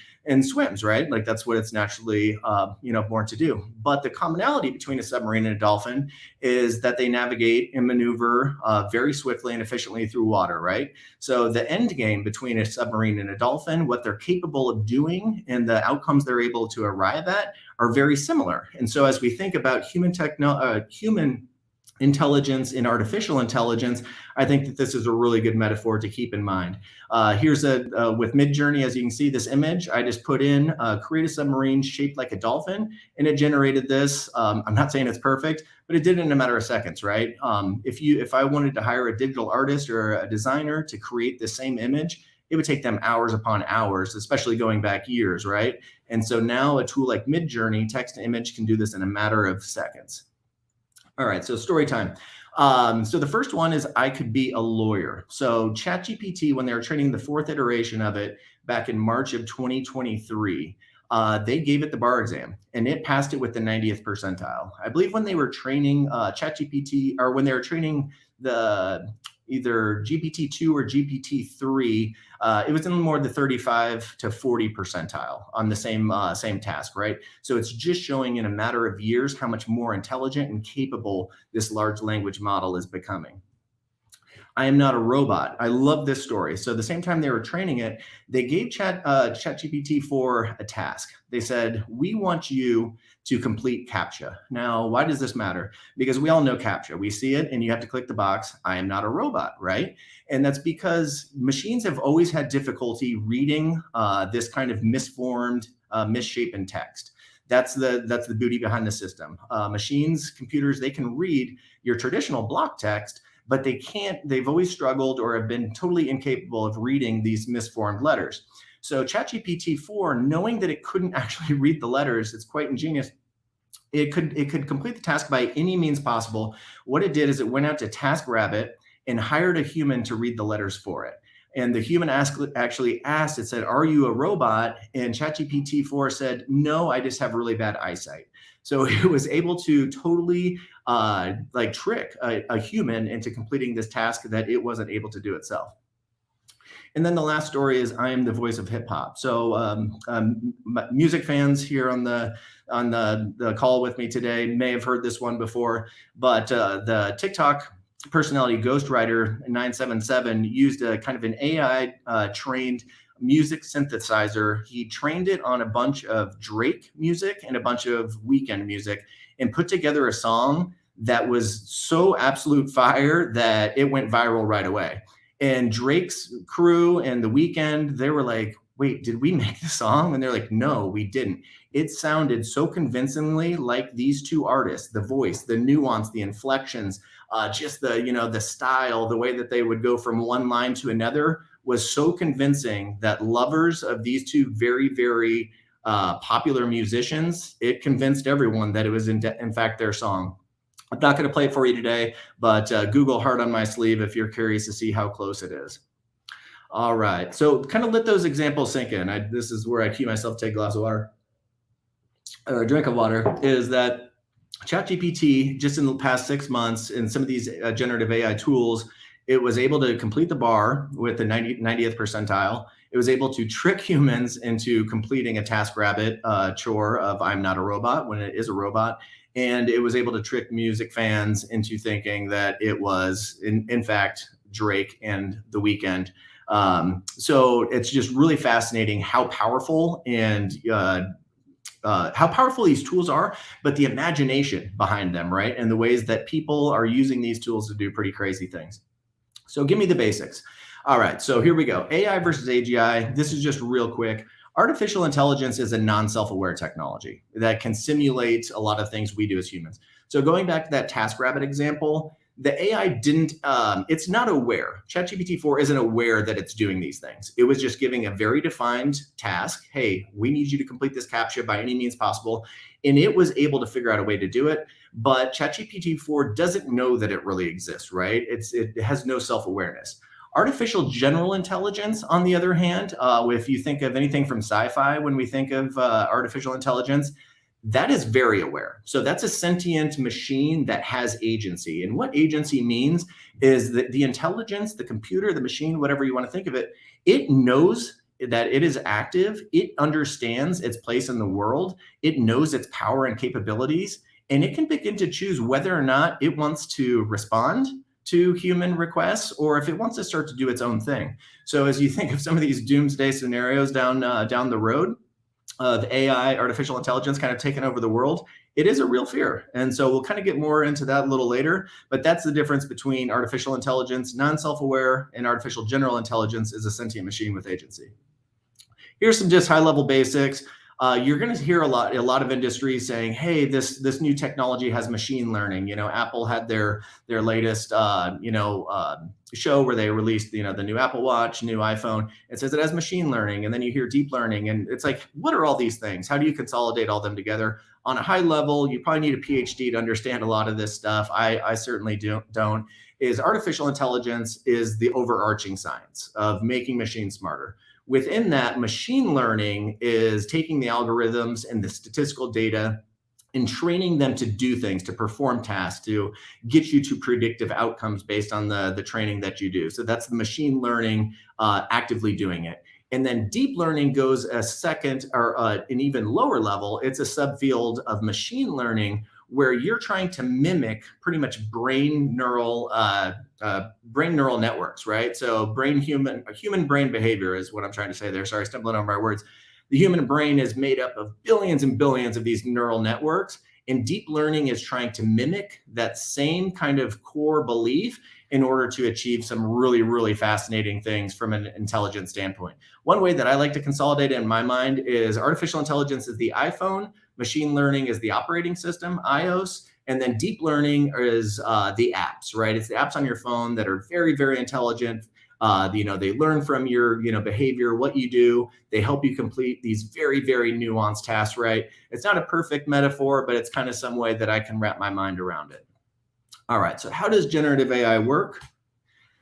swims, right? Like that's what it's naturally, born to do. But the commonality between a submarine and a dolphin is that they navigate and maneuver very swiftly and efficiently through water, right? So the end game between a submarine and a dolphin, what they're capable of doing and the outcomes they're able to arrive at are very similar. And so as we think about human intelligence and artificial intelligence, I think that this is a really good metaphor to keep in mind. Here's with Midjourney, as you can see this image, I just put in create a submarine shaped like a dolphin, and it generated this. I'm not saying it's perfect, but it did it in a matter of seconds, right? If I wanted to hire a digital artist or a designer to create the same image, it would take them hours upon hours, especially going back years, right? And so now a tool like Midjourney, text to image, can do this in a matter of seconds. All right, so story time. So the first one is, I could be a lawyer. So ChatGPT, when they were training the 4th iteration of it back in March of 2023, they gave it the bar exam and it passed it with the 90th percentile. I believe when they were training ChatGPT, or when they were training the either GPT-2 or GPT-3, it was in more the 35 to 40 percentile on the same task, right? So it's just showing in a matter of years how much more intelligent and capable this large language model is becoming. I am not a robot. I love this story. So the same time they were training it, they gave ChatGPT for a task. They said, we want you to complete CAPTCHA. Now, why does this matter? Because we all know CAPTCHA. We see it and you have to click the box, I am not a robot, right? And that's because machines have always had difficulty reading this kind of misformed, misshapen text. That's the beauty behind the system. Machines, computers, they can read your traditional block text, but they've always struggled or have been totally incapable of reading these misformed letters. So ChatGPT-4, knowing that it couldn't actually read the letters, it's quite ingenious. It could complete the task by any means possible. What it did is it went out to TaskRabbit and hired a human to read the letters for it. And the human actually asked, it said, are you a robot? And ChatGPT-4 said, no, I just have really bad eyesight. So it was able to totally trick a human into completing this task that it wasn't able to do itself. And then the last story is, I am the voice of hip hop. So music fans here on the call with me today may have heard this one before, but the TikTok personality Ghostwriter 977 used a kind of an AI trained music synthesizer. He trained it on a bunch of Drake music and a bunch of Weeknd music and put together a song that was so absolute fire that it went viral right away. And Drake's crew and the Weeknd, they were like, wait, did we make the song? And they're like, no, we didn't. It sounded so convincingly like these two artists, the voice, the nuance, the inflections, just the style, the way that they would go from one line to another was so convincing that lovers of these two very, very popular musicians, it convinced everyone that it was in fact their song. I'm not going to play it for you today, but Google Heart on My Sleeve if you're curious to see how close it is. All right, so kind of let those examples sink in. This is where I cue myself to take a glass of water, or a drink of water, is that ChatGPT, just in the past 6 months, in some of these generative AI tools, it was able to complete the bar with the 90th percentile. It was able to trick humans into completing a TaskRabbit chore of I'm not a robot when it is a robot. And it was able to trick music fans into thinking that it was, in fact, Drake and the Weeknd So it's just really fascinating how powerful and how powerful these tools are, but the imagination behind them, right? And the ways that people are using these tools to do pretty crazy things. So give me the basics. All right, so here we go. AI versus AGI. This is just real quick. Artificial intelligence is a non-self-aware technology that can simulate a lot of things we do as humans. So going back to that TaskRabbit example, the AI didn't, it's not aware. ChatGPT-4 isn't aware that it's doing these things. It was just giving a very defined task. Hey, we need you to complete this CAPTCHA by any means possible. And it was able to figure out a way to do it. But ChatGPT-4 doesn't know that it really exists, right? It has no self-awareness. Artificial general intelligence, on the other hand, if you think of anything from sci-fi, when we think of artificial intelligence, that is very aware. So that's a sentient machine that has agency. And what agency means is that the intelligence, the computer, the machine, whatever you want to think of it, it knows that it is active. It understands its place in the world. It knows its power and capabilities, and it can begin to choose whether or not it wants to respond to human requests or if it wants to start to do its own thing. So as you think of some of these doomsday scenarios down the road, of AI, artificial intelligence kind of taking over the world, it is a real fear. And so we'll kind of get more into that a little later, but that's the difference between artificial intelligence, non-self-aware, and artificial general intelligence is a sentient machine with agency. Here's some just high-level basics. You're going to hear a lot of industries saying, "Hey, this new technology has machine learning." You know, Apple had their latest show where they released the new Apple Watch, new iPhone. It says it has machine learning, and then you hear deep learning, and it's like, what are all these things? How do you consolidate all them together? On a high level, you probably need a PhD to understand a lot of this stuff. I certainly don't. Is artificial intelligence is the overarching science of making machines smarter. Within that, machine learning is taking the algorithms and the statistical data and training them to do things, to perform tasks, to get you to predictive outcomes based on the training that you do. So that's the machine learning actively doing it. And then deep learning goes a second or an even lower level. It's a subfield of machine learning where you're trying to mimic pretty much brain neural networks, right? So human brain behavior is what I'm trying to say there. Sorry, stumbling over my words. The human brain is made up of billions and billions of these neural networks, and deep learning is trying to mimic that same kind of core belief in order to achieve some really, really fascinating things from an intelligence standpoint. One way that I like to consolidate it in my mind is artificial intelligence is the iPhone, machine learning is the operating system, iOS, and then deep learning is the apps, right? It's the apps on your phone that are very, very intelligent. They learn from your behavior, what you do. They help you complete these very, very nuanced tasks, right? It's not a perfect metaphor, but it's kind of some way that I can wrap my mind around it. All right, so how does generative AI work?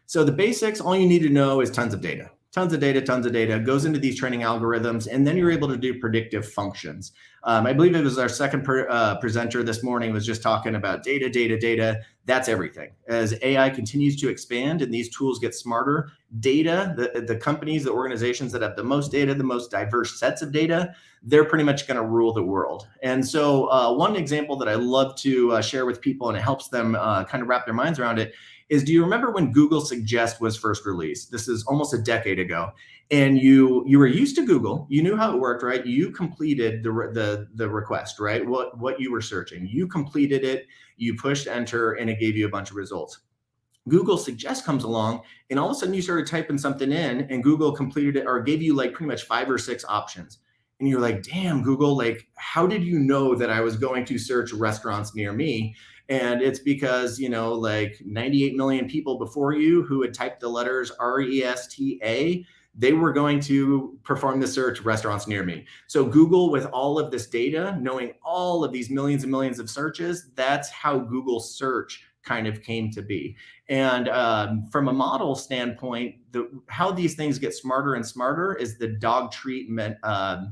So the basics, all you need to know is tons of data. Tons of data goes into these training algorithms, and then you're able to do predictive functions. I believe it was our second presenter this morning was just talking about data. That's everything. As AI continues to expand and these tools get smarter, data, the companies, the organizations that have the most data, the most diverse sets of data, they're pretty much going to rule the world. And so one example that I love to share with people, and it helps them kind of wrap their minds around it, is do you remember when Google Suggest was first released? This is almost a decade ago. And you were used to Google, you knew how it worked, right? You completed the request, right? What you were searching, you completed it, you pushed enter, and it gave you a bunch of results. Google Suggest comes along, and all of a sudden you started typing something in, and Google completed it or gave you like pretty much 5 or 6 options. And you're like, damn, Google, like, how did you know that I was going to search restaurants near me? And it's because, like 98 million people before you who had typed the letters RESTA, they were going to perform the search restaurants near me. So Google, with all of this data, knowing all of these millions and millions of searches, that's how Google search kind of came to be. And from a model standpoint, how these things get smarter and smarter is the dog treat mantra,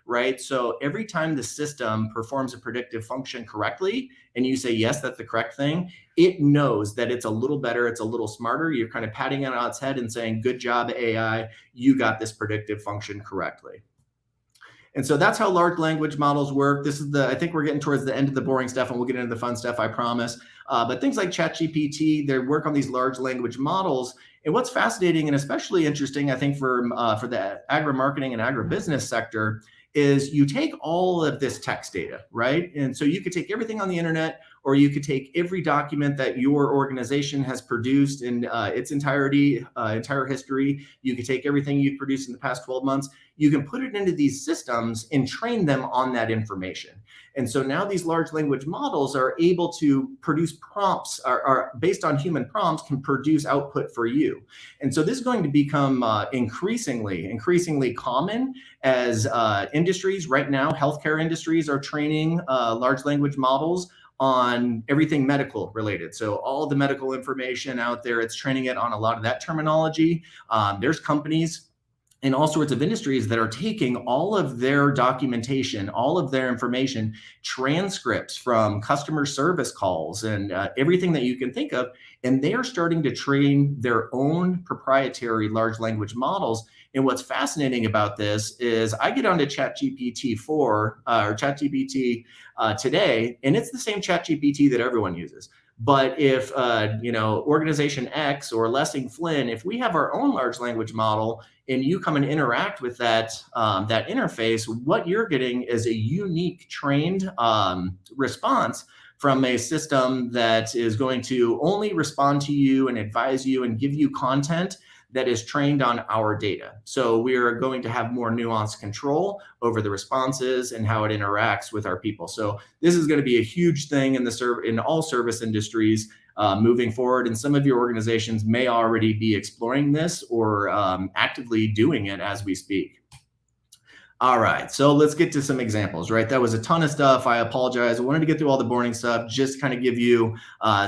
right? So every time the system performs a predictive function correctly, and you say, yes, that's the correct thing, it knows that it's a little better, it's a little smarter. You're kind of patting it on its head and saying, good job, AI, you got this predictive function correctly. And so that's how large language models work. This is I think we're getting towards the end of the boring stuff, and we'll get into the fun stuff, I promise. But things like ChatGPT, they work on these large language models. And what's fascinating and especially interesting, I think, for the agri-marketing and agribusiness sector is you take all of this text data, right? And so you could take everything on the internet, or you could take every document that your organization has produced in its entirety, entire history. You could take everything you've produced in the past 12 months. You can put it into these systems and train them on that information. And so now these large language models are able to produce prompts, are based on human prompts, can produce output for you. And so this is going to become increasingly common as industries right now, healthcare industries are training large language models on everything medical related. So all the medical information out there, it's training it on a lot of that terminology. There's companies in all sorts of industries that are taking all of their documentation, all of their information, transcripts from customer service calls and everything that you can think of, and they are starting to train their own proprietary large language models. And what's fascinating about this is I get onto ChatGPT 4 or ChatGPT today, and it's the same ChatGPT that everyone uses. But if Organization X or Lessing Flynn, if we have our own large language model and you come and interact with that interface, what you're getting is a unique trained response from a system that is going to only respond to you and advise you and give you content that is trained on our data. So we are going to have more nuanced control over the responses and how it interacts with our people. So this is going to be a huge thing in all service industries moving forward. And some of your organizations may already be exploring this or actively doing it as we speak. All right, so let's get to some examples, right? That was a ton of stuff. I apologize. I wanted to get through all the boring stuff, just kind of give you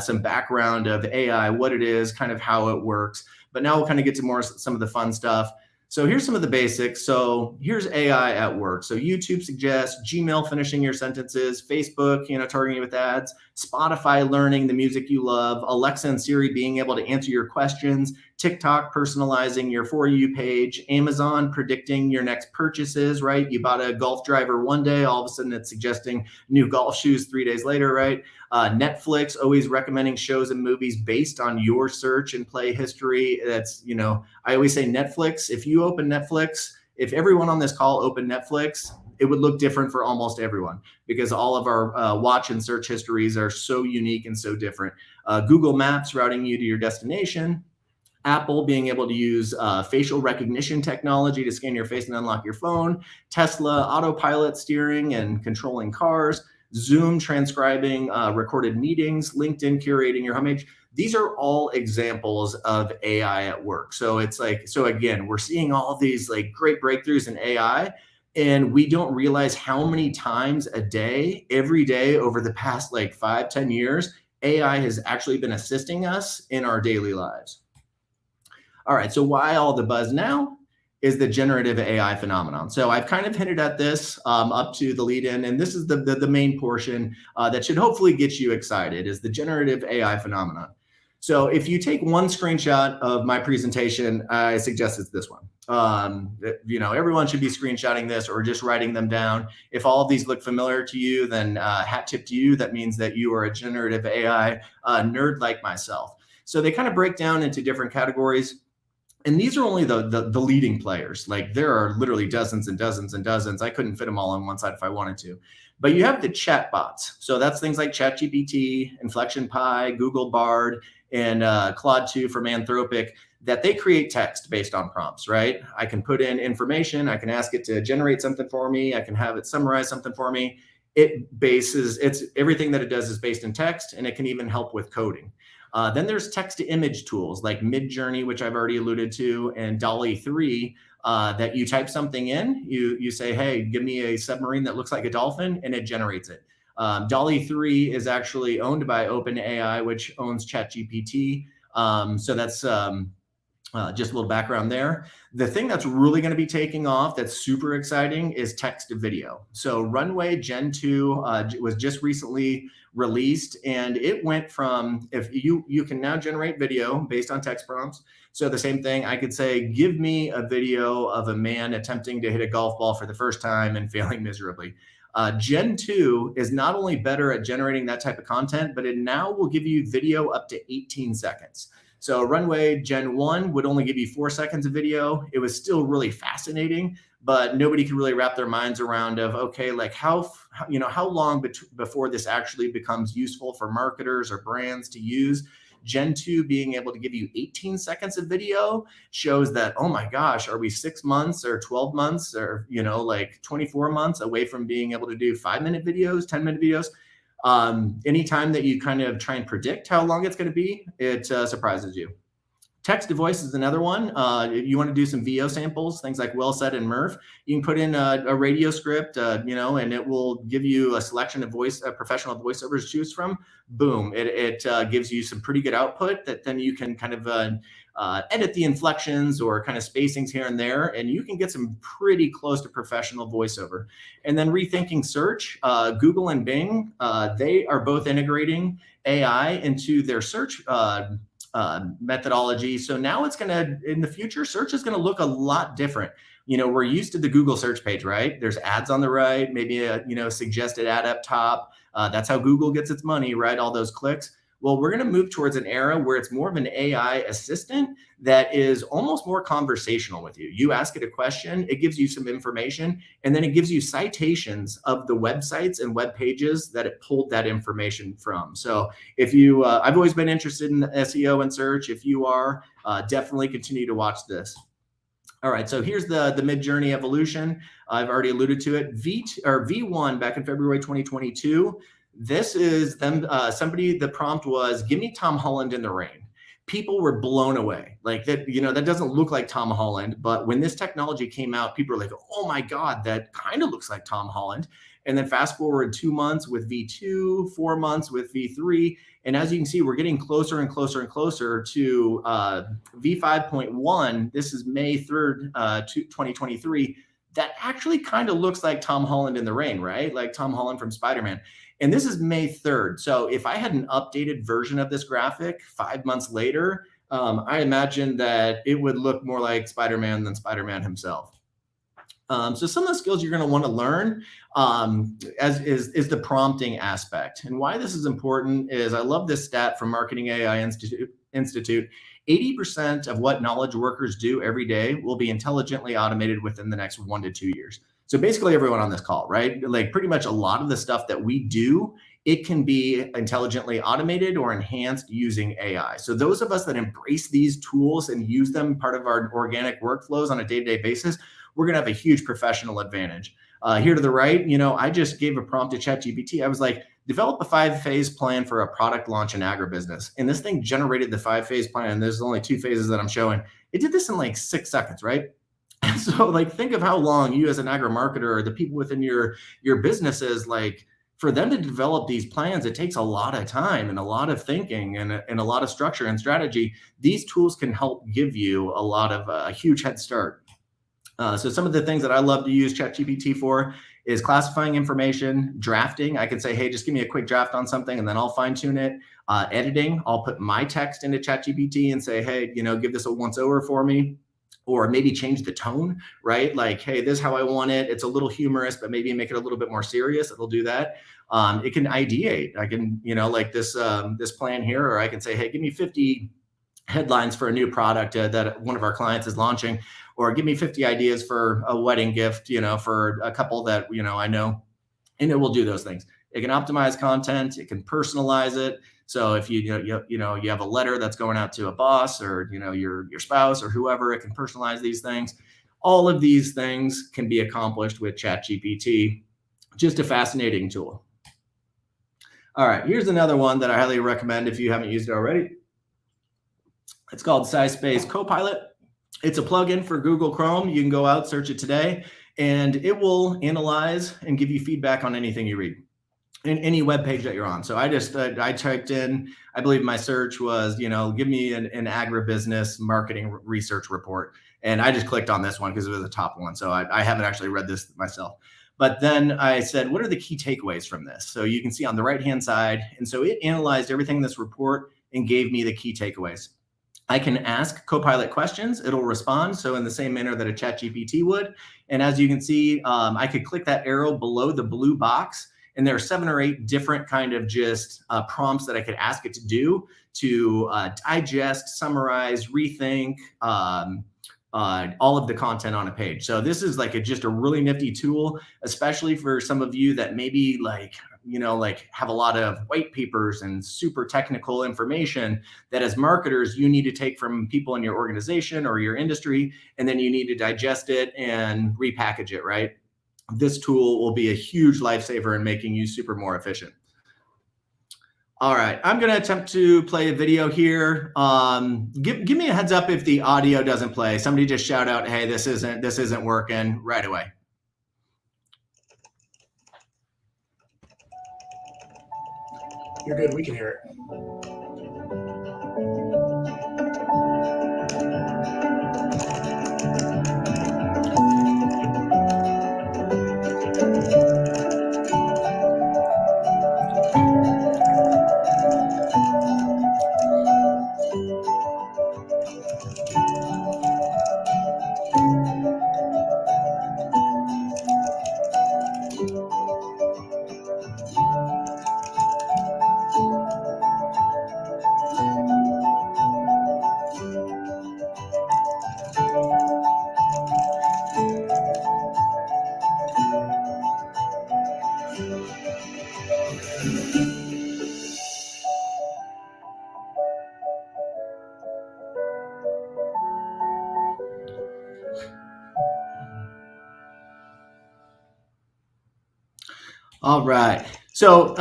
some background of AI, what it is, kind of how it works. But now we'll kind of get to some of the fun stuff. So here's some of the basics. So here's AI at work. So YouTube suggests, Gmail finishing your sentences, Facebook, targeting you with ads, Spotify learning the music you love, Alexa and Siri being able to answer your questions, TikTok personalizing your For You page, Amazon predicting your next purchases, right? You bought a golf driver one day, all of a sudden it's suggesting new golf shoes 3 days later, right? Netflix always recommending shows and movies based on your search and play history. That's, I always say Netflix, if you open Netflix, if everyone on this call opened Netflix, it would look different for almost everyone because all of our watch and search histories are so unique and so different. Google Maps routing you to your destination. Apple being able to use facial recognition technology to scan your face and unlock your phone. Tesla autopilot steering and controlling cars. Zoom transcribing recorded meetings. LinkedIn curating your homepage. These are all examples of AI at work. So it's so again, we're seeing all of these great breakthroughs in AI, and we don't realize how many times a day, every day over the past 5-10 years, AI has actually been assisting us in our daily lives. All right, so why all the buzz now is the generative AI phenomenon. So I've kind of hinted at this up to the lead in, and this is the main portion that should hopefully get you excited is the generative AI phenomenon. So if you take one screenshot of my presentation, I suggest it's this one. Everyone should be screenshotting this or just writing them down. If all of these look familiar to you, then hat tip to you. That means that you are a generative AI nerd like myself. So they kind of break down into different categories. And these are only the leading players. There are literally dozens and dozens and dozens. I couldn't fit them all on one side if I wanted to. But you have the chat bots. So that's things like ChatGPT, Inflection Pi, Google Bard, and Claude 2 from Anthropic, that they create text based on prompts, right? I can put in information. I can ask it to generate something for me. I can have it summarize something for me. It's everything that it does is based in text, and it can even help with coding. Then there's text-to-image tools like Midjourney, which I've already alluded to, and DALL-E 3, that you type something in, you say, hey, give me a submarine that looks like a dolphin, and it generates it. DALL-E 3 is actually owned by OpenAI, which owns ChatGPT. So that's just a little background there. The thing that's really going to be taking off that's super exciting is text to video. So Runway Gen 2 was just recently released, and it went from, if you can now generate video based on text prompts. So the same thing, I could say, give me a video of a man attempting to hit a golf ball for the first time and failing miserably. Gen 2 is not only better at generating that type of content, but it now will give you video up to 18 seconds. So Runway Gen 1 would only give you 4 seconds of video. It was still really fascinating, but nobody could really wrap their minds around of, okay, like how long before this actually becomes useful for marketers or brands to use. Gen 2 being able to give you 18 seconds of video shows that, oh my gosh, are we 6 months or 12 months or, like 24 months away from being able to do 5-minute videos, 10-minute videos? Anytime that you kind of try and predict how long it's going to be, it surprises you. Text to voice is another one. If you want to do some VO samples, things like Well Said and Murph, you can put in a radio script, and it will give you a selection of professional voiceovers to choose from. Boom, it gives you some pretty good output that then you can kind of edit the inflections or kind of spacings here and there, and you can get some pretty close to professional voiceover. And then rethinking search, Google and Bing, they are both integrating AI into their search methodology. So now it's going to, in the future, search is going to look a lot different. We're used to the Google search page, right? There's ads on the right, maybe a suggested ad up top. That's how Google gets its money, right? All those clicks. Well, we're going to move towards an era where it's more of an AI assistant that is almost more conversational with you. You ask it a question, it gives you some information, and then it gives you citations of the websites and web pages that it pulled that information from. So if you, I've always been interested in SEO and search. If you are, definitely continue to watch this. All right, so here's the mid-journey evolution. I've already alluded to it. V1 back in February 2022. This is them. The prompt was, give me Tom Holland in the rain. People were blown away. Like that, that doesn't look like Tom Holland. But when this technology came out, people were like, oh my God, that kind of looks like Tom Holland. And then fast forward 2 months with V2, 4 months with V3. And as you can see, we're getting closer and closer and closer to V5.1. This is May 3rd, 2023. That actually kind of looks like Tom Holland in the rain, right? Like Tom Holland from Spider-Man. And this is May 3rd. So if I had an updated version of this graphic 5 months later, I imagine that it would look more like Spider-Man than Spider-Man himself. So some of the skills you're going to want to learn is the prompting aspect. And why this is important is I love this stat from Marketing AI Institute. 80% of what knowledge workers do every day will be intelligently automated within the next 1 to 2 years. So basically everyone on this call, right? Like pretty much a lot of the stuff that we do, it can be intelligently automated or enhanced using AI. So those of us that embrace these tools and use them part of our organic workflows on a day-to-day basis, we're going to have a huge professional advantage. Here to the right, I just gave a prompt to ChatGPT. I was like, develop a 5-phase plan for a product launch in agribusiness. And this thing generated the 5-phase plan. There's only 2 phases that I'm showing. It did this in like 6 seconds, right? So like, think of how long you as an agri-marketer or the people within your businesses, like for them to develop these plans, it takes a lot of time and a lot of thinking and a lot of structure and strategy. These tools can help give you a lot of a huge head start. So some of the things that I love to use ChatGPT for is classifying information, drafting. I can say, hey, just give me a quick draft on something and then I'll fine tune it. Editing, I'll put my text into ChatGPT and say, hey, give this a once over for me. Or maybe change the tone, right? Like, hey, this is how I want it. It's a little humorous, but maybe make it a little bit more serious. It'll do that. It can ideate. I can, like this plan here, or I can say, hey, give me 50 headlines for a new product that one of our clients is launching, or give me 50 ideas for a wedding gift, for a couple that, I know, and it will do those things. It can optimize content. It can personalize it. So if you have a letter that's going out to a boss or, your spouse or whoever, it can personalize these things. All of these things can be accomplished with ChatGPT. Just a fascinating tool. All right, here's another one that I highly recommend if you haven't used it already. It's called SciSpace Copilot. It's a plugin for Google Chrome. You can go out, search it today, and it will analyze and give you feedback on anything you read in any web page that you're on. So I just I typed in, I believe my search was, give me an agribusiness marketing research report. And I just clicked on this one because it was the top one. So I haven't actually read this myself. But then I said, what are the key takeaways from this? So you can see on the right-hand side. And so it analyzed everything in this report and gave me the key takeaways. I can ask Copilot questions. It'll respond. So in the same manner that a ChatGPT would. And as you can see, I could click that arrow below the blue box. And there are 7 or 8 different kind of just prompts that I could ask it to do to digest, summarize, rethink, all of the content on a page. So this is like just a really nifty tool, especially for some of you that maybe like have a lot of white papers and super technical information that as marketers, you need to take from people in your organization or your industry, and then you need to digest it and repackage it, right? This tool will be a huge lifesaver in making you super more efficient. All right, I'm going to attempt to play a video here. Give me a heads up if the audio doesn't play. Somebody just shout out, "Hey, this isn't working," right away. You're good. We can hear it. All right. So,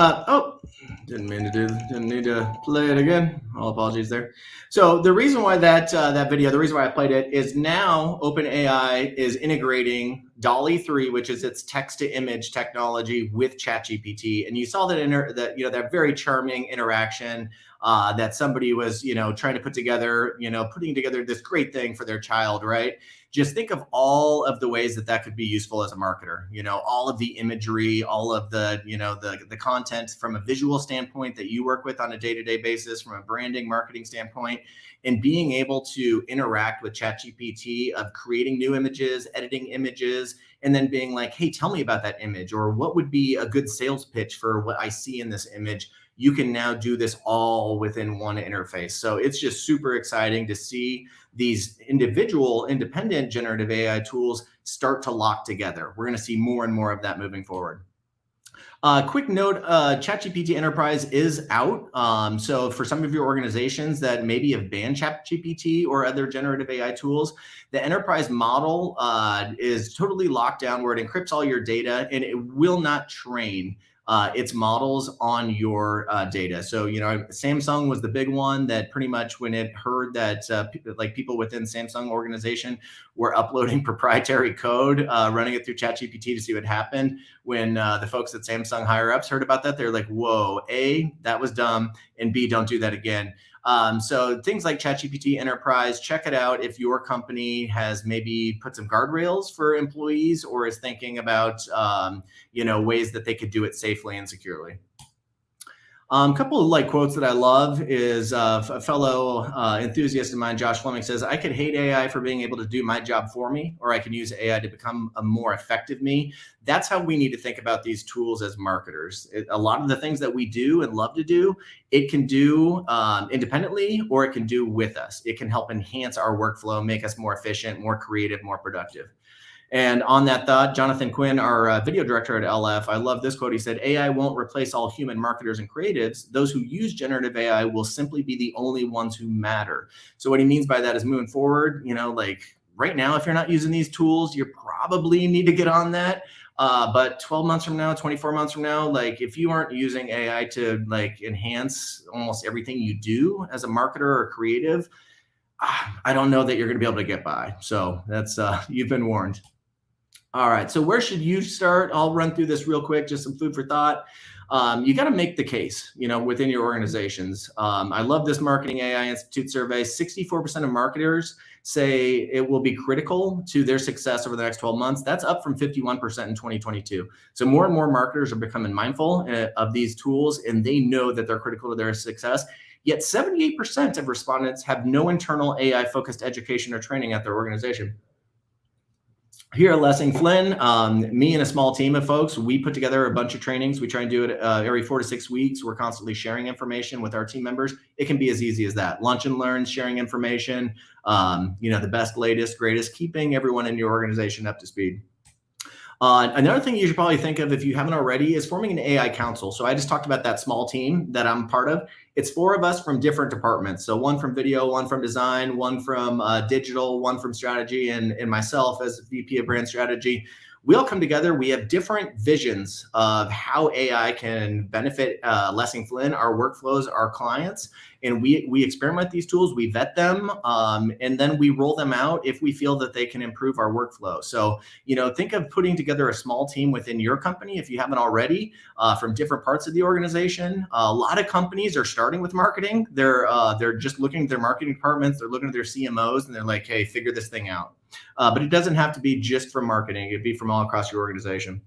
didn't need to play it again. All apologies there. So the reason why that video, the reason why I played it is now OpenAI is integrating DALL-E 3, which is its text-to-image technology, with ChatGPT, and you saw that very charming interaction that somebody was trying to put together, putting together this great thing for their child, right? Just think of all of the ways that could be useful as a marketer. All of the imagery, all of the the content from a visual standpoint that you work with on a day-to-day basis, from a branding, marketing standpoint, and being able to interact with ChatGPT of creating new images, editing images, and then being like, "Hey, tell me about that image," or "What would be a good sales pitch for what I see in this image?" You can now do this all within one interface. So it's just super exciting to see these individual, independent generative AI tools start to lock together. We're going to see more and more of that moving forward. Quick note, ChatGPT Enterprise is out. So for some of your organizations that maybe have banned ChatGPT or other generative AI tools, the enterprise model is totally locked down, where it encrypts all your data and it will not train its models on your data. So, Samsung was the big one that pretty much, when it heard that people within Samsung organization were uploading proprietary code, running it through ChatGPT to see what happened. When the folks at Samsung higher ups heard about that, they're like, "Whoa, A, that was dumb, and B, don't do that again." So things like ChatGPT Enterprise, check it out if your company has maybe put some guardrails for employees or is thinking about ways that they could do it safely and securely. A couple of quotes that I love is a fellow enthusiast of mine, Josh Fleming, says, "I could hate AI for being able to do my job for me, or I can use AI to become a more effective me." That's how we need to think about these tools as marketers. A lot of the things that we do and love to do, it can do independently, or it can do with us. It can help enhance our workflow, make us more efficient, more creative, more productive. And on that thought, Jonathan Quinn, our video director at LF, I love this quote. He said, "AI won't replace all human marketers and creatives. Those who use generative AI will simply be the only ones who matter." So what he means by that is, moving forward, right now, if you're not using these tools, you probably need to get on that. But 12 months from now, 24 months from now, if you aren't using AI to enhance almost everything you do as a marketer or creative, I don't know that you're going to be able to get by. So that's, you've been warned. All right, so where should you start? I'll run through this real quick, just some food for thought. You got to make the case, within your organizations. I love this Marketing AI Institute survey. 64% of marketers say it will be critical to their success over the next 12 months. That's up from 51% in 2022. So more and more marketers are becoming mindful of these tools, and they know that they're critical to their success. Yet 78% of respondents have no internal AI-focused education or training at their organization. Here at Lessing Flynn, me and a small team of folks, we put together a bunch of trainings. We try and do it every 4 to 6 weeks. We're constantly sharing information with our team members. It can be as easy as that. Lunch and learn, sharing information, the best, latest, greatest, keeping everyone in your organization up to speed. Another thing you should probably think of if you haven't already is forming an AI council. So I just talked about that small team that I'm part of. It's 4 of us from different departments. So 1 from video, 1 from design, 1 from digital, 1 from strategy, and myself as VP of brand strategy. We all come together. We have different visions of how AI can benefit Lessing Flynn, our workflows, our clients. And we experiment with these tools, we vet them, and then we roll them out if we feel that they can improve our workflow. So, think of putting together a small team within your company, if you haven't already, from different parts of the organization. A lot of companies are starting with marketing. They're just looking at their marketing departments, they're looking at their CMOs, and they're like, hey, figure this thing out. But it doesn't have to be just from marketing. It'd be from all across your organization.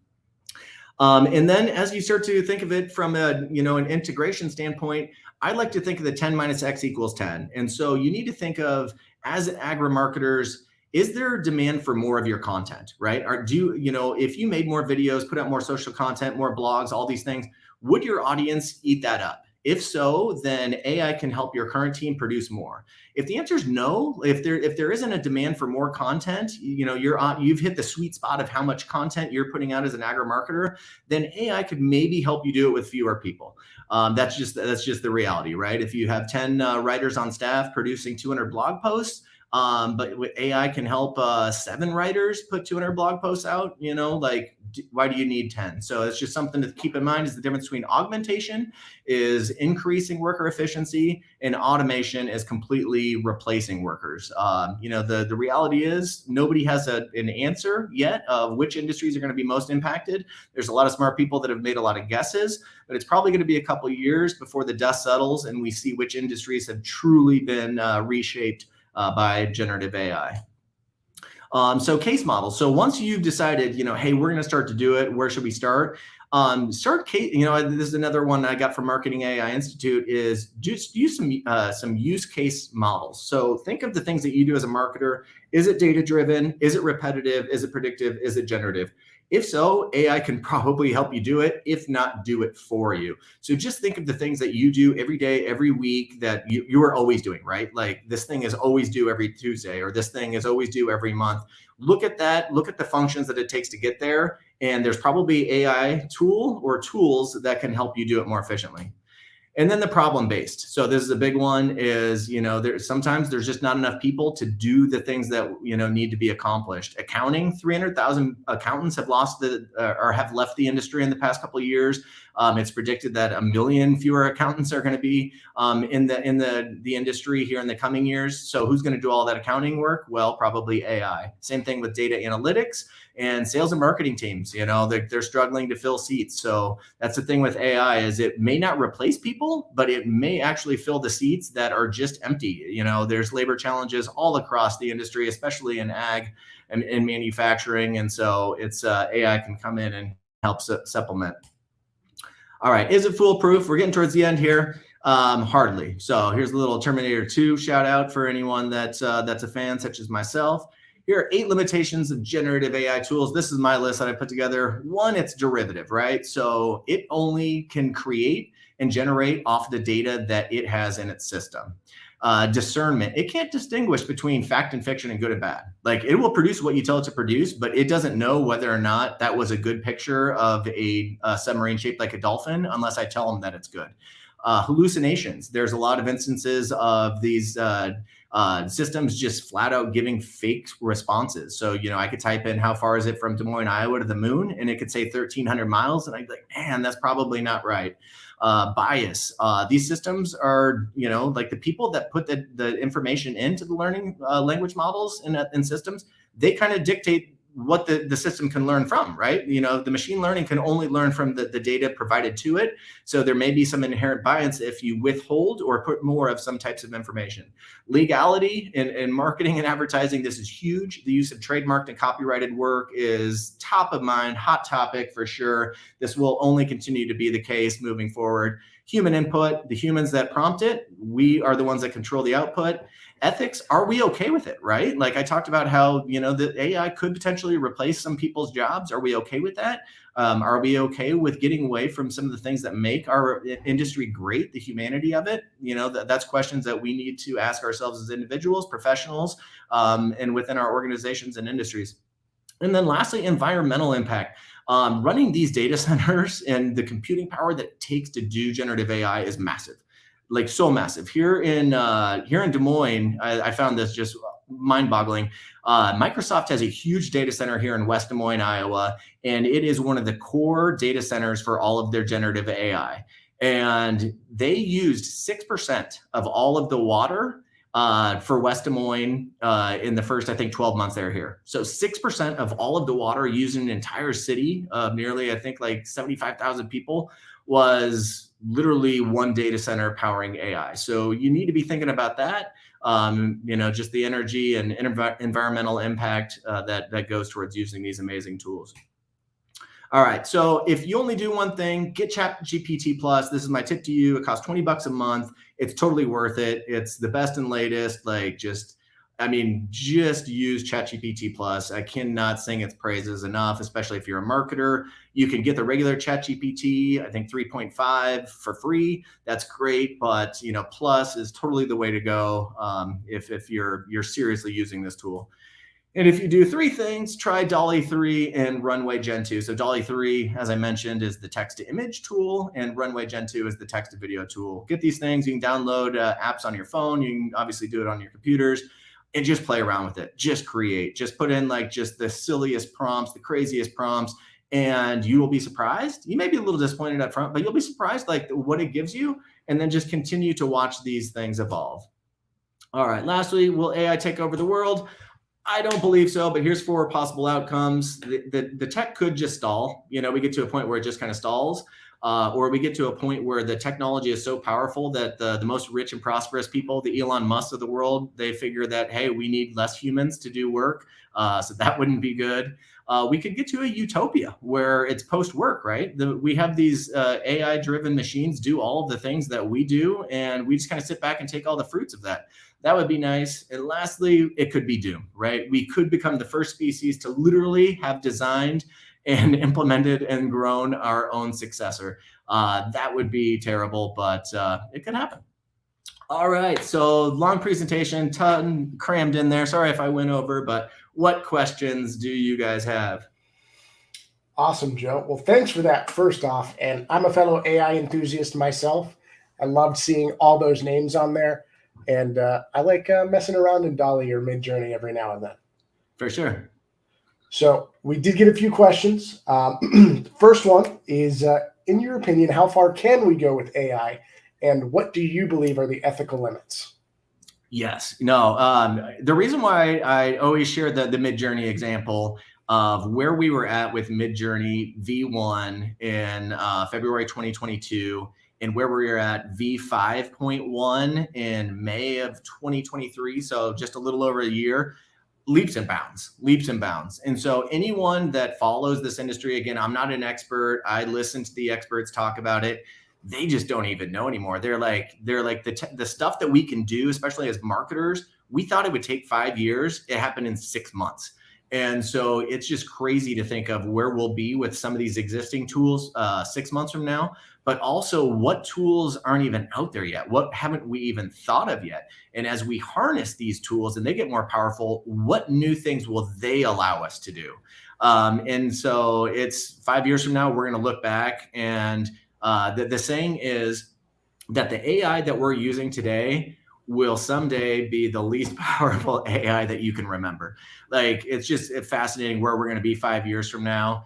And then as you start to think of it from an integration standpoint, I like to think of the 10 minus X equals 10. And so you need to think of, as agri-marketers, is there demand for more of your content, right? Or if you made more videos, put out more social content, more blogs, all these things, would your audience eat that up? If so, then AI can help your current team produce more. If the answer is no, if there isn't a demand for more content, you've hit the sweet spot of how much content you're putting out as an agri-marketer, then AI could maybe help you do it with fewer people. That's just the reality, right? If you have 10 writers on staff producing 200 blog posts, but with AI can help 7 writers put 200 blog posts out, why do you need 10? So it's just something to keep in mind, is the difference between augmentation is increasing worker efficiency and automation is completely replacing workers. The reality is nobody has an answer yet of which industries are going to be most impacted. There's a lot of smart people that have made a lot of guesses, but it's probably going to be a couple of years before the dust settles and we see which industries have truly been reshaped by generative AI. So case models. So once you've decided, hey, we're going to start to do it, where should we start? This is another one I got from Marketing AI Institute, is just use some use case models. So think of the things that you do as a marketer. Is it data driven? Is it repetitive? Is it predictive? Is it generative? If so, AI can probably help you do it, if not do it for you. So just think of the things that you do every day, every week that you are always doing, right? Like this thing is always due every Tuesday, or this thing is always due every month. Look at that, look at the functions that it takes to get there. And there's probably AI tool or tools that can help you do it more efficiently. And then the problem-based. So this is a big one, is, sometimes there's just not enough people to do the things that, need to be accomplished. Accounting, 300,000 accountants have have left the industry in the past couple of years. It's predicted that 1 million fewer accountants are going to be in the industry here in the coming years. So who's going to do all that accounting work? Well, probably AI. Same thing with data analytics and sales and marketing teams. They're struggling to fill seats. So that's the thing with AI, is it may not replace people, but it may actually fill the seats that are just empty. There's labor challenges all across the industry, especially in ag and in manufacturing. And so it's AI can come in and help supplement. All right, is it foolproof? We're getting towards the end here. Hardly. So here's a little Terminator 2 shout out for anyone that's a fan, such as myself. Here are 8 limitations of generative AI tools. This is my list that I put together. 1, it's derivative, right? So it only can create and generate off the data that it has in its system. Discernment, it can't distinguish between fact and fiction and good and bad. Like, it will produce what you tell it to produce, but it doesn't know whether or not that was a good picture of a submarine shaped like a dolphin unless I tell them that it's good. Hallucinations, there's a lot of instances of these systems just flat out giving fake responses. So, I could type in, how far is it from Des Moines, Iowa to the moon? And it could say 1,300 miles. And I'd be like, man, that's probably not right. Bias. These systems are, like the people that put the information into the learning language models in systems, they kind of dictate what the system can learn from, right? The machine learning can only learn from the data provided to it. So there may be some inherent bias if you withhold or put more of some types of information. Legality in marketing and advertising, this is huge. The use of trademarked and copyrighted work is top of mind, hot topic for sure. This will only continue to be the case moving forward. Human input, the humans that prompt it, we are the ones that control the output. ethics, are we okay with it, right? Like I talked about how, the AI could potentially replace some people's jobs. Are we okay with that? Are we okay with getting away from some of the things that make our industry great, the humanity of it? That's questions that we need to ask ourselves as individuals, professionals, and within our organizations and industries. And then lastly, environmental impact. Running these data centers and the computing power that it takes to do generative AI is massive. Like so massive. Here in Des Moines, I found this just mind-boggling. Microsoft has a huge data center here in West Des Moines, Iowa, and it is one of the core data centers for all of their generative AI. And they used 6% of all of the water for West Des Moines in the first, I think, 12 months they were here. So 6% of all of the water used in an entire city of nearly, I think, like 75,000 people was literally one data center powering AI. So you need to be thinking about that, just the energy and environmental impact that goes towards using these amazing tools. All right, so if you only do one thing, get ChatGPT Plus. This is my tip to you. It costs $20 a month. It's totally worth it. It's the best and latest. Just use ChatGPT Plus. I cannot sing its praises enough, especially if you're a marketer. You can get the regular ChatGPT, I think 3.5 for free. That's great, but Plus is totally the way to go if you're seriously using this tool. And if you do three things, try DALL-E 3 and Runway Gen 2. So DALL-E 3, as I mentioned, is the text-to-image tool, and Runway Gen 2 is the text-to-video tool. Get these things. You can download apps on your phone. You can obviously do it on your computers. And just play around with it. Just create. Just put in just the silliest prompts, the craziest prompts, and you will be surprised. You may be a little disappointed up front, but you'll be surprised what it gives you, and then just continue to watch these things evolve. All right, lastly, will AI take over the world? I don't believe so, but here's 4 possible outcomes. The tech could just stall. We get to a point where it just kind of stalls. Or we get to a point where the technology is so powerful that the most rich and prosperous people, the Elon Musk of the world, they figure that, hey, we need less humans to do work. So that wouldn't be good. We could get to a utopia where it's post-work, right? We have these AI-driven machines do all of the things that we do, and we just kind of sit back and take all the fruits of that. That would be nice. And lastly, it could be doom, right? We could become the first species to literally have designed and implemented and grown our own successor. That would be terrible, but it could happen. All right, so long presentation, ton crammed in there. Sorry if I went over, but what questions do you guys have? Awesome, Joe. Well, thanks for that first off. And I'm a fellow AI enthusiast myself. I loved seeing all those names on there. And I like messing around in DALL-E or Midjourney every now and then. For sure. So we did get a few questions. First one is, in your opinion, how far can we go with AI? And what do you believe are the ethical limits? Yes. No. The reason why I always share the Midjourney example of where we were at with Midjourney V1 in February 2022 and where we were at V5.1 in May of 2023, so just a little over a year, leaps and bounds. And so anyone that follows this industry, again, I'm not an expert. I listen to the experts talk about it. They just don't even know anymore. They're like the stuff that we can do, especially as marketers, we thought it would take 5 years. It happened in 6 months. And so it's just crazy to think of where we'll be with some of these existing tools 6 months from now, but also what tools aren't even out there yet? What haven't we even thought of yet? And as we harness these tools and they get more powerful, what new things will they allow us to do? And so it's 5 years from now, we're going to look back, and the saying is that the AI that we're using today will someday be the least powerful AI that you can remember. Like, it's just fascinating where we're going to be 5 years from now.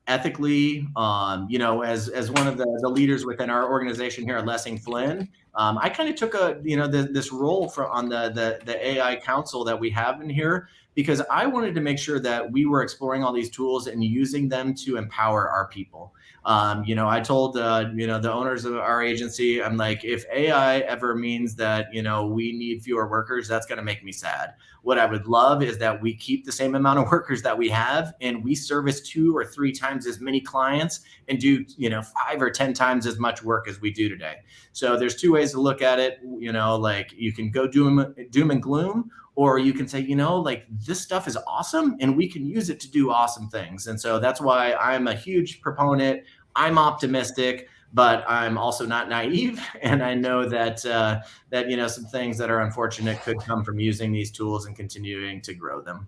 Ethically, as one of the leaders within our organization here at Lessing Flynn, I kind of took this role on the AI council that we have in here, because I wanted to make sure that we were exploring all these tools and using them to empower our people. I told the owners of our agency, I'm like, if AI ever means that we need fewer workers, that's going to make me sad. What I would love is that we keep the same amount of workers that we have, and we service 2 or 3 times as many clients and do 5 or 10 times as much work as we do today. So there's 2 ways ways to look at it. Like you can go doom and gloom, or you can say, like this stuff is awesome and we can use it to do awesome things. And so that's why I'm a huge proponent. I'm optimistic, but I'm also not naive. And I know that, some things that are unfortunate could come from using these tools and continuing to grow them.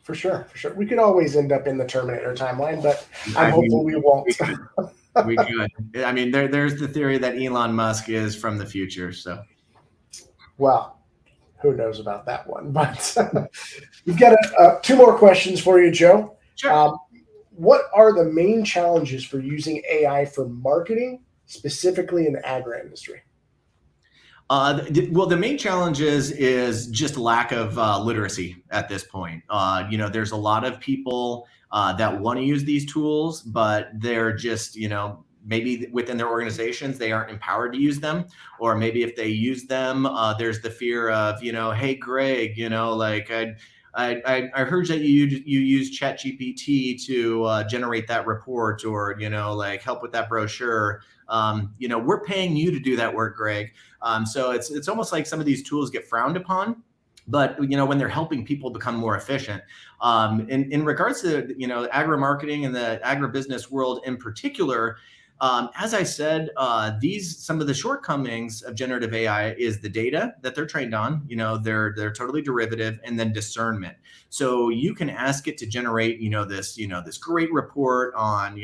For sure. We could always end up in the Terminator timeline, but I'm hopeful we won't. We could. I mean, there's the theory that Elon Musk is from the future. So, well, who knows about that one? But we've got 2 more questions for you, Joe. Sure. What are the main challenges for using AI for marketing, specifically in the agri industry? Well, the main challenge is just lack of literacy at this point. There's a lot of people that want to use these tools, but they're just, maybe within their organizations, they aren't empowered to use them. Or maybe if they use them, there's the fear of, hey, Greg, like I heard that you use ChatGPT to generate that report, or, like help with that brochure. We're paying you to do that work, Greg. So it's almost like some of these tools get frowned upon, but when they're helping people become more efficient. In regards to agri-marketing and the agribusiness world in particular, as I said, some of the shortcomings of generative AI is the data that they're trained on. They're totally derivative, and then discernment. So you can ask it to generate, this great report on,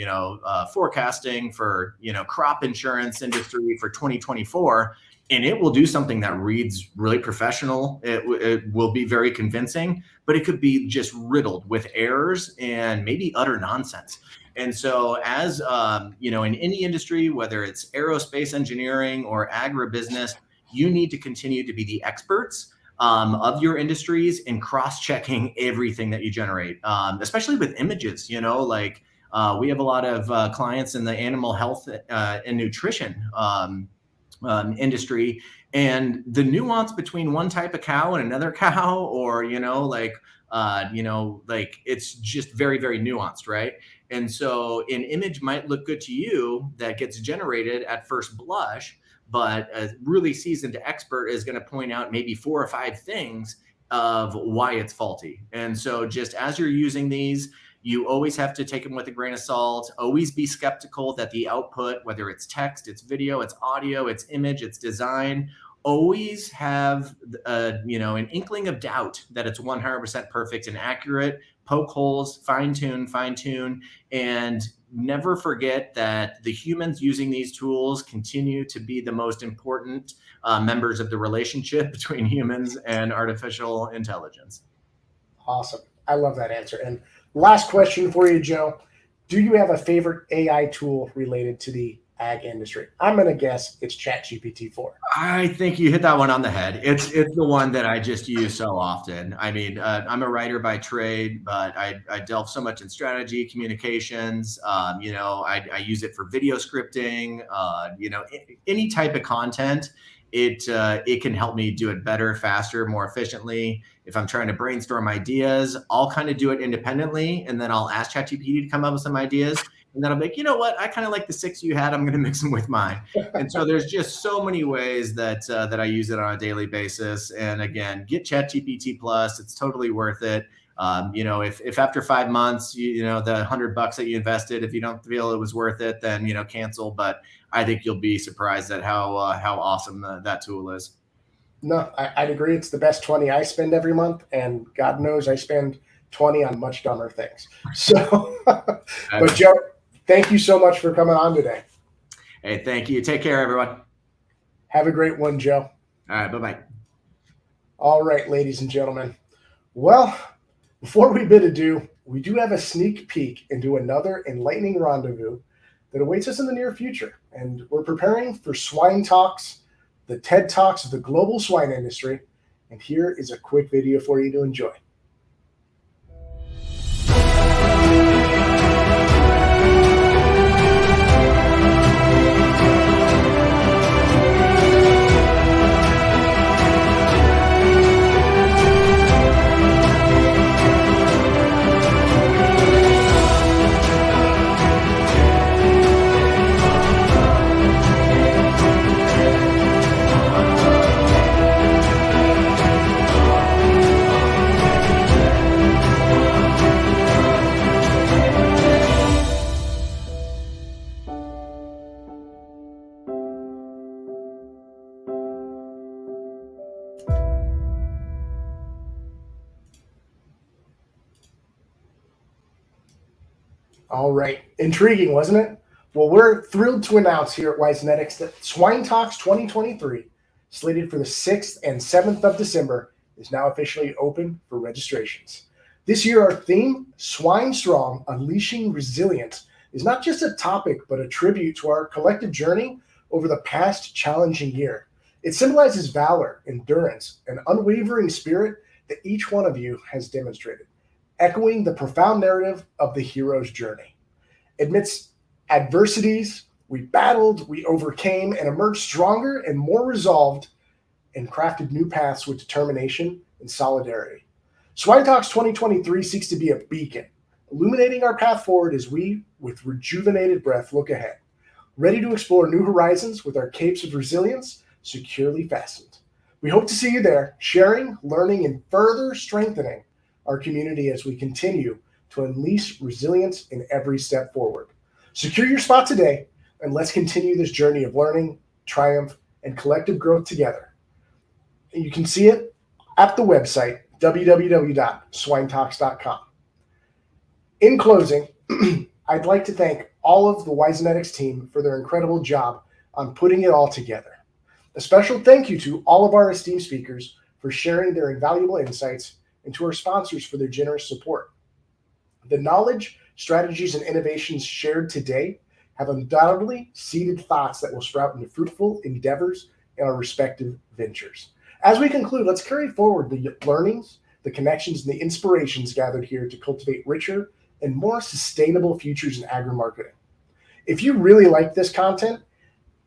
forecasting for, crop insurance industry for 2024. And it will do something that reads really professional. It will be very convincing, but it could be just riddled with errors and maybe utter nonsense. And so as, in any industry, whether it's aerospace engineering or agribusiness, you need to continue to be the experts of your industries in cross-checking everything that you generate, especially with images. We have a lot of clients in the animal health and nutrition industry, and the nuance between one type of cow and another cow, or it's just very, very nuanced, right? And so an image might look good to you that gets generated at first blush, but a really seasoned expert is going to point out maybe 4 or 5 things of why it's faulty. And so just as you're using these, you always have to take them with a grain of salt. Always be skeptical that the output, whether it's text, it's video, it's audio, it's image, it's design, always have an inkling of doubt that it's 100% perfect and accurate. Poke holes, fine tune, and never forget that the humans using these tools continue to be the most important members of the relationship between humans and artificial intelligence. Awesome. I love that answer. And last question for you, Joe. Do you have a favorite AI tool related to the ag industry? I'm going to guess it's ChatGPT 4. I think you hit that one on the head. It's the one that I just use so often. I mean, I'm a writer by trade, but I delve so much in strategy, communications. I use it for video scripting. Any type of content. It can help me do it better, faster, more efficiently. If I'm trying to brainstorm ideas, I'll kind of do it independently, and then I'll ask ChatGPT to come up with some ideas. And then I'm like, you know what? I kind of like the 6 you had. I'm going to mix them with mine. And so there's just so many ways that I use it on a daily basis. And again, get ChatGPT Plus. It's totally worth it. If after 5 months, the $100 that you invested, if you don't feel it was worth it, then, cancel. But I think you'll be surprised at how awesome that tool is. No, I'd agree. It's the best 20 I spend every month. And God knows I spend 20 on much dumber things. So, but Joe, thank you so much for coming on today. Hey, thank you. Take care, everyone. Have a great one, Joe. All right. Bye-bye. All right, ladies and gentlemen. Well, before we bid adieu, we do have a sneak peek into another enlightening rendezvous that awaits us in the near future. And we're preparing for Swine Talks, the TED Talks of the global swine industry. And here is a quick video for you to enjoy. All right. Intriguing, wasn't it? Well, we're thrilled to announce here at Wisenetics that Swine Talks 2023, slated for the 6th and 7th of December, is now officially open for registrations. This year, our theme, Swine Strong, Unleashing Resilience, is not just a topic, but a tribute to our collective journey over the past challenging year. It symbolizes valor, endurance, and unwavering spirit that each one of you has demonstrated, echoing the profound narrative of the hero's journey. Amidst adversities, we battled, we overcame, and emerged stronger and more resolved, and crafted new paths with determination and solidarity. Swine Talks 2023 seeks to be a beacon, illuminating our path forward as we, with rejuvenated breath, look ahead, ready to explore new horizons with our capes of resilience securely fastened. We hope to see you there, sharing, learning, and further strengthening our community as we continue to unleash resilience in every step forward. Secure your spot today, and let's continue this journey of learning, triumph, and collective growth together. And you can see it at the website, www.swinetalks.com. In closing, I'd like to thank all of the Wisenetics team for their incredible job on putting it all together. A special thank you to all of our esteemed speakers for sharing their invaluable insights, and to our sponsors for their generous support. The knowledge, strategies, and innovations shared today have undoubtedly seeded thoughts that will sprout into fruitful endeavors in our respective ventures. As we conclude, let's carry forward the learnings, the connections, and the inspirations gathered here to cultivate richer and more sustainable futures in agri-marketing. If you really like this content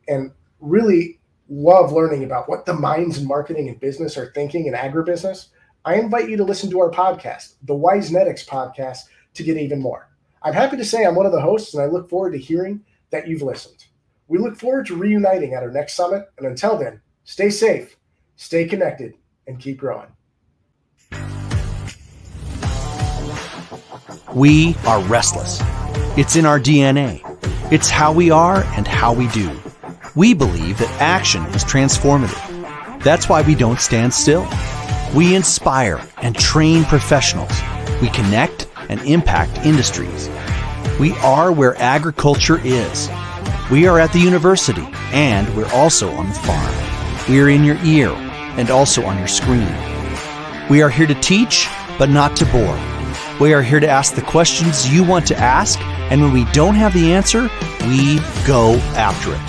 and really love learning about what the minds in marketing and business are thinking in agribusiness, I invite you to listen to our podcast, the Wisenetics Podcast, to get even more. I'm happy to say I'm one of the hosts, and I look forward to hearing that you've listened. We look forward to reuniting at our next summit, and until then, stay safe, stay connected, and keep growing. We are restless. It's in our DNA. It's how we are and how we do. We believe that action is transformative. That's why we don't stand still. We inspire and train professionals. We connect and impact industries. We are where agriculture is. We are at the university, and we're also on the farm. We are in your ear and also on your screen. We are here to teach, but not to bore. We are here to ask the questions you want to ask, and when we don't have the answer, we go after it.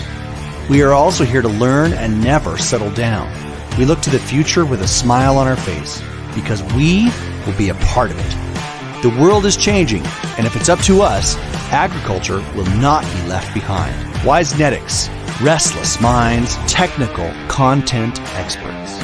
We are also here to learn and never settle down. We look to the future with a smile on our face, because we will be a part of it. The world is changing, and if it's up to us, agriculture will not be left behind. Wisenetics, restless minds, technical content experts.